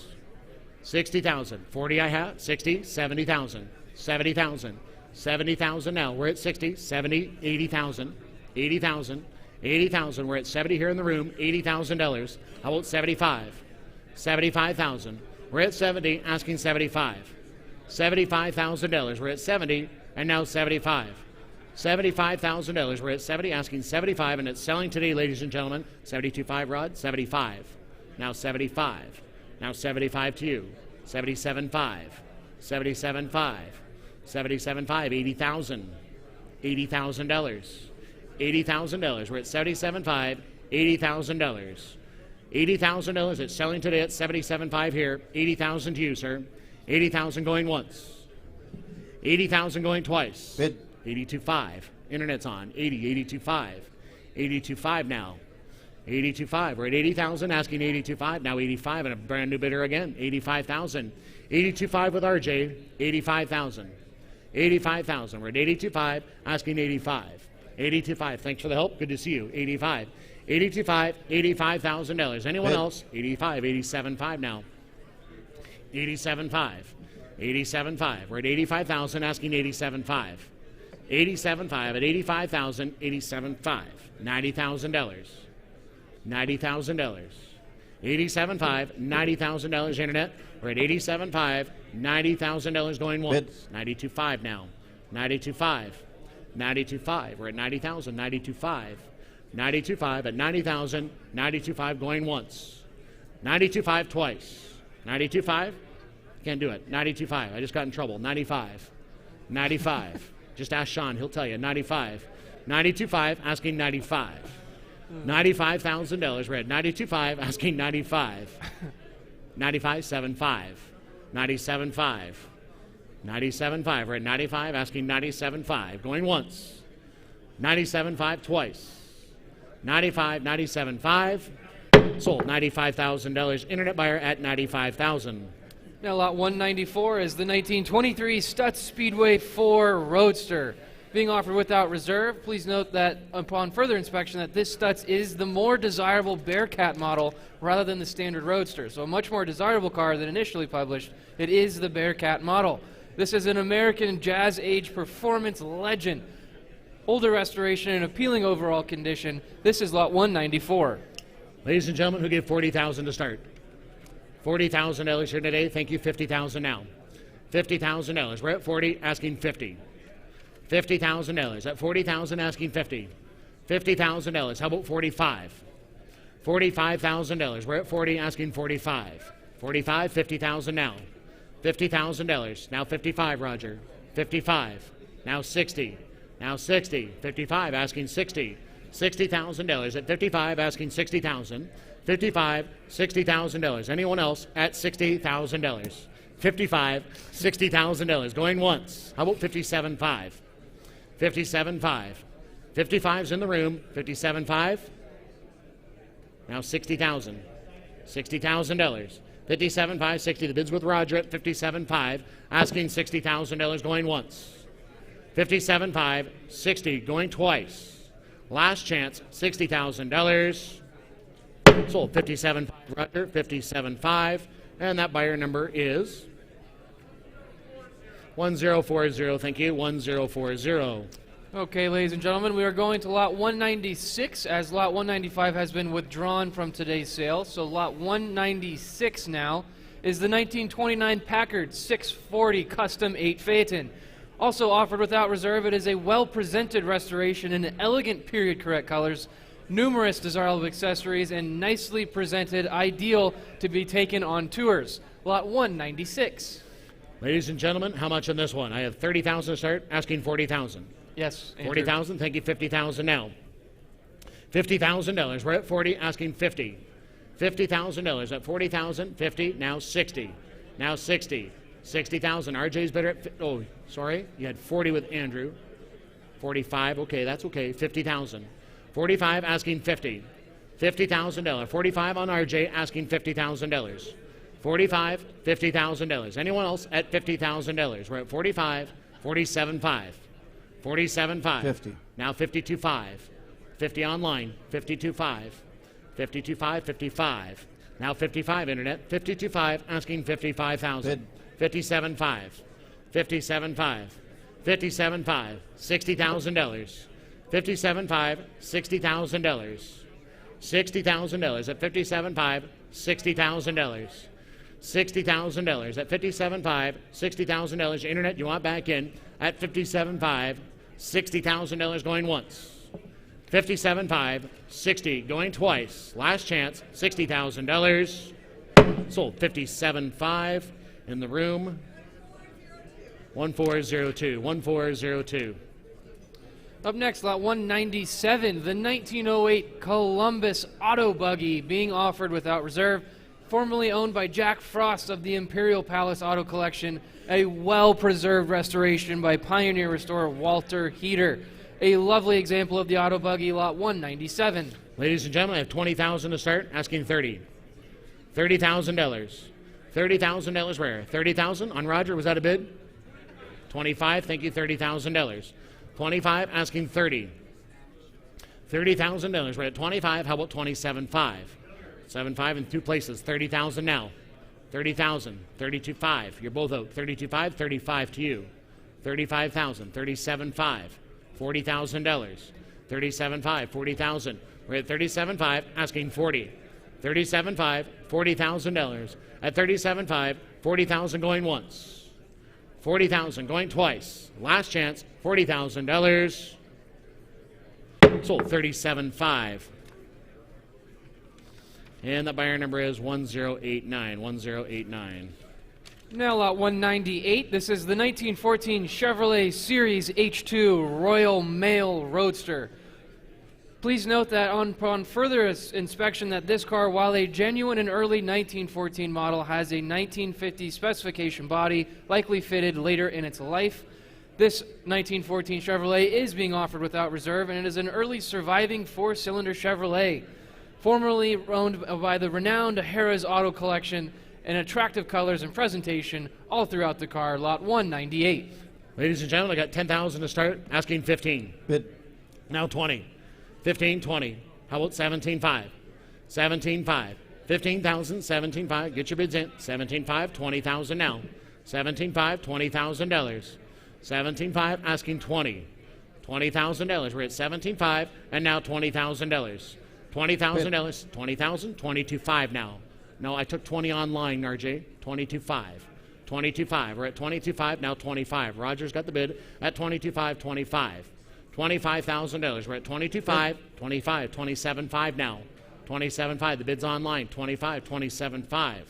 60,000. 40 I have. 60. 70,000. 70,000. 70,000 now. We're at 60, 70, 80,000, 80,000, 80,000. We're at 70 here in the room. $80,000. How about 75? 75,000. We're at 70, asking 75. $75,000. We're at 70, and now 75. $75,000. We're at 70, asking 75, and it's selling today, ladies and gentlemen. 72.5, Rod. 75. Now 75. Now 75 to you. 77.5. 77.5. 77.5, 80,000. $80,000. $80,000. We're at 77.5, $80,000. $80,000. It's selling today at 77.5 here. 80,000 to you, sir. 80,000 going once. 80,000 going twice. Bid. 82.5. Internet's on. 80, 82.5. 82.5 now. 82.5. We're at 80,000, asking 82.5. Now 85, and a brand new bidder again. 85,000. 82.5 with RJ. 85,000. 85,000. We're at 82.5, asking 85. 82.5. Thanks for the help. Good to see you. 85. 82.5. $85,000. Anyone else? 85. 87.5 now. 87.5. 87.5. We're at 85,000, asking 87.5. 87.5 at 85,000. 87.5. $90,000. $90,000. 87.5. $90,000. Internet. We're at 87.5. $90,000 going once. 92.5 now. 92.5. 92.5. We're at 90,000. 92.5. 92.5 at 90,000. 92.5 going once. 92.5 twice. 92.5. Can't do it. 92.5. I just got in trouble. 95. 95. Just ask Sean. He'll tell you. 95. 92.5. Asking 95. $95,000. We're at 92.5. Asking 95. 95.75. 97.5. 97.5. We're at 95, asking 97.5. Going once. 97.5 twice. 95, 97.5. Sold. $95,000. Internet buyer at 95,000. Now lot 194 is the 1923 Stutz Speedway 4 Roadster, being offered without reserve. Please note that upon further inspection that this Stutz is the more desirable Bearcat model rather than the standard Roadster. So a much more desirable car than initially published. It is the Bearcat model. This is an American jazz age performance legend. Older restoration and appealing overall condition. This is lot 194. Ladies and gentlemen, who gave 40,000 to start? $40,000 here today. Thank you. 50,000 now. $50,000. We're at 40, asking 50. $50,000. At 40,000, asking 50. $50,000. How about 45? $45,000. We're at 40, asking 45. 45, 50,000 now. $50,000. Now 55, Roger. 55. Now 60. Now 60. 55, asking 60. $60,000. At 55, asking 60,000. 55, $60,000. Anyone else at $60,000? 55, $60,000. Going once. How about 57.5? 57.5. 55's in the room. 57.5. Now 60,000. $60,000. 57.5, 60. The bid's with Roger at 57.5. Asking $60,000. Going once. 57.5, 60. Going twice. Last chance. $60,000. Sold. 57.5. Roger. 57.5. And that buyer number is 1040. Thank you. 1040. Okay, ladies and gentlemen, we are going to lot 196 as lot 195 has been withdrawn from today's sale. So lot 196 now is the 1929 Packard 640 Custom 8 Phaeton. Also offered without reserve, it is a well-presented restoration in elegant period-correct colors, numerous desirable accessories, and nicely presented, ideal to be taken on tours. Lot 196. Ladies and gentlemen, how much on this one? I have 30,000 to start, asking 40,000. Yes, Andrew. 40,000, thank you. 50,000 now. $50,000. We're at 40, asking 50. $50,000 at 40,000, 50, now 60. Now 60. 60,000. RJ's better at, oh, sorry. You had 40 with Andrew. 45. Okay, that's okay. 50,000. 45 asking 50. $50,000. 45 on RJ asking $50,000. 45, $50,000. Anyone else at $50,000? We're at 45, 47.5. 47.5. 50. Now 52.5. 50 online. 52.5. 52.5, 55. Now 55 internet. 52.5 asking 55,000. 57.5. 57.5. 57.5. $60,000. 57.5. $60,000. $60,000 at 57.5. $60,000. $60,000 at 57.5. $60,000. Internet, you want back in at 57.5. $60,000 going once. 57.5, 60 going twice. Last chance, $60,000. Sold 57.5 in the room. 1402, 1402. Up next, lot 197, the 1908 Columbus Auto Buggy being offered without reserve, formerly owned by Jack Frost of the Imperial Palace Auto Collection, a well-preserved restoration by pioneer restorer Walter Heater. A lovely example of the auto buggy, lot 197. Ladies and gentlemen, I have $20,000 to start, asking 30. $30,000. $30,000 where? 30,000 on Roger, was that a bid? 25, thank you, $30,000. 25, asking 30. $30,000, we're at 25, how about 27.5? 7.5 in two places, 30,000 now. 30,000, 32.5, you're both out. 32.5, 35 to you. 35,000, 37.5. $40,000. 37.5, 40,000. We're at 37.5, asking 40. 37.5, $40,000. At 37.5, 40,000 going once. 40,000 going twice. Last chance, $40,000. Sold 37.5. And the buyer number is 1089. 1089. Now lot 198, this is the 1914 Chevrolet Series H2 Royal Mail Roadster. Please note that on further inspection that this car, while a genuine and early 1914 model, has a 1950 specification body, likely fitted later in its life. This 1914 Chevrolet is being offered without reserve, and it is an early surviving four-cylinder Chevrolet, formerly owned by the renowned Harrah's Auto Collection, in attractive colors and presentation all throughout the car, lot 198. Ladies and gentlemen, I got 10,000 to start, asking 15. Bid. Now 20. 15, 20. How about 17.5? 17.5. 15,000, 17.5. Get your bids in. 17.5, 20,000 now. 17.5, $20,000. 17.5, asking 20. $20,000. We're at 17.5, and now $20,000. $20,000. 20,000, 22.5 now. No, I took 20 online, RJ. 22.5. 22.5. We're at 22.5, now 25. Roger's got the bid at 22.5, 25. $25,000. We're at 22.5, 25, 27.5 now. 27.5. The bid's online. 25, 27.5.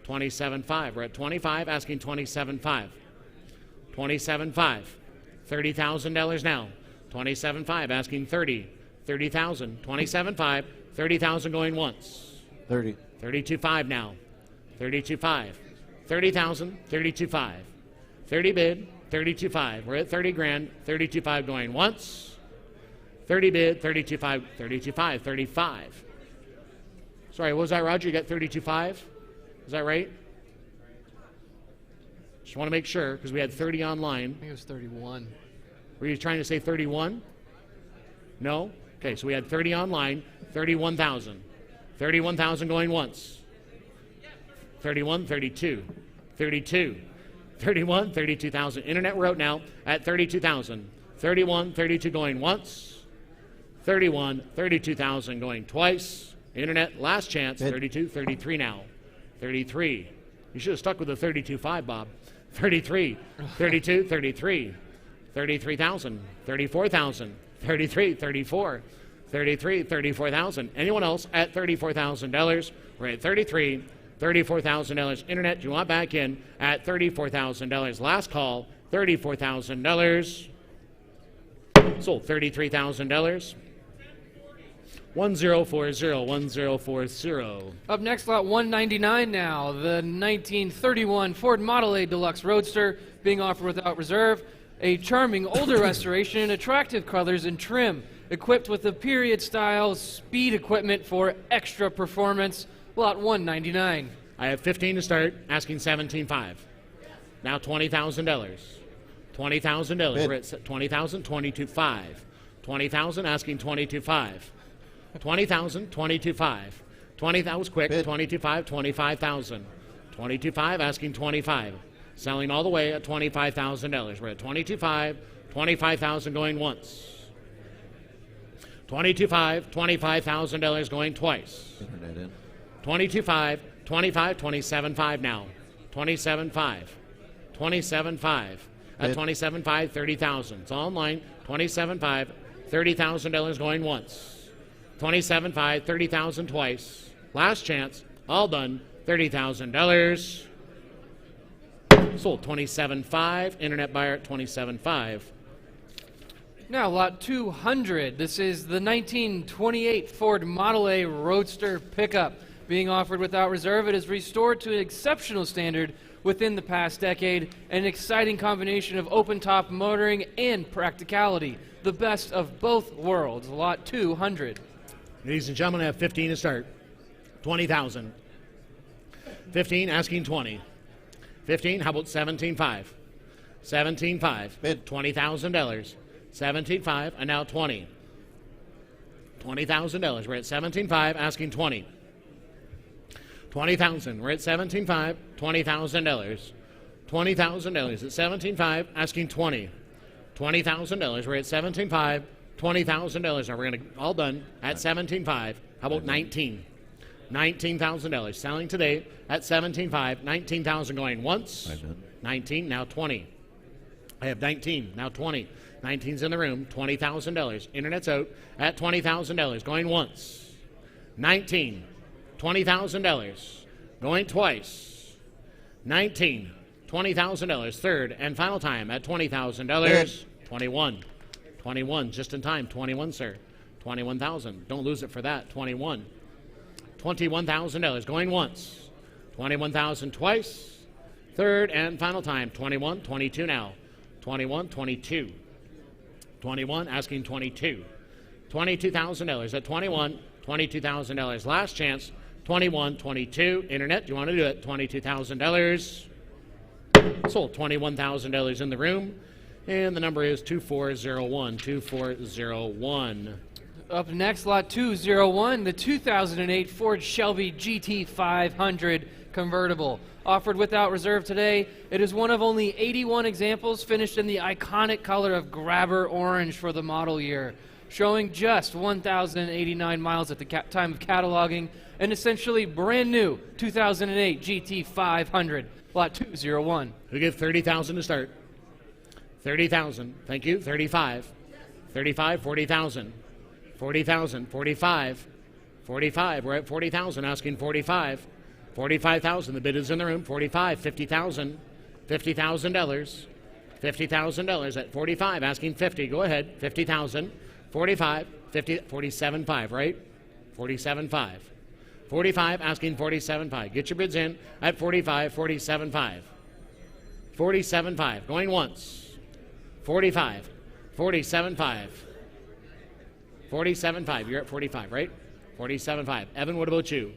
27.5. We're at 25, asking 27.5. 27.5. $30,000 now. 27.5, asking 30. 30,000. 27.5. 30,000 going once. 30. 32.5 now. 32.5. 30,000. 32.5. 30 bid. 32.5. We're at 30 grand. 32.5 going once. 30 bid. 32.5. 32.5. 35. Sorry, what was that, Roger? You got 32.5? Is that right? Just want to make sure because we had 30 online. I think it was 31. Were you trying to say 31? No? Okay, so we had 30 online. 31,000. 31,000 going once. 31, 32. 32. 31, 32,000. Internet, we're out now at 32,000. 31, 32 going once. 31, 32,000 going twice. Internet, last chance, 32, 33 now. 33. You should have stuck with the 32.5, Bob. 33, 32, 33. 33,000, 34,000, 33, 34. 33, 34,000. Anyone else at $34,000? We're at 33, $34,000. Internet, do you want back in at $34,000? Last call, $34,000. Sold $33,000. 1040, 1040. Up next, lot 199 now. The 1931 Ford Model A Deluxe Roadster being offered without reserve. A charming older restoration in attractive colors and trim, equipped with the period-style speed equipment for extra performance. Lot 199. I have 15 to start, asking 17.5. Now $20,000. $20,000. We're at 20,000, 22.5. 20,000, asking 22.5. 20,000, 22.5. 20, that was quick. 22.5, 25,000. 22.5, asking 25. Selling all the way at $25,000. We're at 22.5, 25,000 going once. 22.5, $25,000 going twice. 22.5, 25, 27.5 now. 27.5. 27.5. At 27.5, 30,000. It's all in line. 27.5, $30,000 going once. 27.5, 30,000 twice. Last chance. All done. $30,000. Sold 27.5. Internet buyer at 27.5. Now, lot 200. This is the 1928 Ford Model A Roadster pickup being offered without reserve. It is restored to an exceptional standard within the past decade. An exciting combination of open-top motoring and practicality. The best of both worlds. Lot 200. Ladies and gentlemen, I have 15 to start. 20,000. 15, asking 20. 15, how about 17.5? 17.5. Bid. $20,000. 17.5, and now 20. $20,000. We're at 17.5, asking 20. 20,000. We're at 17.5, $20,000. $20,000 at 17.5, asking 20. $20,000. We're at 17.5, $20,000. Now we're going to all done at 17.5. How about 19? $19,000. Selling today at 17.5, 19,000 going once. 19, now 20. I have 19, now 20. 19's in the room, $20,000. Internet's out at $20,000. Going once. 19, $20,000. Going twice. 19, $20,000. Third and final time at $20,000. 21. 21, just in time. 21, sir. 21,000. Don't lose it for that. 21. $21,000. Going once. 21,000 twice. Third and final time. 21, 22 now. 21, 22. 21, asking 22. $22,000 at 21, $22,000. Last chance, 21, 22. Internet, do you want to do it? $22,000. Sold $21,000 in the room. And the number is 2401, 2401. Up next, lot 201, the 2008 Ford Shelby GT 500 convertible. Offered without reserve today, it is one of only 81 examples finished in the iconic color of grabber orange for the model year, showing just 1,089 miles at the time of cataloging, an essentially brand new 2008 GT 500, lot 201. We give 30,000 to start. 30,000, thank you. 35, 35, 40,000, 40,000, 45, 45. We're at 40,000, asking 45. 45,000. The bid is in the room. 45, 50,000, $50,000, $50,000 at 45. Asking 50. Go ahead. 50,000, 45, 50, 47.5. Right? 47.5. 45. Asking 47.5. Get your bids in at 45, 47.5. 47.5. Going once. 45, 47.5. 47.5. You're at 45, right? 47.5. Evan, what about you?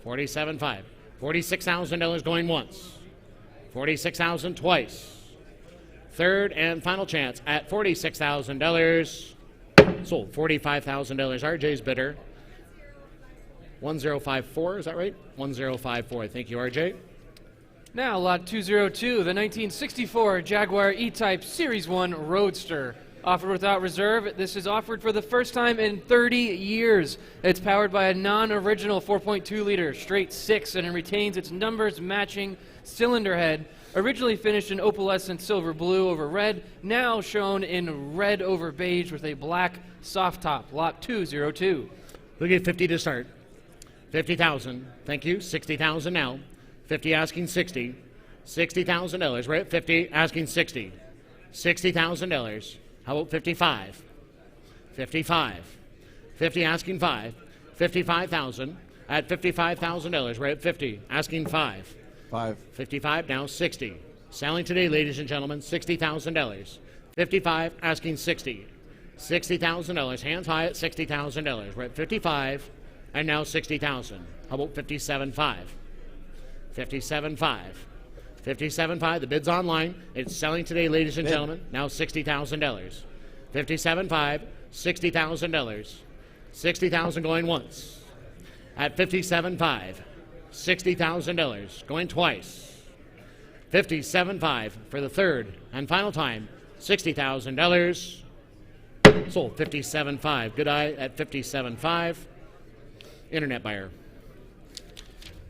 47.5. $46,000 going once. 46,000 twice. Third and final chance at $46,000. Sold $45,000. RJ's bidder. 1054, is that right? 1054. Thank you, RJ. Now, lot 202, the 1964 Jaguar E-Type Series 1 Roadster. Offered without reserve. This is offered for the first time in 30 years. It's powered by a non-original 4.2-liter straight six, and it retains its numbers matching cylinder head. Originally finished in opalescent silver blue over red, now shown in red over beige with a black soft top. Lot 202. We'll get 50 to start. 50,000. Thank you. 60,000 now. 50 asking 60. $60,000. We're at 50 asking 60. $60,000. How about 55? 55. 50 asking 5. 55,000. At $55,000, we're at 50, asking 5. 5. 55, now 60. Selling today, ladies and gentlemen, $60,000. 55, asking 60. $60,000, hands high at $60,000. We're at 55, and now 60,000. How about 57.5? 57.5. 57.5, the bid's online. It's selling today, ladies and gentlemen, now $60,000. 57.5, $60,000. 60,000 going once. At 57.5, $60,000 going twice. 57.5 for the third and final time, $60,000. Sold 57.5. Good eye at 57.5. Internet buyer.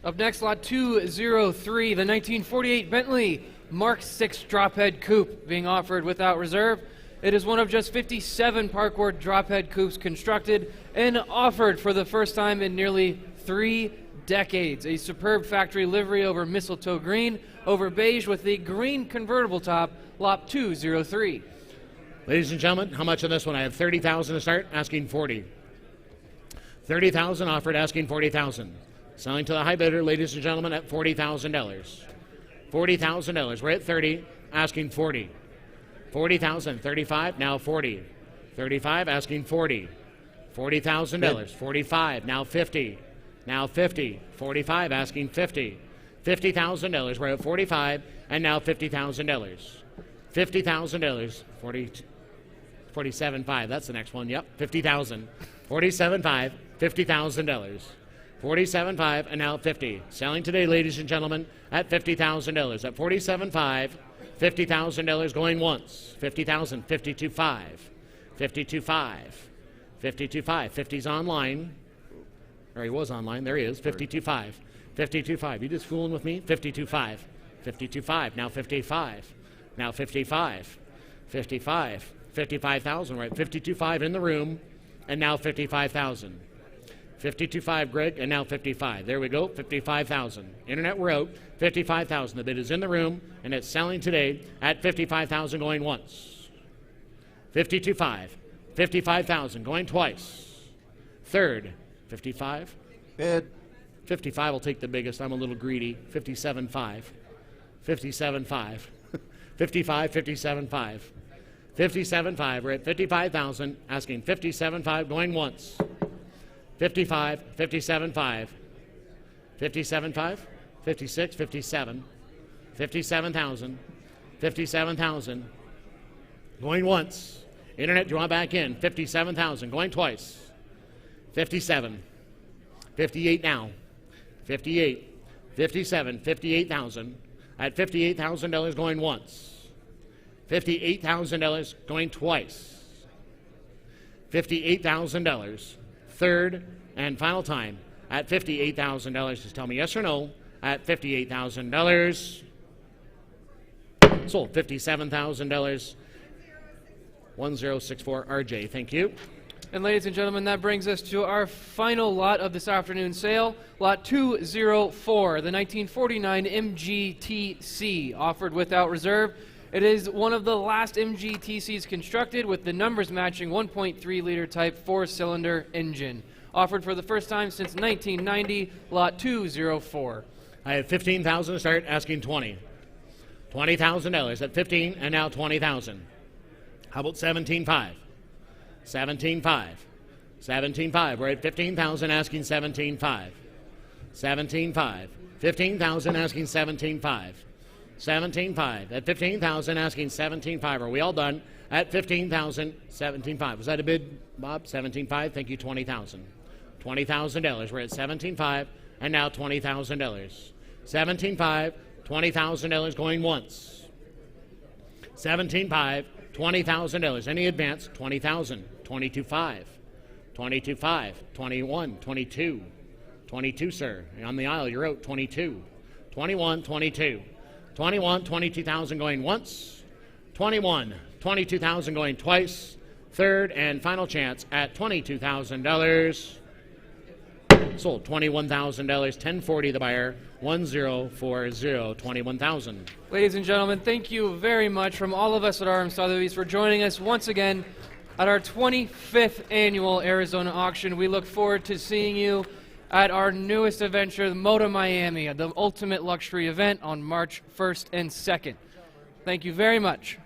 Up next, lot 203, the 1948 Bentley Mark 6 drophead coupe being offered without reserve. It is one of just 57 Parkwood drophead coupes constructed and offered for the first time in nearly 3 decades. A superb factory livery over mistletoe green, over beige with the green convertible top, lot 203. Ladies and gentlemen, how much on this one? I have 30,000 to start, asking 40. 30,000 offered, asking 40,000. Selling to the high bidder, ladies and gentlemen, at $40,000. $40,000. We're at 30, asking 40. 40,000. 35, now 40. 35, asking 40. $40,000. 45, now 50. Now 50. 45, asking 50. $50,000. We're at 45, and now $50,000. $50,000. 47.5. That's the next one. Yep. 50,000. 47.5. $50,000. 47.5 and now 50. Selling today, ladies and gentlemen, at $50,000. At 47.5, $50,000 going once. 50,000. 52.5. 52.5. 52.5. 50's online. Or he was online. There he is. 52.5. 52.5. You just fooling with me? 52.5. 52.5. Now 55. Now 55. 55. 55,000. We're at 52.5 in the room, and now 55,000. 52.5, Greg, and now 55. There we go, 55,000. Internet, we're out, 55,000. The bid is in the room, and it's selling today at 55,000 going once. 52.5, 55,000 going twice. Third, 55. Bid. 55 will take the biggest. I'm a little greedy. 57.5. 57.5. 55, 57.5. 57.5. We're at 55,000, asking 57.5 going once. 55, 57.5. 57.5. 56, 57. 57,000. 57,000. Going once. Internet, draw back in. 57,000. Going twice. 57. 58 now. 58. 57. 58,000. At $58,000 going once. $58,000 going twice. $58,000. Third and final time at $58,000. Just tell me yes or no. At $58,000. Sold $57,000. 1064 RJ. Thank you. And ladies and gentlemen, that brings us to our final lot of this afternoon's sale, lot 204, the 1949 MGTC, offered without reserve. It is one of the last MGTCs constructed with the numbers matching 1.3-liter type 4-cylinder engine. Offered for the first time since 1990, lot 204. I have 15,000 to start, asking 20. $20,000 at 15 and now 20,000. How about 17.5? 17.5. 17.5. We're at 15,000, asking 17.5. 17.5. 15,000, asking 17.5. 17.5. At 15,000, asking 17.5. Are we all done? At 15,000, 17.5. Was that a bid, Bob? 17.5. Thank you. 20,000. $20,000. We're at 17.5 and now $20,000. 17.5. $20,000 going once. 17.5. $20,000. Any advance? 20,000. 22.5. 22.5. 21. 22. 22, sir. On the aisle, you're out. 22. 21. 22. 21, 22,000 going once. 21, 22,000 going twice. Third and final chance at $22,000. Sold $21,000. 1040 the buyer. 1040. 21,000. Ladies and gentlemen, thank you very much from all of us at RM Sotheby's for joining us once again. at our 25th annual Arizona auction. We look forward to seeing you at our newest adventure, the Moto Miami, the ultimate luxury event on March 1st and 2nd. Thank you very much.